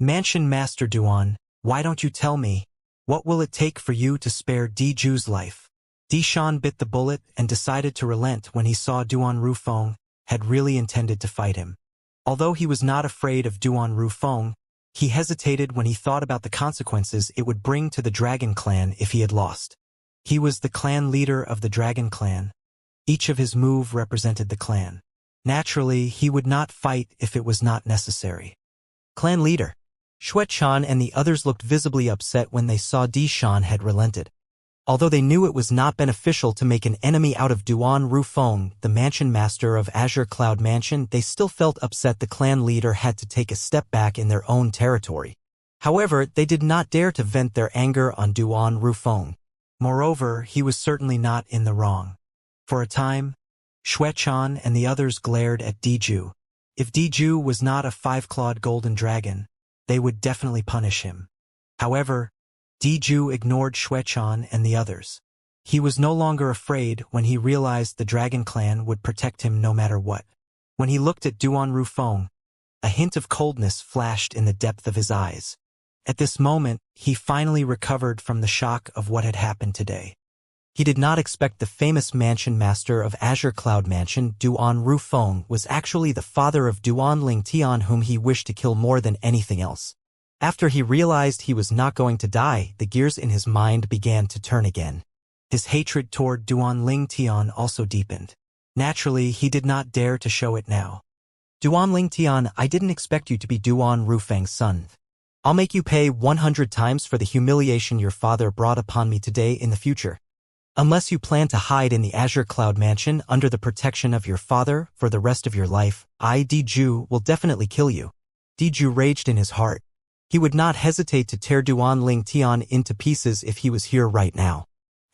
Mansion Master Duan, why don't you tell me? What will it take for you to spare Diju's life? Dishan bit the bullet and decided to relent when he saw Duan Rufeng had really intended to fight him. Although he was not afraid of Duan Rufeng, he hesitated when he thought about the consequences it would bring to the Dragon Clan if he had lost. He was the clan leader of the Dragon Clan. Each of his moves represented the clan. Naturally, he would not fight if it was not necessary. Clan leader. Xuechan and the others looked visibly upset when they saw Dishan had relented. Although they knew it was not beneficial to make an enemy out of Duan Rufeng, the mansion master of Azure Cloud Mansion, they still felt upset the clan leader had to take a step back in their own territory. However, they did not dare to vent their anger on Duan Rufeng. Moreover, he was certainly not in the wrong. For a time, Xuechan and the others glared at Diju. If Diju was not a five-clawed golden dragon, they would definitely punish him. However, Diju ignored Xuechan and the others. He was no longer afraid when he realized the Dragon Clan would protect him no matter what. When he looked at Duan Rufeng, a hint of coldness flashed in the depth of his eyes. At this moment, he finally recovered from the shock of what had happened today. He did not expect the famous mansion master of Azure Cloud Mansion, Duan Rufeng, was actually the father of Duan Lingtian, whom he wished to kill more than anything else. After he realized he was not going to die, the gears in his mind began to turn again. His hatred toward Duan Lingtian also deepened. Naturally, he did not dare to show it now. Duan Lingtian, I didn't expect you to be Duan Rufeng's son. I'll make you pay 100 times for the humiliation your father brought upon me today in the future. Unless you plan to hide in the Azure Cloud Mansion under the protection of your father for the rest of your life, Diju will definitely kill you. Diju raged in his heart. He would not hesitate to tear Duan Lingtian into pieces if he was here right now.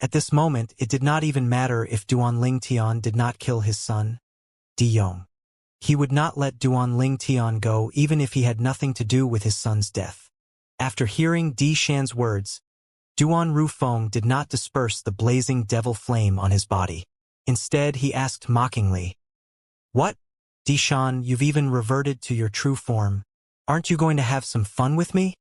At this moment, it did not even matter if Duan Lingtian did not kill his son, Diyong. He would not let Duan Lingtian go even if he had nothing to do with his son's death. After hearing Di Shan's words, Duan Rufeng did not disperse the blazing devil flame on his body. Instead, he asked mockingly, "What? Di Shan, you've even reverted to your true form. Aren't you going to have some fun with me?"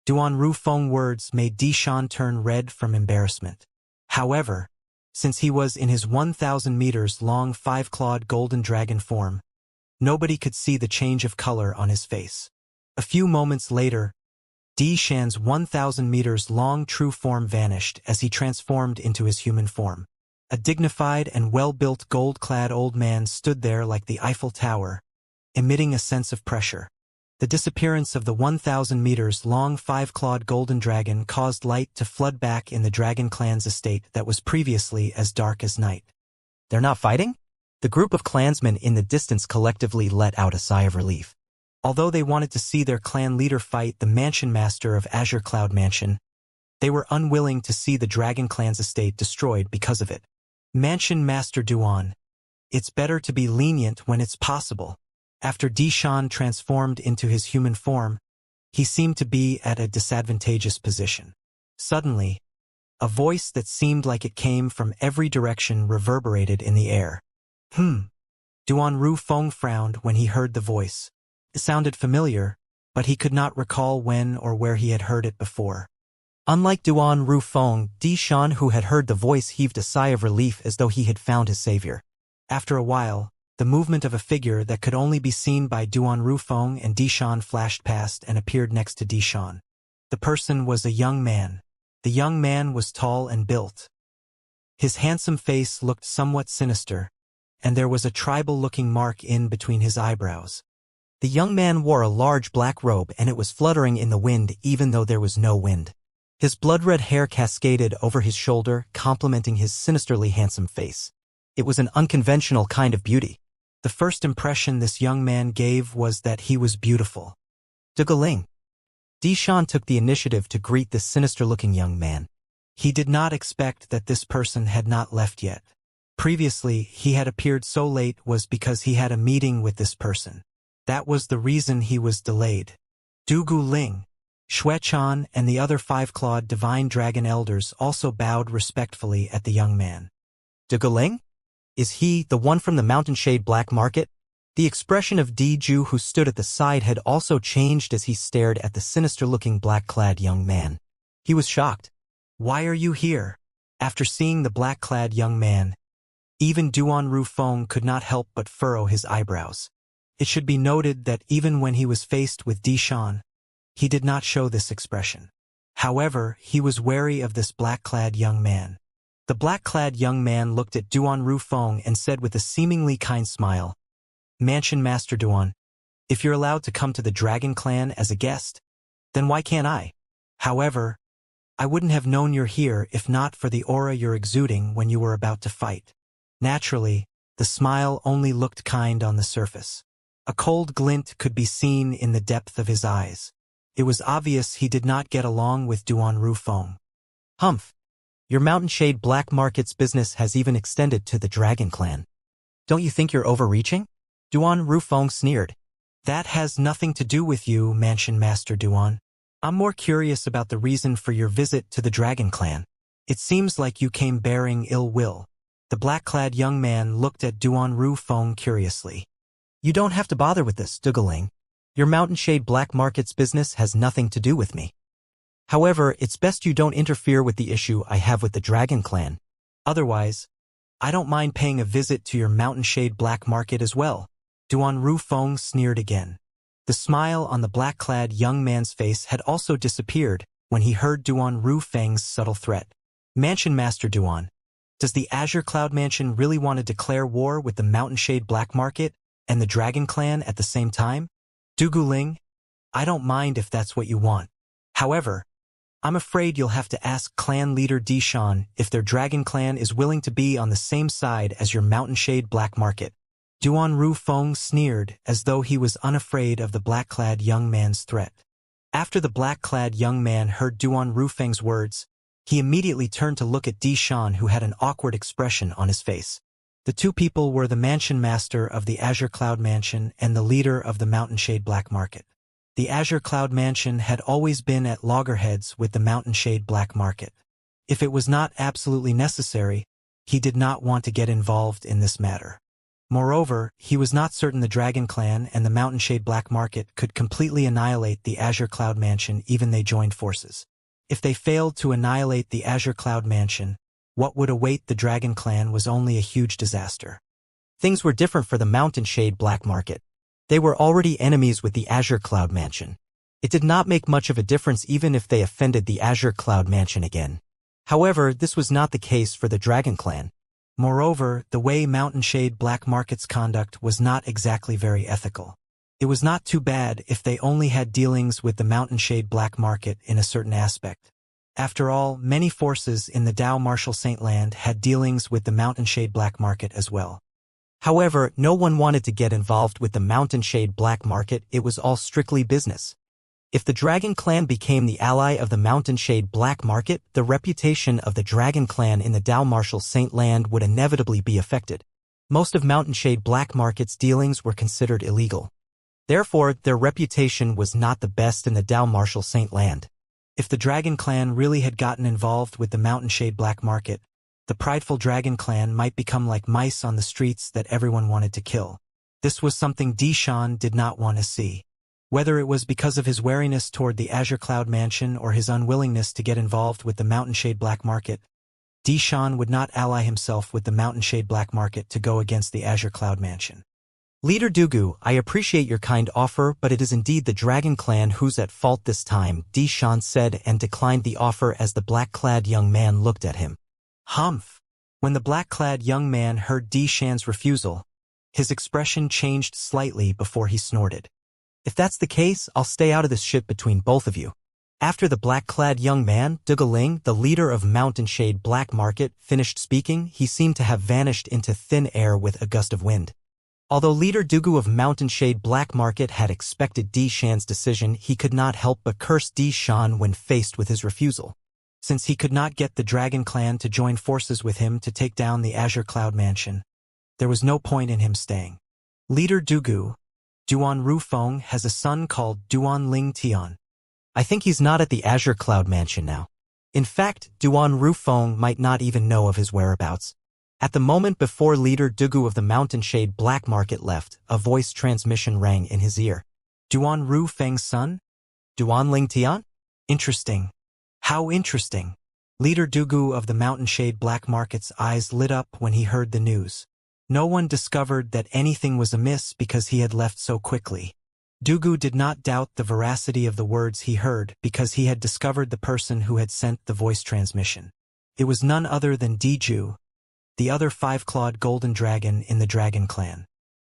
Duan Rufeng's words made Di Shan turn red from embarrassment. However, since he was in his 1,000 meters long five-clawed golden dragon form, nobody could see the change of color on his face. A few moments later, Di Shan's 1,000 meters long true form vanished as he transformed into his human form. A dignified and well-built gold-clad old man stood there like the Eiffel Tower, emitting a sense of pressure. The disappearance of the 1,000 meters long five-clawed golden dragon caused light to flood back in the Dragon Clan's estate that was previously as dark as night. They're not fighting? The group of clansmen in the distance collectively let out a sigh of relief. Although they wanted to see their clan leader fight the mansion master of Azure Cloud Mansion, they were unwilling to see the Dragon Clan's estate destroyed because of it. Mansion Master Duan, it's better to be lenient when it's possible. After Dishan transformed into his human form, he seemed to be at a disadvantageous position. Suddenly, a voice that seemed like it came from every direction reverberated in the air. Duan Ru Feng frowned when he heard the voice. It sounded familiar, but he could not recall when or where he had heard it before. Unlike Duan Ru Feng, Di Shan, who had heard the voice, heaved a sigh of relief as though he had found his savior. After a while, the movement of a figure that could only be seen by Duan Ru Feng and Di Shan flashed past and appeared next to Di Shan. The person was a young man. The young man was tall and built. His handsome face looked somewhat sinister, and there was a tribal-looking mark in between his eyebrows. The young man wore a large black robe and it was fluttering in the wind even though there was no wind. His blood-red hair cascaded over his shoulder, complementing his sinisterly handsome face. It was an unconventional kind of beauty. The first impression this young man gave was that he was beautiful. Dugaling. Di Shan took the initiative to greet this sinister-looking young man. He did not expect that this person had not left yet. Previously, he had appeared so late was because he had a meeting with this person. That was the reason he was delayed. Du Guling, Xuechan, and the other five-clawed divine dragon elders also bowed respectfully at the young man. Dugaling? Is he the one from the Mountain Shade Black Market? The expression of Di Ju, who stood at the side, had also changed as he stared at the sinister-looking black-clad young man. He was shocked. Why are you here? After seeing the black-clad young man, even Duan Ru Feng could not help but furrow his eyebrows. It should be noted that even when he was faced with Di Shan, he did not show this expression. However, he was wary of this black-clad young man. The black-clad young man looked at Duan Ru Feng and said with a seemingly kind smile, "Mansion Master Duan, if you're allowed to come to the Dragon Clan as a guest, then why can't I? However, I wouldn't have known you're here if not for the aura you're exuding when you were about to fight." Naturally, the smile only looked kind on the surface. A cold glint could be seen in the depth of his eyes. It was obvious he did not get along with Duan Ru Feng. Humph. Your Mountain Shade Black Market's business has even extended to the Dragon Clan. Don't you think you're overreaching? Duan Ru Feng sneered. That has nothing to do with you, Mansion Master Duan. I'm more curious about the reason for your visit to the Dragon Clan. It seems like you came bearing ill will. The black-clad young man looked at Duan Ru Feng curiously. You don't have to bother with this, Dugaling. Your Mountain Shade Black Market's business has nothing to do with me. However, it's best you don't interfere with the issue I have with the Dragon Clan. Otherwise, I don't mind paying a visit to your Mountain Shade Black Market as well. Duan Ru Feng sneered again. The smile on the black-clad young man's face had also disappeared when he heard Duan Ru Feng's subtle threat. Mansion Master Duan, does the Azure Cloud Mansion really want to declare war with the Mountain Shade Black Market and the Dragon Clan at the same time? Duguling, I don't mind if that's what you want. However, I'm afraid you'll have to ask clan leader Di Shan if their Dragon Clan is willing to be on the same side as your Mountain Shade Black Market. Duan Ru Feng sneered as though he was unafraid of the black-clad young man's threat. After the black-clad young man heard Duan Ru Feng's words, he immediately turned to look at Di Shan, who had an awkward expression on his face. The two people were the Mansion Master of the Azure Cloud Mansion and the leader of the Mountain Shade Black Market. The Azure Cloud Mansion had always been at loggerheads with the Mountain Shade Black Market. If it was not absolutely necessary, he did not want to get involved in this matter. Moreover, he was not certain the Dragon Clan and the Mountain Shade Black Market could completely annihilate the Azure Cloud Mansion even they joined forces. If they failed to annihilate the Azure Cloud Mansion, what would await the Dragon Clan was only a huge disaster. Things were different for the Mountain Shade Black Market. They were already enemies with the Azure Cloud Mansion. It did not make much of a difference even if they offended the Azure Cloud Mansion again. However, this was not the case for the Dragon Clan. Moreover, the way Mountain Shade Black Market's conduct was not exactly very ethical. It was not too bad if they only had dealings with the Mountain Shade Black Market in a certain aspect. After all, many forces in the Dao Martial Saint Land had dealings with the Mountain Shade Black Market as well. However, no one wanted to get involved with the Mountain Shade Black Market. It was all strictly business. If the Dragon Clan became the ally of the Mountain Shade Black Market, the reputation of the Dragon Clan in the Dao Martial Saint Land would inevitably be affected. Most of Mountain Shade Black Market's dealings were considered illegal. Therefore, their reputation was not the best in the Dao Martial Saint land. If the Dragon Clan really had gotten involved with the Mountain Shade Black Market, the prideful Dragon Clan might become like mice on the streets that everyone wanted to kill. This was something Dishan did not want to see. Whether it was because of his wariness toward the Azure Cloud Mansion or his unwillingness to get involved with the Mountain Shade Black Market, Dishan would not ally himself with the Mountain Shade Black Market to go against the Azure Cloud Mansion. Leader Dugu, I appreciate your kind offer, but it is indeed the Dragon Clan who's at fault this time, Dishan said and declined the offer as the black-clad young man looked at him. Humph! When the black-clad young man heard Dishan's refusal, his expression changed slightly before he snorted. If that's the case, I'll stay out of this shit between both of you. After the black-clad young man, Duguling, the leader of Mountain Shade Black Market, finished speaking, he seemed to have vanished into thin air with a gust of wind. Although leader Dugu of Mountain Shade Black Market had expected Dishan's decision, he could not help but curse Dishan when faced with his refusal. Since he could not get the Dragon Clan to join forces with him to take down the Azure Cloud Mansion, there was no point in him staying. Leader Dugu, Duan Rufeng, has a son called Duan Ling Tian. I think he's not at the Azure Cloud Mansion now. In fact, Duan Rufeng might not even know of his whereabouts. At the moment before leader Dugu of the Mountain Shade Black Market left, a voice transmission rang in his ear. Duan Rufeng's son? Duan Ling Tian? Interesting. How interesting. Leader Dugu of the Mountain Shade Black Market's eyes lit up when he heard the news. No one discovered that anything was amiss because he had left so quickly. Dugu did not doubt the veracity of the words he heard because he had discovered the person who had sent the voice transmission. It was none other than Diju, the other five-clawed golden dragon in the Dragon Clan.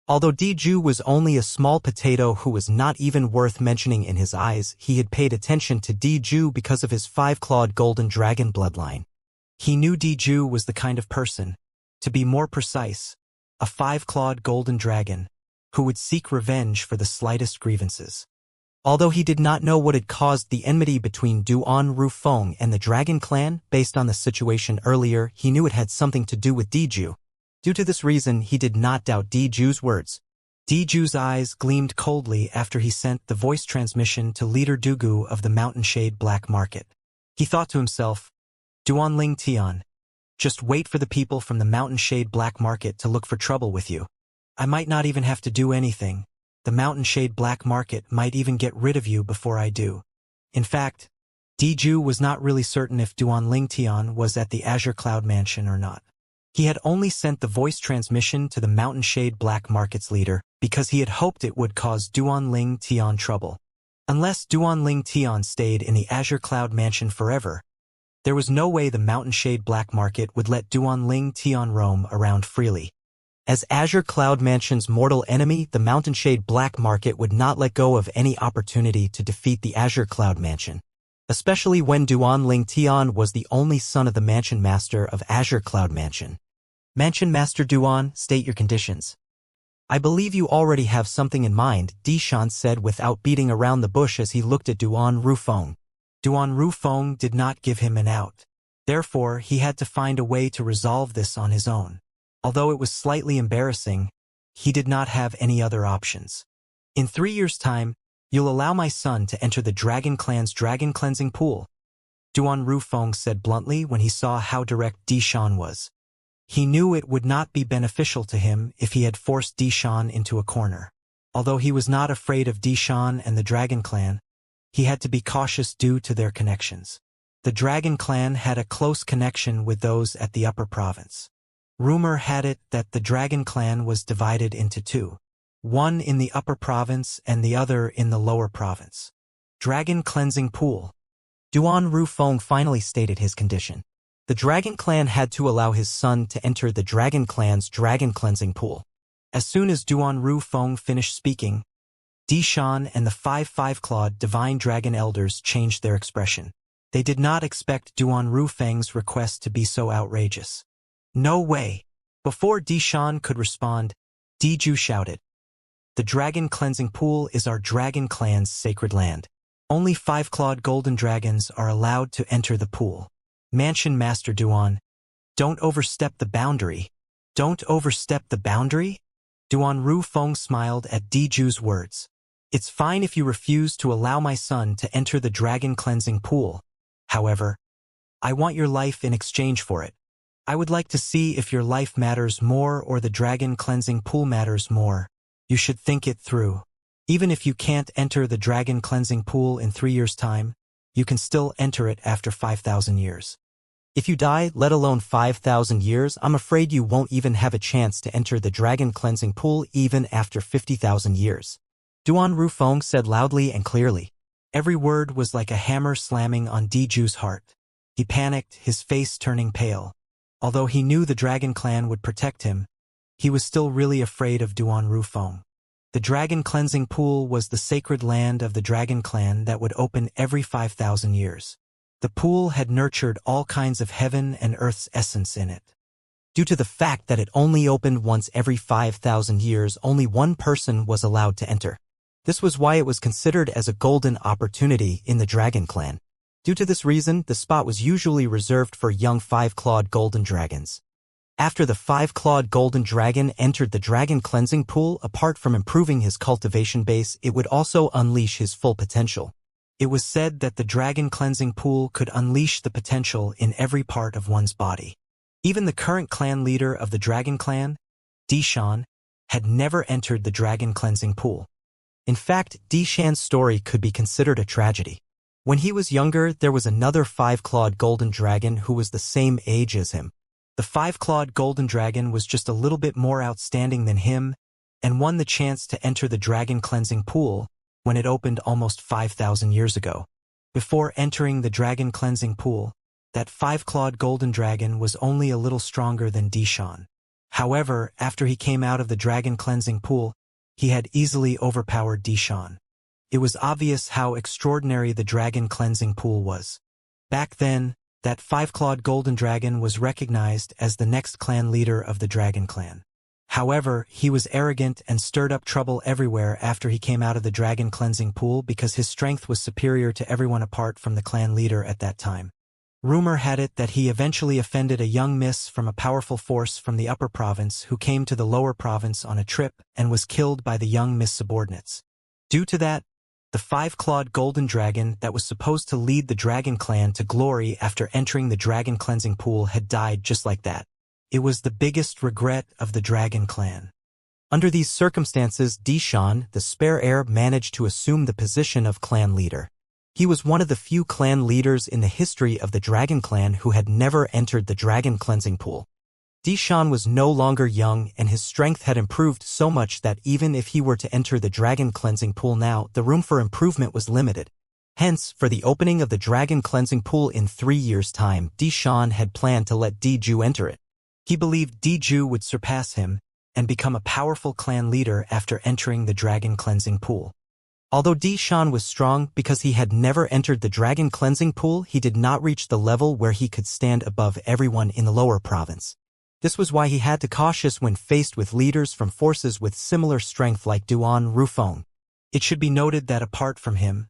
Although Diju was only a small potato who was not even worth mentioning in his eyes, he had paid attention to Diju because of his five-clawed golden dragon bloodline. He knew Diju was the kind of person, to be more precise, a five-clawed golden dragon, who would seek revenge for the slightest grievances. Although he did not know what had caused the enmity between Duan Rufeng and the Dragon Clan, based on the situation earlier, he knew it had something to do with Diju. Due to this reason, he did not doubt Diju's words. Diju's eyes gleamed coldly after he sent the voice transmission to leader Dugu of the Mountain Shade Black Market. He thought to himself, Duan Ling Tian, just wait for the people from the Mountain Shade Black Market to look for trouble with you. I might not even have to do anything. The Mountain Shade Black Market might even get rid of you before I do. In fact, Diju was not really certain if Duan Ling Tian was at the Azure Cloud Mansion or not. He had only sent the voice transmission to the Mountain Shade Black Market's leader because he had hoped it would cause Duan Ling Tian trouble. Unless Duan Ling Tian stayed in the Azure Cloud Mansion forever, there was no way the Mountain Shade Black Market would let Duan Ling Tian roam around freely. As Azure Cloud Mansion's mortal enemy, the Mountain Shade Black Market would not let go of any opportunity to defeat the Azure Cloud Mansion, especially when Duan Ling Tian was the only son of the Mansion Master of Azure Cloud Mansion. Mansion Master Duan, state your conditions. I believe you already have something in mind, Dishan said without beating around the bush as he looked at Duan Rufeng. Duan Rufeng did not give him an out. Therefore, he had to find a way to resolve this on his own. Although it was slightly embarrassing, he did not have any other options. In 3 years' time, you'll allow my son to enter the Dragon Clan's dragon cleansing pool, Duan Rufeng said bluntly when he saw how direct Dishan was. He knew it would not be beneficial to him if he had forced Dishan into a corner. Although he was not afraid of Dishan and the Dragon Clan, he had to be cautious due to their connections. The Dragon Clan had a close connection with those at the Upper Province. Rumor had it that the Dragon Clan was divided into two, one in the Upper Province and the other in the Lower Province. Dragon Cleansing Pool. Duan Rufeng finally stated his condition. The Dragon Clan had to allow his son to enter the Dragon Clan's dragon cleansing pool. As soon as Duan Rufeng finished speaking, Dishan and the five-clawed Divine Dragon Elders changed their expression. They did not expect Duan Rufeng's request to be so outrageous. No way! Before Dishan could respond, Diju shouted, The Dragon Cleansing Pool is our Dragon Clan's sacred land. Only five-clawed golden dragons are allowed to enter the pool. Mansion Master Duan, don't overstep the boundary. Don't overstep the boundary? Duan Rufeng smiled at Diju's words. It's fine if you refuse to allow my son to enter the dragon cleansing pool. However, I want your life in exchange for it. I would like to see if your life matters more or the dragon cleansing pool matters more. You should think it through. Even if you can't enter the dragon cleansing pool in 3 years' time, you can still enter it after 5,000 years. If you die, let alone 5,000 years, I'm afraid you won't even have a chance to enter the dragon cleansing pool even after 50,000 years. Duan Rufeng said loudly and clearly. Every word was like a hammer slamming on Diju's heart. He panicked, his face turning pale. Although he knew the Dragon Clan would protect him, he was still really afraid of Duan Rufeng. The Dragon Cleansing Pool was the sacred land of the Dragon Clan that would open every 5,000 years. The pool had nurtured all kinds of heaven and earth's essence in it. Due to the fact that it only opened once every 5,000 years, only one person was allowed to enter. This was why it was considered as a golden opportunity in the Dragon Clan. Due to this reason, the spot was usually reserved for young 5-clawed golden dragons. After the 5-clawed golden dragon entered the dragon cleansing pool, apart from improving his cultivation base, it would also unleash his full potential. It was said that the dragon cleansing pool could unleash the potential in every part of one's body. Even the current clan leader of the Dragon Clan, Dishan, had never entered the dragon cleansing pool. In fact, Dishan's story could be considered a tragedy. When he was younger, there was another 5-clawed golden dragon who was the same age as him. The 5-clawed golden dragon was just a little bit more outstanding than him and won the chance to enter the dragon cleansing pool when it opened almost 5,000 years ago. Before entering the dragon cleansing pool, that 5-clawed golden dragon was only a little stronger than Dishan. However, after he came out of the dragon cleansing pool, he had easily overpowered Dishan. It was obvious how extraordinary the dragon cleansing pool was. Back then, that 5-clawed golden dragon was recognized as the next clan leader of the Dragon Clan. However, he was arrogant and stirred up trouble everywhere after he came out of the dragon cleansing pool because his strength was superior to everyone apart from the clan leader at that time. Rumor had it that he eventually offended a young miss from a powerful force from the upper province who came to the lower province on a trip and was killed by the young miss subordinates. Due to that, the 5-clawed golden dragon that was supposed to lead the Dragon Clan to glory after entering the dragon cleansing pool had died just like that. It was the biggest regret of the Dragon Clan. Under these circumstances, Dishan, the spare heir, managed to assume the position of clan leader. He was one of the few clan leaders in the history of the Dragon Clan who had never entered the dragon cleansing pool. Dishan was no longer young and his strength had improved so much that even if he were to enter the dragon cleansing pool now, the room for improvement was limited. Hence, for the opening of the dragon cleansing pool in 3 years' time, Dishan had planned to let Diju enter it. He believed Diju would surpass him and become a powerful clan leader after entering the dragon cleansing pool. Although Dishan was strong because he had never entered the dragon cleansing pool, he did not reach the level where he could stand above everyone in the lower province. This was why he had to be cautious when faced with leaders from forces with similar strength like Duan Rufeng. It should be noted that apart from him,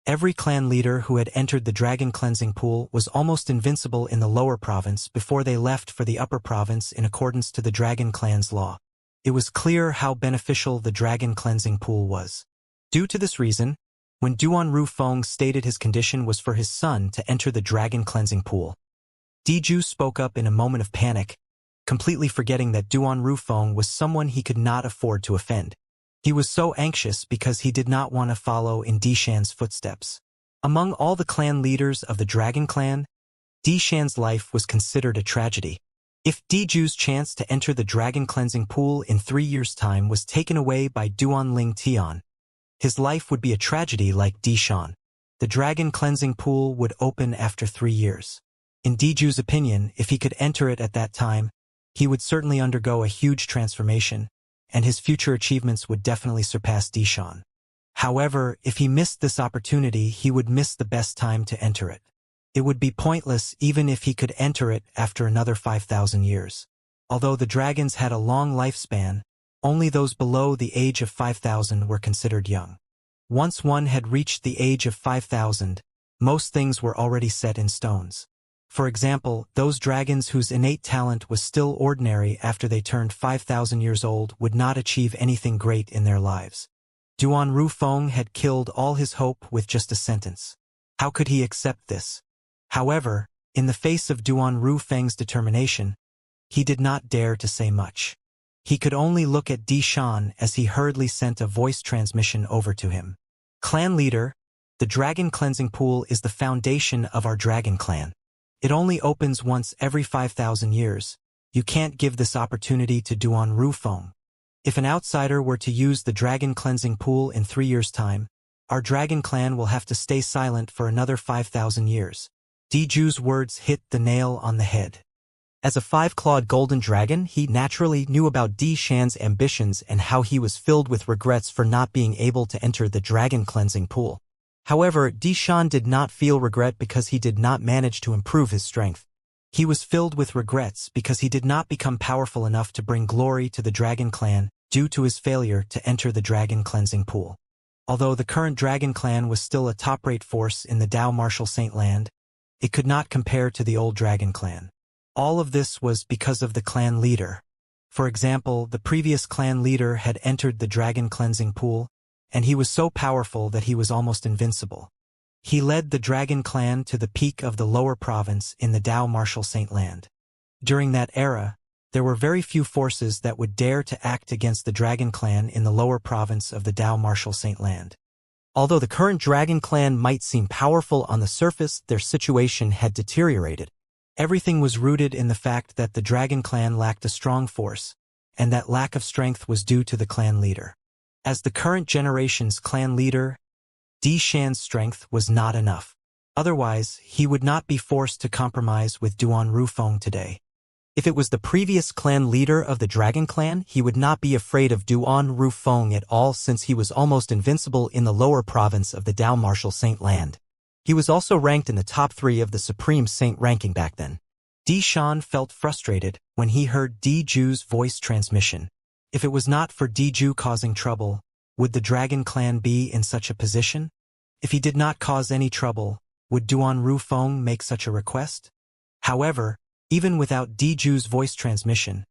every clan leader who had entered the dragon cleansing pool was almost invincible in the lower province before they left for the upper province in accordance to the Dragon Clan's law. It was clear how beneficial the dragon cleansing pool was. Due to this reason, when Duan Rufeng stated his condition was for his son to enter the dragon cleansing pool, Diju spoke up in a moment of panic, completely forgetting that Duan Rufeng was someone he could not afford to offend. He was so anxious because he did not want to follow in Dishan's footsteps. Among all the clan leaders of the Dragon Clan, Dishan's life was considered a tragedy. If Diju's chance to enter the dragon cleansing pool in 3 years' time was taken away by Duan Ling Tian, his life would be a tragedy like Dishan. The dragon cleansing pool would open after 3 years. In Diju's opinion, if he could enter it at that time, he would certainly undergo a huge transformation, and his future achievements would definitely surpass Dishan. However, if he missed this opportunity, he would miss the best time to enter it. It would be pointless even if he could enter it after another 5,000 years. Although the dragons had a long lifespan, only those below the age of 5,000 were considered young. Once one had reached the age of 5,000, most things were already set in stones. For example, those dragons whose innate talent was still ordinary after they turned 5,000 years old would not achieve anything great in their lives. Duan Rufeng had killed all his hope with just a sentence. How could he accept this? However, in the face of Duan Rufeng's determination, he did not dare to say much. He could only look at Di Shan as he hurriedly sent a voice transmission over to him. Clan leader, the dragon cleansing pool is the foundation of our dragon clan. It only opens once every 5,000 years. You can't give this opportunity to Duan Rufeng. If an outsider were to use the dragon cleansing pool in 3 years' time, our dragon clan will have to stay silent for another 5,000 years. Di Ju's words hit the nail on the head. As a 5-clawed golden dragon, he naturally knew about Di Shan's ambitions and how he was filled with regrets for not being able to enter the dragon cleansing pool. However, Di Shan did not feel regret because he did not manage to improve his strength. He was filled with regrets because he did not become powerful enough to bring glory to the dragon clan due to his failure to enter the dragon cleansing pool. Although the current dragon clan was still a top-rate force in the Dao Martial Saint Land, it could not compare to the old dragon clan. All of this was because of the clan leader. For example, the previous clan leader had entered the dragon cleansing pool, and he was so powerful that he was almost invincible. He led the dragon clan to the peak of the lower province in the Dao Martial Saint Land. During that era, there were very few forces that would dare to act against the dragon clan in the lower province of the Dao Martial Saint Land. Although the current dragon clan might seem powerful on the surface, their situation had deteriorated. Everything was rooted in the fact that the dragon clan lacked a strong force, and that lack of strength was due to the clan leader. As the current generation's clan leader, Di Shan's strength was not enough. Otherwise, he would not be forced to compromise with Duan Rufeng today. If it was the previous clan leader of the dragon clan, he would not be afraid of Duan Rufeng at all since he was almost invincible in the lower province of the Dao Martial Saint Land. He was also ranked in the top 3 of the Supreme Saint ranking back then. Di Shan felt frustrated when he heard Di Ju's voice transmission. If it was not for Di Ju causing trouble, would the dragon clan be in such a position? If he did not cause any trouble, would Duan Rufeng make such a request? However, even without Di Ju's voice transmission,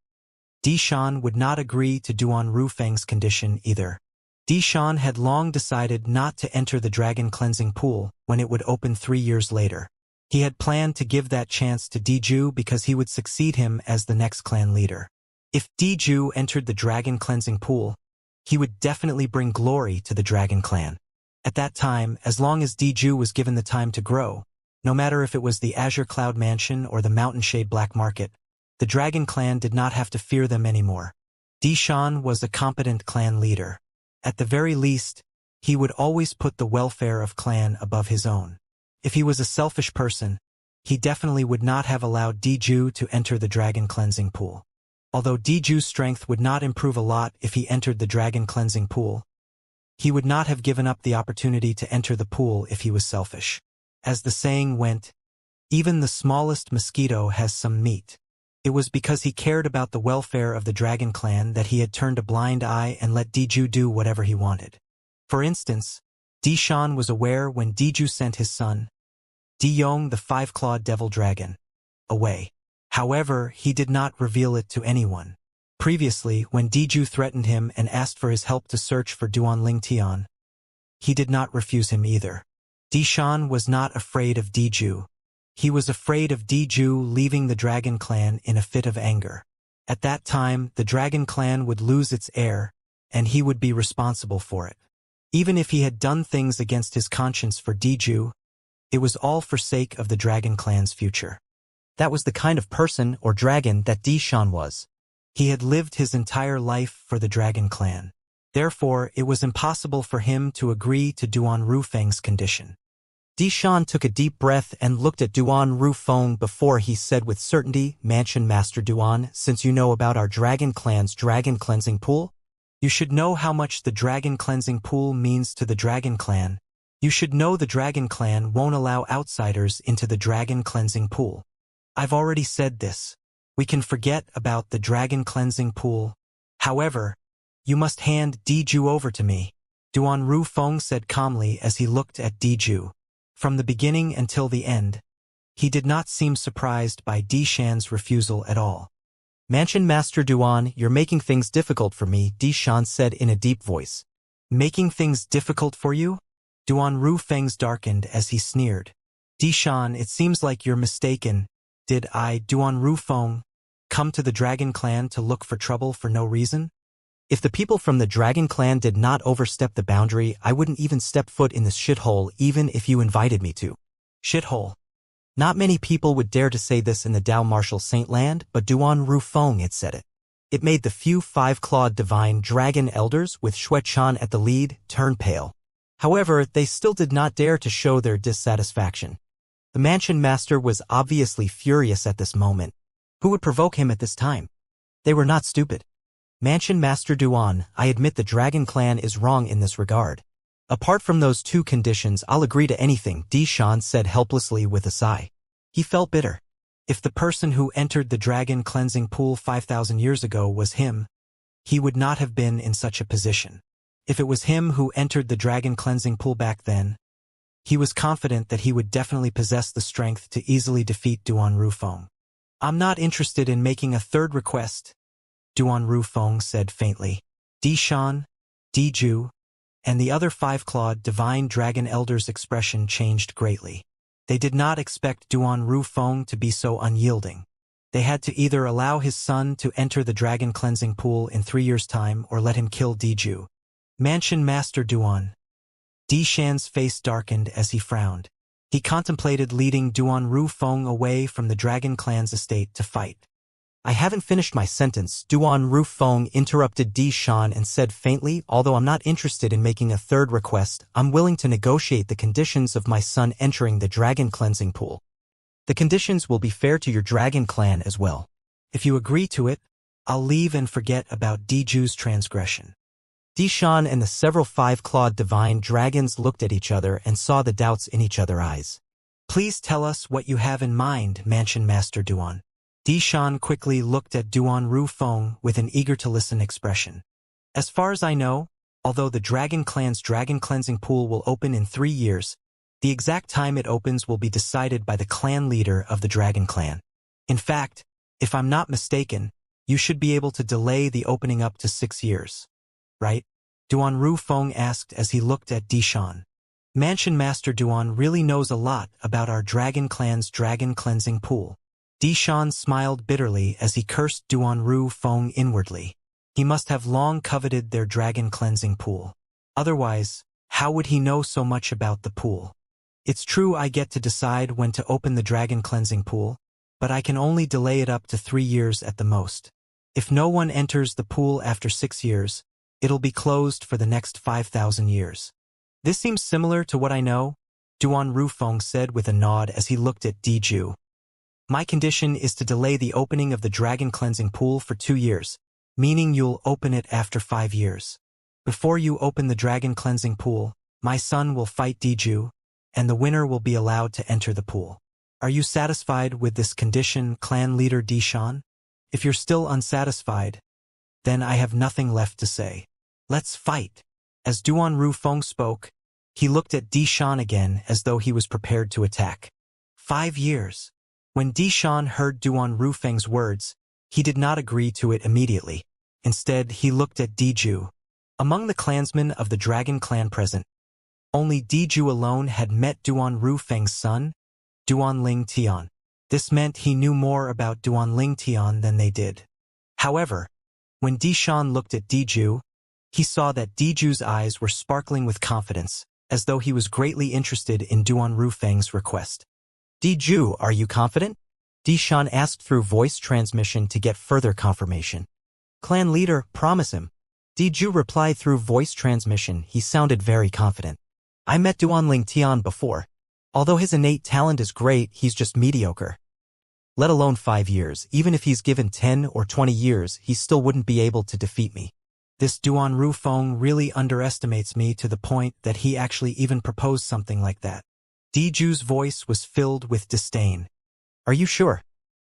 Di Shan would not agree to Duan Rufeng's condition either. Di Shan had long decided not to enter the dragon cleansing pool when it would open 3 years later. He had planned to give that chance to Di Ju because he would succeed him as the next clan leader. If Di Ju entered the dragon cleansing pool, he would definitely bring glory to the dragon clan. At that time, as long as Di Ju was given the time to grow, no matter if it was the Azure Cloud Mansion or the Mountainshade Black Market, the dragon clan did not have to fear them anymore. Di Shan was a competent clan leader. At the very least, he would always put the welfare of clan above his own. If he was a selfish person, he definitely would not have allowed Di Ju to enter the dragon cleansing pool. Although Di Ju's strength would not improve a lot if he entered the dragon cleansing pool, he would not have given up the opportunity to enter the pool if he was selfish. As the saying went, even the smallest mosquito has some meat. It was because he cared about the welfare of the dragon clan that he had turned a blind eye and let Di Ju do whatever he wanted. For instance, Di Shan was aware when Di Ju sent his son, Di Yong the 5-clawed devil dragon, away. However, he did not reveal it to anyone. Previously, when Di Ju threatened him and asked for his help to search for Duan Ling Tian, he did not refuse him either. Di Shan was not afraid of Di Ju. He was afraid of Di Ju leaving the dragon clan in a fit of anger. At that time, the dragon clan would lose its heir, and he would be responsible for it. Even if he had done things against his conscience for Di Ju, it was all for sake of the dragon clan's future. That was the kind of person or dragon that Di Shan was. He had lived his entire life for the dragon clan. Therefore, it was impossible for him to agree to Duan Rufeng's condition. Di Shan took a deep breath and looked at Duan Rufeng before he said with certainty, Mansion Master Duan, since you know about our dragon clan's dragon cleansing pool, you should know how much the dragon cleansing pool means to the dragon clan. You should know the dragon clan won't allow outsiders into the dragon cleansing pool. I've already said this. We can forget about the dragon cleansing pool. However, you must hand Di Ju over to me, Duan Rufeng said calmly as he looked at Di Ju. From the beginning until the end, He did not seem surprised by Di Shan's refusal at all. Mansion Master Duan, you're making things difficult for me, Di Shan said in a deep voice. Making things difficult for you? Duan Rufeng's darkened as he sneered. Di Shan, it seems like you're mistaken. Did I, Duan Rufeng, come to the Dragon Clan to look for trouble for no reason? If the people from the Dragon Clan did not overstep the boundary, I wouldn't even step foot in this shithole even if you invited me to. Shithole. Not many people would dare to say this in the Dao Martial Saint Land, but Duan Rufeng had said it. It made the few five-clawed divine dragon elders with Xue Chan at the lead turn pale. However, they still did not dare to show their dissatisfaction. The Mansion Master was obviously furious at this moment. Who would provoke him at this time? They were not stupid. Mansion Master Duan, I admit the Dragon Clan is wrong in this regard. Apart from those two conditions, I'll agree to anything, Di Shan said helplessly with a sigh. He felt bitter. If the person who entered the dragon cleansing pool 5,000 years ago was him, he would not have been in such a position. If it was him who entered the dragon cleansing pool back then, he was confident that he would definitely possess the strength to easily defeat Duan Rufeng. I'm not interested in making a third request, Duan Rufeng said faintly. Di Shan, Di Ju, and the other five-clawed divine dragon elders' expression changed greatly. They did not expect Duan Rufeng to be so unyielding. They had to either allow his son to enter the dragon cleansing pool in 3 years' time or let him kill Di Ju. Mansion Master Duan. Di Shan's face darkened as he frowned. He contemplated leading Duan Rufeng away from the Dragon Clan's estate to fight. I haven't finished my sentence, Duan Rufeng interrupted Di Shan and said faintly, although I'm not interested in making a third request, I'm willing to negotiate the conditions of my son entering the Dragon Cleansing Pool. The conditions will be fair to your Dragon Clan as well. If you agree to it, I'll leave and forget about Di Ju's transgression. Di Shan and the several five-clawed divine dragons looked at each other and saw the doubts in each other's eyes. Please tell us what you have in mind, Mansion Master Duan. Di Shan quickly looked at Duan Rufeng with an eager-to-listen expression. As far as I know, although the Dragon Clan's Dragon Cleansing Pool will open in 3 years, the exact time it opens will be decided by the clan leader of the Dragon Clan. In fact, if I'm not mistaken, you should be able to delay the opening up to 6 years. Right? Duan Rufeng asked as he looked at Di Shan. Mansion Master Duan really knows a lot about our Dragon Clan's Dragon Cleansing Pool. Di Shan smiled bitterly as he cursed Duan Rufeng inwardly. He must have long coveted their Dragon Cleansing Pool. Otherwise, how would he know so much about the pool? It's true I get to decide when to open the Dragon Cleansing Pool, but I can only delay it up to 3 years at the most. If no one enters the pool after 6 years, it'll be closed for the next 5,000 years. This seems similar to what I know, Duan Rufeng said with a nod as he looked at Di Ju. My condition is to delay the opening of the Dragon Cleansing Pool for 2 years, meaning you'll open it after 5 years. Before you open the Dragon Cleansing Pool, my son will fight Di Ju, and the winner will be allowed to enter the pool. Are you satisfied with this condition, clan leader Di Shan? If you're still unsatisfied, then I have nothing left to say. Let's fight. As Duan Rufeng spoke, he looked at Di Shan again as though he was prepared to attack. 5 years. When Di Shan heard Duan Rufeng's words, he did not agree to it immediately. Instead, he looked at Di Ju. Among the clansmen of the Dragon Clan present, only Di Ju alone had met Duan Rufeng's son, Duan Ling Tian. This meant he knew more about Duan Ling Tian than they did. However, when Di Shan looked at Di Ju, he saw that Di Ju's eyes were sparkling with confidence, as though he was greatly interested in Duan Rufeng's request. Di Ju, are you confident? Di Shan asked through voice transmission to get further confirmation. Clan leader, promise him. Di Ju replied through voice transmission. He sounded very confident. I met Duan Ling Tian before. Although his innate talent is great, he's just mediocre. Let alone 5 years, even if he's given 10 or 20 years, he still wouldn't be able to defeat me. This Duan Rufeng really underestimates me to the point that he actually even proposed something like that. Di Ju's voice was filled with disdain. Are you sure?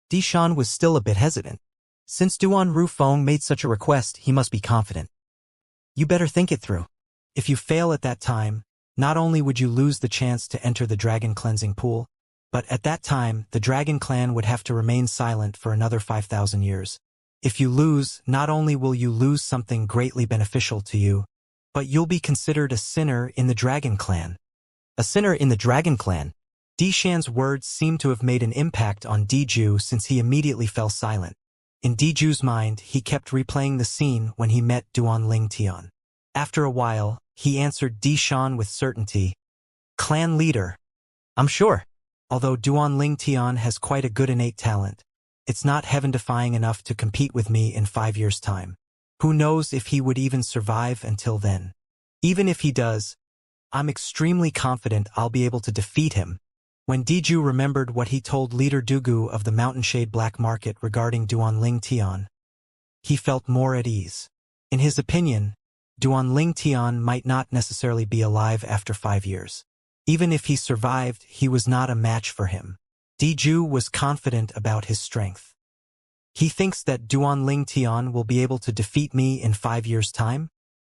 Di Shan was still a bit hesitant. Since Duan Rufeng made such a request, he must be confident. You better think it through. If you fail at that time, not only would you lose the chance to enter the Dragon Cleansing Pool, But at that time, the Dragon Clan would have to remain silent for another 5,000 years. If you lose, not only will you lose something greatly beneficial to you, but you'll be considered a sinner in the Dragon Clan. A sinner in the Dragon Clan? Dishan's words seemed to have made an impact on Diju since he immediately fell silent. In Diju's mind, he kept replaying the scene when he met Duan Ling Tian. After a while, he answered Dishan with certainty. Clan leader. I'm sure. Although Duan Ling Tian has quite a good innate talent, it's not heaven-defying enough to compete with me in 5 years' time. Who knows if he would even survive until then. Even if he does, I'm extremely confident I'll be able to defeat him. When Diju remembered what he told Leader Dugu of the Mountainshade Black Market regarding Duan Ling Tian, he felt more at ease. In his opinion, Duan Ling Tian might not necessarily be alive after 5 years. Even if he survived, he was not a match for him. Diju was confident about his strength. He thinks that Duan Ling Tian will be able to defeat me in 5 years' time?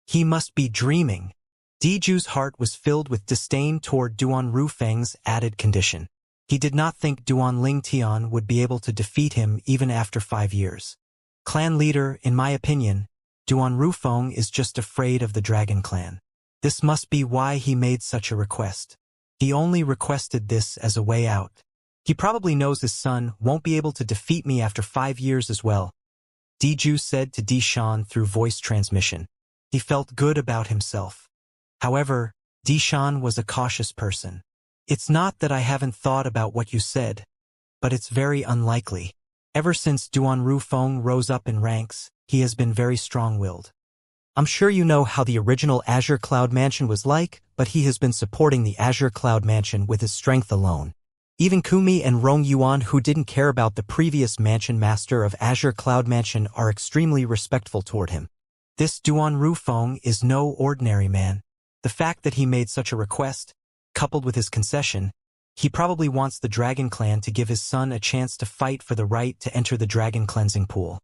He must be dreaming. Diju's heart was filled with disdain toward Duan Rufeng's added condition. He did not think Duan Ling Tian would be able to defeat him even after 5 years. Clan leader, in my opinion, Duan Rufeng is just afraid of the Dragon Clan. This must be why he made such a request. He only requested this as a way out. He probably knows his son won't be able to defeat me after 5 years as well. Diju said to Dishan through voice transmission. He felt good about himself. However, Dishan was a cautious person. It's not that I haven't thought about what you said, but it's very unlikely. Ever since Duan Rufeng rose up in ranks, he has been very strong-willed. I'm sure you know how the original Azure Cloud Mansion was like, but he has been supporting the Azure Cloud Mansion with his strength alone. Even Kumi and Rong Yuan, who didn't care about the previous mansion master of Azure Cloud Mansion, are extremely respectful toward him. This Duan Rufeng is no ordinary man. The fact that he made such a request, coupled with his concession, he probably wants the Dragon Clan to give his son a chance to fight for the right to enter the Dragon Cleansing Pool.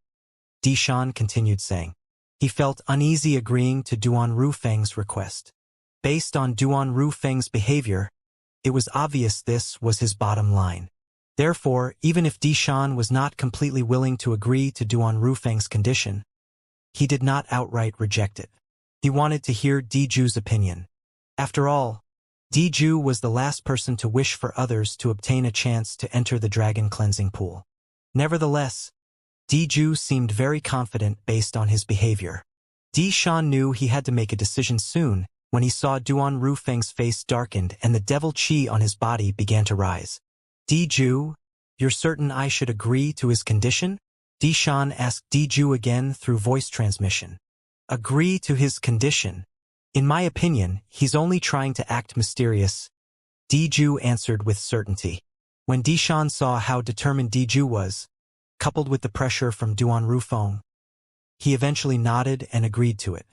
Dishan continued saying. He felt uneasy agreeing to Duan Rufeng's request. Based on Duan Rufeng's behavior, it was obvious this was his bottom line. Therefore, even if Dishan was not completely willing to agree to Duan Rufeng's condition, he did not outright reject it. He wanted to hear Diju's opinion. After all, Diju was the last person to wish for others to obtain a chance to enter the Dragon Cleansing Pool. Nevertheless, Diju seemed very confident based on his behavior. Dishan knew he had to make a decision soon when he saw Duan Rufeng's face darkened and the devil chi on his body began to rise. Diju, you're certain I should agree to his condition? Dishan asked Diju again through voice transmission. Agree to his condition? In my opinion, he's only trying to act mysterious. Diju answered with certainty. When Dishan saw how determined Diju was, coupled with the pressure from Duan Rufeng, he eventually nodded and agreed to it.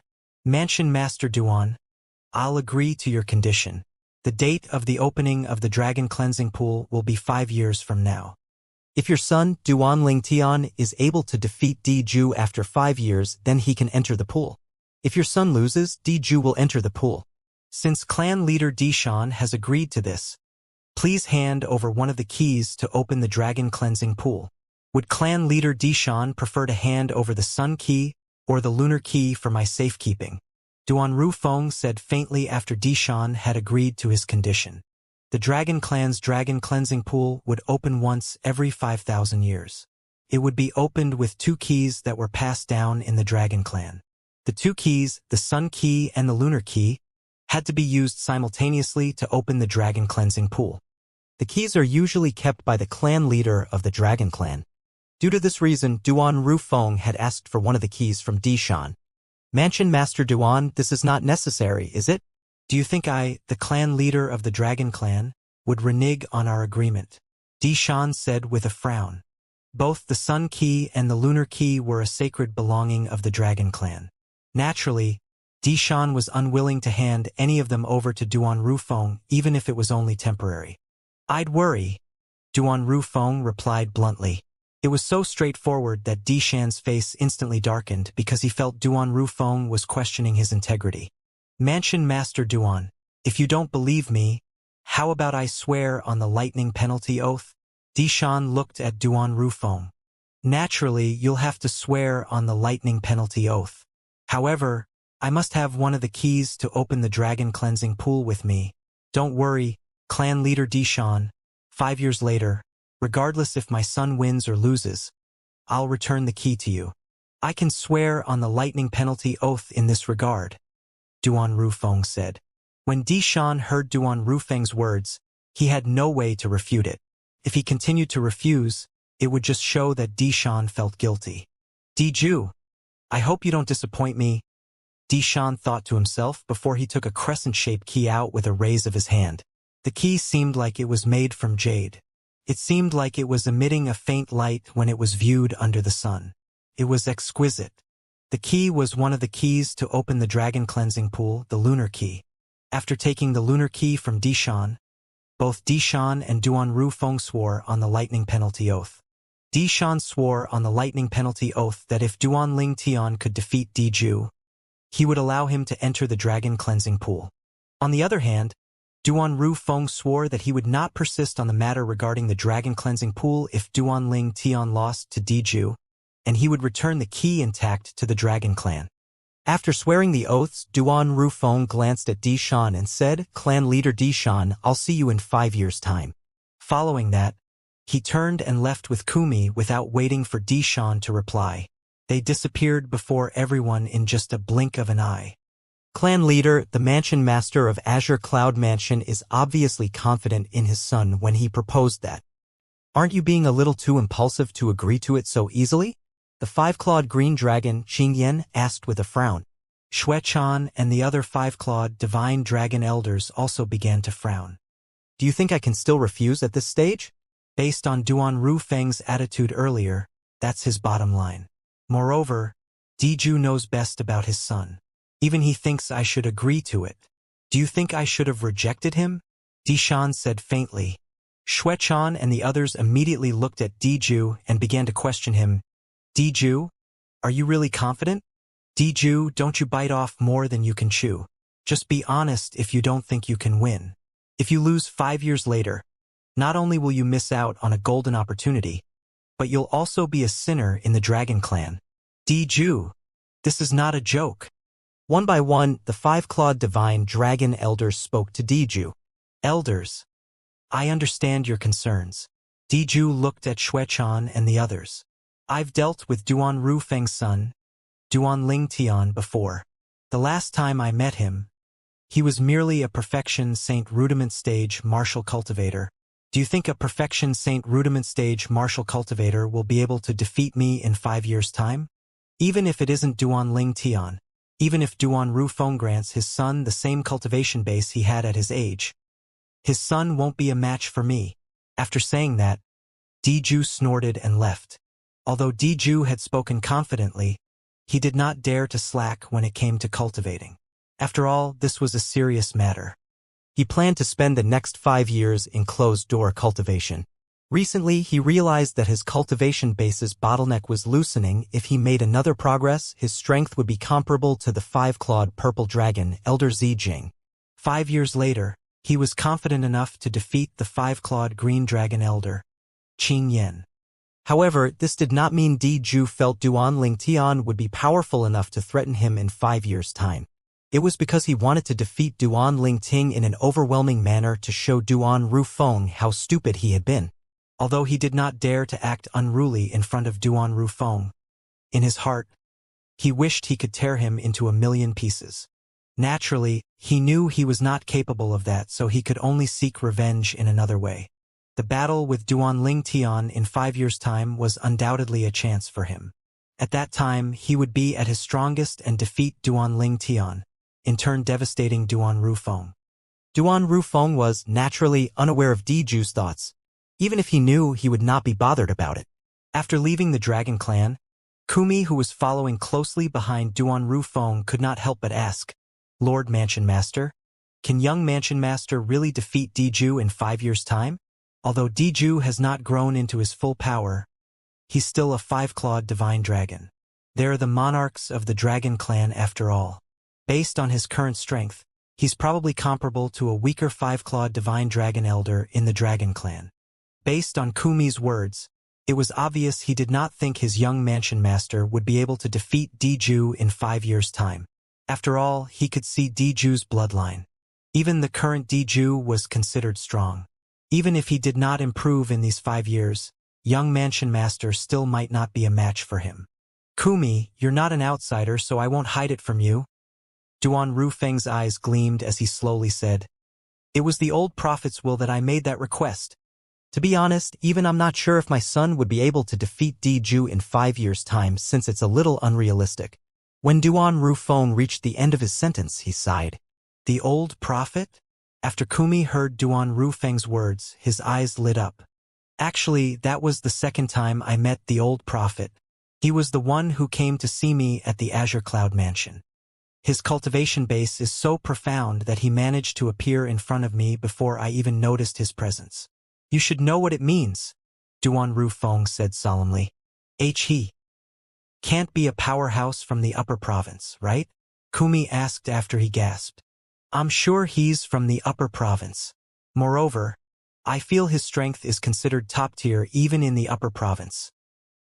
Mansion Master Duan, I'll agree to your condition. The date of the opening of the Dragon Cleansing Pool will be 5 years from now. If your son, Duan Ling Tian, is able to defeat Diju after 5 years, then he can enter the pool. If your son loses, Diju will enter the pool. Since clan leader Dishan has agreed to this, please hand over one of the keys to open the Dragon Cleansing Pool. Would clan leader Dishan prefer to hand over the Sun Key or the Lunar Key for my safekeeping? Duan Rufeng said faintly after Dishan had agreed to his condition. The Dragon Clan's Dragon Cleansing Pool would open once every 5,000 years. It would be opened with 2 keys that were passed down in the Dragon Clan. The 2 keys, the Sun Key and the Lunar Key, had to be used simultaneously to open the Dragon Cleansing Pool. The keys are usually kept by the clan leader of the Dragon Clan. Due to this reason, Duan Rufeng had asked for one of the keys from Dishan. Mansion Master Duan, this is not necessary, is it? Do you think I, the clan leader of the Dragon Clan, would renege on our agreement? Dishan said with a frown. Both the Sun Key and the Lunar Key were a sacred belonging of the Dragon Clan. Naturally, Dishan was unwilling to hand any of them over to Duan Rufeng, even if it was only temporary. I'd worry, Duan Rufeng replied bluntly. It was so straightforward that Dishan's face instantly darkened because he felt Duan Rufeng was questioning his integrity. Mansion Master Duan, if you don't believe me, How about I swear on the lightning penalty oath? Dishan looked at Duan Rufeng. Naturally, you'll have to swear on the lightning penalty oath. However, I must have one of the keys to open the dragon cleansing pool with me. Don't worry, clan leader Dishan. 5 years later, regardless if my son wins or loses, I'll return the key to you. I can swear on the lightning penalty oath in this regard, Duan Rufeng said. When Dishan heard Duan Rufeng's words, he had no way to refute it. If he continued to refuse, it would just show that Dishan felt guilty. Diju, I hope you don't disappoint me, Dishan thought to himself before he took a crescent-shaped key out with a raise of his hand. The key seemed like it was made from jade. It seemed like it was emitting a faint light when it was viewed under the sun. It was exquisite. The key was one of the keys to open the dragon cleansing pool, the lunar key. After taking the lunar key from Dishan, both Dishan and Duan Rufeng swore on the lightning penalty oath. Dishan swore on the lightning penalty oath that if Duan Ling Tian could defeat Diju, he would allow him to enter the dragon cleansing pool. On the other hand, Duan Rufeng swore that he would not persist on the matter regarding the dragon cleansing pool if Duan Ling Tian lost to Diju, and he would return the key intact to the dragon clan. After swearing the oaths, Duan Rufeng glanced at Dishan and said, "Clan leader Dishan, I'll see you in 5 years' time." Following that, he turned and left with Kumi without waiting for Dishan to reply. They disappeared before everyone in just a blink of an eye. Clan leader, the mansion master of Azure Cloud Mansion, is obviously confident in his son when he proposed that. Aren't you being a little too impulsive to agree to it so easily? The five-clawed green dragon, Xingyan, asked with a frown. Xuechan and the other five-clawed divine dragon elders also began to frown. Do you think I can still refuse at this stage? Based on Duan Rufeng's attitude earlier, that's his bottom line. Moreover, Diju knows best about his son. Even he thinks I should agree to it. Do you think I should have rejected him? Dishan said faintly. Xuechan and the others immediately looked at Diju and began to question him. Diju, are you really confident? Diju, don't you bite off more than you can chew. Just be honest if you don't think you can win. If you lose 5 years later, not only will you miss out on a golden opportunity, but you'll also be a sinner in the Dragon Clan. Diju, this is not a joke. One by one, the five-clawed divine dragon elders spoke to Diju. Elders, I understand your concerns. Diju looked at Xuechan and the others. I've dealt with Duan Rufeng's son, Duan Ling Tian, before. The last time I met him, he was merely a Perfection Saint Rudiment Stage Martial Cultivator. Do you think a Perfection Saint Rudiment Stage Martial Cultivator will be able to defeat me in 5 years' time? Even if it isn't Duan Ling Tian, even if Duan Rufeng grants his son the same cultivation base he had at his age, his son won't be a match for me. After saying that, Diju snorted and left. Although Diju had spoken confidently, he did not dare to slack when it came to cultivating. After all, this was a serious matter. He planned to spend the next 5 years in closed-door cultivation. Recently, he realized that his cultivation base's bottleneck was loosening. If he made another progress, his strength would be comparable to the five-clawed purple dragon, Elder Zijing. 5 years later, he was confident enough to defeat the five-clawed green dragon elder, Xingyan. However, this did not mean Diju felt Duan Ling Tian would be powerful enough to threaten him in 5 years' time. It was because he wanted to defeat Duan Ling Ting in an overwhelming manner to show Duan Rufeng how stupid he had been. Although he did not dare to act unruly in front of Duan Rufeng, in his heart, he wished he could tear him into a million pieces. Naturally, he knew he was not capable of that, so he could only seek revenge in another way. The battle with Duan Ling Tian in 5 years' time was undoubtedly a chance for him. At that time, he would be at his strongest and defeat Duan Ling Tian, in turn devastating Duan Rufeng. Duan Rufeng was, naturally, unaware of Diju's thoughts. Even if he knew, he would not be bothered about it. After leaving the Dragon Clan, Kumi, who was following closely behind Duan Rufeng, could not help but ask, Lord Mansion Master, can young Mansion Master really defeat Diju in 5 years' time? Although Diju has not grown into his full power, he's still a five-clawed divine dragon. They're the monarchs of the Dragon Clan after all. Based on his current strength, He's probably comparable to a weaker five-clawed divine dragon elder in the Dragon Clan. Based on Kumi's words, it was obvious he did not think his young mansion master would be able to defeat Diju in 5 years' time. After all, he could see Diju's bloodline. Even the current Diju was considered strong. Even if he did not improve in these 5 years, young mansion master still might not be a match for him. Kumi, you're not an outsider, so I won't hide it from you. Duan Rufeng's eyes gleamed as he slowly said, "It was the old prophet's will that I made that request. To be honest, even I'm not sure if my son would be able to defeat Diju in 5 years' time, since it's a little unrealistic." When Duan Rufeng reached the end of his sentence, he sighed. The old prophet? After Kumi heard Duan Rufeng's words, his eyes lit up. Actually, that was the second time I met the old prophet. He was the one who came to see me at the Azure Cloud Mansion. His cultivation base is so profound that he managed to appear in front of me before I even noticed his presence. You should know what it means, Duan Rufeng said solemnly. He can't be a powerhouse from the upper province, right? Kumi asked after he gasped. I'm sure he's from the upper province. Moreover, I feel his strength is considered top tier even in the upper province.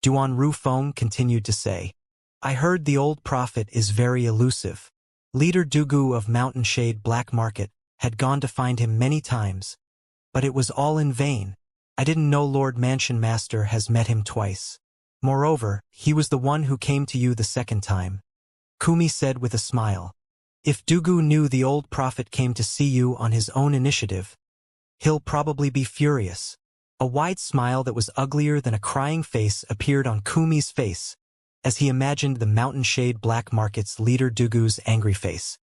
Duan Rufeng continued to say, I heard the old prophet is very elusive. Leader Dugu of Mountain Shade Black Market had gone to find him many times, but it was all in vain. I didn't know Lord Mansion Master has met him twice. Moreover, he was the one who came to you the second time. Kumi said with a smile. If Dugu knew the old prophet came to see you on his own initiative, he'll probably be furious. A wide smile that was uglier than a crying face appeared on Kumi's face, as he imagined the Mountain Shade Black Market's leader Dugu's angry face.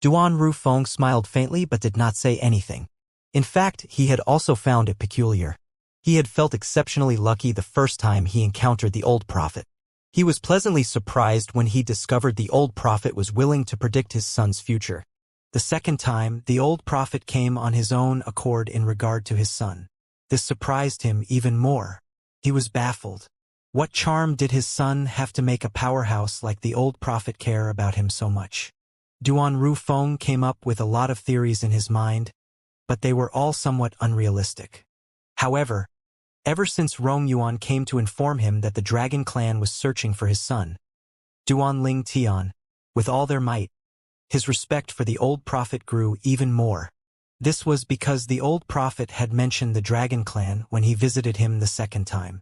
Duan Rufeng smiled faintly but did not say anything. In fact, he had also found it peculiar. He had felt exceptionally lucky the first time he encountered the old prophet. He was pleasantly surprised when he discovered the old prophet was willing to predict his son's future. The second time, the old prophet came on his own accord in regard to his son. This surprised him even more. He was baffled. What charm did his son have to make a powerhouse like the old prophet care about him so much? Duan Rufeng came up with a lot of theories in his mind, but they were all somewhat unrealistic. However, ever since Rong Yuan came to inform him that the Dragon Clan was searching for his son, Duan Ling Tian, with all their might, his respect for the old prophet grew even more. This was because the old prophet had mentioned the Dragon Clan when he visited him the second time.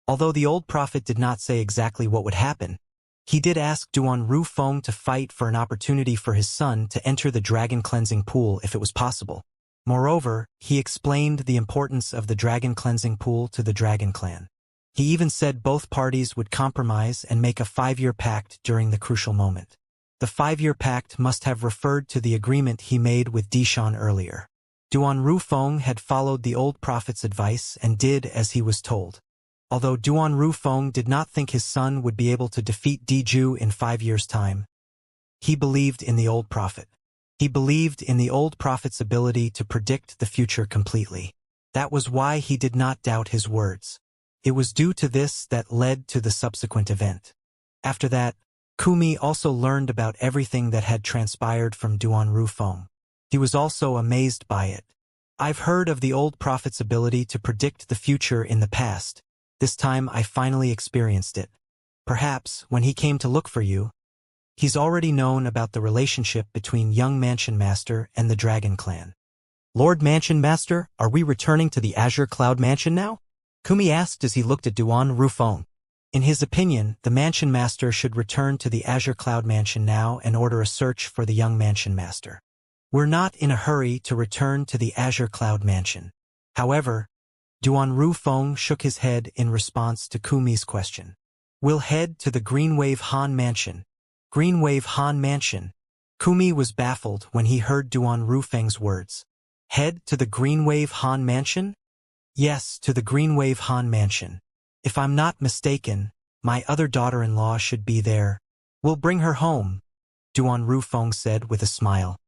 Although the old prophet did not say exactly what would happen, he did ask Duan Rufeng to fight for an opportunity for his son to enter the dragon cleansing pool if it was possible. Moreover, he explained the importance of the dragon cleansing pool to the Dragon Clan. He even said both parties would compromise and make a 5-year pact during the crucial moment. The 5-year pact must have referred to the agreement he made with Dishan earlier. Duan Rufeng had followed the old prophet's advice and did as he was told. Although Duan Rufeng did not think his son would be able to defeat Diju in 5 years' time, he believed in the old prophet. He believed in the old prophet's ability to predict the future completely. That was why he did not doubt his words. It was due to this that led to the subsequent event. After that, Kumi also learned about everything that had transpired from Duan Rufeng. He was also amazed by it. I've heard of the old prophet's ability to predict the future in the past. This time I finally experienced it. Perhaps, when he came to look for you, he's already known about the relationship between young Mansion Master and the Dragon Clan. Lord Mansion Master, are we returning to the Azure Cloud Mansion now? Kumi asked as he looked at Duan Rufeng. In his opinion, the Mansion Master should return to the Azure Cloud Mansion now and order a search for the young Mansion Master. We're not in a hurry to return to the Azure Cloud Mansion. However, Duan Rufeng shook his head in response to Kumi's question. We'll head to the Greenwave Han Mansion. Greenwave Han Mansion. Kumi was baffled when he heard Duan Rufeng's words. Head to the Greenwave Han Mansion? Yes, to the Greenwave Han Mansion. If I'm not mistaken, my other daughter-in-law should be there. We'll bring her home, Duan Rufeng said with a smile.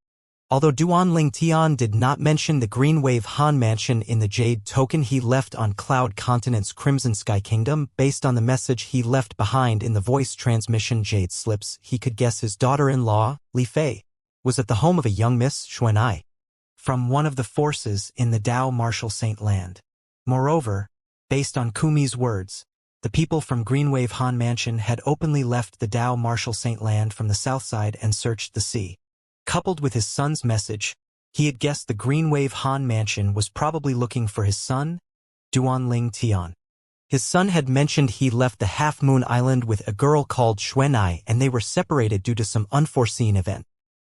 Although Duan Ling Tian did not mention the Greenwave Han Mansion in the Jade token he left on Cloud Continent's Crimson Sky Kingdom, based on the message he left behind in the voice transmission Jade slips, he could guess his daughter-in-law, Li Fei, was at the home of a young Miss Xuanai, from one of the forces in the Dao Martial Saint Land. Moreover, based on Kumi's words, the people from Greenwave Han Mansion had openly left the Dao Martial Saint Land from the south side and searched the sea. Coupled with his son's message, he had guessed the Greenwave Han Mansion was probably looking for his son, Duanling Tian. His son had mentioned he left the Half Moon Island with a girl called Xuanai and they were separated due to some unforeseen event.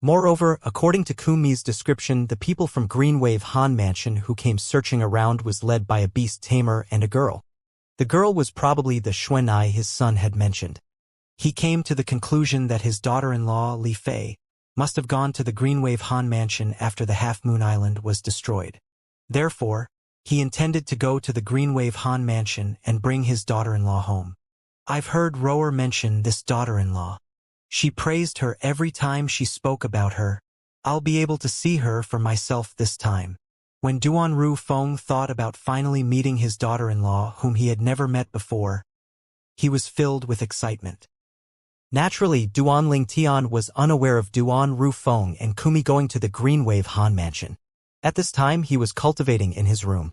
Moreover, according to Kumi's description, the people from Greenwave Han Mansion who came searching around was led by a beast tamer and a girl. The girl was probably the Xuanai his son had mentioned. He came to the conclusion that his daughter-in-law, Li Fei, must have gone to the Greenwave Han Mansion after the Half Moon Island was destroyed. Therefore, he intended to go to the Greenwave Han Mansion and bring his daughter-in-law home. I've heard Rower mention this daughter-in-law. She praised her every time she spoke about her. I'll be able to see her for myself this time. When Duanru Feng thought about finally meeting his daughter-in-law whom he had never met before, he was filled with excitement. Naturally, Duanling Tian was unaware of Duanru Feng and Kumi going to the Greenwave Han Mansion. At this time he was cultivating in his room.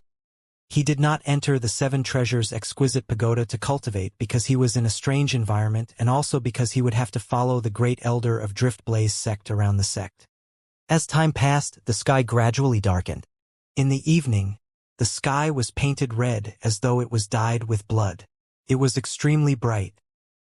He did not enter the Seven Treasures exquisite pagoda to cultivate because he was in a strange environment and also because he would have to follow the great elder of Driftblaze sect around the sect. As time passed, the sky gradually darkened. In the evening, the sky was painted red as though it was dyed with blood. It was extremely bright.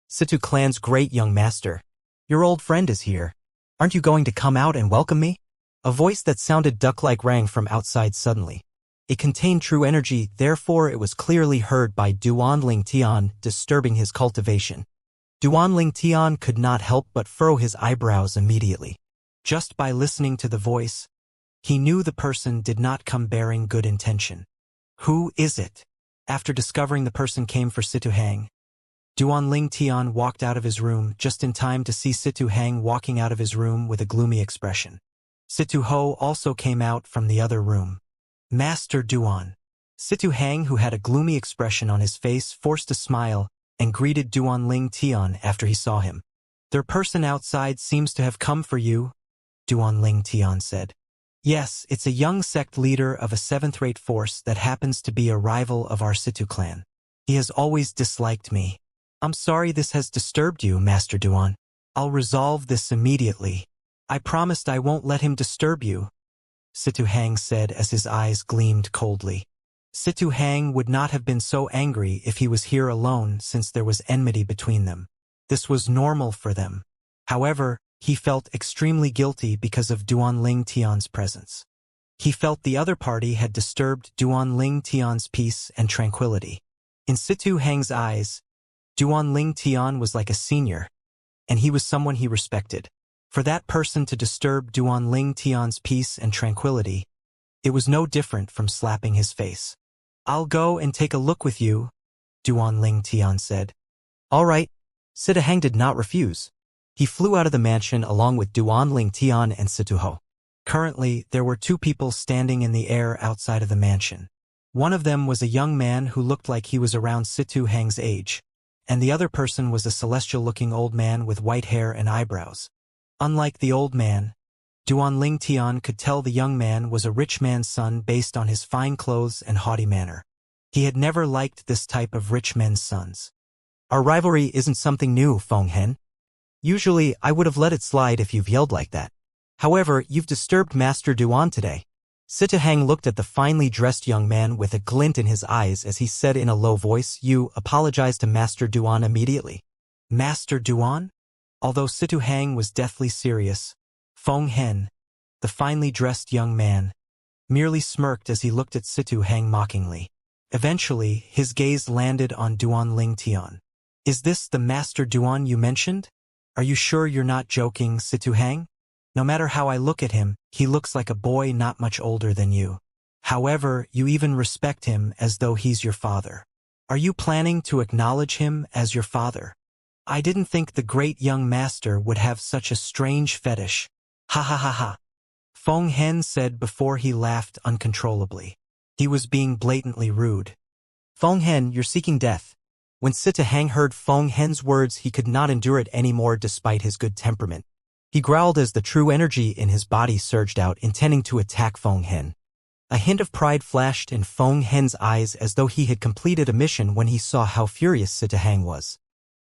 Situ Clan's great young master, your old friend is here. Aren't you going to come out and welcome me? A voice that sounded duck-like rang from outside suddenly. It contained true energy, therefore it was clearly heard by Duanling Tian, disturbing his cultivation. Duanling Tian could not help but furrow his eyebrows immediately. Just by listening to the voice, he knew the person did not come bearing good intention. Who is it? After discovering the person came for Situ Hang, Duanling Tian walked out of his room just in time to see Situ Hang walking out of his room with a gloomy expression. Situ Ho also came out from the other room. Master Duan. Situ Hang, who had a gloomy expression on his face, forced a smile and greeted Duanling Tian after he saw him. Their person outside seems to have come for you, Duanling Tian said. Yes, it's a young sect leader of a seventh-rate force that happens to be a rival of our Situ clan. He has always disliked me. I'm sorry this has disturbed you, Master Duan. I'll resolve this immediately. I promised I won't let him disturb you, Situ Hang said as his eyes gleamed coldly. Situ Hang would not have been so angry if he was here alone since there was enmity between them. This was normal for them. However, he felt extremely guilty because of Duanling Tian's presence. He felt the other party had disturbed Duanling Tian's peace and tranquility. In Situ Hang's eyes, Duanling Tian was like a senior, and he was someone he respected. For that person to disturb Duanling Tian's peace and tranquility, it was no different from slapping his face. I'll go and take a look with you, Duanling Tian said. All right. Situ Hang did not refuse. He flew out of the mansion along with Duanling Tian and Situ Ho. Currently, there were two people standing in the air outside of the mansion. One of them was a young man who looked like he was around Situ Hang's age, and the other person was a celestial-looking old man with white hair and eyebrows. Unlike the old man, Duanling Tian could tell the young man was a rich man's son based on his fine clothes and haughty manner. He had never liked this type of rich men's sons. Our rivalry isn't something new, Feng Hen. Usually, I would have let it slide if you've yelled like that. However, you've disturbed Master Duan today. Situ Hang looked at the finely dressed young man with a glint in his eyes as he said in a low voice, You apologize to Master Duan immediately. Master Duan? Although Situ Hang was deathly serious, Feng Hen, the finely dressed young man, merely smirked as he looked at Situ Hang mockingly. Eventually, his gaze landed on Duanling Tian. Is this the Master Duan you mentioned? Are you sure you're not joking, Situ Hang? No matter how I look at him, he looks like a boy not much older than you. However, you even respect him as though he's your father. Are you planning to acknowledge him as your father? I didn't think the great young master would have such a strange fetish. Ha ha ha ha. Feng Hen said before he laughed uncontrollably. He was being blatantly rude. Feng Hen, you're seeking death. When Situ Hang heard Feng Hen's words, he could not endure it anymore despite his good temperament. He growled as the true energy in his body surged out, intending to attack Feng Hen. A hint of pride flashed in Feng Hen's eyes as though he had completed a mission when he saw how furious Sitahang was.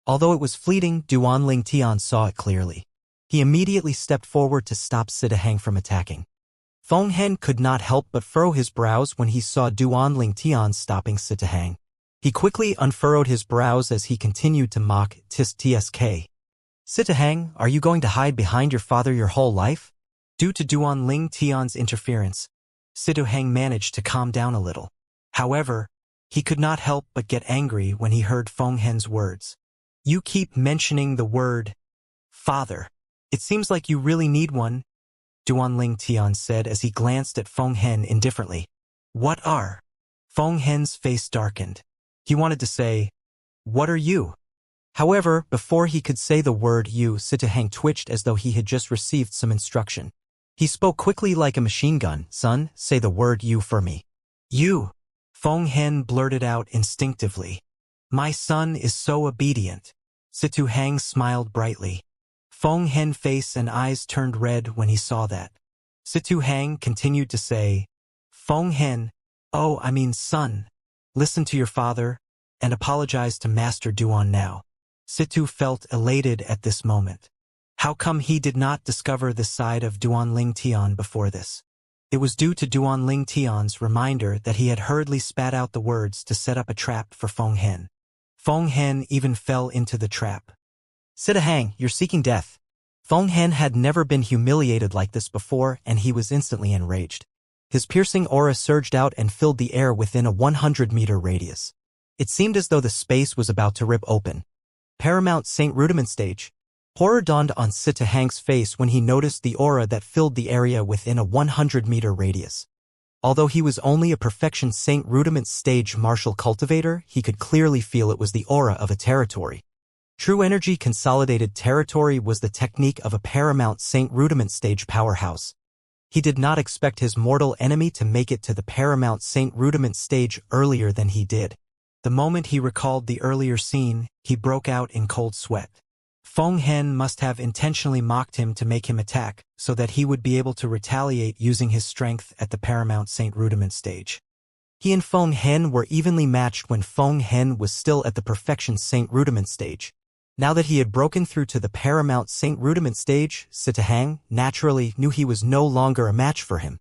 Although it was fleeting, Duanling Tian saw it clearly. He immediately stepped forward to stop Sitahang from attacking. Feng Hen could not help but furrow his brows when he saw Duanling Tian stopping Sitahang. He quickly unfurrowed his brows as he continued to mock Tsk. Sitahang, are you going to hide behind your father your whole life? Due to Duanling Tian's interference, Sitahang managed to calm down a little. However, he could not help but get angry when he heard Feng Hen's words. You keep mentioning the word father. It seems like you really need one, Duanling Tian said as he glanced at Feng Hen indifferently. What are? Feng Hen's face darkened. He wanted to say, what are you? However, before he could say the word you, Sitahang twitched as though he had just received some instruction. He spoke quickly like a machine gun. Son, say the word you for me. You. Feng Hen blurted out instinctively. My son is so obedient. Sitahang smiled brightly. Feng Hen's face and eyes turned red when he saw that. Sitahang continued to say, Feng Hen, oh, I mean son, listen to your father, and apologize to Master Duan now. Situ felt elated at this moment. How come he did not discover this side of Duanling Tian before this? It was due to Duanling Tian's reminder that he had hurriedly spat out the words to set up a trap for Feng Hen. Feng Hen even fell into the trap. Sitahang, you're seeking death. Feng Hen had never been humiliated like this before, and he was instantly enraged. His piercing aura surged out and filled the air within a 100-meter radius. It seemed as though the space was about to rip open. Paramount Saint Rudiment Stage. Horror dawned on Sitahang's face when he noticed the aura that filled the area within a 100-meter radius. Although he was only a Perfection Saint Rudiment Stage martial cultivator, he could clearly feel it was the aura of a territory. True Energy Consolidated Territory was the technique of a Paramount Saint Rudiment Stage powerhouse. He did not expect his mortal enemy to make it to the Paramount Saint Rudiment Stage earlier than he did. The moment he recalled the earlier scene, he broke out in cold sweat. Feng Hen must have intentionally mocked him to make him attack, so that he would be able to retaliate using his strength at the Paramount Saint Rudiment Stage. He and Feng Hen were evenly matched when Feng Hen was still at the Perfection Saint Rudiment Stage. Now that he had broken through to the Paramount Saint Rudiment Stage, Sitahang, naturally, knew he was no longer a match for him.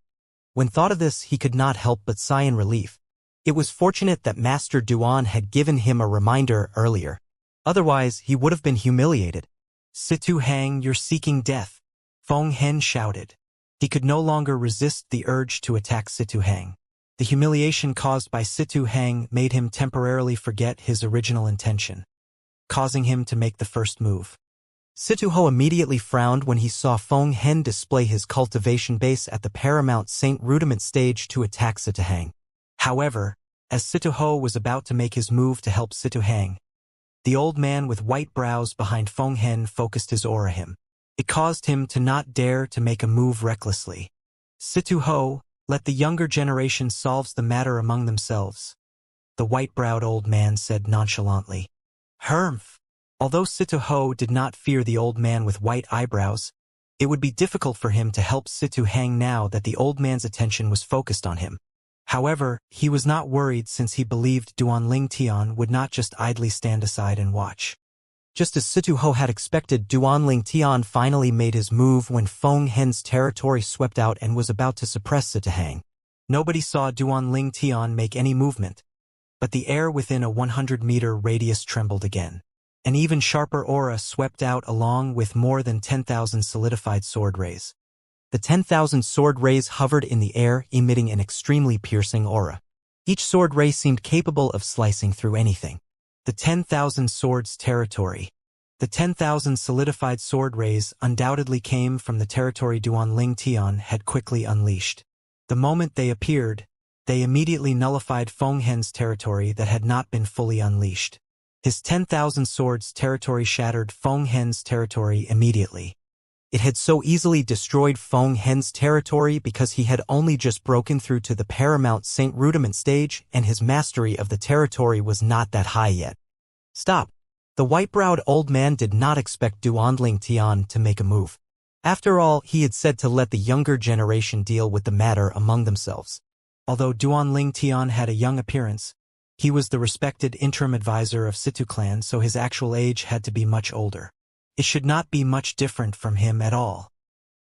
When thought of this, he could not help but sigh in relief. It was fortunate that Master Duan had given him a reminder earlier. Otherwise, he would have been humiliated. Sitahang, you're seeking death, Feng Hen shouted. He could no longer resist the urge to attack Sitahang. The humiliation caused by Sitahang made him temporarily forget his original intention, causing him to make the first move. Sitahang immediately frowned when he saw Feng Hen display his cultivation base at the Paramount Saint Rudiment Stage to attack Sitahang. However, as Sitahang was about to make his move to help Sitahang, the old man with white brows behind Feng Hen focused his aura him. It caused him to not dare to make a move recklessly. Sitahang, let the younger generation solve the matter among themselves, the white-browed old man said nonchalantly. Humph! Although Sitahang did not fear the old man with white eyebrows, it would be difficult for him to help Sitahang now that the old man's attention was focused on him. However, he was not worried since he believed Duanling Tian would not just idly stand aside and watch. Just as Sitahang had expected, Duanling Tian finally made his move when Feng Hen's territory swept out and was about to suppress Sitahang. Nobody saw Duanling Tian make any movement, but the air within a 100-meter radius trembled again. An even sharper aura swept out along with more than 10,000 solidified sword rays. The 10,000 sword rays hovered in the air, emitting an extremely piercing aura. Each sword ray seemed capable of slicing through anything. The 10,000 swords territory. The 10,000 solidified sword rays undoubtedly came from the territory Duanling Tian had quickly unleashed. The moment they appeared, they immediately nullified Feng Hen's territory that had not been fully unleashed. His 10,000 swords territory shattered Feng Hen's territory immediately. It had so easily destroyed Feng Hen's territory because he had only just broken through to the Paramount Saint Rudiment Stage and his mastery of the territory was not that high yet. Stop! The white-browed old man did not expect Duanling Tian to make a move. After all, he had said to let the younger generation deal with the matter among themselves. Although Duanling Tian had a young appearance, he was the respected interim advisor of Situ clan, so his actual age had to be much older. It should not be much different from him at all.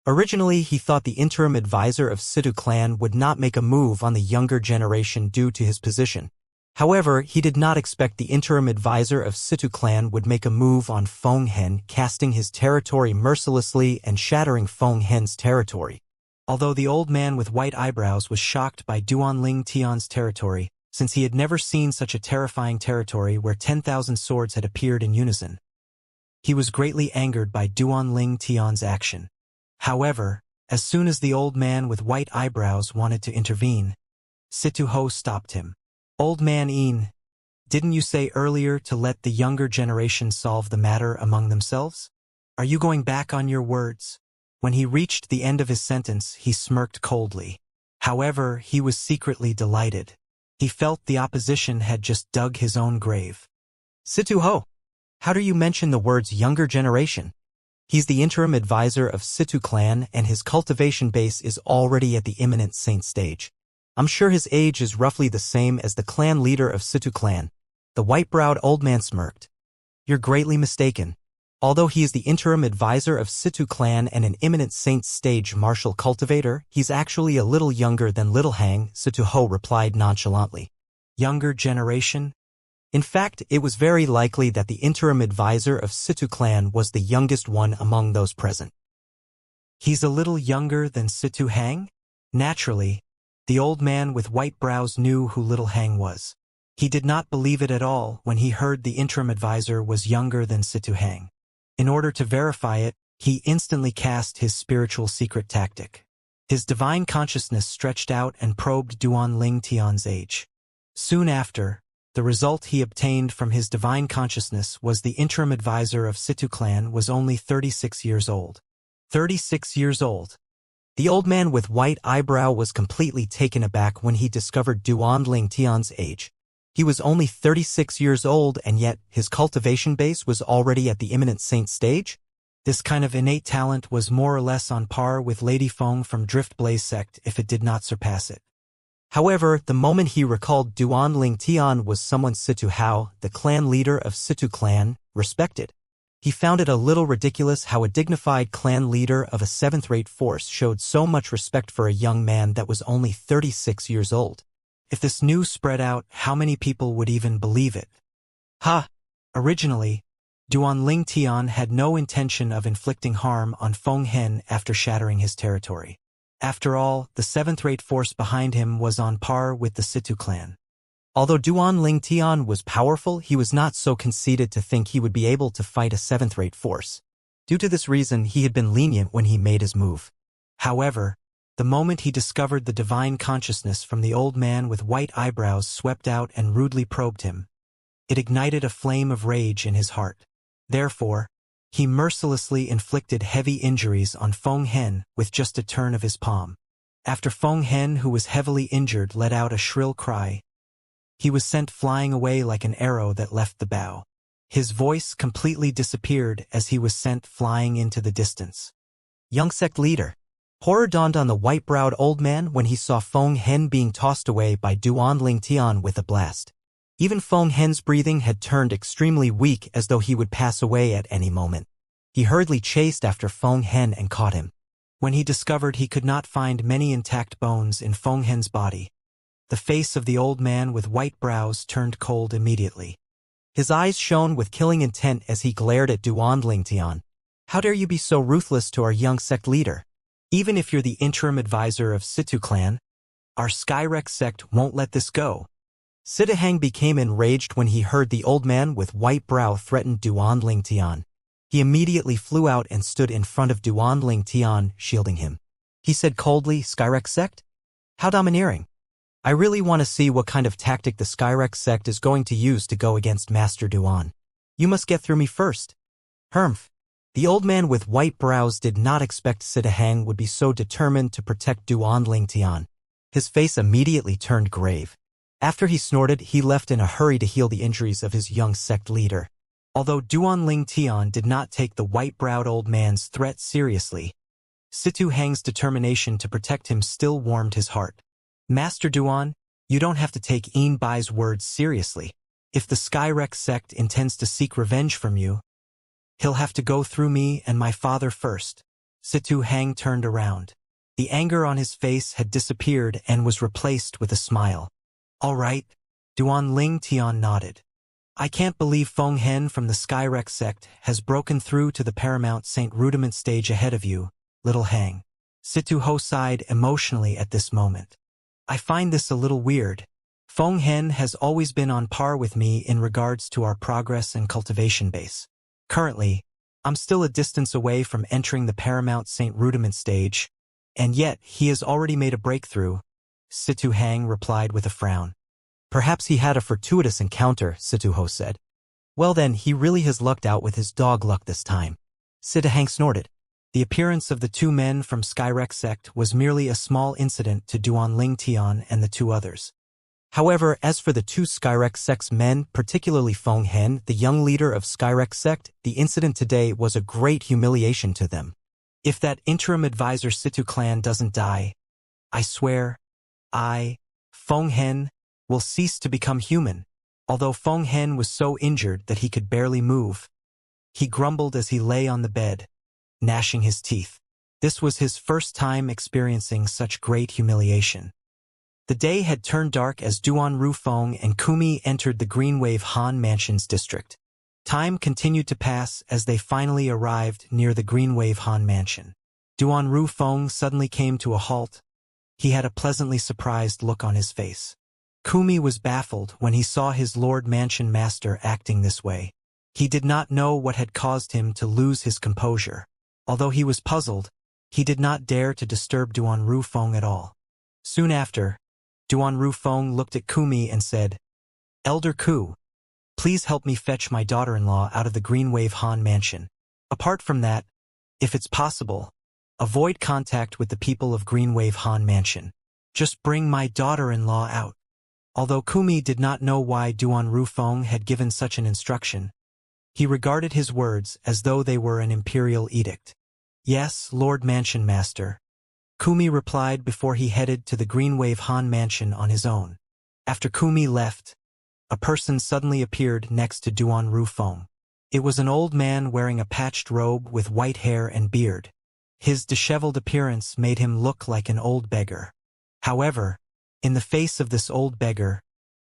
Originally, he thought the interim advisor of Situ clan would not make a move on the younger generation due to his position. However, he did not expect the interim advisor of Situ clan would make a move on Feng Hen, casting his territory mercilessly and shattering Feng Hen's territory. Although the old man with white eyebrows was shocked by Duanling Tian's territory, since he had never seen such a terrifying territory where 10,000 swords had appeared in unison. He was greatly angered by Duanling Tian's action. However, as soon as the old man with white eyebrows wanted to intervene, Situ Ho stopped him. Old man Yin, didn't you say earlier to let the younger generation solve the matter among themselves? Are you going back on your words? When he reached the end of his sentence, he smirked coldly. However, he was secretly delighted. He felt the opposition had just dug his own grave. Situ Ho, how do you mention the words younger generation? He's the interim advisor of Situ clan and his cultivation base is already at the imminent saint stage. I'm sure his age is roughly the same as the clan leader of Situ clan. The white-browed old man smirked. You're greatly mistaken. Although he is the interim advisor of Situ clan and an imminent saint stage martial cultivator, he's actually a little younger than Little Hang, Situ Ho replied nonchalantly. Younger generation? In fact, it was very likely that the interim advisor of Situ clan was the youngest one among those present. He's a little younger than Situ Hang? Naturally, the old man with white brows knew who Little Hang was. He did not believe it at all when he heard the interim advisor was younger than Situ Hang. In order to verify it, he instantly cast his spiritual secret tactic. His divine consciousness stretched out and probed Duanling Tian's age. Soon after, the result he obtained from his divine consciousness was the interim advisor of Situ clan was only 36 years old. 36 years old. The old man with white eyebrow was completely taken aback when he discovered Duanling Tian's age. He was only 36 years old and yet his cultivation base was already at the imminent saint stage? This kind of innate talent was more or less on par with Lady Feng from Drift Blaze sect if it did not surpass it. However, the moment he recalled Duanling Tian was someone Situ Hao, the clan leader of Situ clan, respected. He found it a little ridiculous how a dignified clan leader of a 7th-rate force showed so much respect for a young man that was only 36 years old. If this news spread out, how many people would even believe it? Originally, Duanling Tian had no intention of inflicting harm on Feng Hen after shattering his territory. After all, the 7th-rate force behind him was on par with the Situ clan. Although Duanling Tian was powerful, he was not so conceited to think he would be able to fight a 7th-rate force. Due to this reason, he had been lenient when he made his move. However, the moment he discovered the divine consciousness from the old man with white eyebrows swept out and rudely probed him, it ignited a flame of rage in his heart. Therefore, he mercilessly inflicted heavy injuries on Feng Hen with just a turn of his palm. After Feng Hen, who was heavily injured, let out a shrill cry, he was sent flying away like an arrow that left the bow. His voice completely disappeared as he was sent flying into the distance. Young sect leader. Horror dawned on the white-browed old man when he saw Feng Hen being tossed away by Duanling Tian with a blast. Even Feng Hen's breathing had turned extremely weak as though he would pass away at any moment. He hurriedly chased after Feng Hen and caught him. When he discovered he could not find many intact bones in Feng Hen's body, the face of the old man with white brows turned cold immediately. His eyes shone with killing intent as he glared at Duanling Tian. How dare you be so ruthless to our young sect leader? Even if you're the interim advisor of Situ clan, our Skyrex sect won't let this go. Sitahang became enraged when he heard the old man with white brow threaten Duanling Tian. He immediately flew out and stood in front of Duanling Tian, shielding him. He said coldly, Skyrex sect? How domineering. I really want to see what kind of tactic the Skyrex sect is going to use to go against Master Duan. You must get through me first. Humph. The old man with white brows did not expect Sitahang would be so determined to protect Duanling Tian. His face immediately turned grave. After he snorted, he left in a hurry to heal the injuries of his young sect leader. Although Duanling Tian did not take the white-browed old man's threat seriously, Situ Hang's determination to protect him still warmed his heart. Master Duan, you don't have to take Yin Bai's words seriously. If the Skyrex sect intends to seek revenge from you, he'll have to go through me and my father first. Situ Hang turned around. The anger on his face had disappeared and was replaced with a smile. All right, Duan Ling Tian nodded. I can't believe Feng Hen from the Skyrex sect has broken through to the Paramount Saint Rudiment stage ahead of you, little Hang. Situ Ho sighed emotionally at this moment. I find this a little weird. Feng Hen has always been on par with me in regards to our progress and cultivation base. Currently, I'm still a distance away from entering the Paramount Saint Rudiment stage, and yet he has already made a breakthrough, Situ Hang replied with a frown. Perhaps he had a fortuitous encounter, Situ Ho said. Well then, he really has lucked out with his dog luck this time. Situ Hang snorted. The appearance of the two men from Skyrex sect was merely a small incident to Duan Ling Tian and the two others. However, as for the two Skyrex sect's men, particularly Feng Hen, the young leader of Skyrex sect, the incident today was a great humiliation to them. If that interim advisor Situ clan doesn't die, I swear, Feng Hen, will cease to become human. Although Feng Hen was so injured that he could barely move, he grumbled as he lay on the bed, gnashing his teeth. This was his first time experiencing such great humiliation. The day had turned dark as Duan Rufeng and Kumi entered the Greenwave Han Mansions district. Time continued to pass as they finally arrived near the Greenwave Han Mansion. Duan Rufeng suddenly came to a halt. He had a pleasantly surprised look on his face. Kumi was baffled when he saw his Lord Mansion Master acting this way. He did not know what had caused him to lose his composure. Although he was puzzled, he did not dare to disturb Duan Rufeng at all. Soon after, Duan Rufeng looked at Kumi and said, Elder Ku, please help me fetch my daughter-in-law out of the Greenwave Han Mansion. Apart from that, if it's possible, avoid contact with the people of Greenwave Han Mansion. Just bring my daughter-in-law out. Although Kumi did not know why Duan Rufeng had given such an instruction, he regarded his words as though they were an imperial edict. Yes, Lord Mansion Master, Kumi replied before he headed to the Greenwave Han Mansion on his own. After Kumi left, a person suddenly appeared next to Duan Rufeng. It was an old man wearing a patched robe with white hair and beard. His disheveled appearance made him look like an old beggar. However, in the face of this old beggar,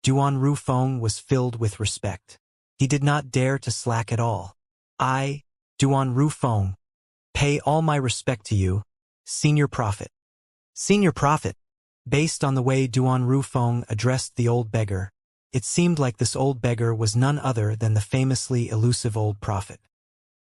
Duan Rufeng was filled with respect. He did not dare to slack at all. I, Duan Rufeng, pay all my respect to you, Senior Prophet. Senior Prophet. Based on the way Duan Rufeng addressed the old beggar, it seemed like this old beggar was none other than the famously elusive old prophet.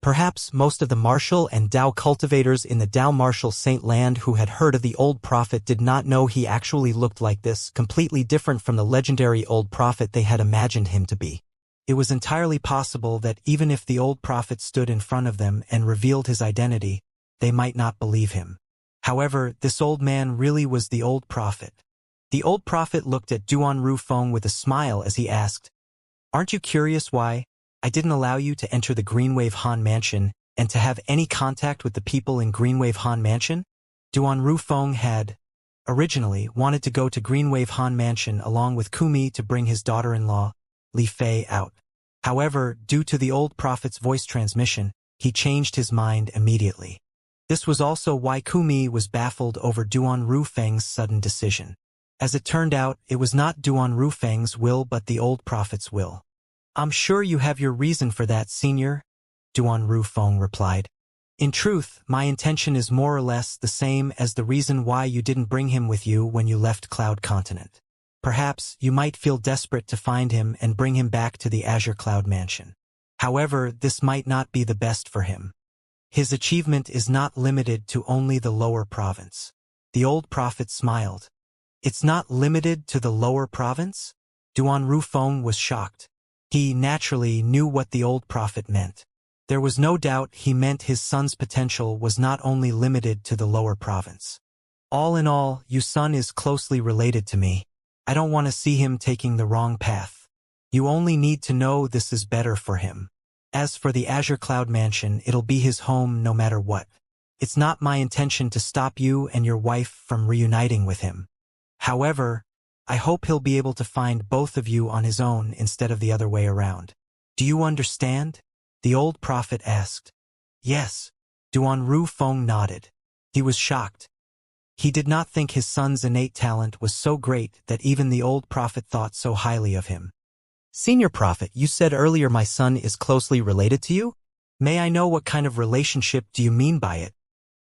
Perhaps most of the martial and Dao cultivators in the Dao martial Saint Land who had heard of the old prophet did not know he actually looked like this, completely different from the legendary old prophet they had imagined him to be. It was entirely possible that even if the old prophet stood in front of them and revealed his identity, they might not believe him. However, this old man really was the old prophet. The old prophet looked at Duan Rufeng with a smile as he asked, Aren't you curious why I didn't allow you to enter the Greenwave Han Mansion and to have any contact with the people in Greenwave Han Mansion? Duan Rufeng had, originally, wanted to go to Greenwave Han Mansion along with Kumi to bring his daughter-in-law, Li Fei, out. However, due to the old prophet's voice transmission, he changed his mind immediately. This was also why Kumi was baffled over Duan Rufeng's sudden decision. As it turned out, it was not Duan Rufeng's will but the old prophet's will. I'm sure you have your reason for that, Senior, Duan Rufeng replied. In truth, my intention is more or less the same as the reason why you didn't bring him with you when you left Cloud Continent. Perhaps you might feel desperate to find him and bring him back to the Azure Cloud Mansion. However, this might not be the best for him. His achievement is not limited to only the lower province. The old prophet smiled. It's not limited to the lower province? Duan Rufeng was shocked. He naturally knew what the old prophet meant. There was no doubt he meant his son's potential was not only limited to the lower province. All in all, your son is closely related to me. I don't want to see him taking the wrong path. You only need to know this is better for him. As for the Azure Cloud Mansion, it'll be his home no matter what. It's not my intention to stop you and your wife from reuniting with him. However, I hope he'll be able to find both of you on his own instead of the other way around. Do you understand? The old prophet asked. Yes. Duan Ru Feng nodded. He was shocked. He did not think his son's innate talent was so great that even the old prophet thought so highly of him. Senior prophet, you said earlier my son is closely related to you? May I know what kind of relationship do you mean by it?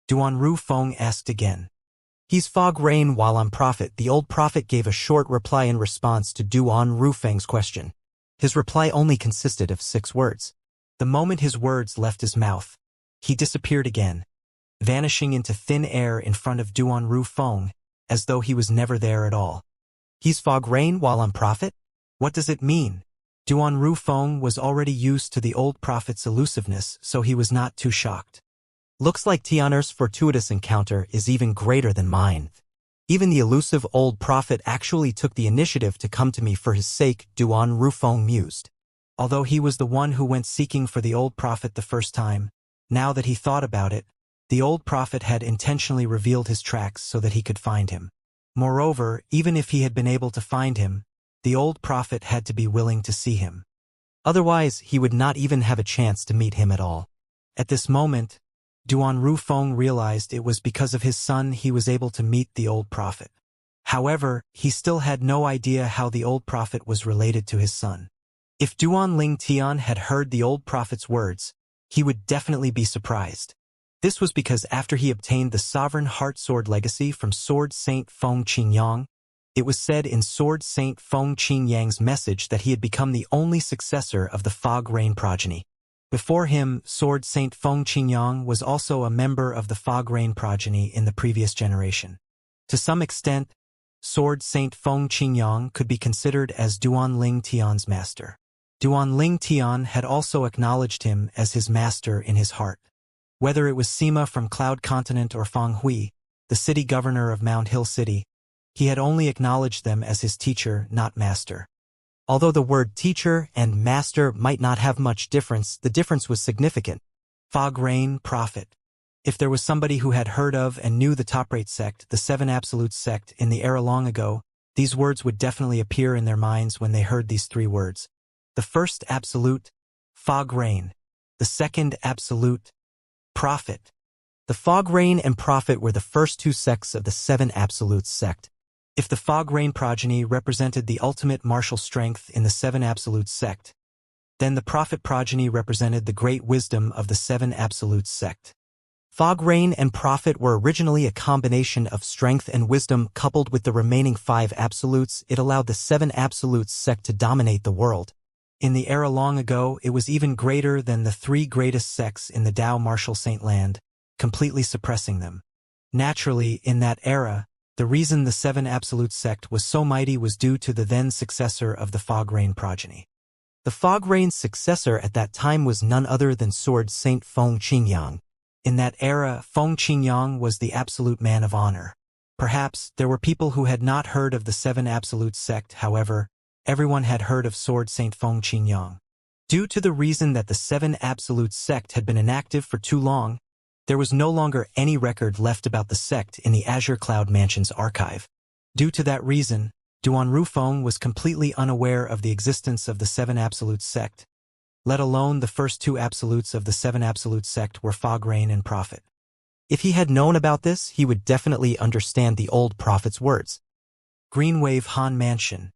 Duan Ru Feng asked again. He's fog rain while I'm prophet. The old prophet gave a short reply in response to Duan Ru Feng's question. His reply only consisted of 6 words. The moment his words left his mouth, he disappeared again, vanishing into thin air in front of Duan Ru Feng, as though he was never there at all. He's fog rain while I'm prophet? What does it mean? Duan Ru Feng was already used to the old prophet's elusiveness, so he was not too shocked. Looks like Tianer's fortuitous encounter is even greater than mine. Even the elusive old prophet actually took the initiative to come to me for his sake, Duan Ru Feng mused. Although he was the one who went seeking for the old prophet the first time, now that he thought about it, the old prophet had intentionally revealed his tracks so that he could find him. Moreover, even if he had been able to find him, the old prophet had to be willing to see him. Otherwise, he would not even have a chance to meet him at all. At this moment, Duan Ru Feng realized it was because of his son he was able to meet the old prophet. However, he still had no idea how the old prophet was related to his son. If Duan Ling Tian had heard the old prophet's words, he would definitely be surprised. This was because after he obtained the Sovereign Heart Sword legacy from Sword Saint Feng Qingyang, it was said in Sword Saint Feng Qingyang's message that he had become the only successor of the Fog Rain progeny. Before him, Sword Saint Feng Qingyang was also a member of the Fog Rain progeny in the previous generation. To some extent, Sword Saint Feng Qingyang could be considered as Duan Ling Tian's master. Duan Ling Tian had also acknowledged him as his master in his heart. Whether it was Sima from Cloud Continent or Feng Hui, the city governor of Mount Hill City, he had only acknowledged them as his teacher, not master. Although the word teacher and master might not have much difference, the difference was significant. Fog Rain, prophet. If there was somebody who had heard of and knew the top-rate sect, the 7 Absolute sect, in the era long ago, these words would definitely appear in their minds when they heard these 3 words. The first Absolute, Fog Rain. The second Absolute, Prophet. The Fog Rain and Prophet were the first 2 sects of the 7 Absolute sect. If the Fog Rain progeny represented the ultimate martial strength in the 7 Absolute sect, then the Prophet progeny represented the great wisdom of the 7 Absolute sect. Fog Rain and Prophet were originally a combination of strength and wisdom coupled with the remaining 5 Absolutes. It allowed the 7 Absolute sect to dominate the world. In the era long ago, it was even greater than the 3 greatest sects in the Tao Martial Saint Land, completely suppressing them. Naturally, in that era, the reason the 7 Absolute sect was so mighty was due to the then successor of the Fog Rain progeny. The Fog Rain's successor at that time was none other than Sword Saint Feng Qingyang. In that era, Feng Qingyang was the absolute man of honor. Perhaps there were people who had not heard of the 7 Absolute sect, however, everyone had heard of Sword Saint Feng Qingyang. Due to the reason that the 7 Absolute sect had been inactive for too long, there was no longer any record left about the sect in the Azure Cloud Mansion's archive. Due to that reason, Duan Ru Feng was completely unaware of the existence of the 7 Absolute sect, let alone the first 2 absolutes of the 7 Absolute sect were Fog Rain and Prophet. If he had known about this, he would definitely understand the old prophet's words. Greenwave Han Mansion.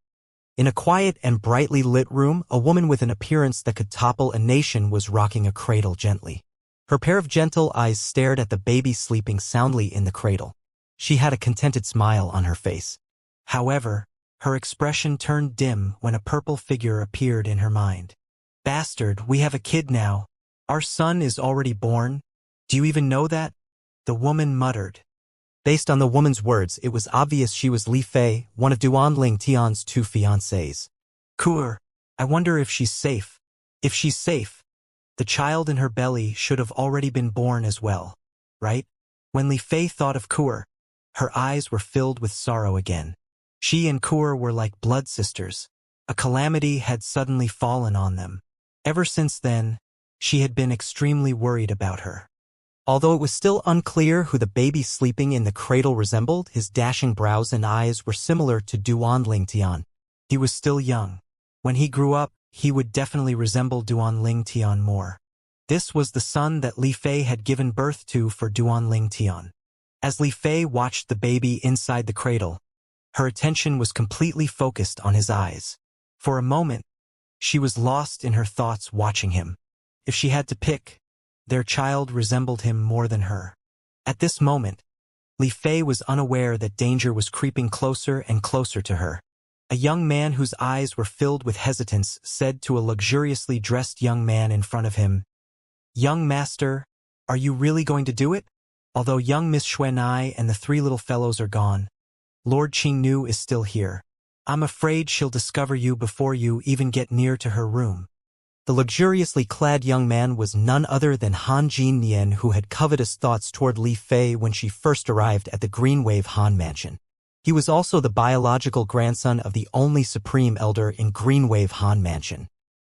In a quiet and brightly lit room, a woman with an appearance that could topple a nation was rocking a cradle gently. Her pair of gentle eyes stared at the baby sleeping soundly in the cradle. She had a contented smile on her face. However, her expression turned dim when a purple figure appeared in her mind. Bastard, we have a kid now. Our son is already born. Do you even know that? The woman muttered. Based on the woman's words, it was obvious she was Li Fei, one of Duan Ling Tian's 2 fiancés. Kuer, I wonder if she's safe. If she's safe, the child in her belly should have already been born as well, right? When Li Fei thought of Kuer, her eyes were filled with sorrow again. She and Kuer were like blood sisters. A calamity had suddenly fallen on them. Ever since then, she had been extremely worried about her. Although it was still unclear who the baby sleeping in the cradle resembled, his dashing brows and eyes were similar to Duan Lingtian. He was still young. When he grew up, he would definitely resemble Duan Lingtian more. This was the son that Li Fei had given birth to for Duan Lingtian. As Li Fei watched the baby inside the cradle, her attention was completely focused on his eyes. For a moment, she was lost in her thoughts watching him. If she had to pick, their child resembled him more than her. At this moment, Li Fei was unaware that danger was creeping closer and closer to her. A young man whose eyes were filled with hesitance said to a luxuriously dressed young man in front of him, "Young master, are you really going to do it?" Although young Miss Xuanai and the three little fellows are gone, Lord Qingnu is still here. I'm afraid she'll discover you before you even get near to her room. The luxuriously clad young man was none other than Han Jinnian, who had covetous thoughts toward Li Fei when she first arrived at the Greenwave Han Mansion. He was also the biological grandson of the only Supreme Elder in Greenwave Han Mansion.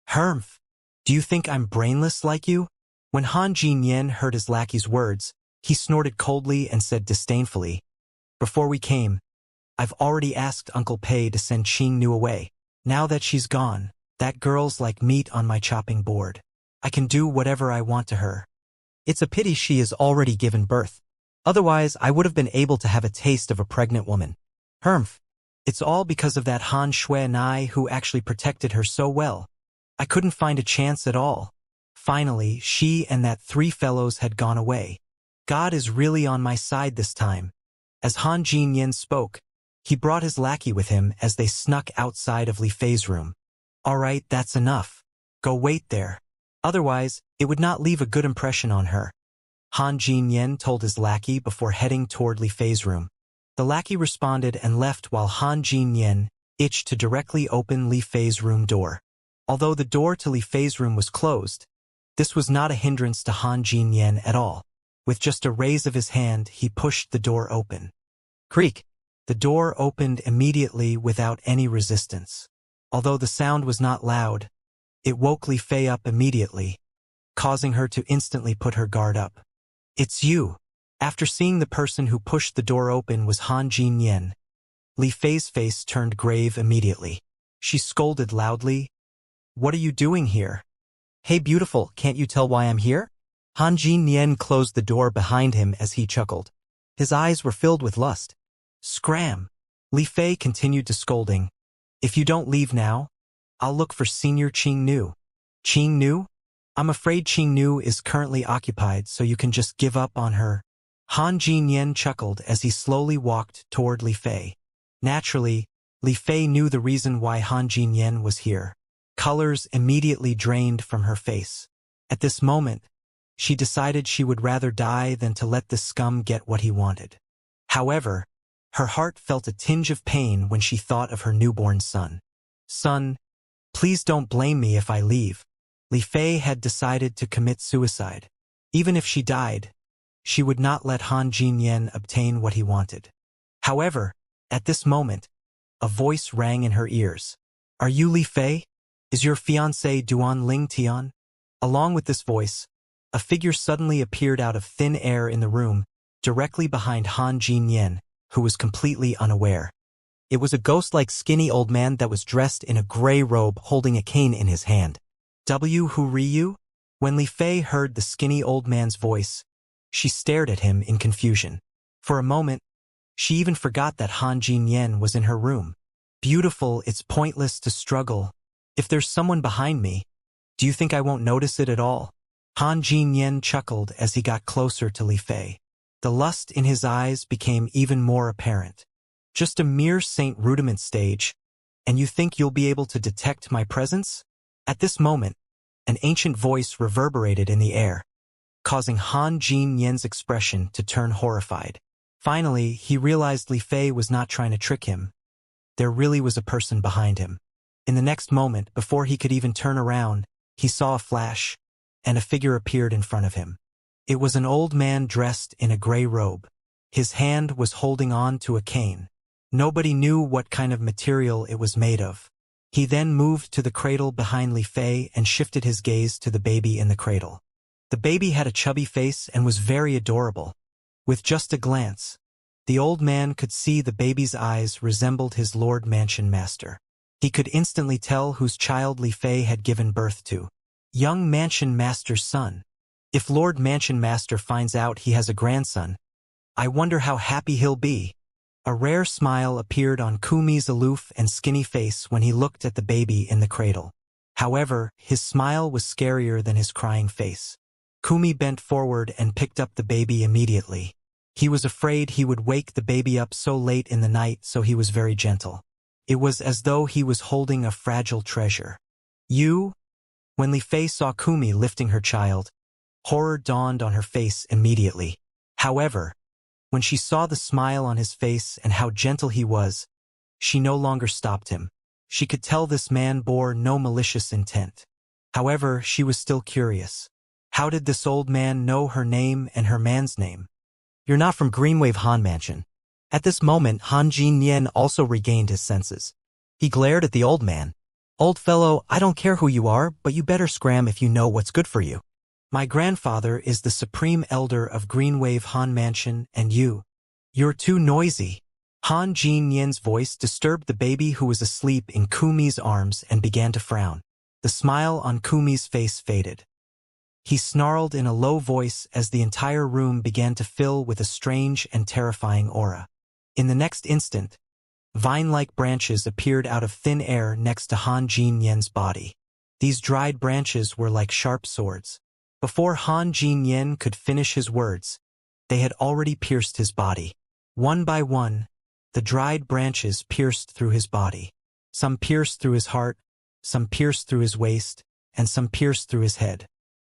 "Hermf, do you think I'm brainless like you?" When Han Jinnian heard his lackey's words, he snorted coldly and said disdainfully, "Before we came, I've already asked Uncle Pei to send Qingnu away. Now that she's gone, that girl's like meat on my chopping board. I can do whatever I want to her. It's a pity she has already given birth. Otherwise, I would have been able to have a taste of a pregnant woman. Hermf, it's all because of that Han Xuanai who actually protected her so well. I couldn't find a chance at all. Finally, she and that three fellows had gone away. God is really on my side this time." As Han Jinnian spoke, he brought his lackey with him as they snuck outside of Li Fei's room. "All right, that's enough. Go wait there. Otherwise, it would not leave a good impression on her," Han Jinnian told his lackey before heading toward Li Fei's room. The lackey responded and left while Han Jinnian itched to directly open Li Fei's room door. Although the door to Li Fei's room was closed, this was not a hindrance to Han Jinnian at all. With just a raise of his hand, he pushed the door open. Creak! The door opened immediately without any resistance. Although the sound was not loud, it woke Li Fei up immediately, causing her to instantly put her guard up. "It's you." After seeing the person who pushed the door open was Han Jinnian, Li Fei's face turned grave immediately. She scolded loudly, "What are you doing here? Hey beautiful, can't you tell why I'm here?" Han Jinnian closed the door behind him as he chuckled. His eyes were filled with lust. "Scram!" Li Fei continued to scolding. "If you don't leave now, I'll look for Senior Qingnu." "Qingnu? I'm afraid Qingnu is currently occupied, so you can just give up on her." Han Jinnian chuckled as he slowly walked toward Li Fei. Naturally, Li Fei knew the reason why Han Jinnian was here. Colors immediately drained from her face. At this moment, she decided she would rather die than to let this scum get what he wanted. However, her heart felt a tinge of pain when she thought of her newborn son. "Son, please don't blame me if I leave." Li Fei had decided to commit suicide. Even if she died, she would not let Han Jinnian obtain what he wanted. However, at this moment, a voice rang in her ears. "Are you Li Fei? Is your fiancé Duan Lingtian?" Along with this voice, a figure suddenly appeared out of thin air in the room, directly behind Han Jinnian, who was completely unaware. It was a ghost-like skinny old man that was dressed in a gray robe holding a cane in his hand. Who are you? When Li Fei heard the skinny old man's voice, she stared at him in confusion. For a moment, she even forgot that Han Jinnian was in her room. "Beautiful, it's pointless to struggle. If there's someone behind me, do you think I won't notice it at all?" Han Jinnian chuckled as he got closer to Li Fei. The lust in his eyes became even more apparent. "Just a mere Saint Rudiment stage, and you think you'll be able to detect my presence?" At this moment, an ancient voice reverberated in the air, causing Han Jinnian's expression to turn horrified. Finally, he realized Li Fei was not trying to trick him. There really was a person behind him. In the next moment, before he could even turn around, he saw a flash, and a figure appeared in front of him. It was an old man dressed in a gray robe. His hand was holding on to a cane. Nobody knew what kind of material it was made of. He then moved to the cradle behind Li Fei and shifted his gaze to the baby in the cradle. The baby had a chubby face and was very adorable. With just a glance, the old man could see the baby's eyes resembled his Lord Mansion Master. He could instantly tell whose child Li Fei had given birth to. Young Mansion Master's son. If Lord Mansion Master finds out he has a grandson, I wonder how happy he'll be. A rare smile appeared on Kumi's aloof and skinny face when he looked at the baby in the cradle. However, his smile was scarier than his crying face. Kumi bent forward and picked up the baby immediately. He was afraid he would wake the baby up so late in the night, so he was very gentle. It was as though he was holding a fragile treasure. You? When Li Fei saw Kumi lifting her child, horror dawned on her face immediately. However, when she saw the smile on his face and how gentle he was, she no longer stopped him. She could tell this man bore no malicious intent. However, she was still curious. How did this old man know her name and her man's name? You're not from Greenwave Han Mansion. At this moment, Han Jin also regained his senses. He glared at the old man. Old fellow, I don't care who you are, but you better scram if you know what's good for you. My grandfather is the supreme elder of Greenwave Han Mansion, and you're too noisy. Han Jin-yen's voice disturbed the baby who was asleep in Kumi's arms and began to frown. The smile on Kumi's face faded. He snarled in a low voice as the entire room began to fill with a strange and terrifying aura. In the next instant, vine-like branches appeared out of thin air next to Han Jin-yen's body. These dried branches were like sharp swords. Before Han Jin-yen could finish his words, they had already pierced his body. One by one, the dried branches pierced through his body. Some pierced through his heart, some pierced through his waist, and some pierced through his head.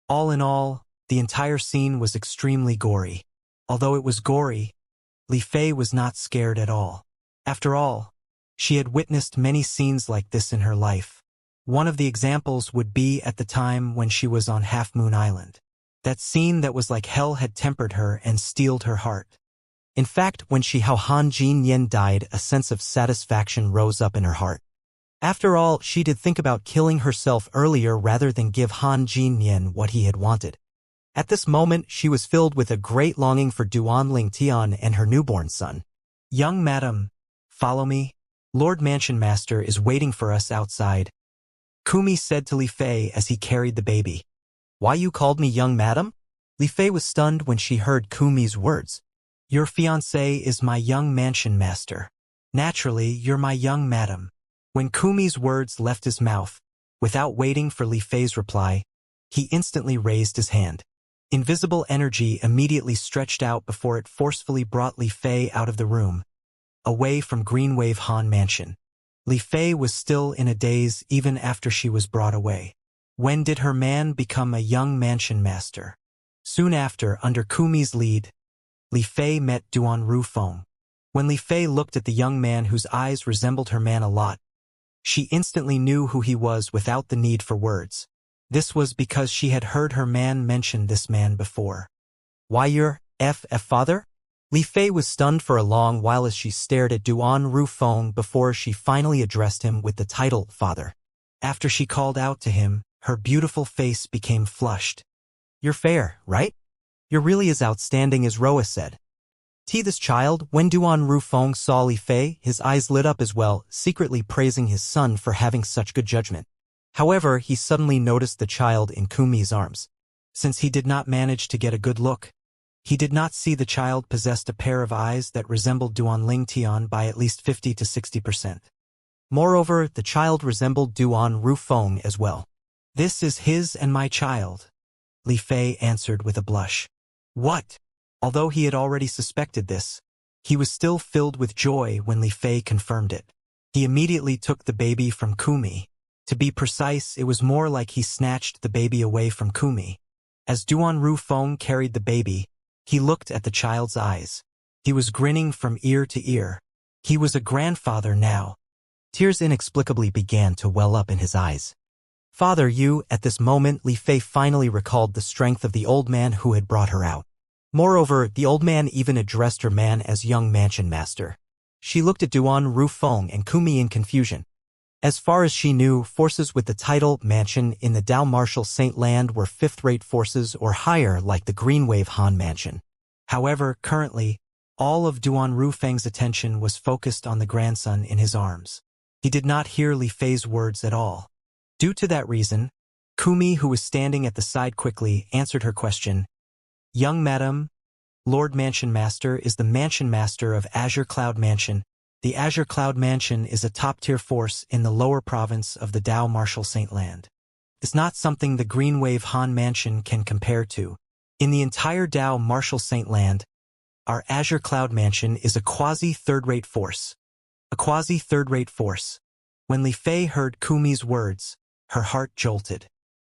All in all, the entire scene was extremely gory. Although it was gory, Li Fei was not scared at all. After all, she had witnessed many scenes like this in her life. One of the examples would be at the time when she was on Half Moon Island. That scene that was like hell had tempered her and steeled her heart. In fact, when how Han Jin-yen died, a sense of satisfaction rose up in her heart. After all, she did think about killing herself earlier rather than give Han Jin-yen what he had wanted. At this moment, she was filled with a great longing for Duan Ling Tian and her newborn son. Young madam, follow me. Lord Mansion Master is waiting for us outside. Kumi said to Li Fei as he carried the baby. Why you called me young madam? Li Fei was stunned when she heard Kumi's words. Your fiancé is my young mansion master. Naturally, you're my young madam. When Kumi's words left his mouth, without waiting for Li Fei's reply, he instantly raised his hand. Invisible energy immediately stretched out before it forcefully brought Li Fei out of the room, away from Greenwave Han Mansion. Li Fei was still in a daze even after she was brought away. When did her man become a young mansion master? Soon after, under Kumi's lead, Li Fei met Duan Rufeng. When Li Fei looked at the young man whose eyes resembled her man a lot, she instantly knew who he was without the need for words. This was because she had heard her man mention this man before. Why your father? Li Fei was stunned for a long while as she stared at Duan Rufeng before she finally addressed him with the title father. After she called out to him, her beautiful face became flushed. You're fair, right? You're really as outstanding as Roa said. This child, when Duan Rufeng saw Li Fei, his eyes lit up as well, secretly praising his son for having such good judgment. However, he suddenly noticed the child in Kumi's arms. Since he did not manage to get a good look, he did not see the child possessed a pair of eyes that resembled Duan Ling Tian by at least 50 to 60%. Moreover, the child resembled Duan Rufeng as well. This is his and my child, Li Fei answered with a blush. What? Although he had already suspected this, he was still filled with joy when Li Fei confirmed it. He immediately took the baby from Kumi. To be precise, it was more like he snatched the baby away from Kumi. As Duan Rufeng carried the baby, he looked at the child's eyes. He was grinning from ear to ear. He was a grandfather now. Tears inexplicably began to well up in his eyes. Father, at this moment, Li Fei finally recalled the strength of the old man who had brought her out. Moreover, the old man even addressed her man as young mansion master. She looked at Duan Rufeng and Kumi in confusion. As far as she knew, forces with the title Mansion in the Dao Martial Saint Land were fifth-rate forces or higher, like the Greenwave Han Mansion. However, currently, all of Duan Rufeng's attention was focused on the grandson in his arms. He did not hear Li Fei's words at all. Due to that reason, Kumi, who was standing at the side, quickly answered her question. Young Madam, Lord Mansion Master is the Mansion Master of Azure Cloud Mansion. The Azure Cloud Mansion is a top-tier force in the lower province of the Dao Martial Saint Land. It's not something the Greenwave Han Mansion can compare to. In the entire Dao Martial Saint Land, our Azure Cloud Mansion is a quasi-third-rate force. A quasi-third-rate force. When Li Fei heard Kumi's words, her heart jolted.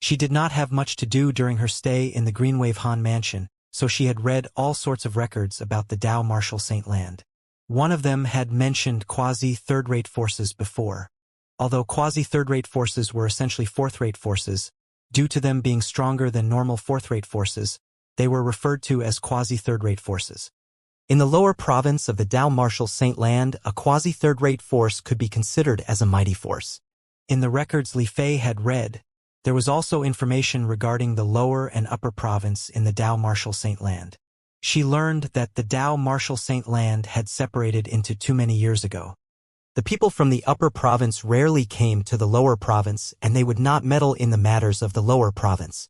She did not have much to do during her stay in the Greenwave Han Mansion, so she had read all sorts of records about the Dao Martial Saint Land. One of them had mentioned quasi-third-rate forces before. Although quasi-third-rate forces were essentially fourth-rate forces, due to them being stronger than normal fourth-rate forces, they were referred to as quasi-third-rate forces. In the lower province of the Dao Martial Saint Land, a quasi-third-rate force could be considered as a mighty force. In the records Li Fei had read, there was also information regarding the lower and upper province in the Dao Martial Saint Land. She learned that the Dao Martial Saint Land had separated into too many years ago. The people from the upper province rarely came to the lower province, and they would not meddle in the matters of the lower province.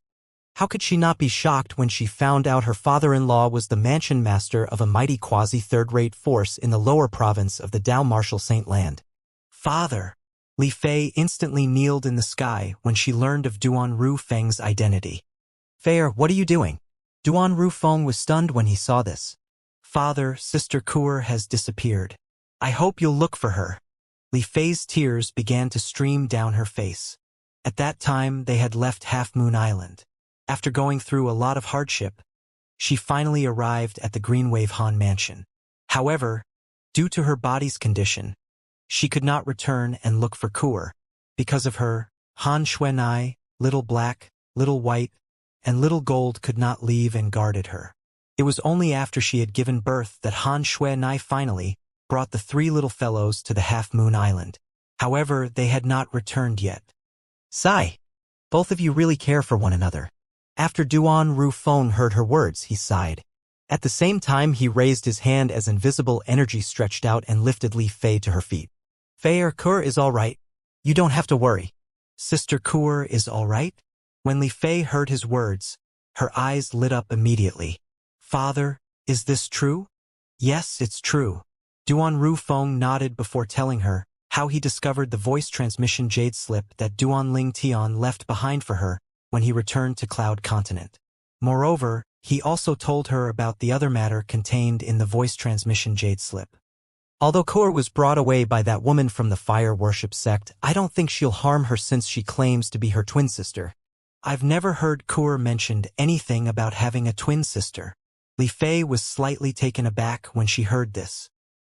How could she not be shocked when she found out her father-in-law was the mansion master of a mighty quasi-third-rate force in the lower province of the Dao Martial Saint Land? Father! Li Fei instantly kneeled in the sky when she learned of Duan Rufeng's identity. Fei, what are you doing? Duan Rufeng was stunned when he saw this. Father, Sister Kuer has disappeared. I hope you'll look for her. Li Fei's tears began to stream down her face. At that time, they had left Half Moon Island. After going through a lot of hardship, she finally arrived at the Greenwave Han Mansion. However, due to her body's condition, she could not return and look for Kuer. Because of her, Han Xuanai, Little Black, Little White, and Little Gold could not leave and guarded her. It was only after she had given birth that Han Xuanai finally brought the three little fellows to the Half Moon Island. However, they had not returned yet. Sigh. Both of you really care for one another. After Duan Rufeng heard her words, he sighed. At the same time, he raised his hand as invisible energy stretched out and lifted Li Fei to her feet. Fei, Kuer is all right. You don't have to worry. Sister Kuer is all right? When Li Fei heard his words, her eyes lit up immediately. Father, is this true? Yes, it's true. Duan Rufeng nodded before telling her how he discovered the voice transmission jade slip that Duan Ling Tian left behind for her when he returned to Cloud Continent. Moreover, he also told her about the other matter contained in the voice transmission jade slip. Although Kuer was brought away by that woman from the fire worship sect, I don't think she'll harm her since she claims to be her twin sister. I've never heard Kuer mentioned anything about having a twin sister. Li Fei was slightly taken aback when she heard this.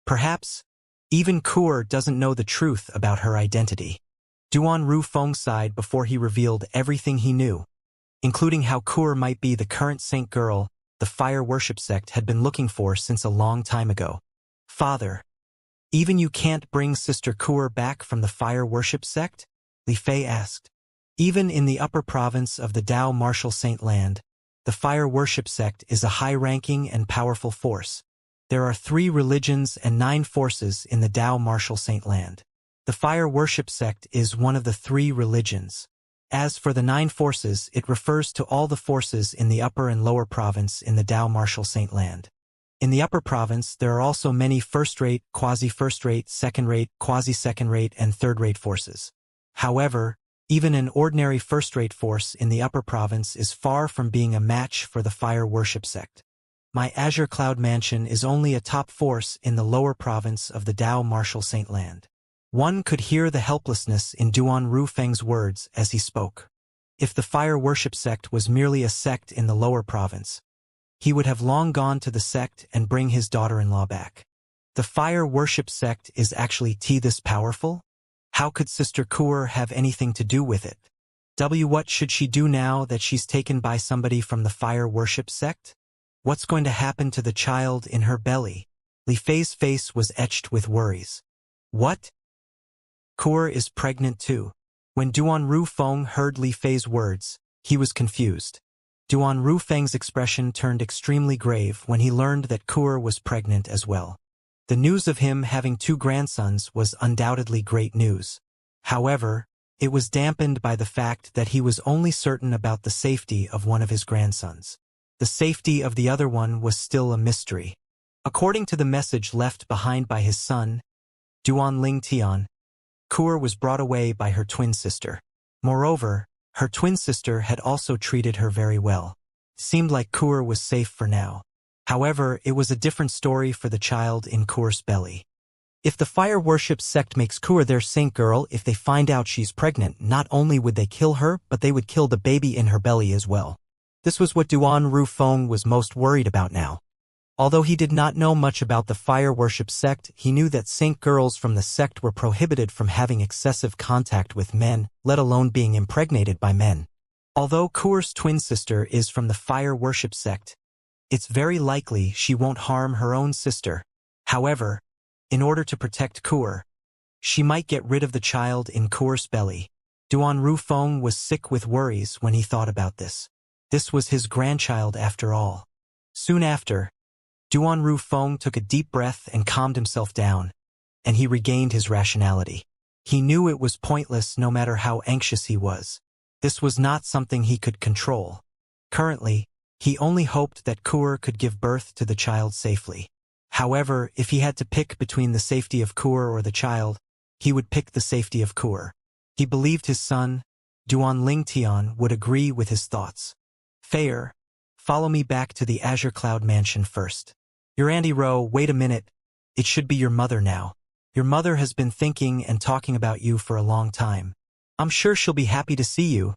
Perhaps, even Kuer doesn't know the truth about her identity. Duan Rufeng sighed before he revealed everything he knew, including how Kuer might be the current saint girl the fire worship sect had been looking for since a long time ago. Father, even you can't bring Sister Kuer back from the fire worship sect? Li Fei asked. Even in the upper province of the Dao Martial Saint Land, the fire worship sect is a high-ranking and powerful force. There are 3 religions and 9 forces in the Dao Martial Saint Land. The fire worship sect is one of the 3 religions. As for the 9 forces, it refers to all the forces in the upper and lower province in the Dao Martial Saint Land. In the upper province, there are also many first-rate, quasi-first-rate, second-rate, quasi-second-rate, and third-rate forces. However, even an ordinary first-rate force in the upper province is far from being a match for the fire worship sect. My Azure Cloud Mansion is only a top force in the lower province of the Dao Martial Saint Land. One could hear the helplessness in Duan Rufeng's words as he spoke. If the fire worship sect was merely a sect in the lower province, he would have long gone to the sect and bring his daughter-in-law back. The fire worship sect is actually this powerful? How could Sister Kuer have anything to do with it? What should she do now that she's taken by somebody from the fire worship sect? What's going to happen to the child in her belly? Li Fei's face was etched with worries. What? Kur is pregnant too. When Duan Rufeng heard Li Fei's words, he was confused. Duan Rufeng's expression turned extremely grave when he learned that Kur was pregnant as well. The news of him having 2 grandsons was undoubtedly great news. However, it was dampened by the fact that he was only certain about the safety of one of his grandsons. The safety of the other one was still a mystery. According to the message left behind by his son, Duan Lingtian, Kur was brought away by her twin sister. Moreover, her twin sister had also treated her very well. Seemed like Kur was safe for now. However, it was a different story for the child in Kur's belly. If the fire worship sect makes Kur their saint girl, if they find out she's pregnant, not only would they kill her, but they would kill the baby in her belly as well. This was what Duan Rufeng was most worried about now. Although he did not know much about the fire worship sect, he knew that saint girls from the sect were prohibited from having excessive contact with men, let alone being impregnated by men. Although Kur's twin sister is from the fire worship sect, it's very likely she won't harm her own sister. However, in order to protect Kur, she might get rid of the child in Kur's belly. Duan Rufeng was sick with worries when he thought about this. This was his grandchild after all. Soon after, Duan Rufeng took a deep breath and calmed himself down, and he regained his rationality. He knew it was pointless no matter how anxious he was. This was not something he could control. Currently, he only hoped that Kur could give birth to the child safely. However, if he had to pick between the safety of Kur or the child, he would pick the safety of Kur. He believed his son, Duan Lingtian, would agree with his thoughts. Fair, follow me back to the Azure Cloud Mansion first. Your Andy Rowe, wait a minute. It should be your mother now. Your mother has been thinking and talking about you for a long time. I'm sure she'll be happy to see you,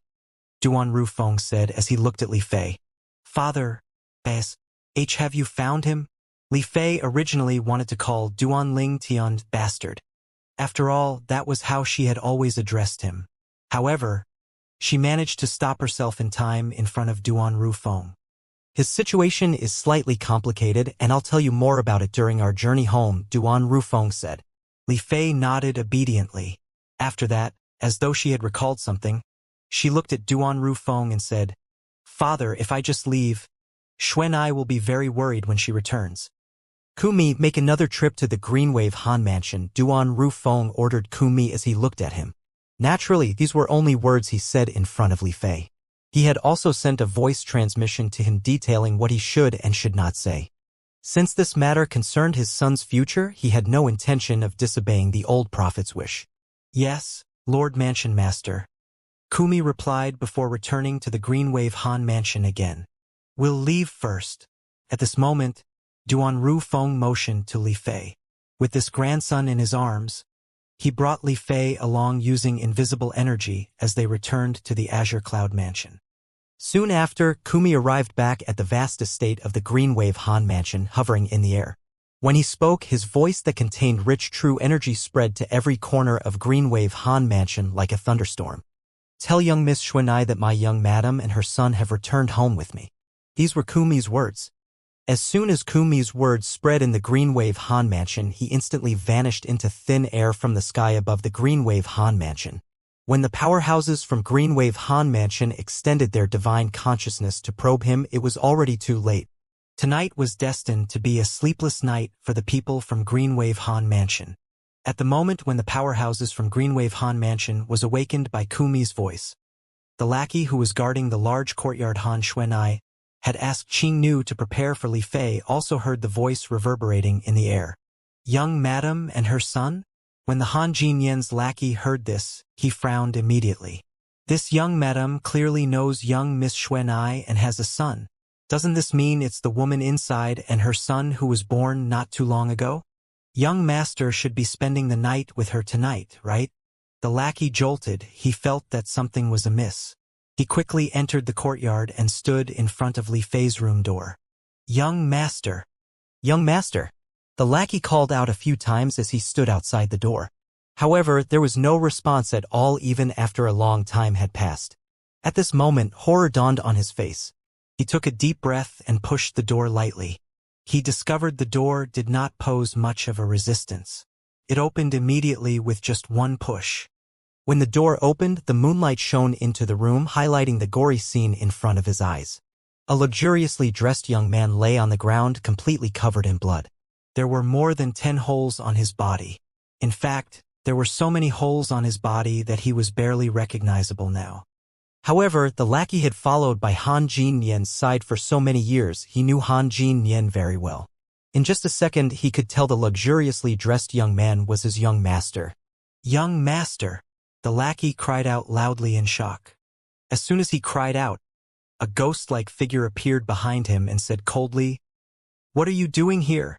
Duan Rufeng said as he looked at Li Fei. Father, have you found him? Li Fei originally wanted to call Duan Lingtian bastard. After all, that was how she had always addressed him. However, she managed to stop herself in time in front of Duan Rufeng. His situation is slightly complicated, and I'll tell you more about it during our journey home, Duan Rufeng said. Li Fei nodded obediently. After that, as though she had recalled something, she looked at Duan Rufeng and said, Father, if I just leave, Xuanai will be very worried when she returns. Kumi, make another trip to the Greenwave Han Mansion, Duan Rufeng ordered Kumi as he looked at him. Naturally, these were only words he said in front of Li Fei. He had also sent a voice transmission to him detailing what he should and should not say. Since this matter concerned his son's future, he had no intention of disobeying the old prophet's wish. Yes, Lord Mansion Master, Kumi replied before returning to the Greenwave Han Mansion again. We'll leave first. At this moment, Duan Rufeng motioned to Li Fei. With this grandson in his arms, he brought Li Fei along using invisible energy as they returned to the Azure Cloud Mansion. Soon after, Kumi arrived back at the vast estate of the Greenwave Han Mansion, hovering in the air. When he spoke, his voice that contained rich true energy spread to every corner of Greenwave Han Mansion like a thunderstorm. Tell young Miss Xuanai that my young madam and her son have returned home with me. These were Kumi's words. As soon as Kumi's words spread in the Greenwave Han Mansion, he instantly vanished into thin air from the sky above the Greenwave Han Mansion. When the powerhouses from Greenwave Han Mansion extended their divine consciousness to probe him, it was already too late. Tonight was destined to be a sleepless night for the people from Greenwave Han Mansion. At the moment when the powerhouses from Greenwave Han Mansion was awakened by Kumi's voice, the lackey who was guarding the large courtyard Han Xuanai had asked Qing Nu to prepare for Li Fei also heard the voice reverberating in the air. Young madam and her son? When the Han Jinyan's lackey heard this, he frowned immediately. This young madam clearly knows young Miss Xuanai and has a son. Doesn't this mean it's the woman inside and her son who was born not too long ago? Young master should be spending the night with her tonight, right? The lackey jolted. He felt that something was amiss. He quickly entered the courtyard and stood in front of Li Fei's room door. Young master. Young master. The lackey called out a few times as he stood outside the door. However, there was no response at all even after a long time had passed. At this moment, horror dawned on his face. He took a deep breath and pushed the door lightly. He discovered the door did not pose much of a resistance. It opened immediately with just one push. When the door opened, the moonlight shone into the room, highlighting the gory scene in front of his eyes. A luxuriously dressed young man lay on the ground, completely covered in blood. There were more than 10 holes on his body. In fact, there were so many holes on his body that he was barely recognizable now. However, the lackey had followed by Han Jinyan's side for so many years, he knew Han Jinyan very well. In just a second, he could tell the luxuriously dressed young man was his young master. Young master! The lackey cried out loudly in shock. As soon as he cried out, a ghost-like figure appeared behind him and said coldly, "What are you doing here?"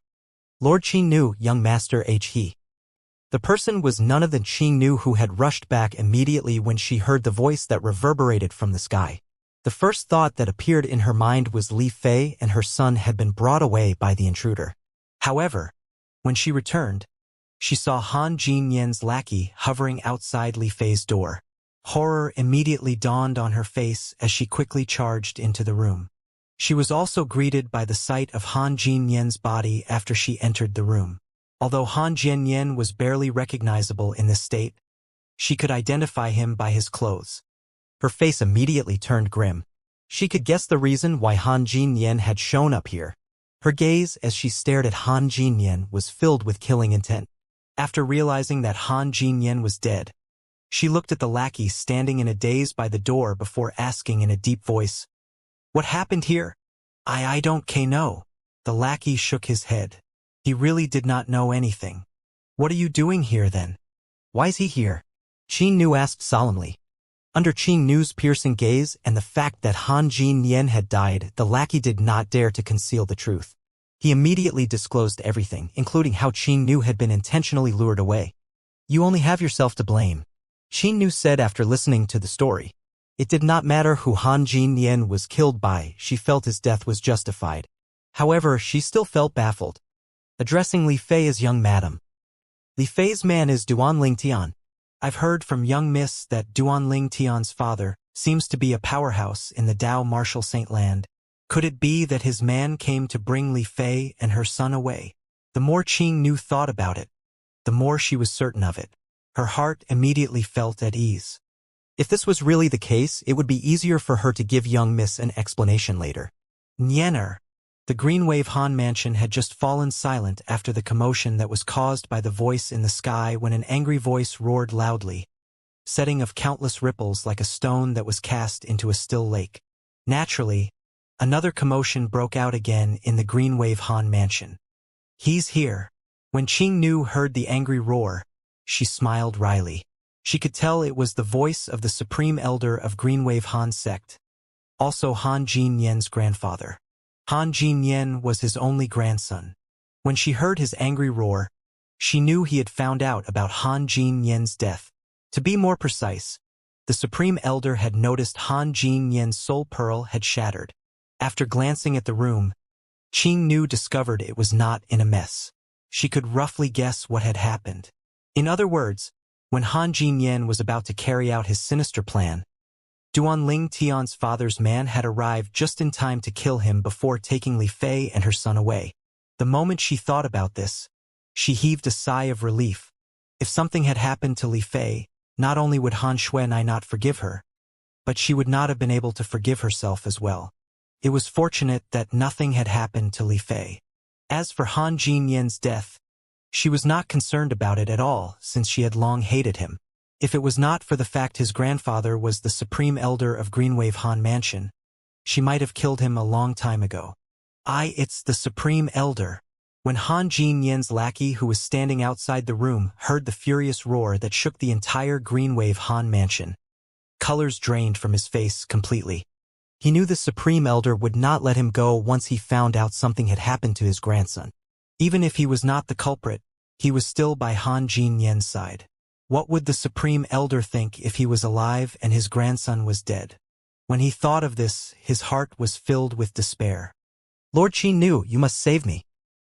Lord Qing knew, young master he. The person was none other than Qing Nu, who had rushed back immediately when she heard the voice that reverberated from the sky. The first thought that appeared in her mind was Li Fei and her son had been brought away by the intruder. However, when she returned, she saw Han Jinyan's lackey hovering outside Li Fei's door. Horror immediately dawned on her face as she quickly charged into the room. She was also greeted by the sight of Han Jinyan's body after she entered the room. Although Han Jinyan was barely recognizable in this state, she could identify him by his clothes. Her face immediately turned grim. She could guess the reason why Han Jinyan had shown up here. Her gaze as she stared at Han Jinyan was filled with killing intent. After realizing that Han Jinyan was dead, she looked at the lackey standing in a daze by the door before asking in a deep voice, "What happened here?" I don't know." The lackey shook his head. He really did not know anything. "What are you doing here then? Why's he here?" Qing Nu asked solemnly. Under Qing Nu's piercing gaze and the fact that Han Jinyan had died, the lackey did not dare to conceal the truth. He immediately disclosed everything, including how Qing Nu had been intentionally lured away. "You only have yourself to blame," Qing Nu said after listening to the story. It did not matter who Han Jinyan was killed by, she felt his death was justified. However, she still felt baffled. Addressing Li Fei as young madam. "Li Fei's man is Duanling Tian. I've heard from young miss that Duanling Tian's father seems to be a powerhouse in the Dao Martial Saint Land. Could it be that his man came to bring Li Fei and her son away?" The more Qing Nu thought about it, the more she was certain of it. Her heart immediately felt at ease. If this was really the case, it would be easier for her to give young miss an explanation later. Nyener. The Green Wave Han mansion had just fallen silent after the commotion that was caused by the voice in the sky when an angry voice roared loudly, setting of countless ripples like a stone that was cast into a still lake. Naturally, another commotion broke out again in the Green Wave Han mansion. "He's here." When Qing Nu heard the angry roar, she smiled wryly. She could tell it was the voice of the supreme elder of Green Wave Han sect, also Han Jinyan's grandfather. Han Jinyan was his only grandson. When she heard his angry roar, she knew he had found out about Han Jinyan's death. To be more precise, the Supreme Elder had noticed Han Jinyan's soul pearl had shattered. After glancing at the room, Qing Nu discovered it was not in a mess. She could roughly guess what had happened. In other words, when Han Jinyan was about to carry out his sinister plan, Duanling Tian's father's man had arrived just in time to kill him before taking Li Fei and her son away. The moment she thought about this, she heaved a sigh of relief. If something had happened to Li Fei, not only would Han Xuanai not forgive her, but she would not have been able to forgive herself as well. It was fortunate that nothing had happened to Li Fei. As for Han Jinyan's death, she was not concerned about it at all since she had long hated him. If it was not for the fact his grandfather was the Supreme Elder of Greenwave Han Mansion, she might have killed him a long time ago. It's the Supreme Elder. When Han Jinyan's lackey, who was standing outside the room, heard the furious roar that shook the entire Greenwave Han Mansion, colors drained from his face completely. He knew the Supreme Elder would not let him go once he found out something had happened to his grandson. Even if he was not the culprit, he was still by Han Jinyan's side. What would the Supreme Elder think if he was alive and his grandson was dead? When he thought of this, his heart was filled with despair. "Lord Qin Nu, you must save me.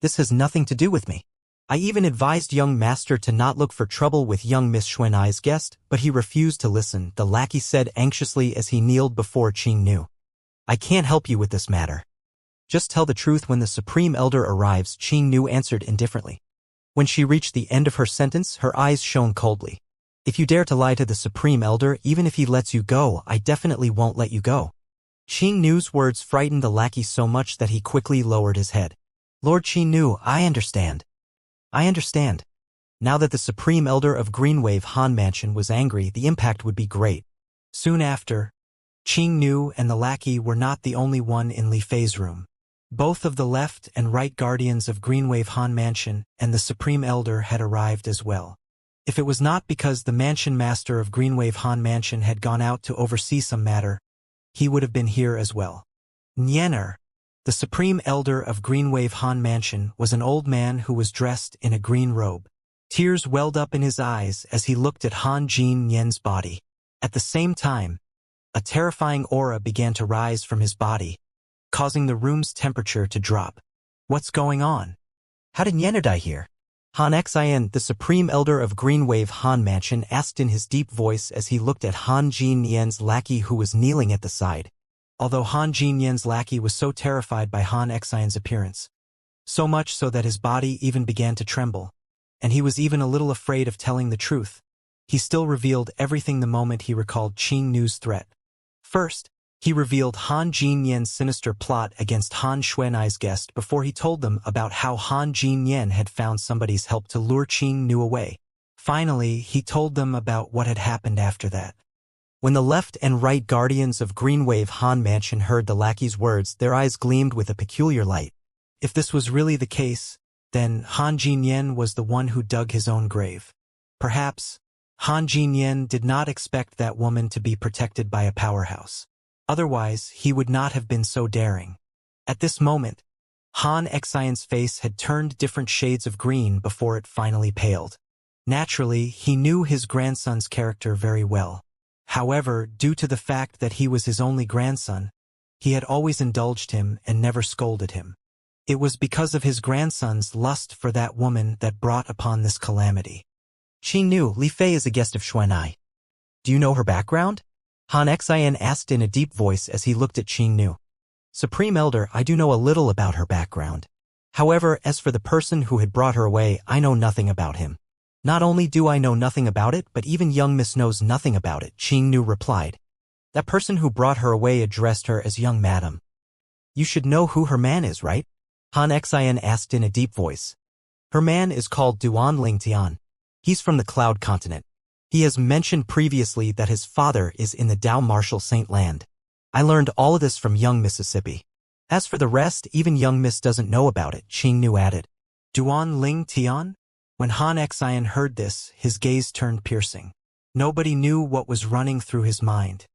This has nothing to do with me. I even advised young master to not look for trouble with young Miss Xuanai's guest, but he refused to listen," the lackey said anxiously as he kneeled before Qing Nu. "I can't help you with this matter. Just tell the truth when the Supreme Elder arrives," Qing Nu answered indifferently. When she reached the end of her sentence, her eyes shone coldly. If you dare to lie to the Supreme Elder, even if he lets you go, I definitely won't let you go. Qing Nu's words frightened the lackey so much that he quickly lowered his head. Lord Qing Nu, I understand. I understand. Now that the Supreme Elder of Greenwave Han Mansion was angry, the impact would be great. Soon after, Qing Nu and the lackey were not the only one in Li Fei's room. Both of the left and right guardians of Greenwave Han Mansion and the Supreme Elder had arrived as well. If it was not because the Mansion Master of Greenwave Han Mansion had gone out to oversee some matter, he would have been here as well. Nyener, the Supreme Elder of Greenwave Han Mansion, was an old man who was dressed in a green robe. Tears welled up in his eyes as he looked at Han Jin Yen's body. At the same time, a terrifying aura began to rise from his body, causing the room's temperature to drop. What's going on? How did Nyener die here? Han Xian, the Supreme Elder of Greenwave Han Mansion, asked in his deep voice as he looked at Han Jin Yen's lackey who was kneeling at the side. Although Han Jin Yen's lackey was so terrified by Han Xian's appearance, so much so that his body even began to tremble, and he was even a little afraid of telling the truth, he still revealed everything the moment he recalled Qing Nu's threat. First, he revealed Han Jin Yen's sinister plot against Han Xuanai's guest before he told them about how Han Jin Yen had found somebody's help to lure Qing Nu away. Finally, he told them about what had happened after that. When the left and right guardians of Greenwave Han Mansion heard the lackey's words, their eyes gleamed with a peculiar light. If this was really the case, then Han Jin Yen was the one who dug his own grave. Perhaps Han Jin Yen did not expect that woman to be protected by a powerhouse. Otherwise, he would not have been so daring. At this moment, Han Xian's face had turned different shades of green before it finally paled. Naturally, he knew his grandson's character very well. However, due to the fact that he was his only grandson, he had always indulged him and never scolded him. It was because of his grandson's lust for that woman that brought upon this calamity. Qing Nu, Li Fei is a guest of Xuanai. Do you know her background? Han Xian asked in a deep voice as he looked at Qing Nu. Supreme Elder, I do know a little about her background. However, as for the person who had brought her away, I know nothing about him. Not only do I know nothing about it, but even young Miss knows nothing about it, Qing Nu replied. That person who brought her away addressed her as young madam. You should know who her man is, right? Han Xian asked in a deep voice. Her man is called Duan Lingtian. He's from the Cloud Continent. He has mentioned previously that his father is in the Dao Marshal Saint Land. I learned all of this from young Mississippi. As for the rest, even young Miss doesn't know about it, Qing Nu added. Duan Lingtian? When Han Xian heard this, his gaze turned piercing. Nobody knew what was running through his mind.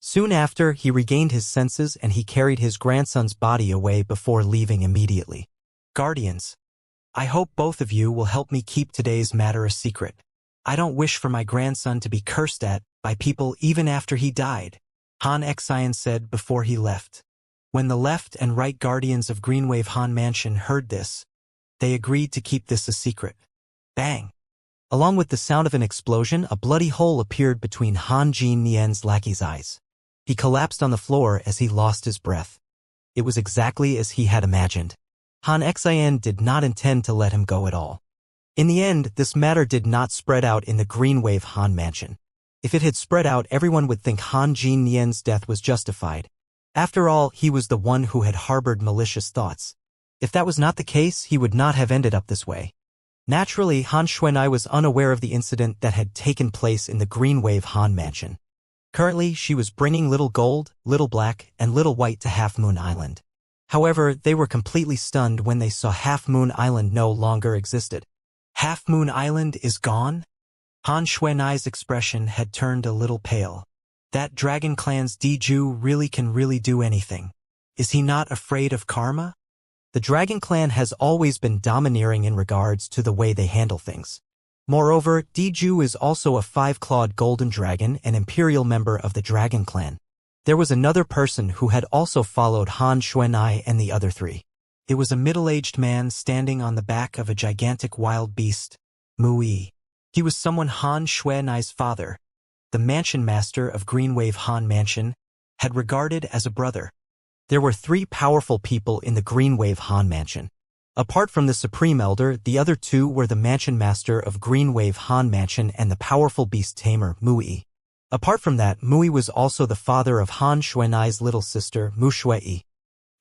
Soon after, he regained his senses and he carried his grandson's body away before leaving immediately. Guardians, I hope both of you will help me keep today's matter a secret. I don't wish for my grandson to be cursed at by people even after he died, Han Xian said before he left. When the left and right guardians of Greenwave Han Mansion heard this, they agreed to keep this a secret. Bang! Along with the sound of an explosion, a bloody hole appeared between Han Jin Yen's lackey's eyes. He collapsed on the floor as he lost his breath. It was exactly as he had imagined. Han Xian did not intend to let him go at all. In the end, this matter did not spread out in the Greenwave Han Mansion. If it had spread out, everyone would think Han Jin Yen's death was justified. After all, he was the one who had harbored malicious thoughts. If that was not the case, he would not have ended up this way. Naturally, Han Xuanai was unaware of the incident that had taken place in the Greenwave Han Mansion. Currently, she was bringing Little Gold, Little Black, and Little White to Half Moon Island. However, they were completely stunned when they saw Half Moon Island no longer existed. Half Moon Island is gone? Han Xuanai's expression had turned a little pale. That Dragon Clan's Diju really can do anything. Is he not afraid of karma? The Dragon Clan has always been domineering in regards to the way they handle things. Moreover, Diju is also a five-clawed golden dragon and imperial member of the Dragon Clan. There was another person who had also followed Han Xuanai and the other three. It was a middle-aged man standing on the back of a gigantic wild beast, Mui. He was someone Han Xuanai's father, the mansion master of Greenwave Han Mansion, had regarded as a brother. There were three powerful people in the Greenwave Han Mansion. Apart from the Supreme Elder, the other two were the Mansion Master of Greenwave Han Mansion and the powerful beast tamer Mui. Apart from that, Mui was also the father of Han Shuenai's little sister Mu Shui.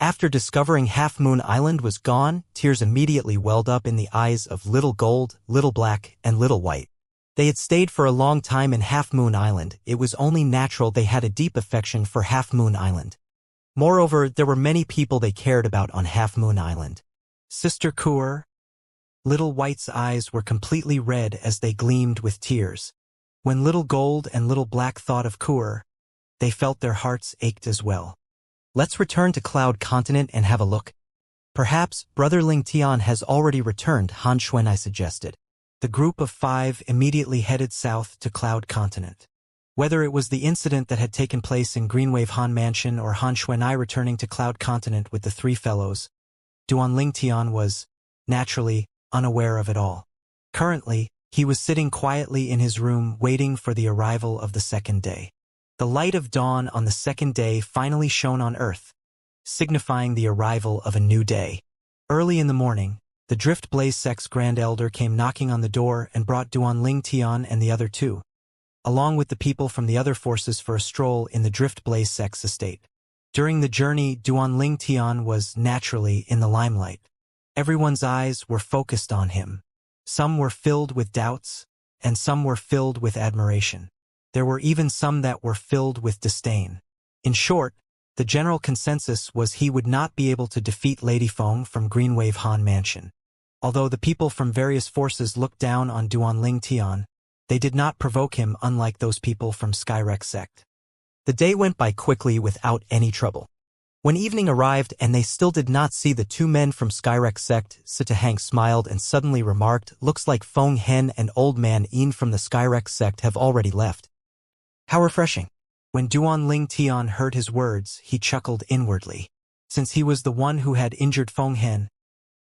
After discovering Half Moon Island was gone, tears immediately welled up in the eyes of Little Gold, Little Black, and Little White. They had stayed for a long time in Half Moon Island. It was only natural they had a deep affection for Half Moon Island. Moreover, there were many people they cared about on Half Moon Island. Sister Kur. Little White's eyes were completely red as they gleamed with tears. When Little Gold and Little Black thought of Kur, they felt their hearts ached as well. Let's return to Cloud Continent and have a look. Perhaps Brother Ling Tian has already returned, Han Xuanai suggested. The group of 5 immediately headed south to Cloud Continent. Whether it was the incident that had taken place in Greenwave Han Mansion or Han Xuanai returning to Cloud Continent with the 3 fellows, Duan Ling Tian was, naturally, unaware of it all. Currently, he was sitting quietly in his room waiting for the arrival of the second day. The light of dawn on the second day finally shone on Earth, signifying the arrival of a new day. Early in the morning, the Drift Blaze Sect's Grand Elder came knocking on the door and brought Duan Ling Tian and the other 2, along with the people from the other forces for a stroll in the Drift Blaze Sect's estate. During the journey, Duan Ling Tian was, naturally, in the limelight. Everyone's eyes were focused on him. Some were filled with doubts, and some were filled with admiration. There were even some that were filled with disdain. In short, the general consensus was he would not be able to defeat Lady Feng from Greenwave Han Mansion. Although the people from various forces looked down on Duan Ling Tian, they did not provoke him unlike those people from Skyrex sect. The day went by quickly without any trouble. When evening arrived and they still did not see the 2 men from Skyrex sect, Sita Hank smiled and suddenly remarked, "Looks like Feng Hen and Old Man Yin from the Skyrex sect have already left." How refreshing. When Duan Ling Tian heard his words, he chuckled inwardly. Since he was the one who had injured Feng Hen,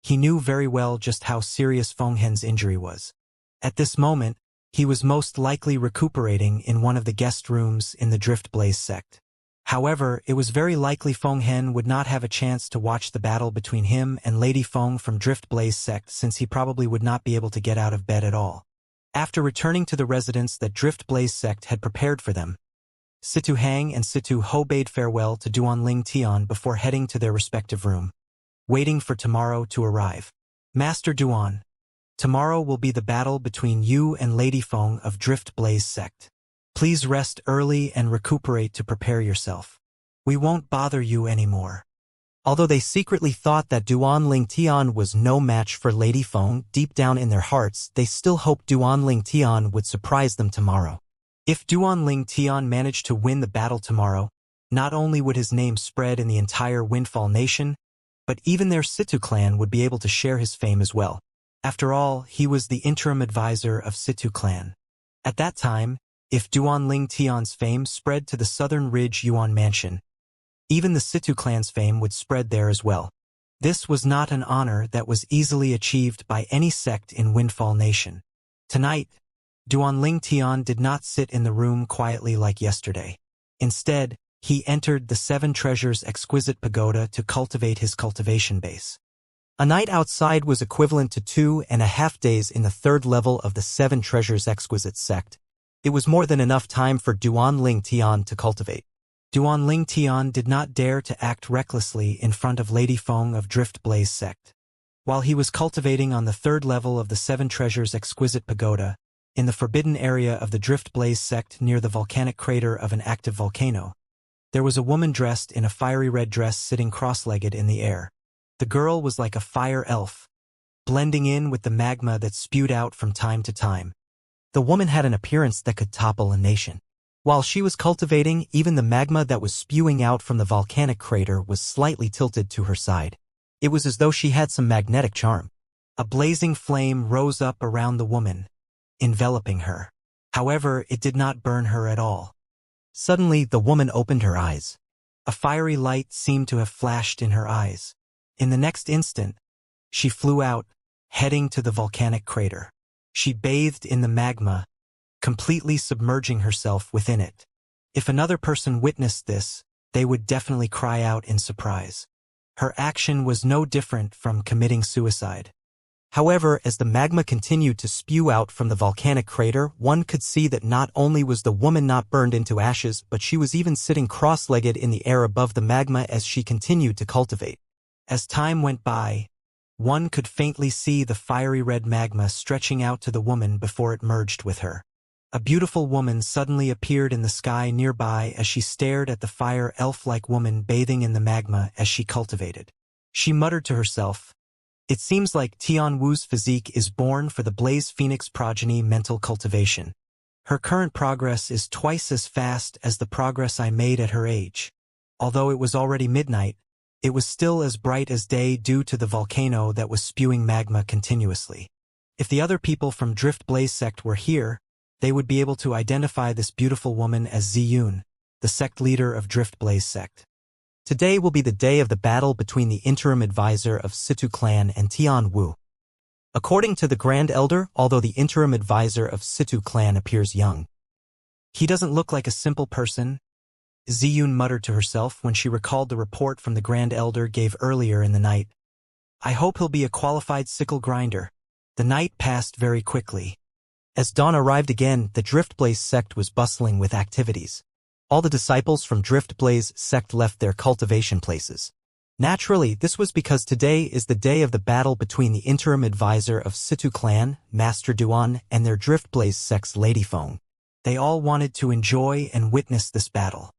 he knew very well just how serious Feng Hen's injury was. At this moment, he was most likely recuperating in one of the guest rooms in the Drift Blaze sect. However, it was very likely Feng Hen would not have a chance to watch the battle between him and Lady Feng from Drift Blaze sect since he probably would not be able to get out of bed at all. After returning to the residence that Drift Blaze sect had prepared for them, Situ Hang and Situ Ho bade farewell to Duan Ling Tian before heading to their respective room, waiting for tomorrow to arrive. "Master Duan, tomorrow will be the battle between you and Lady Feng of Drift Blaze sect. Please rest early and recuperate to prepare yourself. We won't bother you anymore." Although they secretly thought that Duan Ling Tian was no match for Lady Feng, deep down in their hearts, they still hoped Duan Ling Tian would surprise them tomorrow. If Duan Ling Tian managed to win the battle tomorrow, not only would his name spread in the entire Windfall Nation, but even their Situ clan would be able to share his fame as well. After all, he was the interim advisor of Situ clan. At that time, if Duan Ling Tian's fame spread to the Southern Ridge Yuan Mansion, even the Situ clan's fame would spread there as well. This was not an honor that was easily achieved by any sect in Windfall Nation. Tonight, Duan Ling Tian did not sit in the room quietly like yesterday. Instead, he entered the 7 Treasures Exquisite Pagoda to cultivate his cultivation base. A night outside was equivalent to 2.5 days in the 3rd level of the 7 Treasures Exquisite sect. It was more than enough time for Duan Ling Tian to cultivate. Duan Ling Tian did not dare to act recklessly in front of Lady Feng of Drift Blaze sect. While he was cultivating on the 3rd level of the 7 Treasures Exquisite Pagoda, in the forbidden area of the Drift Blaze sect near the volcanic crater of an active volcano, there was a woman dressed in a fiery red dress sitting cross-legged in the air. The girl was like a fire elf, blending in with the magma that spewed out from time to time. The woman had an appearance that could topple a nation. While she was cultivating, even the magma that was spewing out from the volcanic crater was slightly tilted to her side. It was as though she had some magnetic charm. A blazing flame rose up around the woman, enveloping her. However, it did not burn her at all. Suddenly, the woman opened her eyes. A fiery light seemed to have flashed in her eyes. In the next instant, she flew out, heading to the volcanic crater. She bathed in the magma, completely submerging herself within it. If another person witnessed this, they would definitely cry out in surprise. Her action was no different from committing suicide. However, as the magma continued to spew out from the volcanic crater, one could see that not only was the woman not burned into ashes, but she was even sitting cross-legged in the air above the magma as she continued to cultivate. As time went by, one could faintly see the fiery red magma stretching out to the woman before it merged with her. A beautiful woman suddenly appeared in the sky nearby as she stared at the fire elf-like woman bathing in the magma as she cultivated. She muttered to herself, "It seems like Tian Wu's physique is born for the Blaze Phoenix progeny mental cultivation. Her current progress is twice as fast as the progress I made at her age." Although it was already midnight, it was still as bright as day due to the volcano that was spewing magma continuously. If the other people from Drift Blaze sect were here, they would be able to identify this beautiful woman as Ziyun, the sect leader of Drift Blaze sect. Today will be the day of the battle between the interim advisor of Situ clan and Tian Wu. According to the Grand Elder, although the interim advisor of Situ clan appears young, he doesn't look like a simple person, Ziyun muttered to herself when she recalled the report from the Grand Elder gave earlier in the night. I hope he'll be a qualified sickle grinder. The night passed very quickly. As dawn arrived again, the Drift Blaze sect was bustling with activities. All the disciples from Drift Blaze sect left their cultivation places. Naturally, this was because today is the day of the battle between the interim advisor of Situ clan, Master Duan, and their Drift Blaze sect's Lady Feng. They all wanted to enjoy and witness this battle.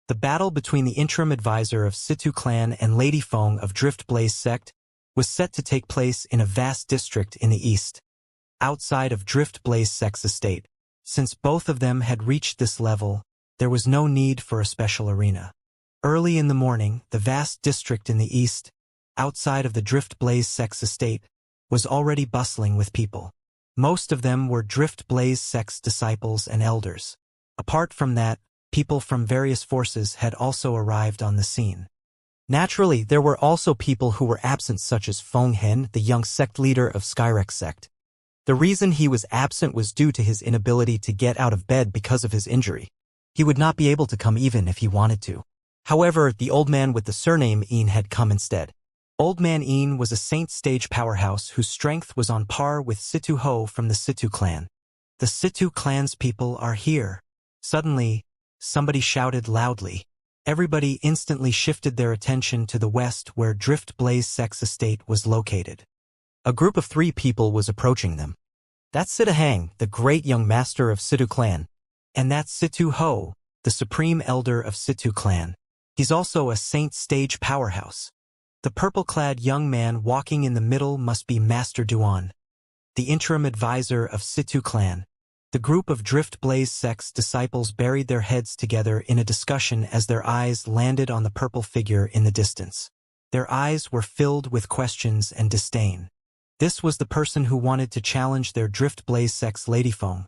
The battle between the interim advisor of Situ clan and Lady Feng of Drift Blaze sect was set to take place in a vast district in the east, outside of Drift Blaze sect's estate. Since both of them had reached this level, there was no need for a special arena. Early in the morning, the vast district in the east, outside of the Drift Blaze sect's estate, was already bustling with people. Most of them were Drift Blaze sect's disciples and elders. Apart from that, people from various forces had also arrived on the scene. Naturally, there were also people who were absent, such as Feng Hen, the young sect leader of Skyrex sect. The reason he was absent was due to his inability to get out of bed because of his injury. He would not be able to come even if he wanted to. However, the old man with the surname Yin had come instead. Old Man Yin was a saint stage powerhouse whose strength was on par with Situ Ho from the Situ clan. The Situ clan's people are here. Suddenly, somebody shouted loudly. Everybody instantly shifted their attention to the west where Drift Blaze sect's estate was located. A group of 3 people was approaching them. That's Sitahang, the great young master of Situ clan. And that's Situ Ho, the supreme elder of Situ clan. He's also a saint stage powerhouse. The purple-clad young man walking in the middle must be Master Duan, the interim advisor of Situ clan. The group of Drift Blaze sect's disciples buried their heads together in a discussion as their eyes landed on the purple figure in the distance. Their eyes were filled with questions and disdain. This was the person who wanted to challenge their Drift Blaze sect's Lady Feng,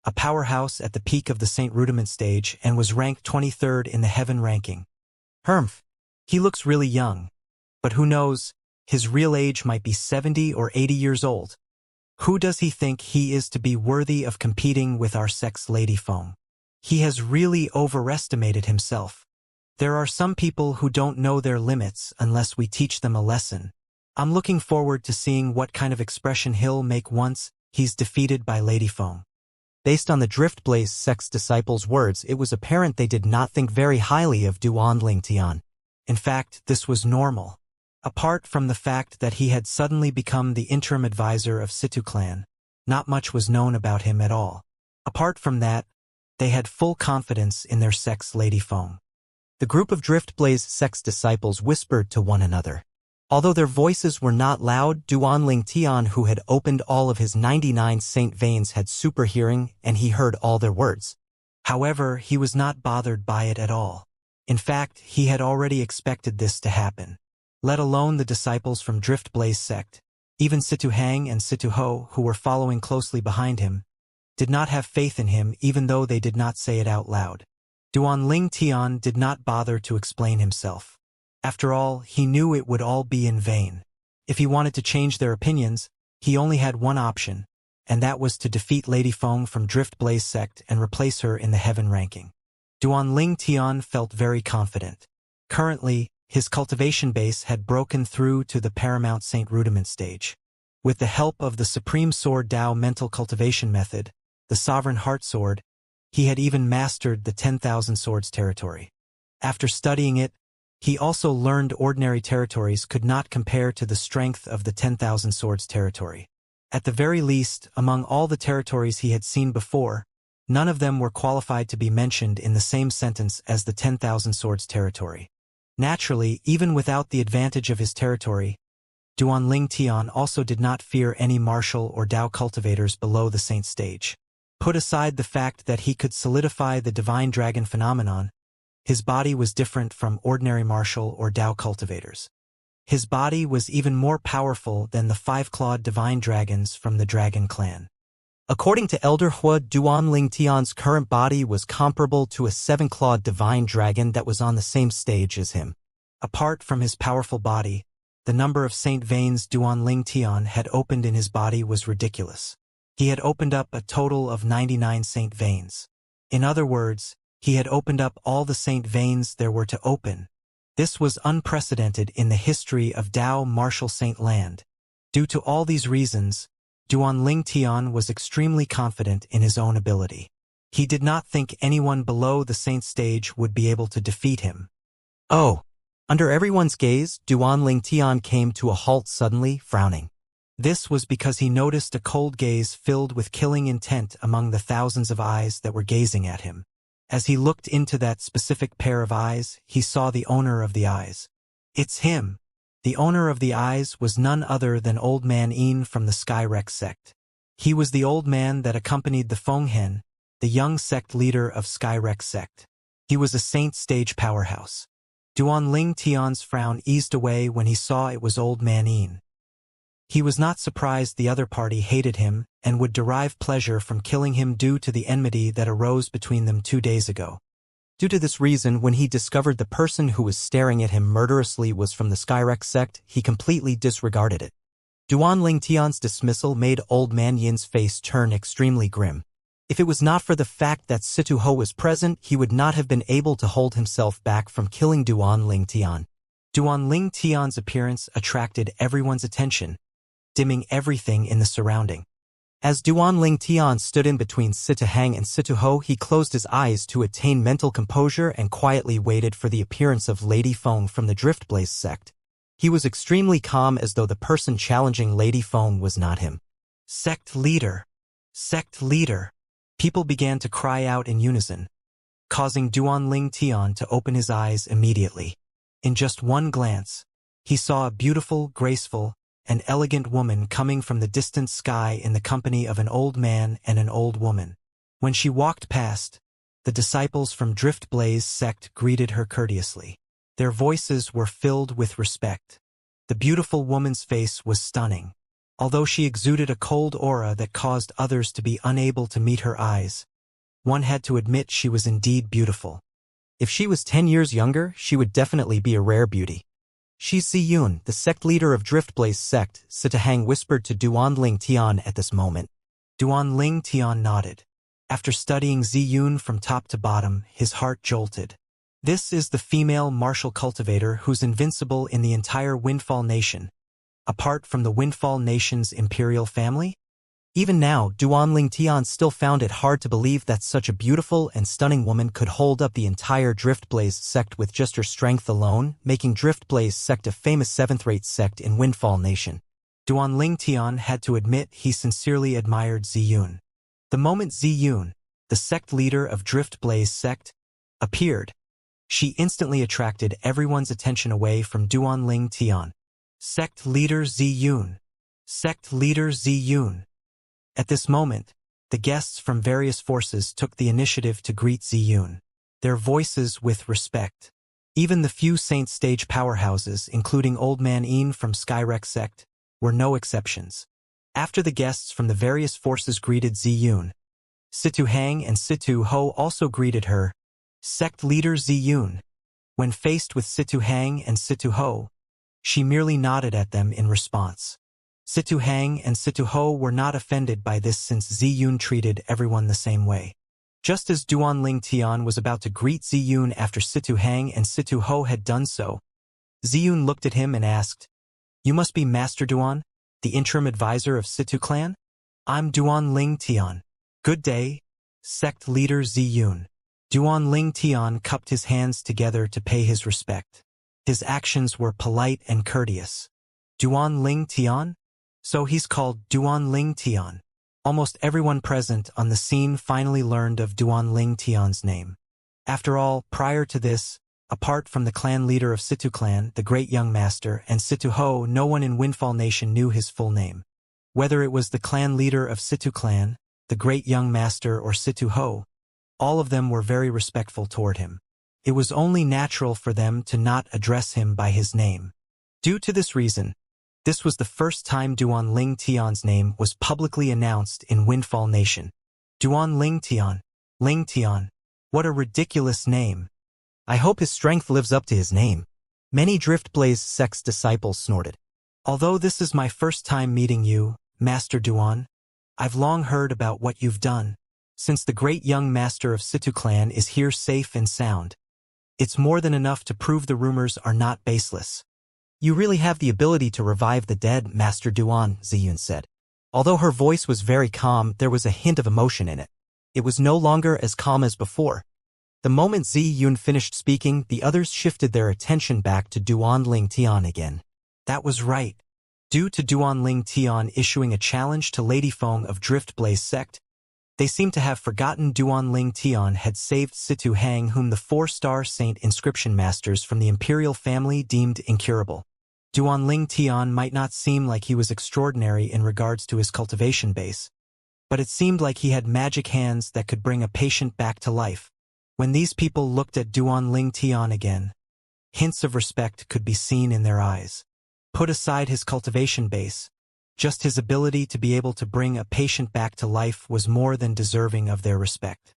a powerhouse at the peak of the Saint Rudiment stage and was ranked 23rd in the Heaven ranking. Humph, he looks really young. But who knows, his real age might be 70 or 80 years old. Who does he think he is to be worthy of competing with our sect's Lady Feng? He has really overestimated himself. There are some people who don't know their limits unless we teach them a lesson. I'm looking forward to seeing what kind of expression he'll make once he's defeated by Lady Feng. Based on the Drift Blaze sect's disciples' words, it was apparent they did not think very highly of Duan Lingtian. In fact, this was normal. Apart from the fact that he had suddenly become the interim advisor of Situ clan, not much was known about him at all. Apart from that, they had full confidence in their sect's Lady Feng. The group of Drift Blaze sect's disciples whispered to one another. Although their voices were not loud, Duan Lingtian, who had opened all of his 99 saint veins, had super hearing and he heard all their words. However, he was not bothered by it at all. In fact, he had already expected this to happen. Let alone the disciples from Drift Blaze sect. Even Situ Hang and Situ Ho, who were following closely behind him, did not have faith in him even though they did not say it out loud. Duan Lingtian did not bother to explain himself. After all, he knew it would all be in vain. If he wanted to change their opinions, he only had one option, and that was to defeat Lady Feng from Drift Blaze sect and replace her in the Heaven ranking. Duan Lingtian felt very confident. Currently, his cultivation base had broken through to the paramount Saint Rudiment stage. With the help of the Supreme Sword Tao mental cultivation method, the Sovereign Heart Sword, he had even mastered the 10,000 Swords territory. After studying it, he also learned ordinary territories could not compare to the strength of the 10,000 Swords territory. At the very least, among all the territories he had seen before, none of them were qualified to be mentioned in the same sentence as the 10,000 Swords territory. Naturally, even without the advantage of his territory, Duanling Tian also did not fear any martial or Tao cultivators below the saint stage. Put aside the fact that he could solidify the divine dragon phenomenon, his body was different from ordinary martial or Tao cultivators. His body was even more powerful than the five-clawed divine dragons from the dragon clan. According to Elder Hua, Duanling Tian's current body was comparable to a seven-clawed divine dragon that was on the same stage as him. Apart from his powerful body, the number of saint veins Duanling Tian had opened in his body was ridiculous. He had opened up a total of 99 saint veins. In other words, he had opened up all the saint veins there were to open. This was unprecedented in the history of Tao martial saint land. Due to all these reasons, Duanling Tian was extremely confident in his own ability. He did not think anyone below the saint stage would be able to defeat him. Oh! Under everyone's gaze, Duanling Tian came to a halt suddenly, frowning. This was because he noticed a cold gaze filled with killing intent among the thousands of eyes that were gazing at him. As he looked into that specific pair of eyes, he saw the owner of the eyes. It's him! The owner of the eyes was none other than Old Man Yin from the Skyrex sect. He was the old man that accompanied the Fenghen, the young sect leader of Skyrex sect. He was a saint stage powerhouse. Duanling Tian's frown eased away when he saw it was Old Man Yin. He was not surprised the other party hated him and would derive pleasure from killing him due to the enmity that arose between them 2 days ago. Due to this reason, when he discovered the person who was staring at him murderously was from the Skyrex sect, he completely disregarded it. Duanling Tian's dismissal made Old Man Yin's face turn extremely grim. If it was not for the fact that Situ Ho was present, he would not have been able to hold himself back from killing Duanling Tian. Duanling Tian's appearance attracted everyone's attention, dimming everything in the surrounding. As Duanling Tian stood in between Situ Hang and Situ Ho, he closed his eyes to attain mental composure and quietly waited for the appearance of Lady Feng from the Driftblaze sect. He was extremely calm, as though the person challenging Lady Feng was not him. Sect leader! Sect leader! People began to cry out in unison, causing Duanling Tian to open his eyes immediately. In just one glance, he saw a beautiful, graceful, and elegant woman coming from the distant sky in the company of an old man and an old woman. When she walked past, the disciples from Driftblaze sect greeted her courteously. Their voices were filled with respect. The beautiful woman's face was stunning. Although she exuded a cold aura that caused others to be unable to meet her eyes, one had to admit she was indeed beautiful. If she was 10 years younger, she would definitely be a rare beauty. She's Ziyun, the sect leader of Driftblaze sect, Sitahang whispered to Duanling Tian at this moment. Duanling Tian nodded. After studying Ziyun from top to bottom, his heart jolted. This is the female martial cultivator who's invincible in the entire Windfall Nation, apart from the Windfall Nation's imperial family? Even now, Duanling Tian still found it hard to believe that such a beautiful and stunning woman could hold up the entire Driftblaze sect with just her strength alone, making Driftblaze sect a famous seventh-rate sect in Windfall Nation. Duanling Tian had to admit he sincerely admired Ziyun. The moment Ziyun, the sect leader of Driftblaze sect, appeared, she instantly attracted everyone's attention away from Duanling Tian. Sect leader Ziyun. Sect leader Ziyun. At this moment, the guests from various forces took the initiative to greet Ziyun, their voices with respect. Even the few saint stage powerhouses, including Old Man Yin from Skyrex sect, were no exceptions. After the guests from the various forces greeted Ziyun, Situ Hang and Situ Ho also greeted her, sect leader Ziyun. When faced with Situ Hang and Situ Ho, she merely nodded at them in response. Situ Hang and Situ Ho were not offended by this since Ziyun treated everyone the same way. Just as Duanling Tian was about to greet Ziyun after Situ Hang and Situ Ho had done so, Ziyun looked at him and asked, "You must be Master Duan, the interim advisor of Situ clan?" "I'm Duan Ling Tian." "Good day, sect leader Ziyun." Duan Ling Tian cupped his hands together to pay his respect. His actions were polite and courteous. Duan Ling Tian? So he's called Duan Ling Tian. Almost everyone present on the scene finally learned of Duan Ling Tian's name. After all, prior to this, apart from the clan leader of Situ clan, the great young master, and Situ Ho, no one in Windfall Nation knew his full name. Whether it was the clan leader of Situ clan, the great young master, or Situ Ho, all of them were very respectful toward him. It was only natural for them to not address him by his name. Due to this reason, this was the first time Duan Ling Tian's name was publicly announced in Windfall Nation. Duan Ling Tian. Ling Tian. What a ridiculous name. I hope his strength lives up to his name. Many Driftblaze sect's disciples snorted. Although this is my first time meeting you, Master Duan, I've long heard about what you've done. Since the great young master of Situ clan is here safe and sound, it's more than enough to prove the rumors are not baseless. You really have the ability to revive the dead, Master Duan, Ziyun said. Although her voice was very calm, there was a hint of emotion in it. It was no longer as calm as before. The moment Ziyun finished speaking, the others shifted their attention back to Duan Ling Tian again. That was right. Due to Duan Ling Tian issuing a challenge to Lady Feng of Driftblaze sect, they seemed to have forgotten Duan Ling Tian had saved Situ Hang, whom the 4-star saint inscription masters from the imperial family deemed incurable. Duan Ling Tian might not seem like he was extraordinary in regards to his cultivation base, but it seemed like he had magic hands that could bring a patient back to life. When these people looked at Duan Ling Tian again, hints of respect could be seen in their eyes. Put aside his cultivation base, just his ability to be able to bring a patient back to life was more than deserving of their respect.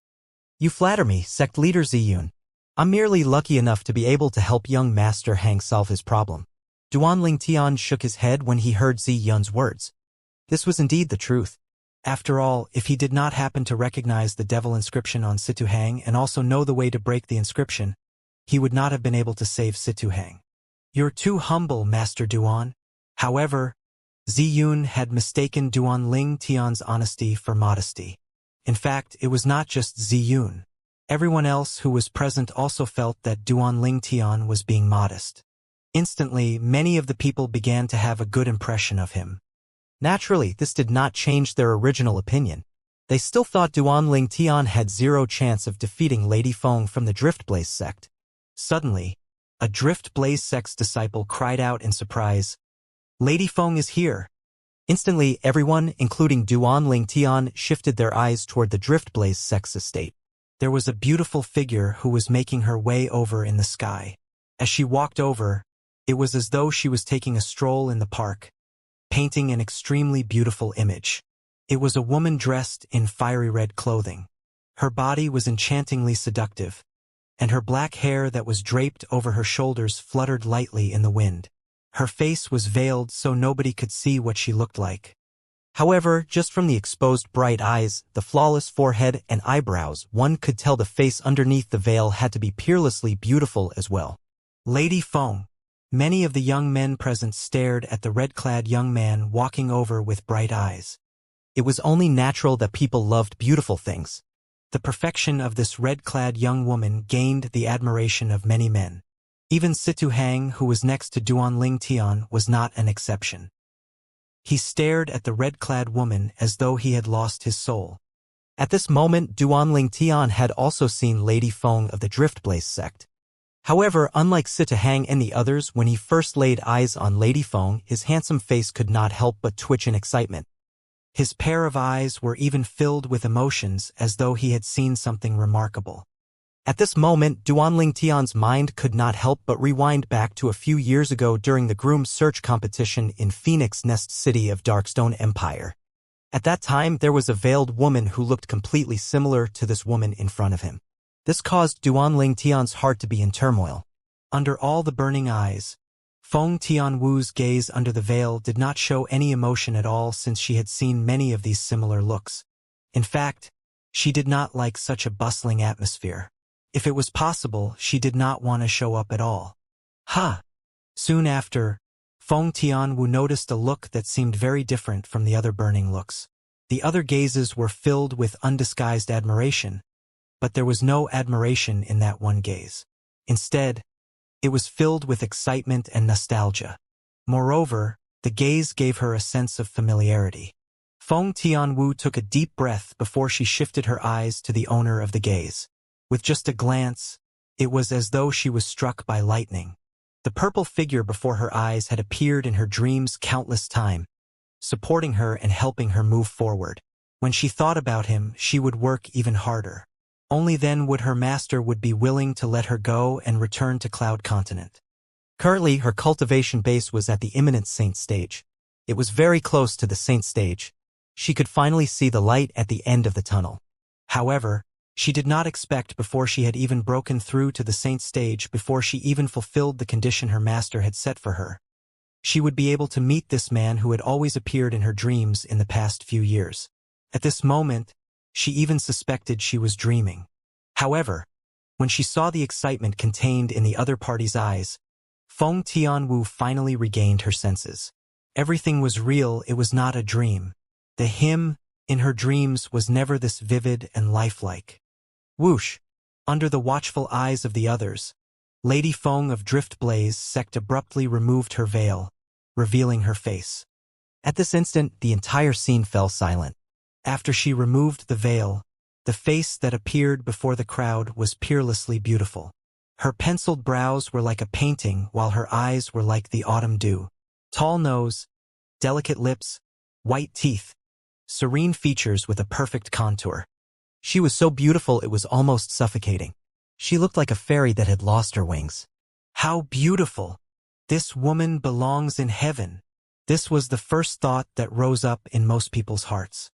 You flatter me, sect leader Ziyun. I'm merely lucky enough to be able to help young Master Hang solve his problem. Duan Ling Tian shook his head when he heard Ziyun's words. This was indeed the truth. After all, if he did not happen to recognize the devil inscription on Situ Hang and also know the way to break the inscription, he would not have been able to save Situ Hang. You're too humble, Master Duan. However, Ziyun had mistaken Duan Ling Tian's honesty for modesty. In fact, it was not just Ziyun. Everyone else who was present also felt that Duan Ling Tian was being modest. Instantly, many of the people began to have a good impression of him. Naturally, this did not change their original opinion. They still thought Duan Ling Tian had zero chance of defeating Lady Feng from the Driftblaze sect. Suddenly, a Driftblaze sect's disciple cried out in surprise, "Lady Feng is here!" Instantly, everyone, including Duan Ling Tian, shifted their eyes toward the Driftblaze sect's estate. There was a beautiful figure who was making her way over in the sky. As she walked over, it was as though she was taking a stroll in the park, painting an extremely beautiful image. It was a woman dressed in fiery red clothing. Her body was enchantingly seductive, and her black hair that was draped over her shoulders fluttered lightly in the wind. Her face was veiled so nobody could see what she looked like. However, just from the exposed bright eyes, the flawless forehead and eyebrows, one could tell the face underneath the veil had to be peerlessly beautiful as well. Lady Feng. Many of the young men present stared at the red-clad young man walking over with bright eyes. It was only natural that people loved beautiful things. The perfection of this red-clad young woman gained the admiration of many men. Even Situ Hang, who was next to Duan Ling Tian, was not an exception. He stared at the red-clad woman as though he had lost his soul. At this moment, Duan Ling Tian had also seen Lady Feng of the Driftblaze sect. However, unlike Situ Hang and the others, when he first laid eyes on Lady Feng, his handsome face could not help but twitch in excitement. His pair of eyes were even filled with emotions as though he had seen something remarkable. At this moment, Duan Ling Tian's mind could not help but rewind back to a few years ago during the groom search competition in Phoenix Nest City of Darkstone Empire. At that time, there was a veiled woman who looked completely similar to this woman in front of him. This caused Duan Ling Tian's heart to be in turmoil. Under all the burning eyes, Feng Tianwu's gaze under the veil did not show any emotion at all since she had seen many of these similar looks. In fact, she did not like such a bustling atmosphere. If it was possible, she did not want to show up at all. Ha! Soon after, Feng Tianwu noticed a look that seemed very different from the other burning looks. The other gazes were filled with undisguised admiration, but there was no admiration in that one gaze. Instead, it was filled with excitement and nostalgia. Moreover, the gaze gave her a sense of familiarity. Feng Tianwu took a deep breath before she shifted her eyes to the owner of the gaze. With just a glance, it was as though she was struck by lightning. The purple figure before her eyes had appeared in her dreams countless times, supporting her and helping her move forward. When she thought about him, she would work even harder. Only then would her master be willing to let her go and return to Cloud Continent. Currently, her cultivation base was at the imminent Saint stage. It was very close to the Saint stage. She could finally see the light at the end of the tunnel. However, she did not expect before she had even broken through to the Saint stage before she even fulfilled the condition her master had set for her. She would be able to meet this man who had always appeared in her dreams in the past few years. At this moment, she even suspected she was dreaming. However, when she saw the excitement contained in the other party's eyes, Feng Tianwu finally regained her senses. Everything was real, it was not a dream. The him in her dreams was never this vivid and lifelike. Whoosh! Under the watchful eyes of the others, Lady Feng of Driftblaze Sect abruptly removed her veil, revealing her face. At this instant, the entire scene fell silent. After she removed the veil, the face that appeared before the crowd was peerlessly beautiful. Her penciled brows were like a painting, while her eyes were like the autumn dew. Tall nose, delicate lips, white teeth, serene features with a perfect contour. She was so beautiful it was almost suffocating. She looked like a fairy that had lost her wings. How beautiful! This woman belongs in heaven. This was the first thought that rose up in most people's hearts.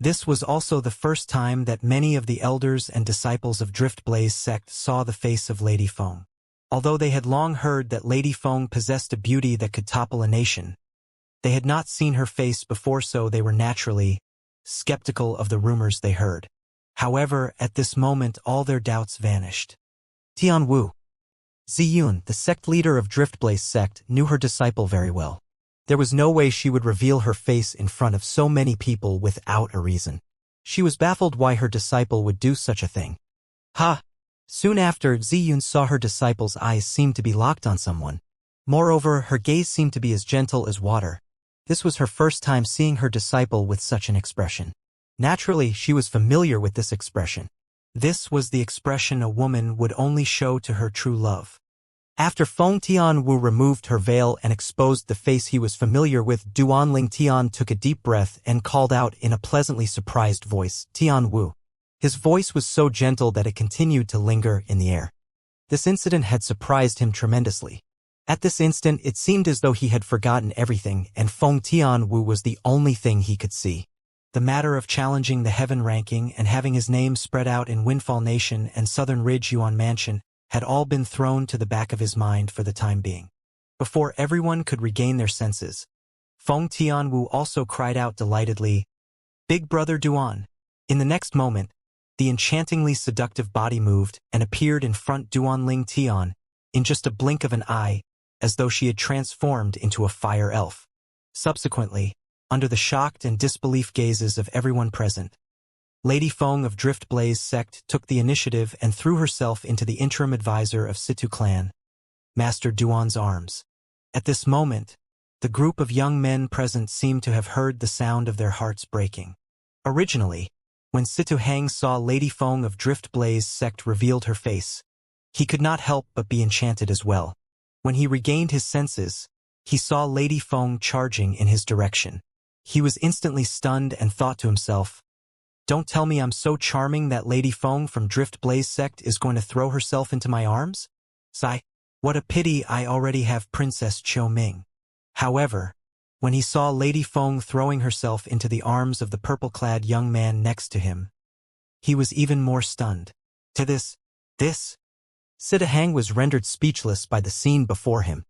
This was also the first time that many of the elders and disciples of Driftblaze Sect saw the face of Lady Feng. Although they had long heard that Lady Feng possessed a beauty that could topple a nation, they had not seen her face before, so they were naturally skeptical of the rumors they heard. However, at this moment all their doubts vanished. Tianwu. Ziyun, the sect leader of Driftblaze Sect, knew her disciple very well. There was no way she would reveal her face in front of so many people without a reason. She was baffled why her disciple would do such a thing. Ha! Soon after, Ziyun saw her disciple's eyes seem to be locked on someone. Moreover, her gaze seemed to be as gentle as water. This was her first time seeing her disciple with such an expression. Naturally, she was familiar with this expression. This was the expression a woman would only show to her true love. After Feng Tianwu removed her veil and exposed the face he was familiar with, Duanling Tian took a deep breath and called out in a pleasantly surprised voice, Tianwu. His voice was so gentle that it continued to linger in the air. This incident had surprised him tremendously. At this instant, it seemed as though he had forgotten everything, and Feng Tianwu was the only thing he could see. The matter of challenging the heaven ranking and having his name spread out in Windfall Nation and Southern Ridge Yuan Mansion had all been thrown to the back of his mind for the time being. Before everyone could regain their senses, Feng Tianwu also cried out delightedly, "Big Brother Duan!" In the next moment, the enchantingly seductive body moved and appeared in front Duanling Tian in just a blink of an eye, as though she had transformed into a fire elf. Subsequently, under the shocked and disbelief gazes of everyone present, Lady Feng of Driftblaze Sect took the initiative and threw herself into the interim advisor of Situ Clan, Master Duan's arms. At this moment, the group of young men present seemed to have heard the sound of their hearts breaking. Originally, when Situ Hang saw Lady Feng of Driftblaze Sect revealed her face, he could not help but be enchanted as well. When he regained his senses, he saw Lady Feng charging in his direction. He was instantly stunned and thought to himself, "Don't tell me I'm so charming that Lady Feng from Driftblaze Sect is going to throw herself into my arms? Sigh, what a pity I already have Princess Qiu Ming." However, when he saw Lady Feng throwing herself into the arms of the purple-clad young man next to him, he was even more stunned. To this, Sita Hang was rendered speechless by the scene before him.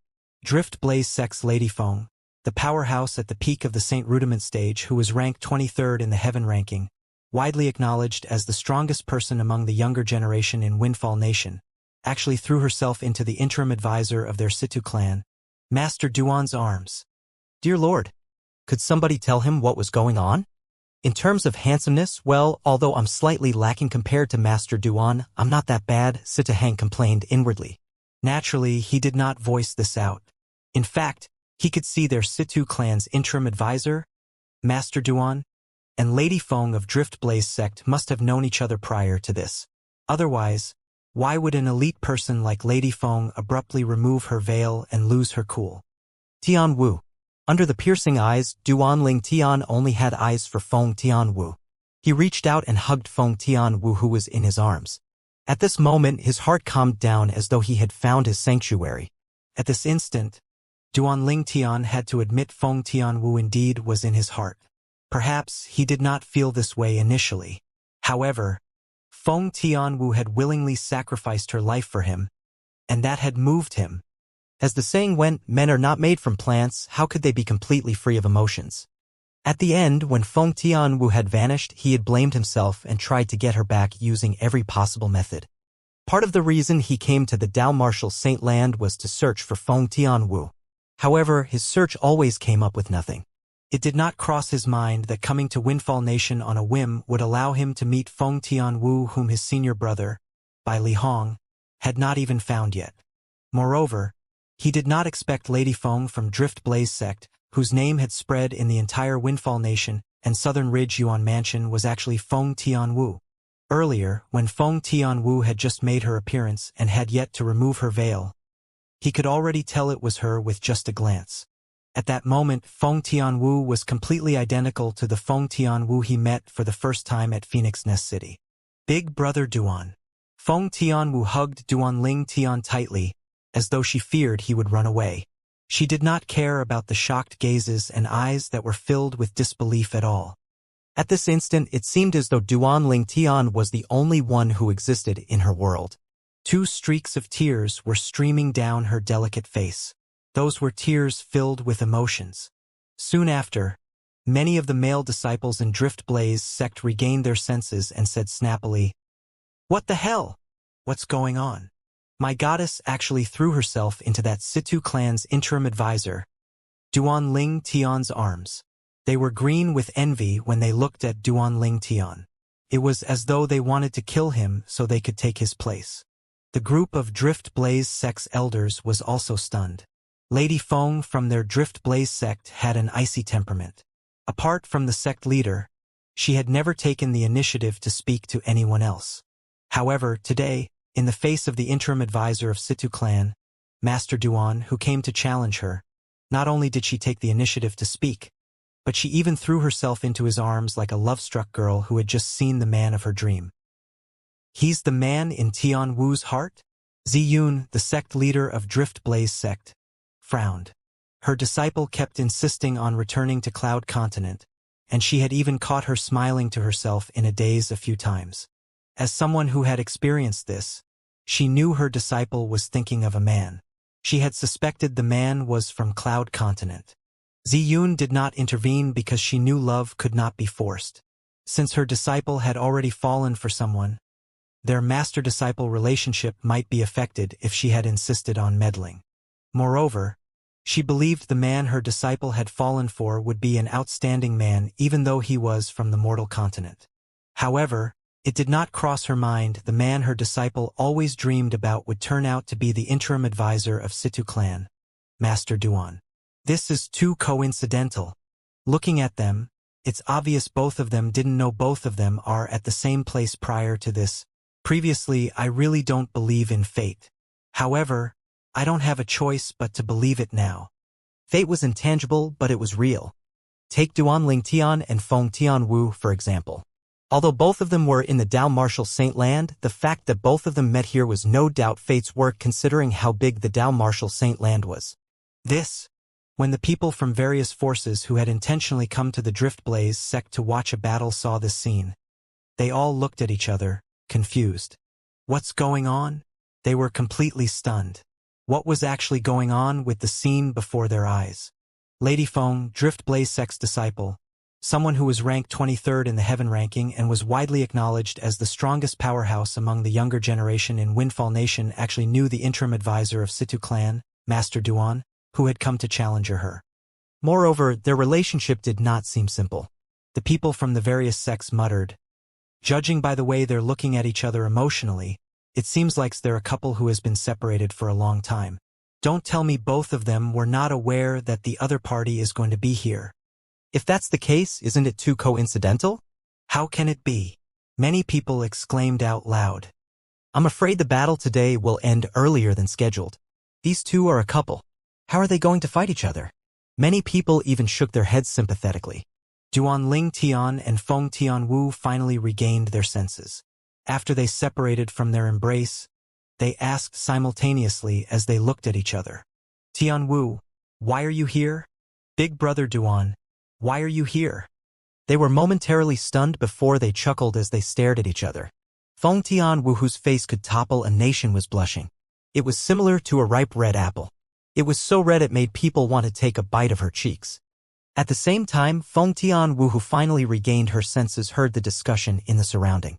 Driftblaze Sect's Lady Feng, the powerhouse at the peak of the Saint Rudiment stage who was ranked 23rd in the heaven ranking, widely acknowledged as the strongest person among the younger generation in Windfall Nation, actually threw herself into the interim advisor of their Situ clan, Master Duan's arms. Dear Lord, could somebody tell him what was going on? In terms of handsomeness, well, although I'm slightly lacking compared to Master Duan, I'm not that bad, Sitahang complained inwardly. Naturally, he did not voice this out. In fact, he could see their Situ clan's interim advisor, Master Duan, and Lady Feng of Drift Blaze sect must have known each other prior to this. Otherwise, why would an elite person like Lady Feng abruptly remove her veil and lose her cool? Tian Wu. Under the piercing eyes, Duan Ling Tian only had eyes for Feng Tian Wu. He reached out and hugged Feng Tian Wu, who was in his arms. At this moment, his heart calmed down as though he had found his sanctuary. At this instant, Duan Ling Tian had to admit Feng Tian Wu indeed was in his heart. Perhaps he did not feel this way initially. However, Feng Tian Wu had willingly sacrificed her life for him, and that had moved him. As the saying went, men are not made from plants, how could they be completely free of emotions? At the end, when Feng Tian Wu had vanished, he had blamed himself and tried to get her back using every possible method. Part of the reason he came to the Dao Martial Saint Land was to search for Feng Tian Wu. However, his search always came up with nothing. It did not cross his mind that coming to Windfall Nation on a whim would allow him to meet Feng Tian Wu, whom his senior brother, by Li Hong, had not even found yet. Moreover, he did not expect Lady Feng from Drift Blaze sect, whose name had spread in the entire Windfall Nation and Southern Ridge Yuan Mansion, was actually Feng Tian Wu. Earlier, when Feng Tian Wu had just made her appearance and had yet to remove her veil, he could already tell it was her with just a glance. At that moment, Feng Tian Wu was completely identical to the Feng Tian Wu he met for the first time at Phoenix Nest City. Big Brother Duan. Feng Tian Wu hugged Duan Ling Tian tightly, as though she feared he would run away. She did not care about the shocked gazes and eyes that were filled with disbelief at all. At this instant, it seemed as though Duan Ling Tian was the only one who existed in her world. 2 streaks of tears were streaming down her delicate face. Those were tears filled with emotions. Soon after, many of the male disciples in Drift Blaze sect regained their senses and said snappily, "What the hell? What's going on?" My goddess actually threw herself into that Situ clan's interim advisor, Duan Ling Tian's arms. They were green with envy when they looked at Duan Ling Tian. It was as though they wanted to kill him so they could take his place. The group of Drift Blaze sect's elders was also stunned. Lady Feng from their Drift Blaze sect had an icy temperament. Apart from the sect leader, she had never taken the initiative to speak to anyone else. However, today, in the face of the interim advisor of Situ clan, Master Duan, who came to challenge her, not only did she take the initiative to speak, but she even threw herself into his arms like a love-struck girl who had just seen the man of her dream. He's the man in Tian Wu's heart? Ziyun, the sect leader of Drift Blaze sect, frowned. Her disciple kept insisting on returning to Cloud Continent, and she had even caught her smiling to herself in a daze a few times. As someone who had experienced this, she knew her disciple was thinking of a man. She had suspected the man was from Cloud Continent. Ziyun did not intervene because she knew love could not be forced. Since her disciple had already fallen for someone, their master-disciple relationship might be affected if she had insisted on meddling. Moreover, she believed the man her disciple had fallen for would be an outstanding man even though he was from the mortal continent. However, it did not cross her mind the man her disciple always dreamed about would turn out to be the interim advisor of Situ clan, Master Duan. This is too coincidental. Looking at them, it's obvious both of them didn't know both of them are at the same place prior to this. Previously, I really don't believe in fate. However, I don't have a choice but to believe it now. Fate was intangible, but it was real. Take Duan Ling Tian and Feng Tian Wu, for example. Although both of them were in the Dao Martial Saint Land, the fact that both of them met here was no doubt fate's work considering how big the Dao Martial Saint Land was. When the people from various forces who had intentionally come to the Drift Blaze sect to watch a battle saw this scene, they all looked at each other, confused. What's going on? They were completely stunned. What was actually going on with the scene before their eyes? Lady Feng, Drift Blaze sect's disciple, someone who was ranked 23rd in the Heaven ranking and was widely acknowledged as the strongest powerhouse among the younger generation in Windfall Nation, actually knew the interim advisor of Situ clan, Master Duan, who had come to challenge her. Moreover, their relationship did not seem simple. The people from the various sects muttered, "Judging by the way they're looking at each other emotionally, it seems like they're a couple who has been separated for a long time. Don't tell me both of them were not aware that the other party is going to be here. If that's the case, isn't it too coincidental? How can it be?" Many people exclaimed out loud. "I'm afraid the battle today will end earlier than scheduled. These two are a couple. How are they going to fight each other?" Many people even shook their heads sympathetically. Duanling Tian and Feng Tianwu finally regained their senses. After they separated from their embrace, they asked simultaneously as they looked at each other. "Tianwu, why are you here? Big brother Duan, why are you here?" They were momentarily stunned before they chuckled as they stared at each other. Feng Tianwu, whose face could topple a nation, was blushing. It was similar to a ripe red apple. It was so red it made people want to take a bite of her cheeks. At the same time, Feng Tianwu, who finally regained her senses, heard the discussion in the surrounding.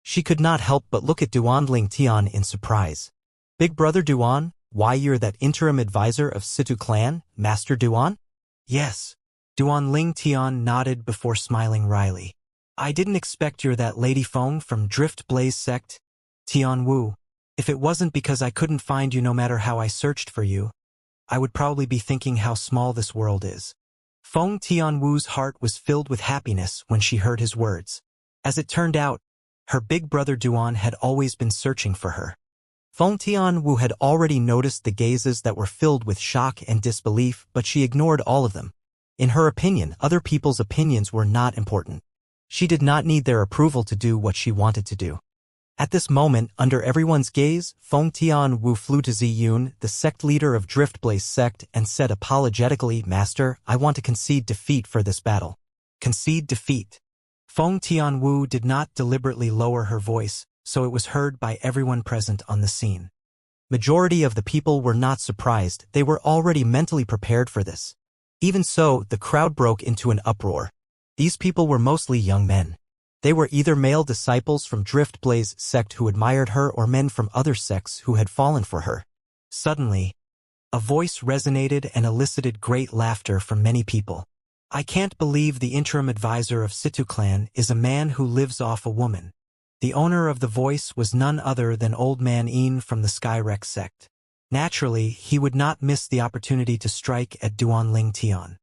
She could not help but look at Duanling Tian in surprise. "Big brother Duan, why you're that interim advisor of Situ clan, Master Duan?" "Yes." Duanling Tian nodded before smiling wryly. "I didn't expect you're that Lady Feng from Drift Blaze sect, Tianwu. If it wasn't because I couldn't find you no matter how I searched for you, I would probably be thinking how small this world is." Feng Tianwu's heart was filled with happiness when she heard his words. As it turned out, her big brother Duan had always been searching for her. Feng Tianwu had already noticed the gazes that were filled with shock and disbelief, but she ignored all of them. In her opinion, other people's opinions were not important. She did not need their approval to do what she wanted to do. At this moment, under everyone's gaze, Feng Tianwu flew to Ziyun, the sect leader of Driftblaze sect, and said apologetically, "Master, I want to concede defeat for this battle." "Concede defeat?" Feng Tianwu did not deliberately lower her voice, so it was heard by everyone present on the scene. Majority of the people were not surprised. They were already mentally prepared for this. Even so, the crowd broke into an uproar. These people were mostly young men. They were either male disciples from Driftblaze sect who admired her or men from other sects who had fallen for her. Suddenly, a voice resonated and elicited great laughter from many people. "I can't believe the interim advisor of Situ clan is a man who lives off a woman." The owner of the voice was none other than Old Man Yin from the Skyrek sect. Naturally, he would not miss the opportunity to strike at Duanling Tian.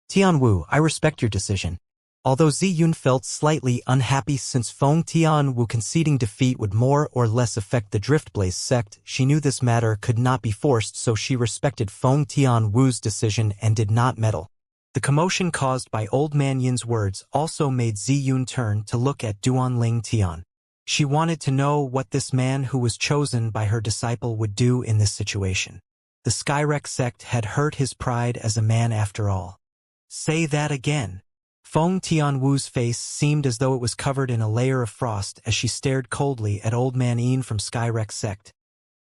"Tianwu, I respect your decision." Although Ziyun felt slightly unhappy since Feng Tianwu conceding defeat would more or less affect the Driftblaze sect, she knew this matter could not be forced, so she respected Feng Tianwu's decision and did not meddle. The commotion caused by Old Man Yin's words also made Ziyun turn to look at Duanling Tian. She wanted to know what this man who was chosen by her disciple would do in this situation. The Skyrek sect had hurt his pride as a man after all. "Say that again." Feng Tianwu's face seemed as though it was covered in a layer of frost as she stared coldly at Old Man Yin from Skyrek sect,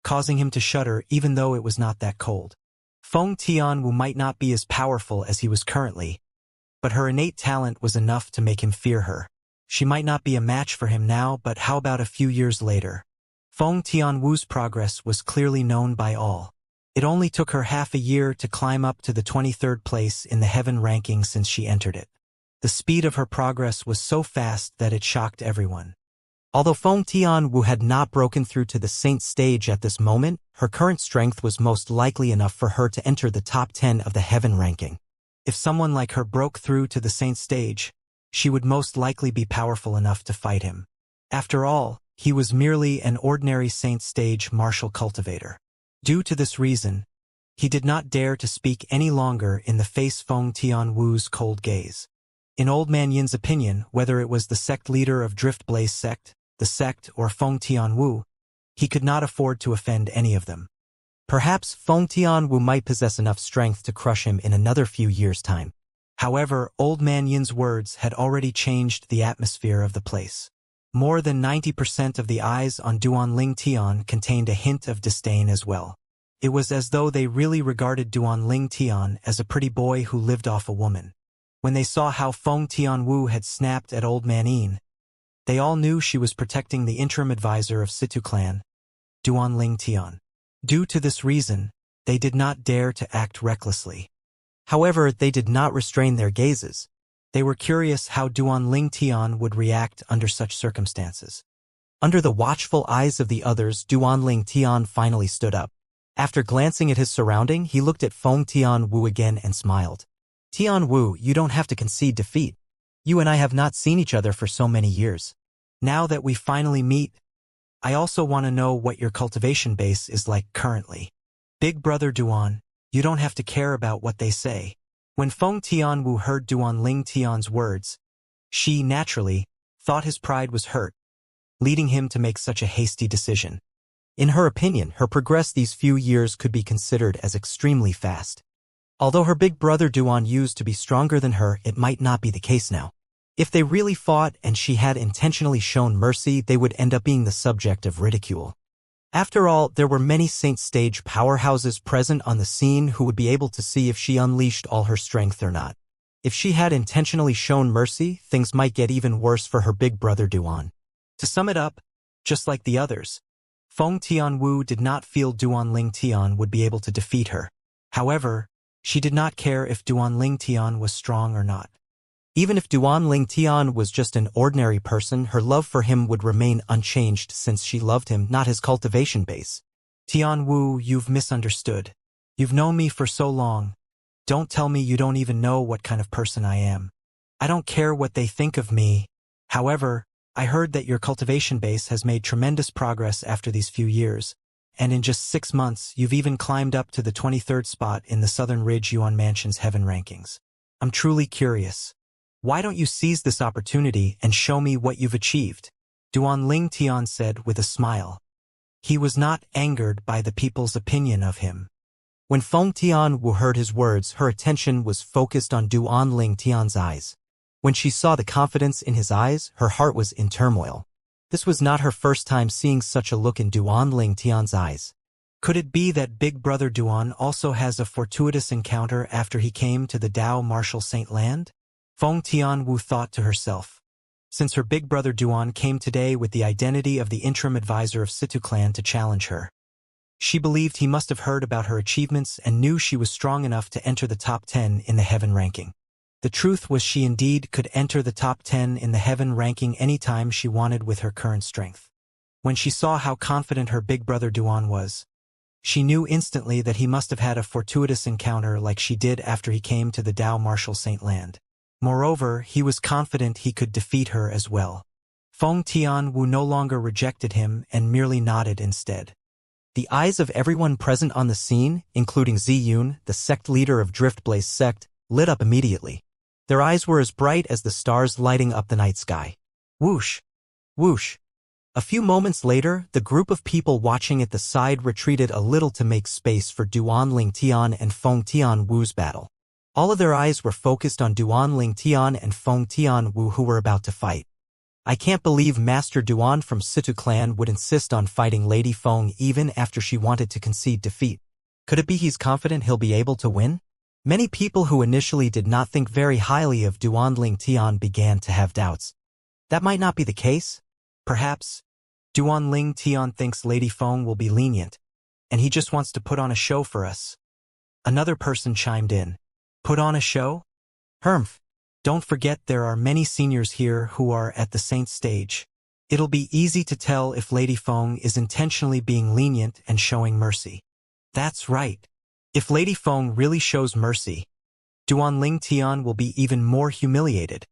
causing him to shudder even though it was not that cold. Feng Tianwu might not be as powerful as he was currently, but her innate talent was enough to make him fear her. She might not be a match for him now, but how about a few years later? Feng Tianwu's progress was clearly known by all. It only took her half a year to climb up to the 23rd place in the heaven ranking since she entered it. The speed of her progress was so fast that it shocked everyone. Although Feng Tianwu had not broken through to the saint stage at this moment, her current strength was most likely enough for her to enter the top 10 of the heaven ranking. If someone like her broke through to the saint stage, she would most likely be powerful enough to fight him. After all, he was merely an ordinary saint stage martial cultivator. Due to this reason, he did not dare to speak any longer in the face Feng Tianwu's cold gaze. In Old Man Yin's opinion, whether it was the sect leader of Driftblaze sect, the sect, or Feng Tianwu, he could not afford to offend any of them. Perhaps Feng Tianwu might possess enough strength to crush him in another few years' time. However, Old Man Yin's words had already changed the atmosphere of the place. More than 90% of the eyes on Duanling Tian contained a hint of disdain as well. It was as though they really regarded Duanling Tian as a pretty boy who lived off a woman. When they saw how Feng Tianwu had snapped at Old Man Yin, they all knew she was protecting the interim advisor of Situ clan, Duanling Tian. Due to this reason, They did not dare to act recklessly. However, they did not restrain their gazes. They were curious how Duan Ling Tian would react under such circumstances. Under the watchful eyes of the others, Duan Ling Tian finally stood up. After glancing at his surrounding, he looked at Feng Tian Wu again and smiled. Tian Wu, you don't have to concede defeat. You and I have not seen each other for so many years. Now that we finally meet, I also want to know what your cultivation base is like currently. Big brother Duan, you don't have to care about what they say. When Feng Tian Wu heard Duan Ling Tian's words, she, naturally, thought his pride was hurt, leading him to make such a hasty decision. In her opinion, her progress these few years could be considered as extremely fast. Although her big brother Duan used to be stronger than her, it might not be the case now. If they really fought and she had intentionally shown mercy, they would end up being the subject of ridicule. After all, there were many Saint Stage powerhouses present on the scene who would be able to see if she unleashed all her strength or not. If she had intentionally shown mercy, things might get even worse for her big brother Duan. To sum it up, just like the others, Feng Tian Wu did not feel Duan Ling Tian would be able to defeat her. However, she did not care if Duan Ling Tian was strong or not. Even if Duan Ling Tian was just an ordinary person, her love for him would remain unchanged since she loved him, not his cultivation base. Tian Wu, you've misunderstood. You've known me for so long. Don't tell me you don't even know what kind of person I am. I don't care what they think of me. However, I heard that your cultivation base has made tremendous progress after these few years, and in just 6 months, you've even climbed up to the 23rd spot in the Southern Ridge Yuan Mansion's heaven rankings. I'm truly curious. Why don't you seize this opportunity and show me what you've achieved? Duan Ling Tian said with a smile. He was not angered by the people's opinion of him. When Feng Tian Wu heard his words, her attention was focused on Duan Ling Tian's eyes. When she saw the confidence in his eyes, her heart was in turmoil. This was not her first time seeing such a look in Duan Ling Tian's eyes. Could it be that big brother Duan also has a fortuitous encounter after he came to the Dao Martial Saint Land? Feng Tian Wu thought to herself. Since her big brother Duan came today with the identity of the interim advisor of Situ clan to challenge her, she believed he must have heard about her achievements and knew she was strong enough to enter the top 10 in the heaven ranking. The truth was she indeed could enter the top 10 in the heaven ranking anytime she wanted with her current strength. When she saw how confident her big brother Duan was, she knew instantly that he must have had a fortuitous encounter like she did after he came to the Dao Martial Saint Land. Moreover, he was confident he could defeat her as well. Feng Tian Wu no longer rejected him and merely nodded instead. The eyes of everyone present on the scene, including Zi Yun, the sect leader of Driftblaze sect, lit up immediately. Their eyes were as bright as the stars lighting up the night sky. Whoosh! Whoosh! A few moments later, the group of people watching at the side retreated a little to make space for Duan Ling Tian and Feng Tian Wu's battle. All of their eyes were focused on Duan Ling Tian and Feng Tian Wu who were about to fight. I can't believe Master Duan from Situ clan would insist on fighting Lady Feng even after she wanted to concede defeat. Could it be he's confident he'll be able to win? Many people who initially did not think very highly of Duan Ling Tian began to have doubts. That might not be the case. Perhaps Duan Ling Tian thinks Lady Feng will be lenient, and he just wants to put on a show for us. Another person chimed in. Put on a show? Hermph. Don't forget there are many seniors here who are at the Saint Stage. It'll be easy to tell if Lady Feng is intentionally being lenient and showing mercy. That's right. If Lady Feng really shows mercy, Duan Ling Tian will be even more humiliated.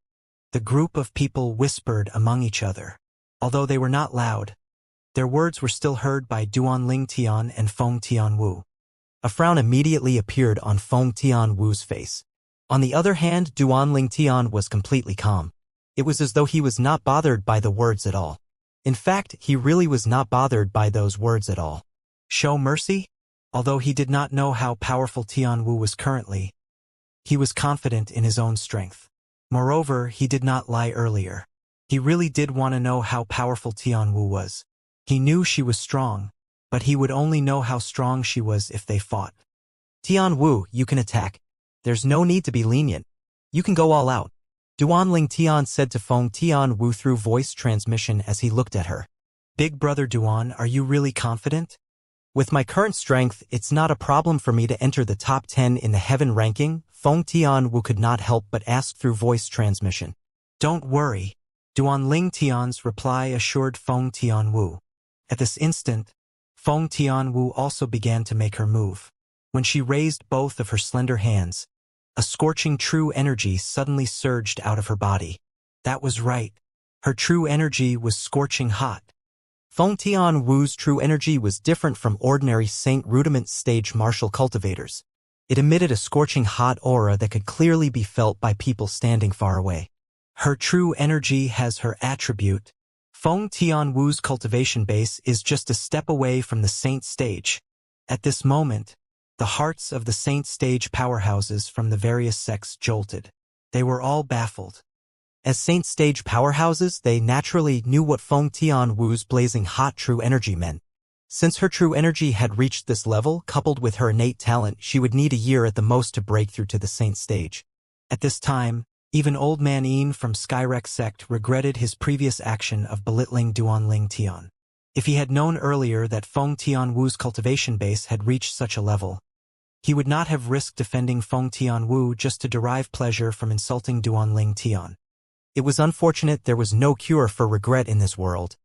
The group of people whispered among each other. Although they were not loud, their words were still heard by Duan Ling Tian and Feng Tian Wu. A frown immediately appeared on Feng Tian Wu's face. On the other hand, Duan Ling Tian was completely calm. It was as though he was not bothered by the words at all. In fact, he really was not bothered by those words at all. Show mercy? Although he did not know how powerful Tian Wu was currently, he was confident in his own strength. Moreover, he did not lie earlier. He really did want to know how powerful Tian Wu was. He knew she was strong, but he would only know how strong she was if they fought. Tian Wu, you can attack. There's no need to be lenient. You can go all out. Duan Ling Tian said to Feng Tian Wu through voice transmission as he looked at her. Big brother Duan, are you really confident? With my current strength, it's not a problem for me to enter the top 10 in the heaven ranking, Feng Tianwu could not help but ask through voice transmission. Don't worry. Duanling Tian's reply assured Feng Tianwu. At this instant, Feng Tianwu also began to make her move. When she raised both of her slender hands, a scorching true energy suddenly surged out of her body. That was right. Her true energy was scorching hot. Feng Tianwu's true energy was different from ordinary Saint Rudiment stage martial cultivators. It emitted a scorching hot aura that could clearly be felt by people standing far away. Her true energy has her attribute. Feng Tianwu's cultivation base is just a step away from the Saint stage. At this moment, the hearts of the Saint stage powerhouses from the various sects jolted. They were all baffled. As Saint stage powerhouses, they naturally knew what Feng Tianwu's blazing hot true energy meant. Since her true energy had reached this level, coupled with her innate talent, she would need a year at the most to break through to the Saint stage. At this time, even Old Man Yin from Skyrex sect regretted his previous action of belittling Duanling Tian. If he had known earlier that Feng Tianwu's cultivation base had reached such a level, he would not have risked defending Feng Tianwu just to derive pleasure from insulting Duanling Tian. It was unfortunate there was no cure for regret in this world.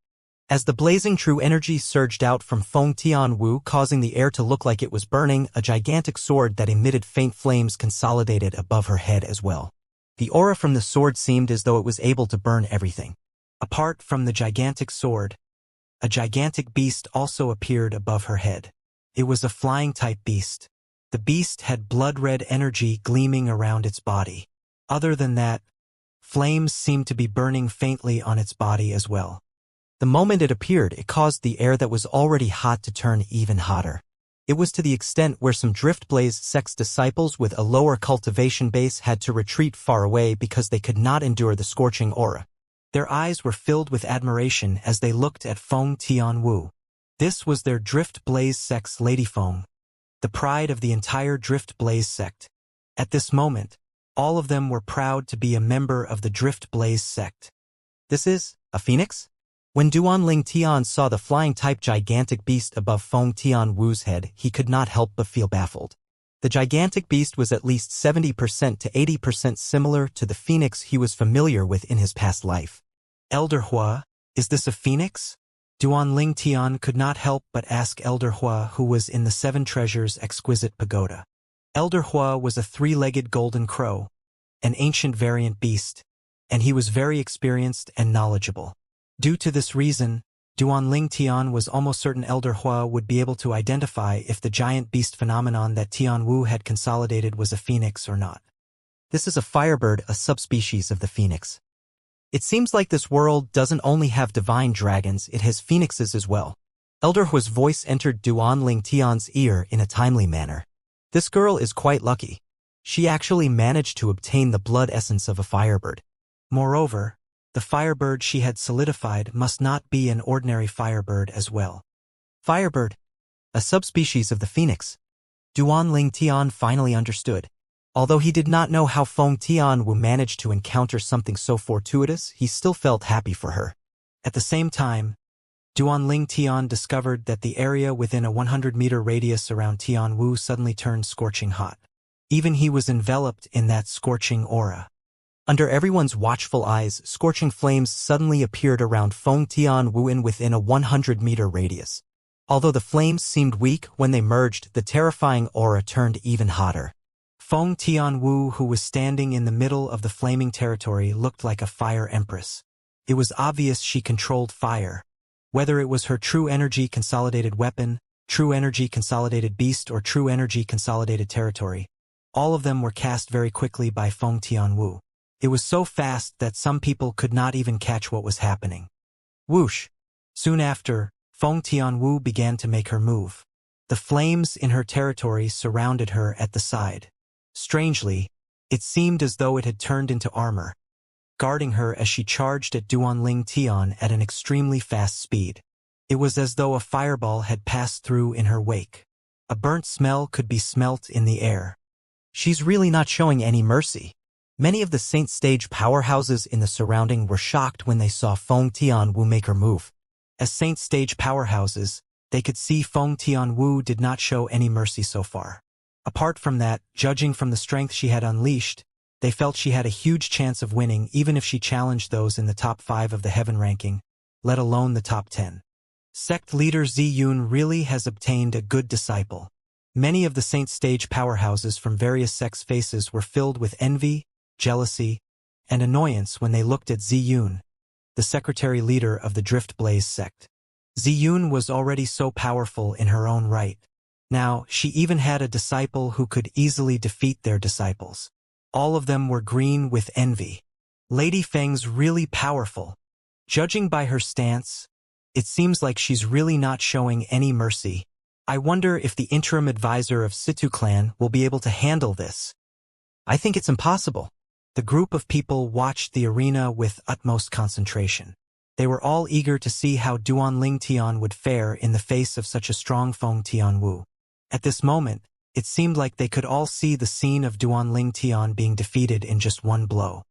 As the blazing true energy surged out from Feng Tianwu, causing the air to look like it was burning, a gigantic sword that emitted faint flames consolidated above her head as well. The aura from the sword seemed as though it was able to burn everything. Apart from the gigantic sword, a gigantic beast also appeared above her head. It was a flying-type beast. The beast had blood-red energy gleaming around its body. Other than that, flames seemed to be burning faintly on its body as well. The moment it appeared, it caused the air that was already hot to turn even hotter. It was to the extent where some Driftblaze sect's disciples with a lower cultivation base had to retreat far away because they could not endure the scorching aura. Their eyes were filled with admiration as they looked at Feng Tianwu. This was their Driftblaze sect's Lady Feng, the pride of the entire Driftblaze sect. At this moment, all of them were proud to be a member of the Driftblaze sect. This is a phoenix? When Duanling Tian saw the flying-type gigantic beast above Feng Tianwu's head, he could not help but feel baffled. The gigantic beast was at least 70% to 80% similar to the phoenix he was familiar with in his past life. Elder Hua, is this a phoenix? Duanling Tian could not help but ask Elder Hua, who was in the Seven Treasures exquisite pagoda. Elder Hua was a three-legged golden crow, an ancient variant beast, and he was very experienced and knowledgeable. Due to this reason, Duanling Tian was almost certain Elder Hua would be able to identify if the giant beast phenomenon that Tianwu had consolidated was a phoenix or not. This is a firebird, a subspecies of the phoenix. It seems like this world doesn't only have divine dragons, it has phoenixes as well. Elder Hua's voice entered Duanling Tian's ear in a timely manner. This girl is quite lucky. She actually managed to obtain the blood essence of a firebird. Moreover, the firebird she had solidified must not be an ordinary firebird as well. Firebird, a subspecies of the phoenix. Duanling Tian finally understood. Although he did not know how Feng Tianwu managed to encounter something so fortuitous, he still felt happy for her. At the same time, Duanling Tian discovered that the area within a 100-meter radius around Tianwu suddenly turned scorching hot. Even he was enveloped in that scorching aura. Under everyone's watchful eyes, scorching flames suddenly appeared around Feng Tianwu within a 100-meter radius. Although the flames seemed weak, when they merged, the terrifying aura turned even hotter. Feng Tianwu, who was standing in the middle of the flaming territory, looked like a fire empress. It was obvious she controlled fire. Whether it was her true energy consolidated weapon, true energy consolidated beast, or true energy consolidated territory, all of them were cast very quickly by Feng Tianwu. It was so fast that some people could not even catch what was happening. Whoosh! Soon after, Feng Tianwu began to make her move. The flames in her territory surrounded her at the side. Strangely, it seemed as though it had turned into armor, guarding her as she charged at Duanling Tian at an extremely fast speed. It was as though a fireball had passed through in her wake. A burnt smell could be smelt in the air. She's really not showing any mercy. Many of the Saint Stage powerhouses in the surrounding were shocked when they saw Feng Tianwu make her move. As Saint Stage powerhouses, they could see Feng Tianwu did not show any mercy so far. Apart from that, judging from the strength she had unleashed, they felt she had a huge chance of winning even if she challenged those in the top 5 of the heaven ranking, let alone the top 10. Sect leader Ziyun really has obtained a good disciple. Many of the saint stage powerhouses from various sects' faces were filled with envy, jealousy, and annoyance when they looked at Ziyun, the secretary leader of the Drift Blaze sect. Ziyun was already so powerful in her own right. Now, she even had a disciple who could easily defeat their disciples. All of them were green with envy. Lady Feng's really powerful. Judging by her stance, it seems like she's really not showing any mercy. I wonder if the interim advisor of Situ clan will be able to handle this. I think it's impossible. The group of people watched the arena with utmost concentration. They were all eager to see how Duanling Tian would fare in the face of such a strong Feng Tianwu. At this moment, it seemed like they could all see the scene of Duanling Tian being defeated in just one blow.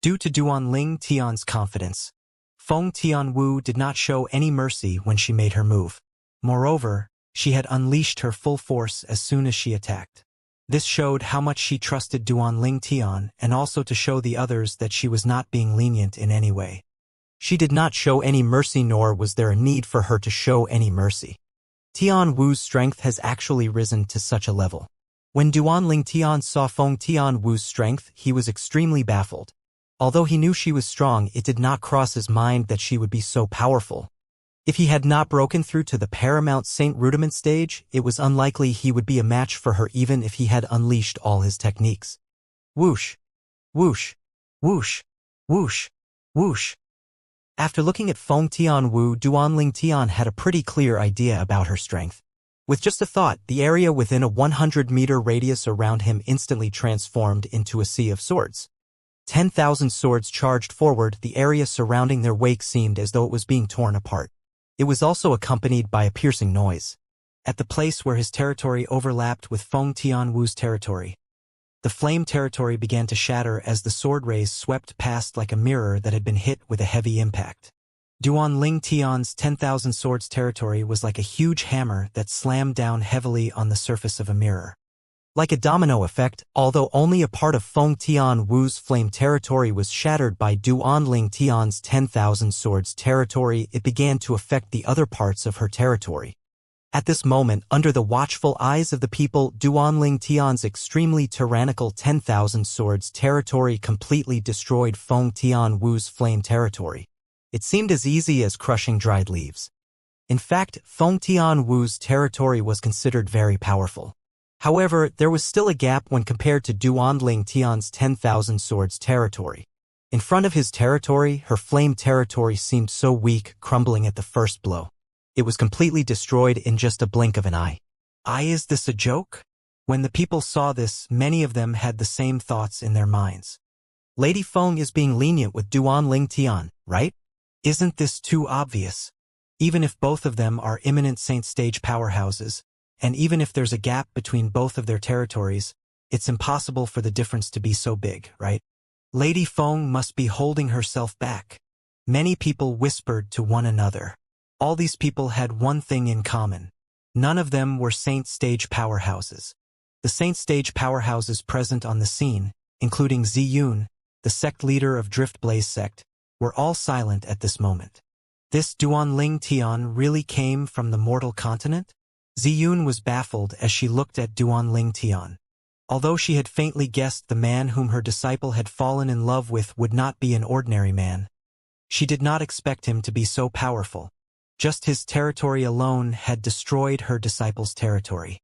Due to Duanling Tian's confidence, Feng Tianwu did not show any mercy when she made her move. Moreover, she had unleashed her full force as soon as she attacked. This showed how much she trusted Duanling Tian and also to show the others that she was not being lenient in any way. She did not show any mercy, nor was there a need for her to show any mercy. Tian Wu's strength has actually risen to such a level. When Duanling Tian saw Feng Tian Wu's strength, he was extremely baffled. Although he knew she was strong, it did not cross his mind that she would be so powerful. If he had not broken through to the Paramount Saint Rudiment stage, it was unlikely he would be a match for her even if he had unleashed all his techniques. Whoosh! Whoosh! Whoosh! Whoosh! Whoosh! After looking at Feng Tianwu, Duanling Tian had a pretty clear idea about her strength. With just a thought, the area within a 100-meter radius around him instantly transformed into a sea of swords. 10,000 swords charged forward. The area surrounding their wake seemed as though it was being torn apart. It was also accompanied by a piercing noise. At the place where his territory overlapped with Feng Tianwu's territory, the flame territory began to shatter as the sword rays swept past like a mirror that had been hit with a heavy impact. Duanling Tian's 10,000 swords territory was like a huge hammer that slammed down heavily on the surface of a mirror. Like a domino effect, although only a part of Feng Tianwu's flame territory was shattered by Duanling Tian's 10,000 swords territory, it began to affect the other parts of her territory. At this moment, under the watchful eyes of the people, Duanling Tian's extremely tyrannical 10,000 swords territory completely destroyed Feng Tianwu's flame territory. It seemed as easy as crushing dried leaves. In fact, Feng Tianwu's territory was considered very powerful. However, there was still a gap when compared to Duanling Tian's 10,000 swords territory. In front of his territory, her flame territory seemed so weak, crumbling at the first blow. It was completely destroyed in just a blink of an eye. Is this a joke? When the people saw this, many of them had the same thoughts in their minds. Lady Feng is being lenient with Duanling Tian, right? Isn't this too obvious? Even if both of them are imminent saint stage powerhouses, and even if there's a gap between both of their territories, it's impossible for the difference to be so big, right? Lady Feng must be holding herself back. Many people whispered to one another. All these people had one thing in common. None of them were saint stage powerhouses. The saint stage powerhouses present on the scene, including Ziyun, the sect leader of Drift Blaze sect, were all silent at this moment. This Duanling Tian really came from the mortal continent? Ziyun was baffled as she looked at Duanling Tian. Although she had faintly guessed the man whom her disciple had fallen in love with would not be an ordinary man, she did not expect him to be so powerful. Just his territory alone had destroyed her disciple's territory.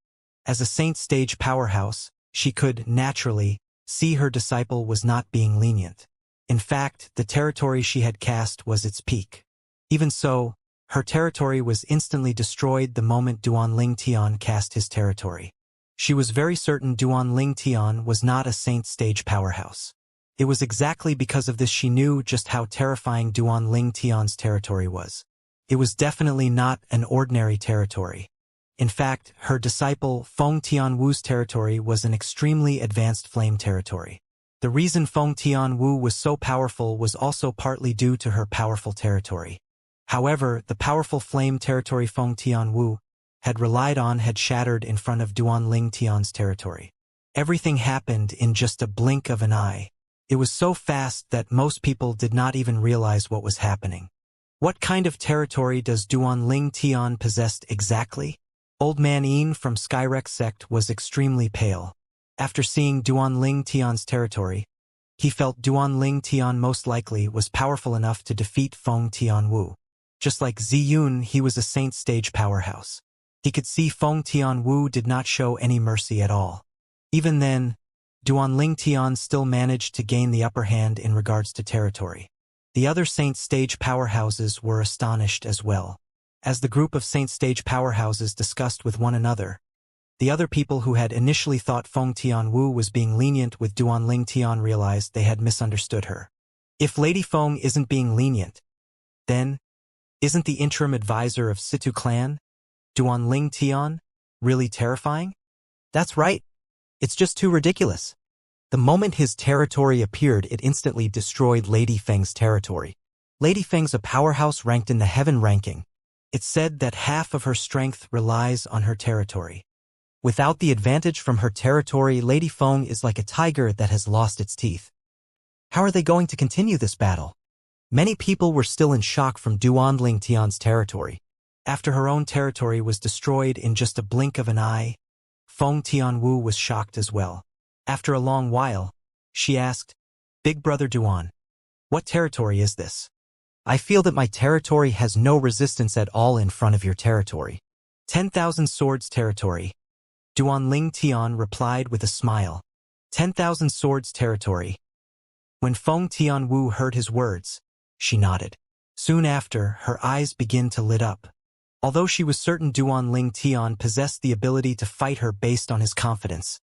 As a saint stage powerhouse, she could, naturally, see her disciple was not being lenient. In fact, the territory she had cast was its peak. Even so, her territory was instantly destroyed the moment Duanling Tian cast his territory. She was very certain Duanling Tian was not a saint stage powerhouse. It was exactly because of this she knew just how terrifying Duanling Tian's territory was. It was definitely not an ordinary territory. In fact, her disciple Feng Tianwu's territory was an extremely advanced flame territory. The reason Feng Tianwu was so powerful was also partly due to her powerful territory. However, the powerful flame territory Feng Tianwu had relied on had shattered in front of Duanling Tian's territory. Everything happened in just a blink of an eye. It was so fast that most people did not even realize what was happening. What kind of territory does Duanling Tian possess exactly? Old Man Yin from Skyrex sect was extremely pale. After seeing Duanling Tian's territory, he felt Duanling Tian most likely was powerful enough to defeat Feng Tianwu. Just like Ziyun, he was a saint stage powerhouse. He could see Feng Tianwu did not show any mercy at all. Even then, Duanling Tian still managed to gain the upper hand in regards to territory. The other saint stage powerhouses were astonished as well. As the group of saint stage powerhouses discussed with one another, the other people who had initially thought Feng Tianwu was being lenient with Duanling Tian realized they had misunderstood her. If Lady Feng isn't being lenient, then isn't the interim advisor of Situ clan, Duanling Tian, really terrifying? That's right. It's just too ridiculous. The moment his territory appeared, it instantly destroyed Lady Feng's territory. Lady Feng's a powerhouse ranked in the heaven ranking. It's said that half of her strength relies on her territory. Without the advantage from her territory, Lady Feng is like a tiger that has lost its teeth. How are they going to continue this battle? Many people were still in shock from Duanling Tian's territory. After her own territory was destroyed in just a blink of an eye, Feng Tianwu was shocked as well. After a long while, she asked, "Big Brother Duan, what territory is this? I feel that my territory has no resistance at all in front of your territory." 10,000 Swords territory. Duanling Tian replied with a smile. 10,000 Swords territory. When Feng Tianwu heard his words, she nodded. Soon after, her eyes began to lit up. Although she was certain Duanling Tian possessed the ability to fight her based on his confidence,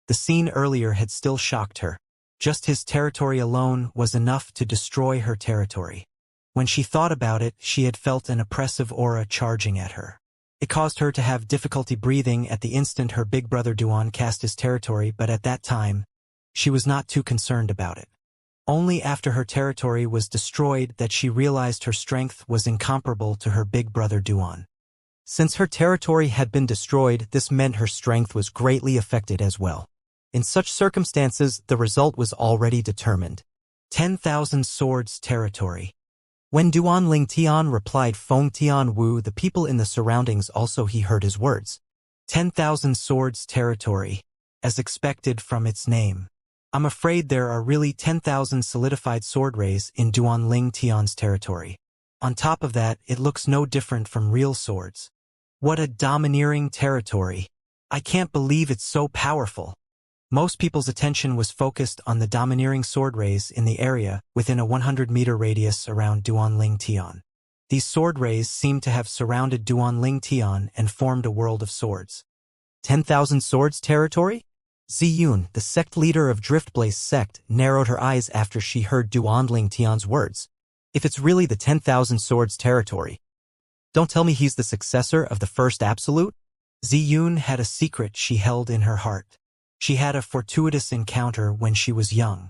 the scene earlier had still shocked her. Just his territory alone was enough to destroy her territory. When she thought about it, she had felt an oppressive aura charging at her. It caused her to have difficulty breathing at the instant her big brother Duan cast his territory, but at that time, she was not too concerned about it. Only after her territory was destroyed that she realized her strength was incomparable to her big brother Duan. Since her territory had been destroyed, this meant her strength was greatly affected as well. In such circumstances, the result was already determined. 10,000 Swords territory. When Duanling Tian replied Feng Tianwu, the people in the surroundings also he heard his words. 10,000 Swords territory, as expected from its name. I'm afraid there are really 10,000 solidified sword rays in Duanling Tian's territory. On top of that, it looks no different from real swords. What a domineering territory. I can't believe it's so powerful. Most people's attention was focused on the domineering sword rays in the area within a 100-meter radius around Duanling Tian. These sword rays seemed to have surrounded Duanling Tian and formed a world of swords. 10,000 Swords territory? Ziyun, the sect leader of Driftblaze sect, narrowed her eyes after she heard Duanling Tian's words. If it's really the 10,000 Swords territory, don't tell me he's the successor of the first absolute? Ziyun had a secret she held in her heart. She had a fortuitous encounter when she was young.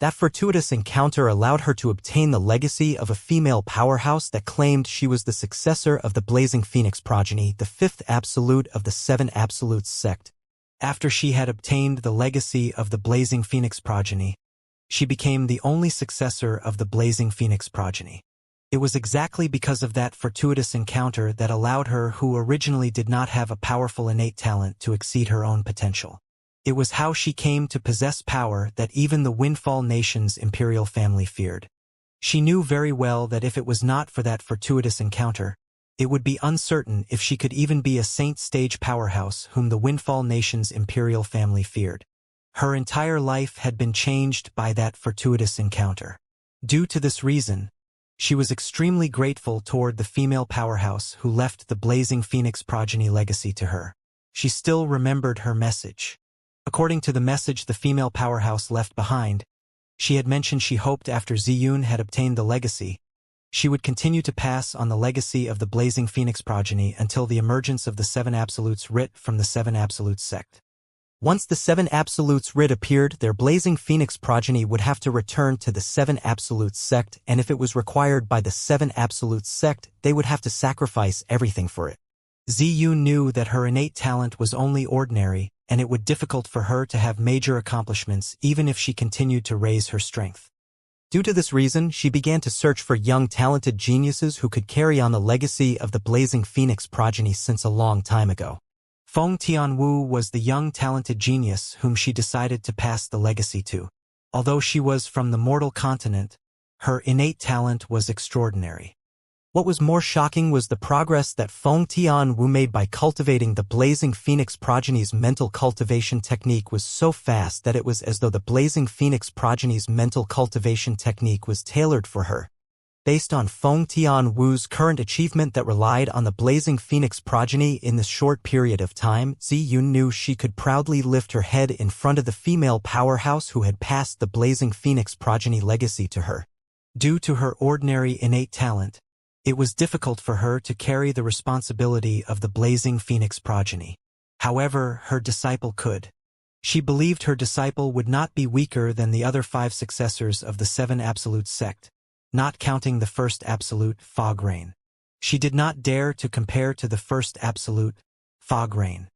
That fortuitous encounter allowed her to obtain the legacy of a female powerhouse that claimed she was the successor of the Blazing Phoenix progeny, the fifth absolute of the Seven Absolutes sect. After she had obtained the legacy of the Blazing Phoenix progeny, she became the only successor of the Blazing Phoenix progeny. It was exactly because of that fortuitous encounter that allowed her, who originally did not have a powerful innate talent, to exceed her own potential. It was how she came to possess power that even the Windfall Nation's imperial family feared. She knew very well that if it was not for that fortuitous encounter, it would be uncertain if she could even be a saint stage powerhouse whom the Windfall Nation's imperial family feared. Her entire life had been changed by that fortuitous encounter. Due to this reason, she was extremely grateful toward the female powerhouse who left the Blazing Phoenix progeny legacy to her. She still remembered her message. According to the message the female powerhouse left behind, she had mentioned she hoped after Ziyun had obtained the legacy, she would continue to pass on the legacy of the Blazing Phoenix progeny until the emergence of the Seven Absolutes writ from the Seven Absolutes sect. Once the Seven Absolutes writ appeared, their Blazing Phoenix progeny would have to return to the Seven Absolutes sect, and if it was required by the Seven Absolutes sect, they would have to sacrifice everything for it. Ziyun knew that her innate talent was only ordinary, and it would be difficult for her to have major accomplishments even if she continued to raise her strength. Due to this reason, she began to search for young talented geniuses who could carry on the legacy of the Blazing Phoenix progeny since a long time ago. Feng Tianwu was the young talented genius whom she decided to pass the legacy to. Although she was from the mortal continent, her innate talent was extraordinary. What was more shocking was the progress that Feng Tianwu made by cultivating the Blazing Phoenix progeny's mental cultivation technique was so fast that it was as though the Blazing Phoenix progeny's mental cultivation technique was tailored for her. Based on Feng Tianwu's current achievement that relied on the Blazing Phoenix progeny in this short period of time, Ziyun knew she could proudly lift her head in front of the female powerhouse who had passed the Blazing Phoenix progeny legacy to her. Due to her ordinary innate talent, it was difficult for her to carry the responsibility of the Blazing Phoenix progeny. However, her disciple could. She believed her disciple would not be weaker than the other 5 successors of the 7 Absolute sect, not counting the first Absolute, Fog Rain. She did not dare to compare to the first Absolute, Fog Rain.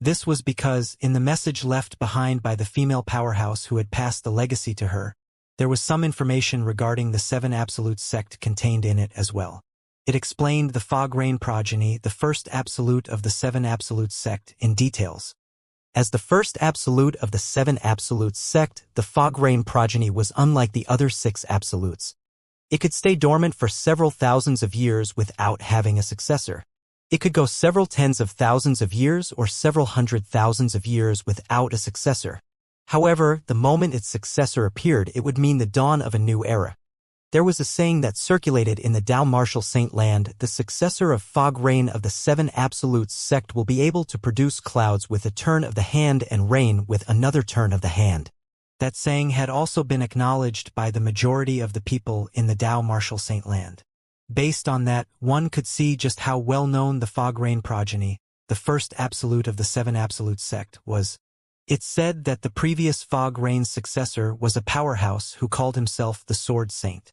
This was because, in the message left behind by the female powerhouse who had passed the legacy to her, there was some information regarding the 7 Absolute sect contained in it as well. It explained the Fog Rain progeny, the first Absolute of the 7 Absolute sect, in details. As the first Absolute of the 7 Absolute sect, the Fog Rain progeny was unlike the other 6 Absolutes. It could stay dormant for several thousands of years without having a successor. It could go several tens of thousands of years or several hundred thousands of years without a successor. However, the moment its successor appeared, it would mean the dawn of a new era. There was a saying that circulated in the Dao Martial Saint Land: the successor of Fog Rain of the 7 Absolutes sect will be able to produce clouds with a turn of the hand and rain with another turn of the hand. That saying had also been acknowledged by the majority of the people in the Dao Martial Saint Land. Based on that, one could see just how well known the Fog Rain progeny, the first Absolute of the 7 Absolute sect, was. It's said that the previous Fog Rain's successor was a powerhouse who called himself the Sword Saint.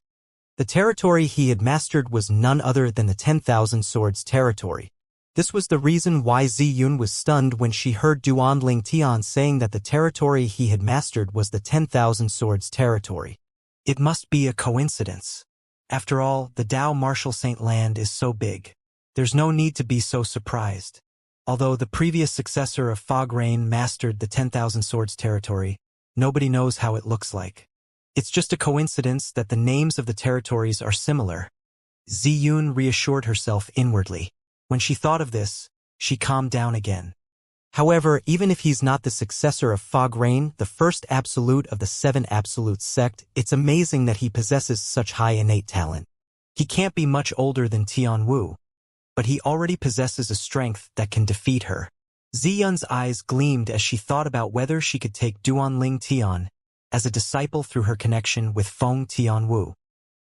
The territory he had mastered was none other than the 10,000 Swords territory. This was the reason why Ziyun was stunned when she heard Duanling Tian saying that the territory he had mastered was the 10,000 Swords territory. It must be a coincidence. After all, the Dao Martial Saint Land is so big. There's no need to be so surprised. Although the previous successor of Fog Rain mastered the 10,000 Swords territory, nobody knows how it looks like. It's just a coincidence that the names of the territories are similar. Ziyun reassured herself inwardly. When she thought of this, she calmed down again. However, even if he's not the successor of Fog Rain, the first Absolute of the 7 Absolute sect, it's amazing that he possesses such high innate talent. He can't be much older than Tianwu, but he already possesses a strength that can defeat her. Ziyun's eyes gleamed as she thought about whether she could take Duanling Tian as a disciple through her connection with Feng Tianwu.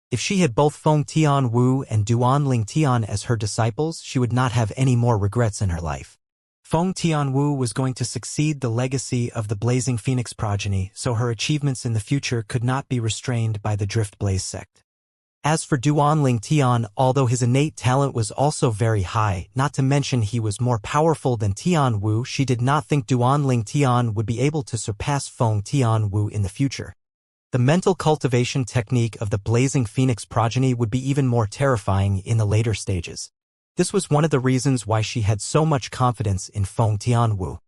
If she had both Feng Tianwu and Duanling Tian as her disciples, she would not have any more regrets in her life. Feng Tianwu was going to succeed the legacy of the Blazing Phoenix progeny, so her achievements in the future could not be restrained by the Drift Blaze sect. As for Duanling Tian, although his innate talent was also very high, not to mention he was more powerful than Tianwu, she did not think Duanling Tian would be able to surpass Feng Tianwu in the future. The mental cultivation technique of the Blazing Phoenix progeny would be even more terrifying in the later stages. This was one of the reasons why she had so much confidence in Feng Tianwu.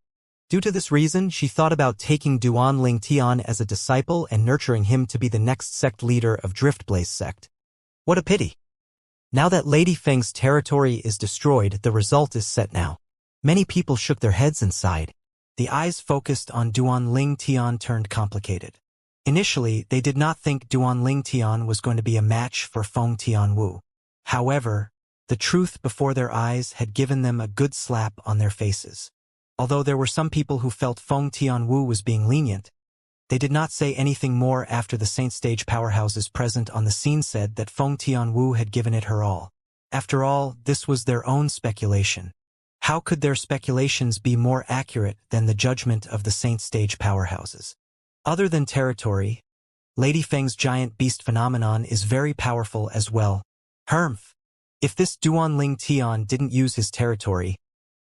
Due to this reason, she thought about taking Duanling Tian as a disciple and nurturing him to be the next sect leader of Driftblaze sect. What a pity. Now that Lady Feng's territory is destroyed, the result is set now. Many people shook their heads and sighed. The eyes focused on Duanling Tian turned complicated. Initially, they did not think Duanling Tian was going to be a match for Feng Tianwu. However, the truth before their eyes had given them a good slap on their faces. Although there were some people who felt Feng Tianwu was being lenient, they did not say anything more after the Saint Stage powerhouses present on the scene said that Feng Tianwu had given it her all. After all, this was their own speculation. How could their speculations be more accurate than the judgment of the Saint Stage powerhouses? Other than territory, Lady Feng's giant beast phenomenon is very powerful as well. If this Duanling Tian didn't use his territory,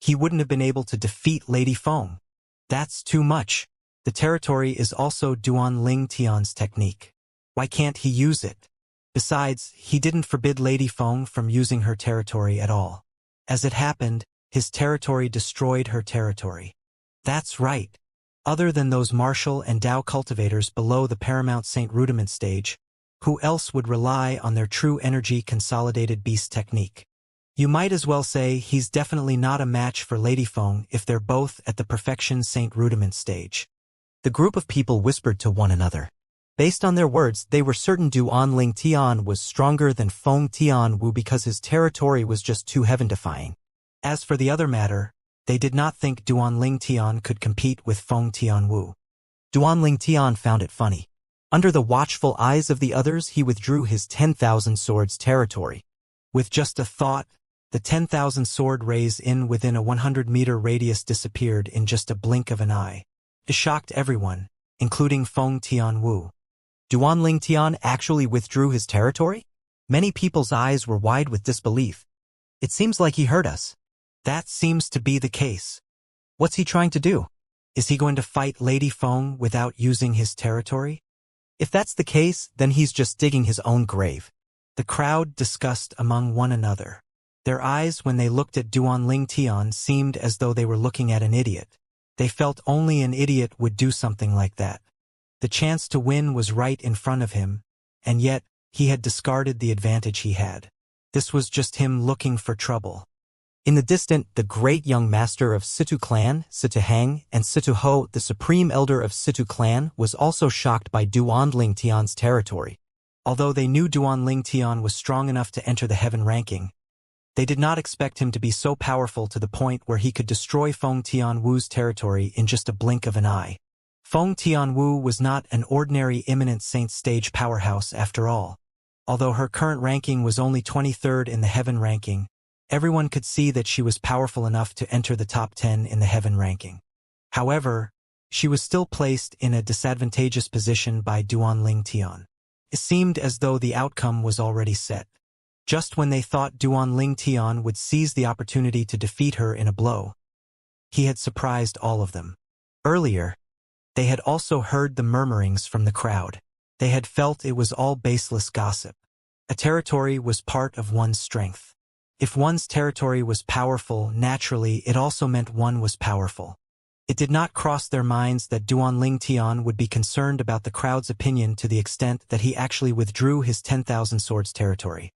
he wouldn't have been able to defeat Lady Feng. That's too much. The territory is also Duan Ling Tian's technique. Why can't he use it? Besides, he didn't forbid Lady Feng from using her territory at all. As it happened, his territory destroyed her territory. That's right. Other than those martial and Dao cultivators below the Paramount Saint Rudiment stage, who else would rely on their true energy consolidated beast technique? You might as well say he's definitely not a match for Lady Feng if they're both at the Perfection Saint Rudiment stage. The group of people whispered to one another. Based on their words, they were certain Duan Ling Tian was stronger than Feng Tian Wu because his territory was just too heaven-defying. As for the other matter, they did not think Duan Ling Tian could compete with Feng Tian Wu. Duan Ling Tian found it funny. Under the watchful eyes of the others, he withdrew his 10,000 swords territory. With just a thought, the 10,000 sword rays within a 100-meter radius disappeared in just a blink of an eye. It shocked everyone, including Feng Tian Wu. Duan Ling Tian actually withdrew his territory? Many people's eyes were wide with disbelief. It seems like he heard us. That seems to be the case. What's he trying to do? Is he going to fight Lady Feng without using his territory? If that's the case, then he's just digging his own grave. The crowd discussed among one another. Their eyes when they looked at Duan Ling Tian seemed as though they were looking at an idiot. They felt only an idiot would do something like that. The chance to win was right in front of him, and yet he had discarded the advantage he had. This was just him looking for trouble. In the distant, the great young master of Situ clan, Situ Hang, and Situ Ho, the supreme elder of Situ clan, was also shocked by Duan Ling Tian's territory. Although they knew Duan Ling Tian was strong enough to enter the heaven ranking, they did not expect him to be so powerful to the point where he could destroy Feng Tian Wu's territory in just a blink of an eye. Feng Tian Wu was not an ordinary imminent saint stage powerhouse after all. Although her current ranking was only 23rd in the heaven ranking, everyone could see that she was powerful enough to enter the top 10 in the heaven ranking. However, she was still placed in a disadvantageous position by Duan Ling Tian. It seemed as though the outcome was already set. Just when they thought Duan Ling Tian would seize the opportunity to defeat her in a blow, he had surprised all of them. Earlier, they had also heard the murmurings from the crowd. They had felt it was all baseless gossip. A territory was part of one's strength. If one's territory was powerful, naturally it also meant one was powerful. It did not cross their minds that Duan Ling Tian would be concerned about the crowd's opinion to the extent that he actually withdrew his 10,000 swords territory.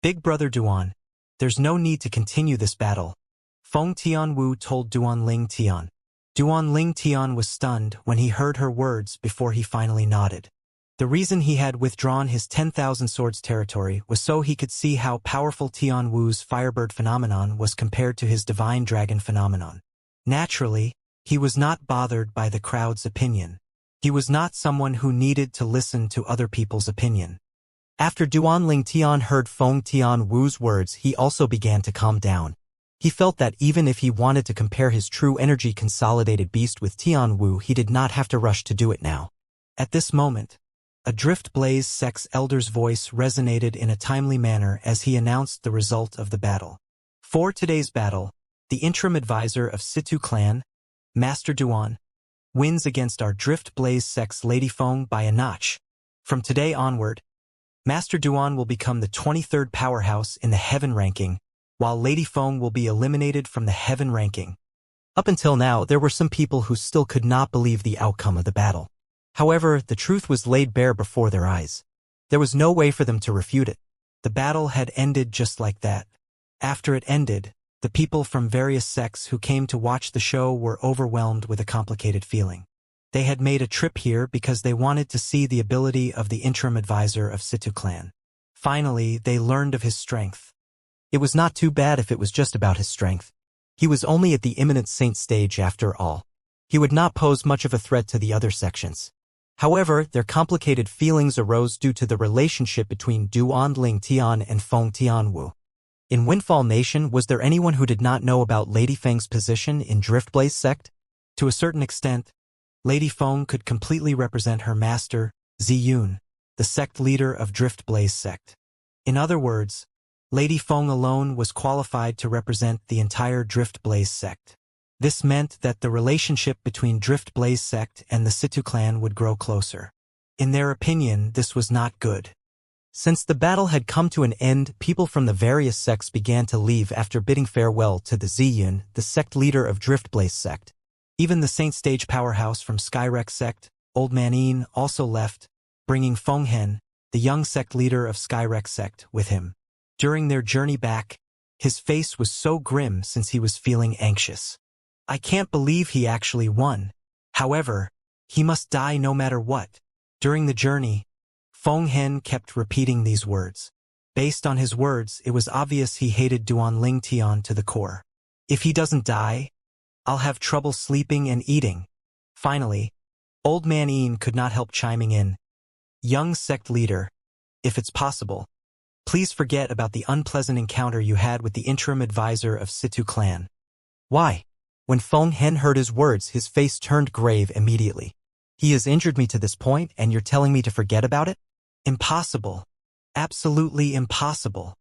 Big Brother Duan, there's no need to continue this battle, Feng Tian Wu told Duan Ling Tian. Duan Ling Tian was stunned when he heard her words before he finally nodded. The reason he had withdrawn his 10,000 swords territory was so he could see how powerful Tian Wu's Firebird phenomenon was compared to his Divine Dragon phenomenon. Naturally, he was not bothered by the crowd's opinion. He was not someone who needed to listen to other people's opinion. After Duan Ling Tian heard Feng Tian Wu's words, he also began to calm down. He felt that even if he wanted to compare his true energy consolidated beast with Tian Wu, he did not have to rush to do it now. At this moment, a Drift Blaze Sex Elder's voice resonated in a timely manner as he announced the result of the battle. For today's battle, the interim advisor of Situ clan, Master Duan, wins against our Drift Blaze Sex Lady Feng by a notch. From today onward, Master Duan will become the 23rd powerhouse in the heaven ranking, while Lady Feng will be eliminated from the heaven ranking. Up until now, there were some people who still could not believe the outcome of the battle. However, the truth was laid bare before their eyes. There was no way for them to refute it. The battle had ended just like that. After it ended, the people from various sects who came to watch the show were overwhelmed with a complicated feeling. They had made a trip here because they wanted to see the ability of the interim advisor of Situ clan. Finally, they learned of his strength. It was not too bad if it was just about his strength. He was only at the imminent saint stage after all. He would not pose much of a threat to the other sections. However, their complicated feelings arose due to the relationship between Duan Ling Tian and Feng Tian Wu. In Windfall Nation, was there anyone who did not know about Lady Feng's position in Driftblaze sect? To a certain extent, Lady Feng could completely represent her master, Ziyun, the sect leader of Driftblaze sect. In other words, Lady Feng alone was qualified to represent the entire Drift Blaze sect. This meant that the relationship between Drift Blaze sect and the Situ clan would grow closer. In their opinion, this was not good. Since the battle had come to an end, people from the various sects began to leave after bidding farewell to the Ziyun, the sect leader of Drift Blaze sect. Even the Saint Stage powerhouse from Skyrex sect, Old Man Yin, also left, bringing Feng Hen, the young sect leader of Skyrex sect, with him. During their journey back, his face was so grim since he was feeling anxious. I can't believe he actually won. However, he must die no matter what. During the journey, Feng Hen kept repeating these words. Based on his words, it was obvious he hated Duan Ling Tian to the core. If he doesn't die, I'll have trouble sleeping and eating. Finally, Old Man Yin could not help chiming in. Young sect leader, if it's possible, please forget about the unpleasant encounter you had with the interim advisor of Situ clan. Why? When Feng Hen heard his words, his face turned grave immediately. He has injured me to this point, and you're telling me to forget about it? Impossible. Absolutely impossible.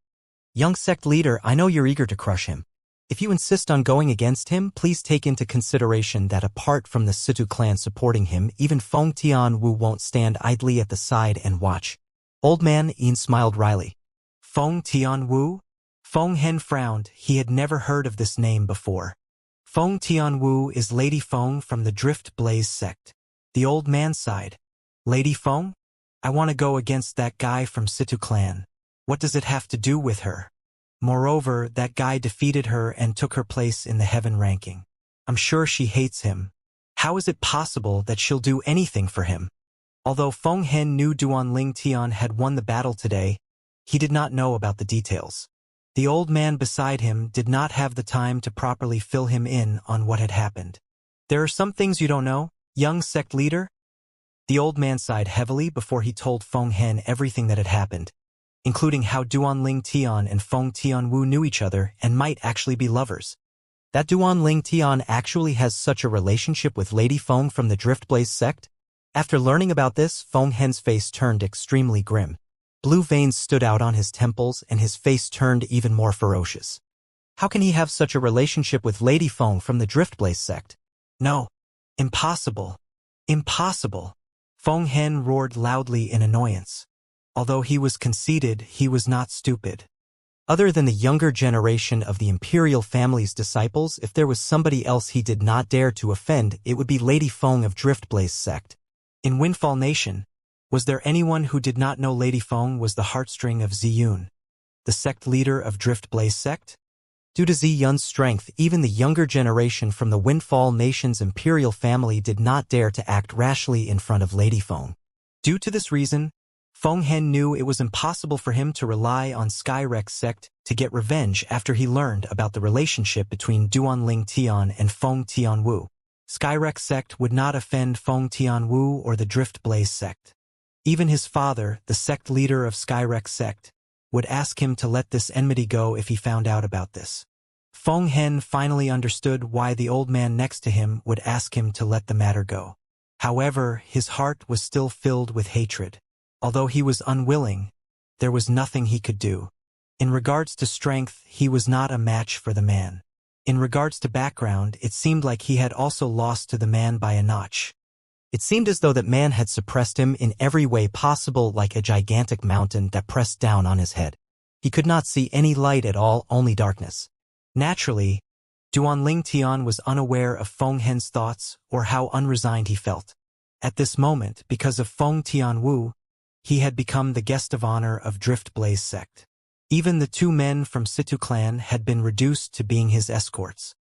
Young sect leader, I know you're eager to crush him. If you insist on going against him, please take into consideration that apart from the Situ clan supporting him, even Feng Tianwu won't stand idly at the side and watch. Old Man Yin smiled wryly. Feng Tianwu? Feng Hen frowned. He had never heard of this name before. Feng Tianwu is Lady Feng from the Drift Blaze sect. The old man sighed. Lady Feng? I want to go against that guy from Situ clan. What does it have to do with her? Moreover, that guy defeated her and took her place in the heaven ranking. I'm sure she hates him. How is it possible that she'll do anything for him? Although Feng Hen knew Duan Ling Tian had won the battle today, he did not know about the details. The old man beside him did not have the time to properly fill him in on what had happened. There are some things you don't know, young sect leader? The old man sighed heavily before he told Feng Hen everything that had happened, including how Duan Ling Tian and Feng Tianwu knew each other and might actually be lovers. That Duan Ling Tian actually has such a relationship with Lady Feng from the Drift Blaze sect? After learning about this, Feng Hen's face turned extremely grim. Blue veins stood out on his temples and his face turned even more ferocious. How can he have such a relationship with Lady Feng from the Drift Blaze sect? No. Impossible. Impossible. Feng Hen roared loudly in annoyance. Although he was conceited, he was not stupid. Other than the younger generation of the imperial family's disciples, if there was somebody else he did not dare to offend, it would be Lady Feng of Drift Blaze sect. In Windfall Nation, was there anyone who did not know Lady Feng was the heartstring of Ziyun, the sect leader of Drift Blaze sect? Due to Ziyun's strength, even the younger generation from the Windfall Nation's imperial family did not dare to act rashly in front of Lady Feng. Due to this reason, Feng Hen knew it was impossible for him to rely on Skyrex sect to get revenge after he learned about the relationship between Duan Ling Tian and Feng Tianwu. Skyrex sect would not offend Feng Tianwu or the Drift Blaze sect. Even his father, the sect leader of Skyrex sect, would ask him to let this enmity go if he found out about this. Feng Hen finally understood why the old man next to him would ask him to let the matter go. However, his heart was still filled with hatred. Although he was unwilling, there was nothing he could do. In regards to strength, he was not a match for the man. In regards to background, it seemed like he had also lost to the man by a notch. It seemed as though that man had suppressed him in every way possible, like a gigantic mountain that pressed down on his head. He could not see any light at all, only darkness. Naturally, Duan Ling Tian was unaware of Feng Hen's thoughts or how unresigned he felt. At this moment, because of Feng Tianwu, he had become the guest of honor of Drift Blaze sect. Even the two men from Situ clan had been reduced to being his escorts.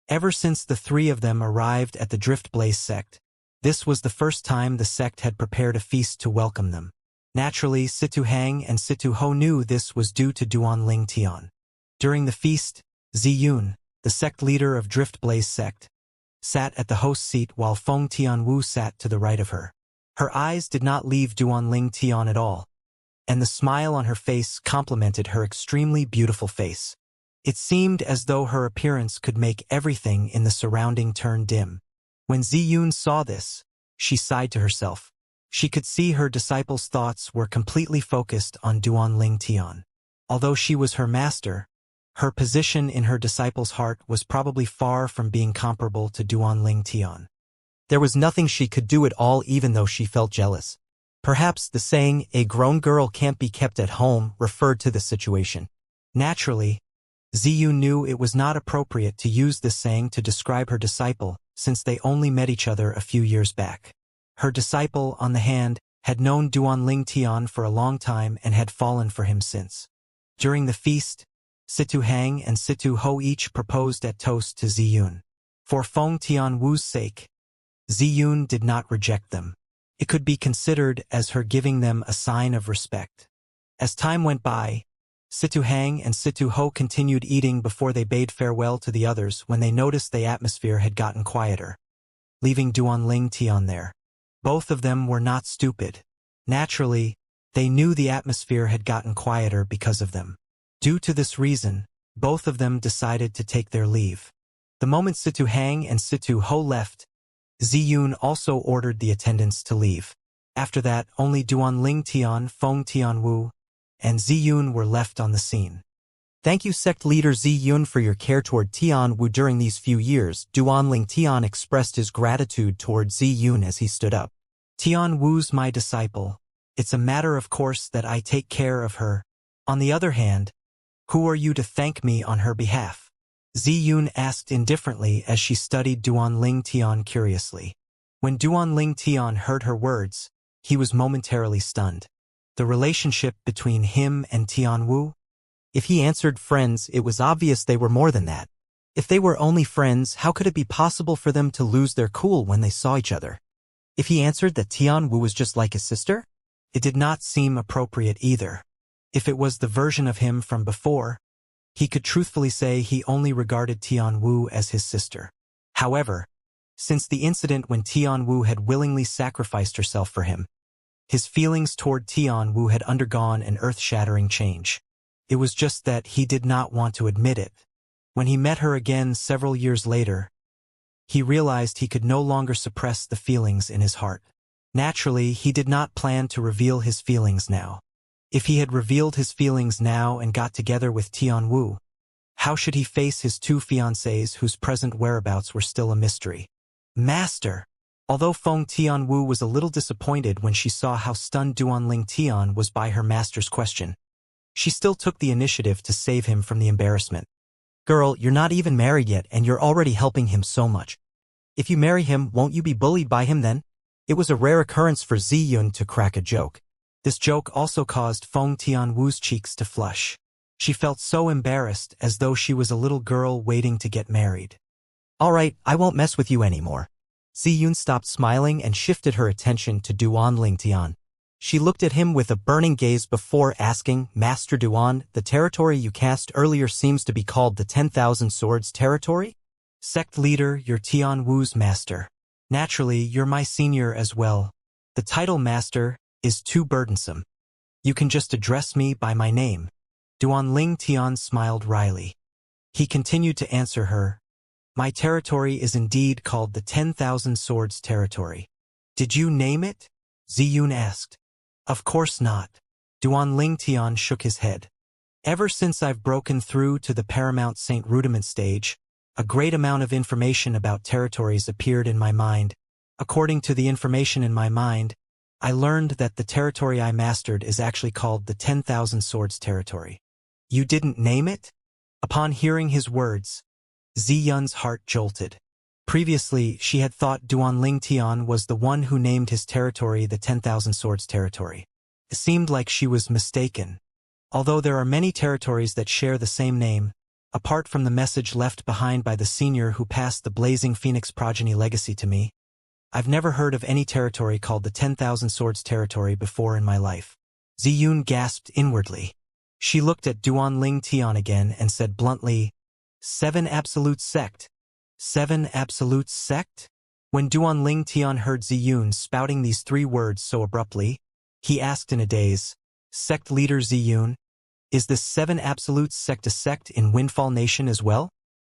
Ever since the three of them arrived at the Drift Blaze sect, this was the first time the sect had prepared a feast to welcome them. Naturally, Situ Hang and Situ Ho knew this was due to Duan Ling Tian. During the feast, Ziyun, the sect leader of Drift Blaze sect, sat at the host seat while Feng Tianwu sat to the right of her. Her eyes did not leave Duan Ling Tian at all, and the smile on her face complemented her extremely beautiful face. It seemed as though her appearance could make everything in the surrounding turn dim. When Ziyun saw this, she sighed to herself. She could see her disciples' thoughts were completely focused on Duan Ling Tian. Although she was her master, her position in her disciple's heart was probably far from being comparable to Duanling Tian. There was nothing she could do at all even though she felt jealous. Perhaps the saying, "a grown girl can't be kept at home," referred to the situation. Naturally, Ziyun knew it was not appropriate to use this saying to describe her disciple, since they only met each other a few years back. Her disciple, on the hand, had known Duanling Tian for a long time and had fallen for him since. During the feast, Situ Hang and Situ Ho each proposed at toast to Ziyun. For Feng Tianwu's sake, Ziyun did not reject them. It could be considered as her giving them a sign of respect. As time went by, Situ Hang and Situ Ho continued eating before they bade farewell to the others when they noticed the atmosphere had gotten quieter, leaving Duanling Tian there. Both of them were not stupid. Naturally, they knew the atmosphere had gotten quieter because of them. Due to this reason, both of them decided to take their leave. The moment Situ Hang and Situ Ho left, Ziyun also ordered the attendants to leave. After that, only Duanling Tian, Feng Tianwu, and Ziyun were left on the scene. Thank you, sect leader Ziyun, for your care toward Tianwu during these few years. Duanling Tian expressed his gratitude toward Ziyun as he stood up. Tianwu's my disciple. It's a matter of course that I take care of her. On the other hand, who are you to thank me on her behalf? Ziyun asked indifferently as she studied Duanling Tian curiously. When Duanling Tian heard her words, he was momentarily stunned. The relationship between him and Tianwu? If he answered friends, it was obvious they were more than that. If they were only friends, how could it be possible for them to lose their cool when they saw each other? If he answered that Tianwu was just like his sister? It did not seem appropriate either. If it was the version of him from before, he could truthfully say he only regarded Tianwu as his sister. However, since the incident when Tianwu had willingly sacrificed herself for him, his feelings toward Tianwu had undergone an earth-shattering change. It was just that he did not want to admit it. When he met her again several years later, he realized he could no longer suppress the feelings in his heart. Naturally, he did not plan to reveal his feelings now. If he had revealed his feelings now and got together with Tianwu, how should he face his two fiancées whose present whereabouts were still a mystery? Master! Although Feng Tianwu was a little disappointed when she saw how stunned Duanling Tian was by her master's question, she still took the initiative to save him from the embarrassment. Girl, you're not even married yet and you're already helping him so much. If you marry him, won't you be bullied by him then? It was a rare occurrence for Ziyun to crack a joke. This joke also caused Feng Tianwu's cheeks to flush. She felt so embarrassed as though she was a little girl waiting to get married. All right, I won't mess with you anymore. Ziyun stopped smiling and shifted her attention to Duanling Tian. She looked at him with a burning gaze before asking, Master Duan, the territory you cast earlier seems to be called the 10,000 Swords Territory? Sect leader, you're Tianwu's master. Naturally, you're my senior as well. The title master is too burdensome. You can just address me by my name. Duanling Tian smiled wryly. He continued to answer her. My territory is indeed called the 10,000 Swords Territory. Did you name it? Ziyun asked. Of course not. Duanling Tian shook his head. Ever since I've broken through to the Paramount Saint Rudiment stage, a great amount of information about territories appeared in my mind. According to the information in my mind, I learned that the territory I mastered is actually called the 10,000 Swords Territory. You didn't name it? Upon hearing his words, Ziyun's heart jolted. Previously, she had thought Duanling Tian was the one who named his territory the 10,000 Swords Territory. It seemed like she was mistaken. Although there are many territories that share the same name, apart from the message left behind by the senior who passed the Blazing Phoenix progeny legacy to me, I've never heard of any territory called the 10,000 Swords Territory before in my life. Ziyun gasped inwardly. She looked at Duanling Tian again and said bluntly, 7 Absolute Sect. 7 Absolute Sect? When Duanling Tian heard Ziyun spouting these 3 words so abruptly, he asked in a daze, Sect leader Ziyun, is this 7 Absolute Sect a sect in Windfall Nation as well?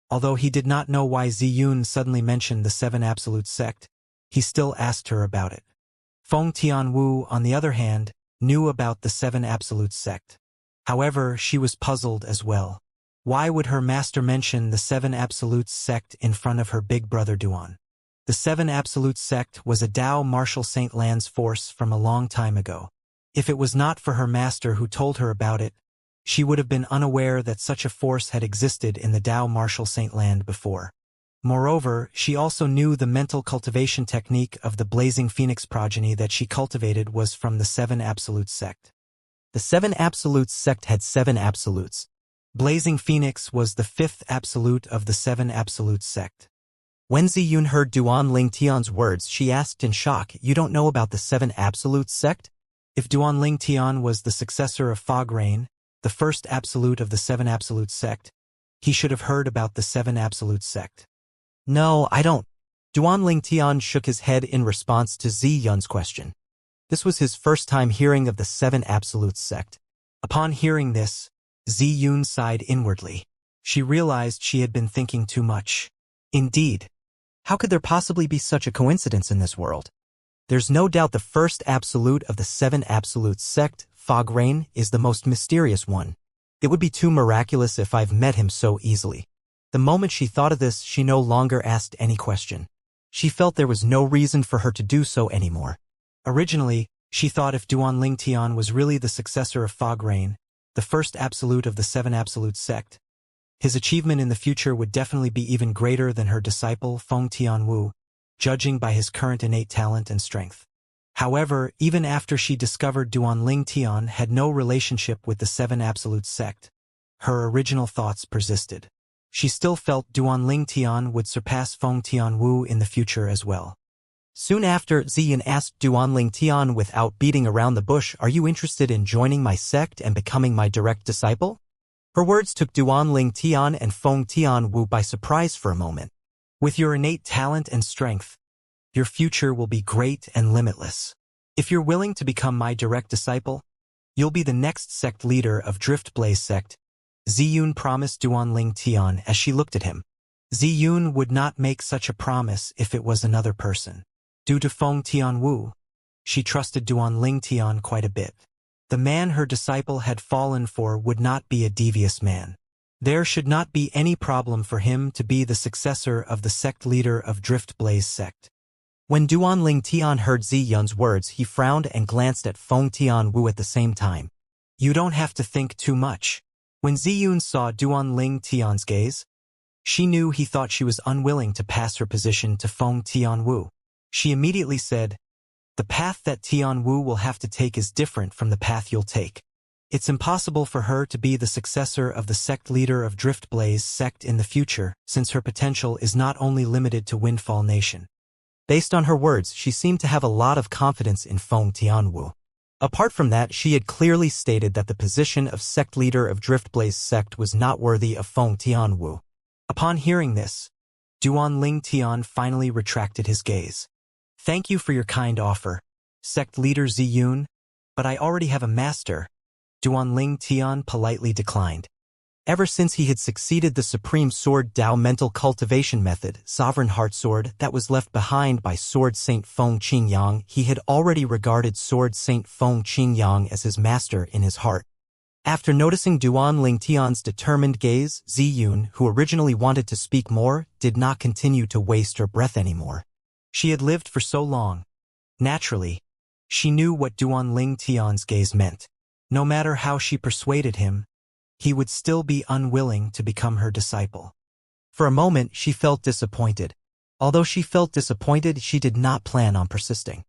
Although he did not know why Ziyun suddenly mentioned the 7 Absolute Sect, he still asked her about it. Feng Tianwu, on the other hand, knew about the 7 Absolute Sect. However, she was puzzled as well. Why would her master mention the Seven Absolutes sect in front of her big brother Duan? The Seven Absolutes sect was a Tao Martial Saint Lands force from a long time ago. If it was not for her master who told her about it, she would have been unaware that such a force had existed in the Tao Martial Saint Land before. Moreover, she also knew the mental cultivation technique of the Blazing Phoenix progeny that she cultivated was from the Seven Absolutes sect. The Seven Absolutes sect had 7 absolutes. Blazing Phoenix was the 5th absolute of the Seven Absolutes sect. When Ziyun heard Duan Ling Tian's words, she asked in shock, "You don't know about the Seven Absolutes sect?" If Duan Ling Tian was the successor of Fog Rain, the first absolute of the Seven Absolutes sect, he should have heard about the Seven Absolutes sect. "No, I don't." Duan Ling Tian shook his head in response to Ziyun's question. This was his first time hearing of the Seven Absolutes sect. Upon hearing this, Ziyun sighed inwardly. She realized she had been thinking too much. Indeed, how could there possibly be such a coincidence in this world? There's no doubt the first absolute of the Seven Absolutes sect, Fog Rain, is the most mysterious one. It would be too miraculous if I've met him so easily. The moment she thought of this, she no longer asked any question. She felt there was no reason for her to do so anymore. Originally, she thought if Duan Ling Tian was really the successor of Fog Rain, the first absolute of the Seven Absolutes sect, his achievement in the future would definitely be even greater than her disciple Feng Tianwu, judging by his current innate talent and strength. However, even after she discovered Duan Ling Tian had no relationship with the Seven Absolutes sect, her original thoughts persisted. She still felt Duan Ling Tian would surpass Feng Tianwu in the future as well. Soon after, Ziyun asked Duan Ling Tian without beating around the bush, "Are you interested in joining my sect and becoming my direct disciple?" Her words took Duan Ling Tian and Feng Tianwu by surprise for a moment. "With your innate talent and strength, your future will be great and limitless. If you're willing to become my direct disciple, you'll be the next sect leader of Driftblaze sect," Ziyun promised Duan Ling Tian as she looked at him. Ziyun would not make such a promise if it was another person. Due to Feng Tianwu, she trusted Duan Ling Tian quite a bit. The man her disciple had fallen for would not be a devious man. There should not be any problem for him to be the successor of the sect leader of Driftblaze sect. When Duan Ling Tian heard Ziyun's words, he frowned and glanced at Feng Tianwu at the same time. "You don't have to think too much." When Ziyun saw Duan Ling Tian's gaze, she knew he thought she was unwilling to pass her position to Feng Tianwu. She immediately said, "The path that Tianwu will have to take is different from the path you'll take. It's impossible for her to be the successor of the sect leader of Driftblaze sect in the future, since her potential is not only limited to Windfall Nation." Based on her words, she seemed to have a lot of confidence in Feng Tianwu. Apart from that, she had clearly stated that the position of sect leader of Driftblaze sect was not worthy of Feng Tianwu. Upon hearing this, Duan Ling Tian finally retracted his gaze. "Thank you for your kind offer, sect leader Ziyun, but I already have a master," Duan Ling Tian politely declined. Ever since he had succeeded the Supreme Sword Tao mental cultivation method, Sovereign Heart Sword, that was left behind by Sword Saint Feng Qingyang, he had already regarded Sword Saint Feng Qingyang as his master in his heart. After noticing Duan Ling Tian's determined gaze, Ziyun, who originally wanted to speak more, did not continue to waste her breath anymore. She had lived for so long. Naturally, she knew what Duan Ling Tian's gaze meant. No matter how she persuaded him, he would still be unwilling to become her disciple. For a moment, she felt disappointed. Although she felt disappointed, she did not plan on persisting.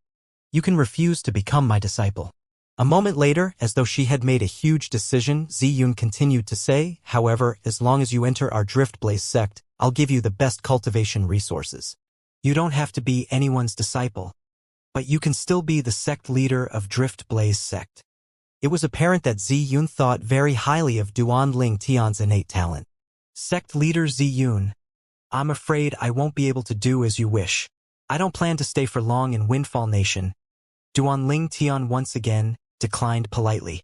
"You can refuse to become my disciple." A moment later, as though she had made a huge decision, Ziyun continued to say, "However, as long as you enter our Driftblaze sect, I'll give you the best cultivation resources. You don't have to be anyone's disciple, but you can still be the sect leader of Driftblaze sect." It was apparent that Ziyun thought very highly of Duan Ling Tian's innate talent. "Sect leader Ziyun, I'm afraid I won't be able to do as you wish. I don't plan to stay for long in Windfall Nation." Duan Ling Tian once again declined politely.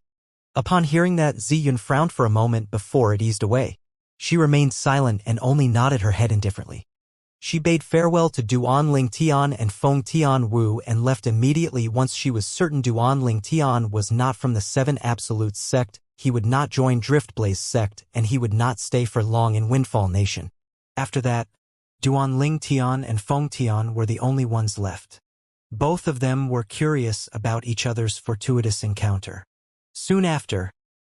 Upon hearing that, Ziyun frowned for a moment before it eased away. She remained silent and only nodded her head indifferently. She bade farewell to Duan Ling Tian and Feng Tianwu and left immediately once she was certain Duan Ling Tian was not from the Seven Absolutes sect, he would not join Driftblaze sect and he would not stay for long in Windfall Nation. After that, Duan Ling Tian and Feng Tian were the only ones left. Both of them were curious about each other's fortuitous encounter. Soon after,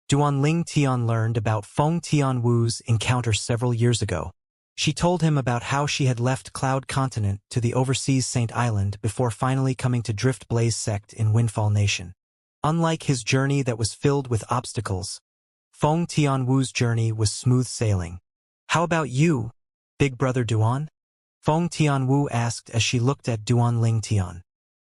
Duan Ling Tian learned about Feng Tianwu's encounter several years ago. She told him about how she had left Cloud Continent to the overseas Saint Island before finally coming to Driftblaze sect in Windfall Nation. Unlike his journey that was filled with obstacles, Feng Tianwu's journey was smooth sailing. "How about you, big brother Duan?" Feng Tianwu asked as she looked at Duan Ling Tian.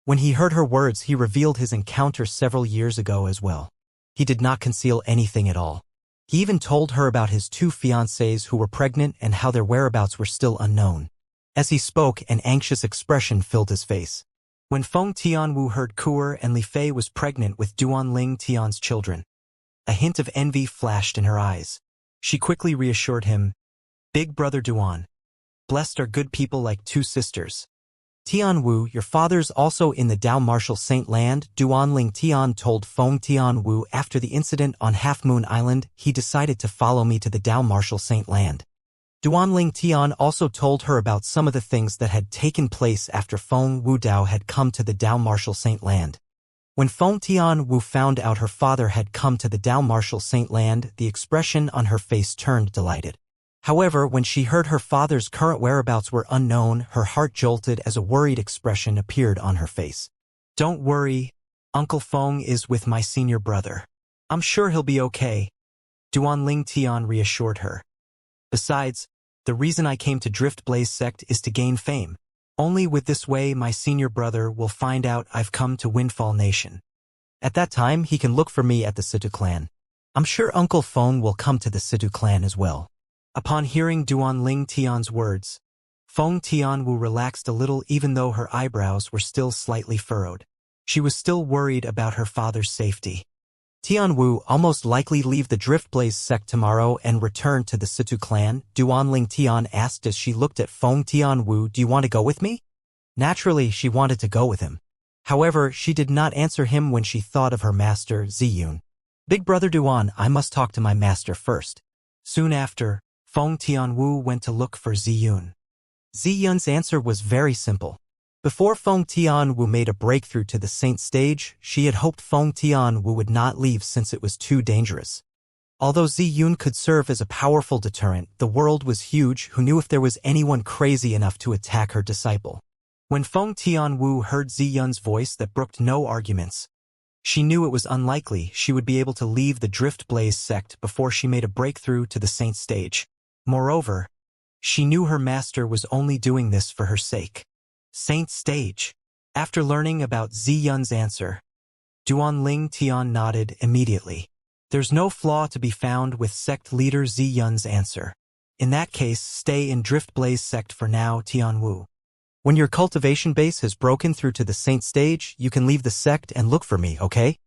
When he heard her words, he revealed his encounter several years ago as well. He did not conceal anything at all. He even told her about his 2 fiancées who were pregnant and how their whereabouts were still unknown. As he spoke, an anxious expression filled his face. When Feng Tianwu heard Kuer and Li Fei was pregnant with Duan Ling Tian's children, a hint of envy flashed in her eyes. She quickly reassured him, "Big brother Duan, blessed are good people like 2 sisters. Tianwu, your father's also in the Dao Martial Saint Land." Duan Ling Tian told Feng Tianwu after the incident on Half Moon Island, he decided to follow me to the Dao Martial Saint Land. Duan Ling Tian also told her about some of the things that had taken place after Feng Wu Dao had come to the Dao Martial Saint Land. When Feng Tianwu found out her father had come to the Dao Martial Saint Land, the expression on her face turned delighted. However, when she heard her father's current whereabouts were unknown, her heart jolted as a worried expression appeared on her face. "Don't worry, Uncle Feng is with my senior brother. I'm sure he'll be okay," Duan Ling Tian reassured her. "Besides, the reason I came to Driftblaze sect is to gain fame. Only with this way my senior brother will find out I've come to Windfall Nation. At that time, he can look for me at the Situ clan. I'm sure Uncle Feng will come to the Situ clan as well." Upon hearing Duan Ling Tian's words, Feng Tianwu relaxed a little even though her eyebrows were still slightly furrowed. She was still worried about her father's safety. "Tianwu almost likely leave the Driftblaze sect tomorrow and return to the Situ clan?" Duan Ling Tian asked as she looked at Feng Tianwu. "Do you want to go with me?" Naturally, she wanted to go with him. However, she did not answer him when she thought of her master, Ziyun. "Big brother Duan, I must talk to my master first." Soon after, Feng Tianwu went to look for Ziyun. Ziyun's answer was very simple. Before Feng Tianwu made a breakthrough to the Saint stage, she had hoped Feng Tianwu would not leave since it was too dangerous. Although Ziyun could serve as a powerful deterrent, the world was huge. Who knew if there was anyone crazy enough to attack her disciple? When Feng Tianwu heard Ziyun's voice that brooked no arguments, she knew it was unlikely she would be able to leave the Driftblaze sect before she made a breakthrough to the Saint stage. Moreover, she knew her master was only doing this for her sake. Saint stage. After learning about Ziyun's answer, Duan Ling Tian nodded immediately. There's no flaw to be found with sect leader Ziyun's answer. In that case, stay in Driftblaze sect for now, Tianwu. When your cultivation base has broken through to the Saint stage, you can leave the sect and look for me, okay?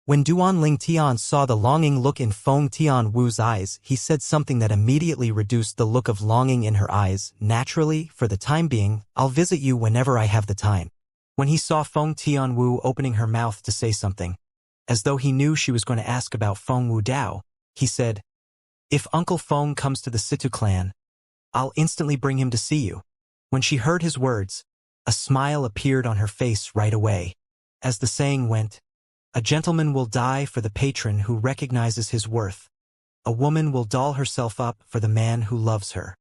When Duan Ling Tian saw the longing look in Feng Tianwu's eyes, he said something that immediately reduced the look of longing in her eyes. "Naturally, for the time being, I'll visit you whenever I have the time." When he saw Feng Tianwu opening her mouth to say something, as though he knew she was going to ask about Feng Wu Dao, he said, "If Uncle Feng comes to the Situ clan, I'll instantly bring him to see you." When she heard his words, a smile appeared on her face right away. As the saying went, "A gentleman will die for the patron who recognizes his worth. A woman will doll herself up for the man who loves her.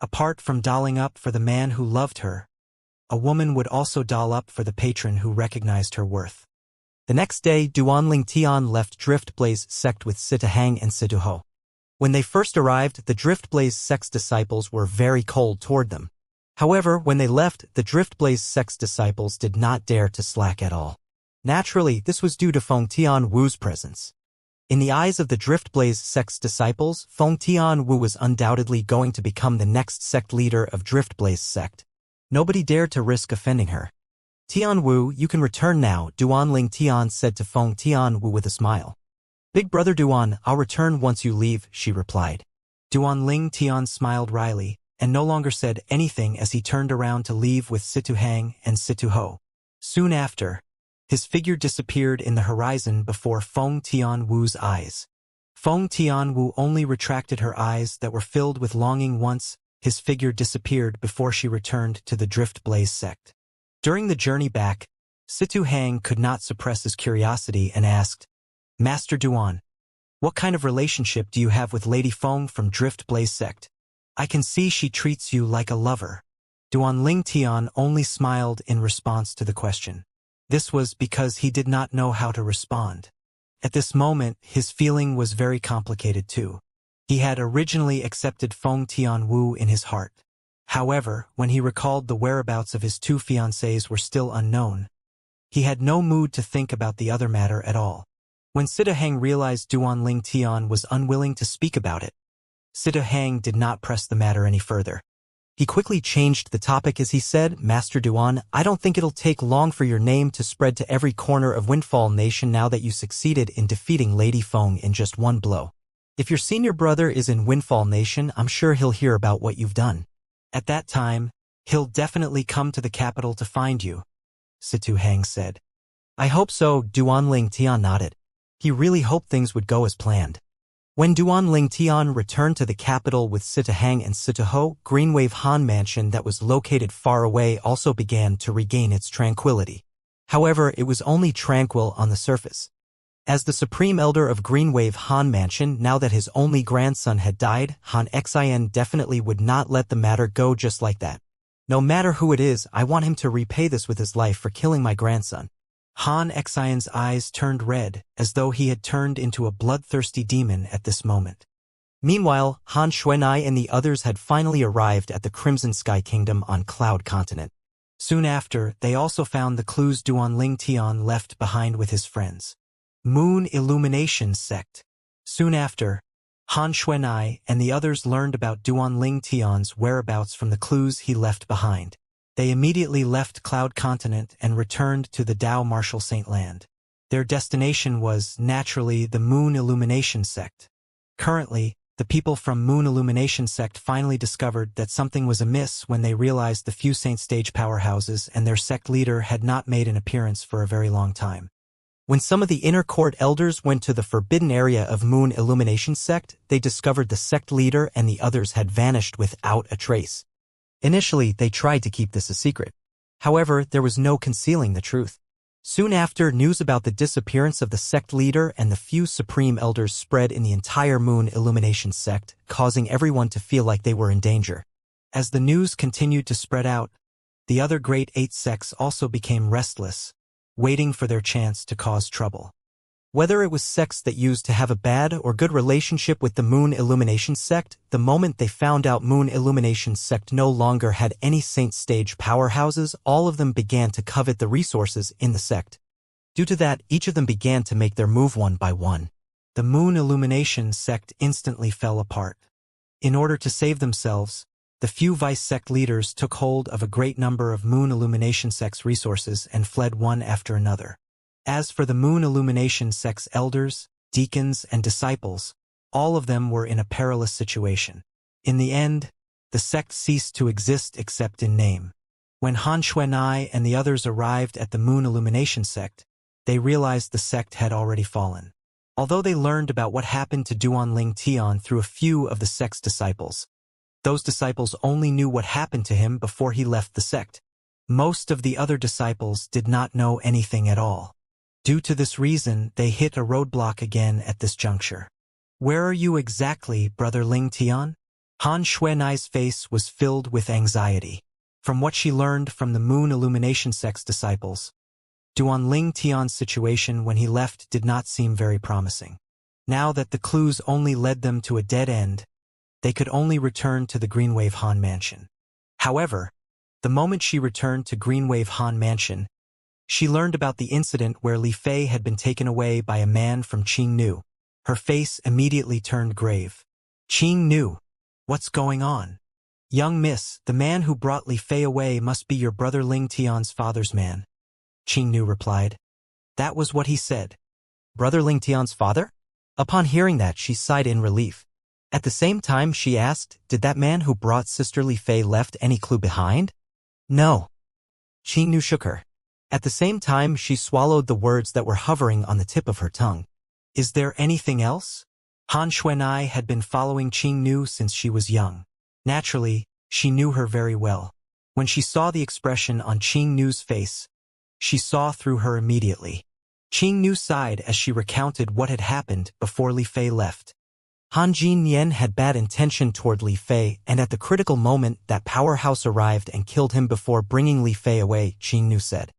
Apart from dolling up for the man who loved her, a woman would also doll up for the patron who recognized her worth." The next day, Duan Ling Tian left Driftblaze sect with Sitahang and Situho. When they first arrived, the Driftblaze sect's disciples were very cold toward them. However, when they left, the Driftblaze sect's disciples did not dare to slack at all. Naturally, this was due to Feng Tianwu's presence. In the eyes of the Driftblaze sect's disciples, Feng Tianwu was undoubtedly going to become the next sect leader of Driftblaze sect. Nobody dared to risk offending her. "Tianwu, you can return now," Duan Ling Tian said to Feng Tianwu with a smile. "Big brother Duan, I'll return once you leave," she replied. Duan Ling Tian smiled wryly, and no longer said anything as he turned around to leave with Situhang and Situho. Soon after, his figure disappeared in the horizon before Feng Tianwu's eyes. Feng Tianwu only retracted her eyes that were filled with longing once his figure disappeared before she returned to the Drift Blaze sect. During the journey back, Situ Hang could not suppress his curiosity and asked, Master Duan, what kind of relationship do you have with Lady Feng from Drift Blaze sect? I can see she treats you like a lover. Duan Ling Tian only smiled in response to the question. This was because he did not know how to respond. At this moment, his feeling was very complicated too. He had originally accepted Feng Tianwu in his heart. However, when he recalled the whereabouts of his two fiancées were still unknown, he had no mood to think about the other matter at all. When Sita Hang realized Duan Ling Tian was unwilling to speak about it, Sita Hang did not press the matter any further. He quickly changed the topic as he said, Master Duan, I don't think it'll take long for your name to spread to every corner of Windfall Nation now that you succeeded in defeating Lady Feng in just one blow. If your senior brother is in Windfall Nation, I'm sure he'll hear about what you've done. At that time, he'll definitely come to the capital to find you, Situ Hang said. I hope so, Duan Ling Tian nodded. He really hoped things would go as planned. When Duan Ling Tian returned to the capital with Sita Hang and Sita Ho, Greenwave Han Mansion that was located far away also began to regain its tranquility. However, it was only tranquil on the surface. As the Supreme Elder of Greenwave Han Mansion, now that his only grandson had died, Han Xian definitely would not let the matter go just like that. No matter who it is, I want him to repay this with his life for killing my grandson. Han Xian's eyes turned red, as though he had turned into a bloodthirsty demon at this moment. Meanwhile, Han Xuanai and the others had finally arrived at the Crimson Sky Kingdom on Cloud Continent. Soon after, they also found the clues Duan Ling Tian left behind with his friends. Moon Illumination Sect. Soon after, Han Xuanai and the others learned about Duan Ling Tian's whereabouts from the clues he left behind. They immediately left Cloud Continent and returned to the Dao Marshal Saint Land. Their destination was, naturally, the Moon Illumination Sect. Currently, the people from Moon Illumination Sect finally discovered that something was amiss when they realized the few Saint Stage powerhouses and their sect leader had not made an appearance for a very long time. When some of the inner court elders went to the forbidden area of Moon Illumination Sect, they discovered the sect leader and the others had vanished without a trace. Initially, they tried to keep this a secret. However, there was no concealing the truth. Soon after, news about the disappearance of the sect leader and the few supreme elders spread in the entire Moon Illumination Sect, causing everyone to feel like they were in danger. As the news continued to spread out, the other Great Eight sects also became restless, waiting for their chance to cause trouble. Whether it was sects that used to have a bad or good relationship with the Moon Illumination Sect, the moment they found out Moon Illumination Sect no longer had any Saint Stage powerhouses, all of them began to covet the resources in the sect. Due to that, each of them began to make their move one by one. The Moon Illumination Sect instantly fell apart. In order to save themselves, the few vice-sect leaders took hold of a great number of Moon Illumination Sect's resources and fled one after another. As for the Moon Illumination Sect's elders, deacons, and disciples, all of them were in a perilous situation. In the end, the sect ceased to exist except in name. When Han Xuanai and the others arrived at the Moon Illumination Sect, they realized the sect had already fallen. Although they learned about what happened to Duan Ling Tian through a few of the sect's disciples, those disciples only knew what happened to him before he left the sect. Most of the other disciples did not know anything at all. Due to this reason, they hit a roadblock again at this juncture. Where are you exactly, Brother Ling Tian? Han Xuanai's face was filled with anxiety. From what she learned from the Moon Illumination Sect's disciples, Duan Ling Tian's situation when he left did not seem very promising. Now that the clues only led them to a dead end, they could only return to the Greenwave Han Mansion. However, the moment she returned to Greenwave Han Mansion, she learned about the incident where Li Fei had been taken away by a man from Qingnu. Her face immediately turned grave. Qingnu, what's going on? Young miss, the man who brought Li Fei away must be your brother Ling Tian's father's man. Qingnu replied. That was what he said. Brother Ling Tian's father? Upon hearing that, she sighed in relief. At the same time, she asked, did that man who brought Sister Li Fei left any clue behind? No. Qingnu shook her. At the same time, she swallowed the words that were hovering on the tip of her tongue. Is there anything else? Han Xuanai had been following Qing Nu since she was young. Naturally, she knew her very well. When she saw the expression on Qing Nu's face, she saw through her immediately. Qing Nu sighed as she recounted what had happened before Li Fei left. Han Jinyan had bad intention toward Li Fei, and at the critical moment that powerhouse arrived and killed him before bringing Li Fei away, Qing Nu said.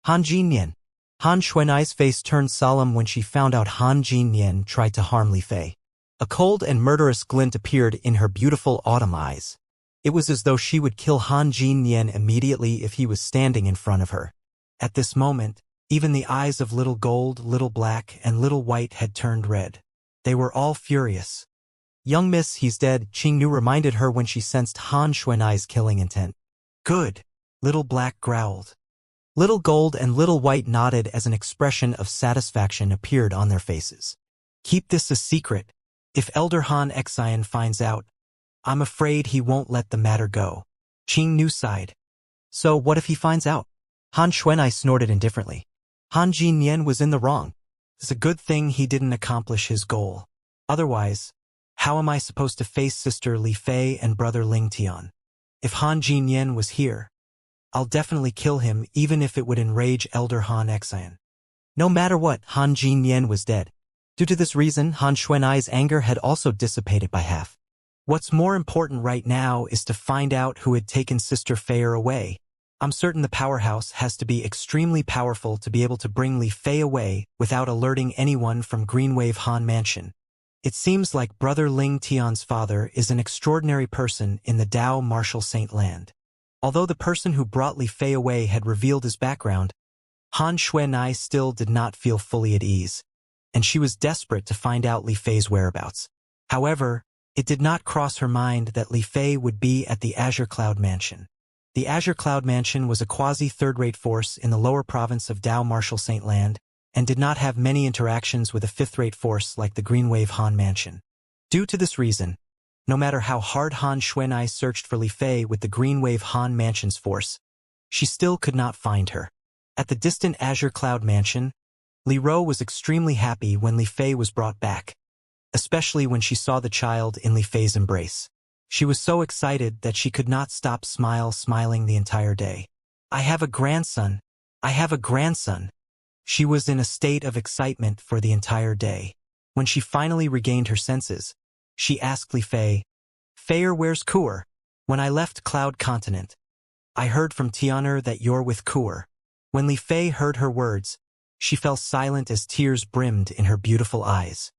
Han Jinyan. Han Xuanai's face turned solemn when she found out Han Jinyan tried to harm Li Fei. A cold and murderous glint appeared in her beautiful autumn eyes. It was as though she would kill Han Jinyan immediately if he was standing in front of her. At this moment, even the eyes of Little Gold, Little Black, and Little White had turned red. They were all furious. Young miss, he's dead, Qing Nu reminded her when she sensed Han Xuanai's killing intent. Good, Little Black growled. Little Gold and Little White nodded as an expression of satisfaction appeared on their faces. Keep this a secret. If Elder Han Xian finds out, I'm afraid he won't let the matter go. Qing Nu sighed. So what if he finds out? Han Xuanai snorted indifferently. Han Jinyan was in the wrong. It's a good thing he didn't accomplish his goal. Otherwise, how am I supposed to face Sister Li Fei and Brother Ling Tian? If Han Jinyan was here, I'll definitely kill him even if it would enrage Elder Han Xian. No matter what, Han Jinyan was dead. Due to this reason, Han Xuanai's anger had also dissipated by half. What's more important right now is to find out who had taken Sister Fei away. I'm certain the powerhouse has to be extremely powerful to be able to bring Li Fei away without alerting anyone from Greenwave Han Mansion. It seems like Brother Ling Tian's father is an extraordinary person in the Dao Martial Saint Land. Although the person who brought Li Fei away had revealed his background, Han Xuanai still did not feel fully at ease, and she was desperate to find out Li Fei's whereabouts. However, it did not cross her mind that Li Fei would be at the Azure Cloud Mansion. The Azure Cloud Mansion was a quasi-third-rate force in the lower province of Dao Martial Saint Land, and did not have many interactions with a fifth-rate force like the Greenwave Han Mansion. Due to this reason, no matter how hard Han Xuanai searched for Li Fei with the Greenwave Han Mansion's force, she still could not find her. At the distant Azure Cloud Mansion, Li Ro was extremely happy when Li Fei was brought back, especially when she saw the child in Li Fei's embrace. She was so excited that she could not stop smiling the entire day. I have a grandson. I have a grandson. She was in a state of excitement for the entire day. When she finally regained her senses, she asked Li Fei, Feier, where's Kuer? When I left Cloud Continent, I heard from Tianer that you're with Kuer. When Li Fei heard her words, she fell silent as tears brimmed in her beautiful eyes.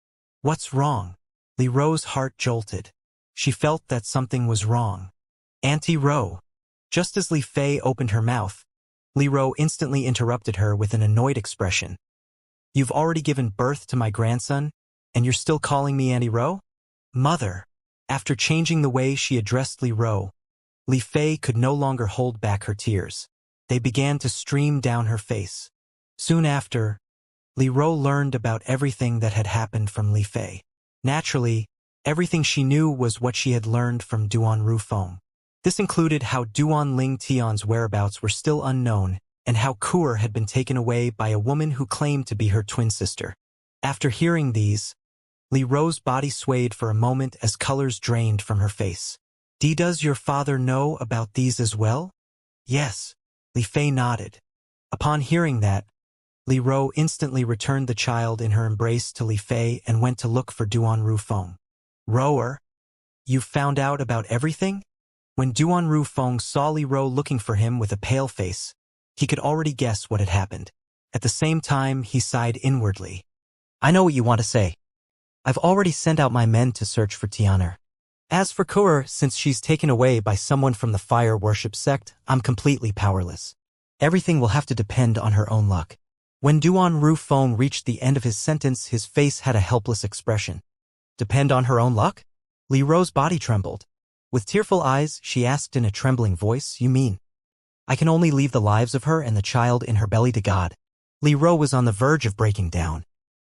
What's wrong? Li Ro's heart jolted. She felt that something was wrong. Auntie Ro. Just as Li Fei opened her mouth, Li Ro instantly interrupted her with an annoyed expression. You've already given birth to my grandson, and you're still calling me Auntie Ro? Mother. After changing the way she addressed Li Ro, Li Fei could no longer hold back her tears. They began to stream down her face. Soon after, Li Ro learned about everything that had happened from Li Fei. Naturally, everything she knew was what she had learned from Duan Rufeng. This included how Duan Ling Tian's whereabouts were still unknown, and how Kuer had been taken away by a woman who claimed to be her twin sister. After hearing these, Li Ro's body swayed for a moment as colors drained from her face. Does your father know about these as well? Yes, Li Fei nodded. Upon hearing that, Li Ro instantly returned the child in her embrace to Li Fei and went to look for Duan Rufeng. Roer, you've found out about everything? When Duan Rufeng saw Li Ro looking for him with a pale face, he could already guess what had happened. At the same time, he sighed inwardly. I know what you want to say. I've already sent out my men to search for Tianer. As for Kuer, since she's taken away by someone from the fire worship sect, I'm completely powerless. Everything will have to depend on her own luck. When Duan Rufeng reached the end of his sentence, his face had a helpless expression. Depend on her own luck? Li Ro's body trembled. With tearful eyes, she asked in a trembling voice, You mean? I can only leave the lives of her and the child in her belly to God. Li Ro was on the verge of breaking down.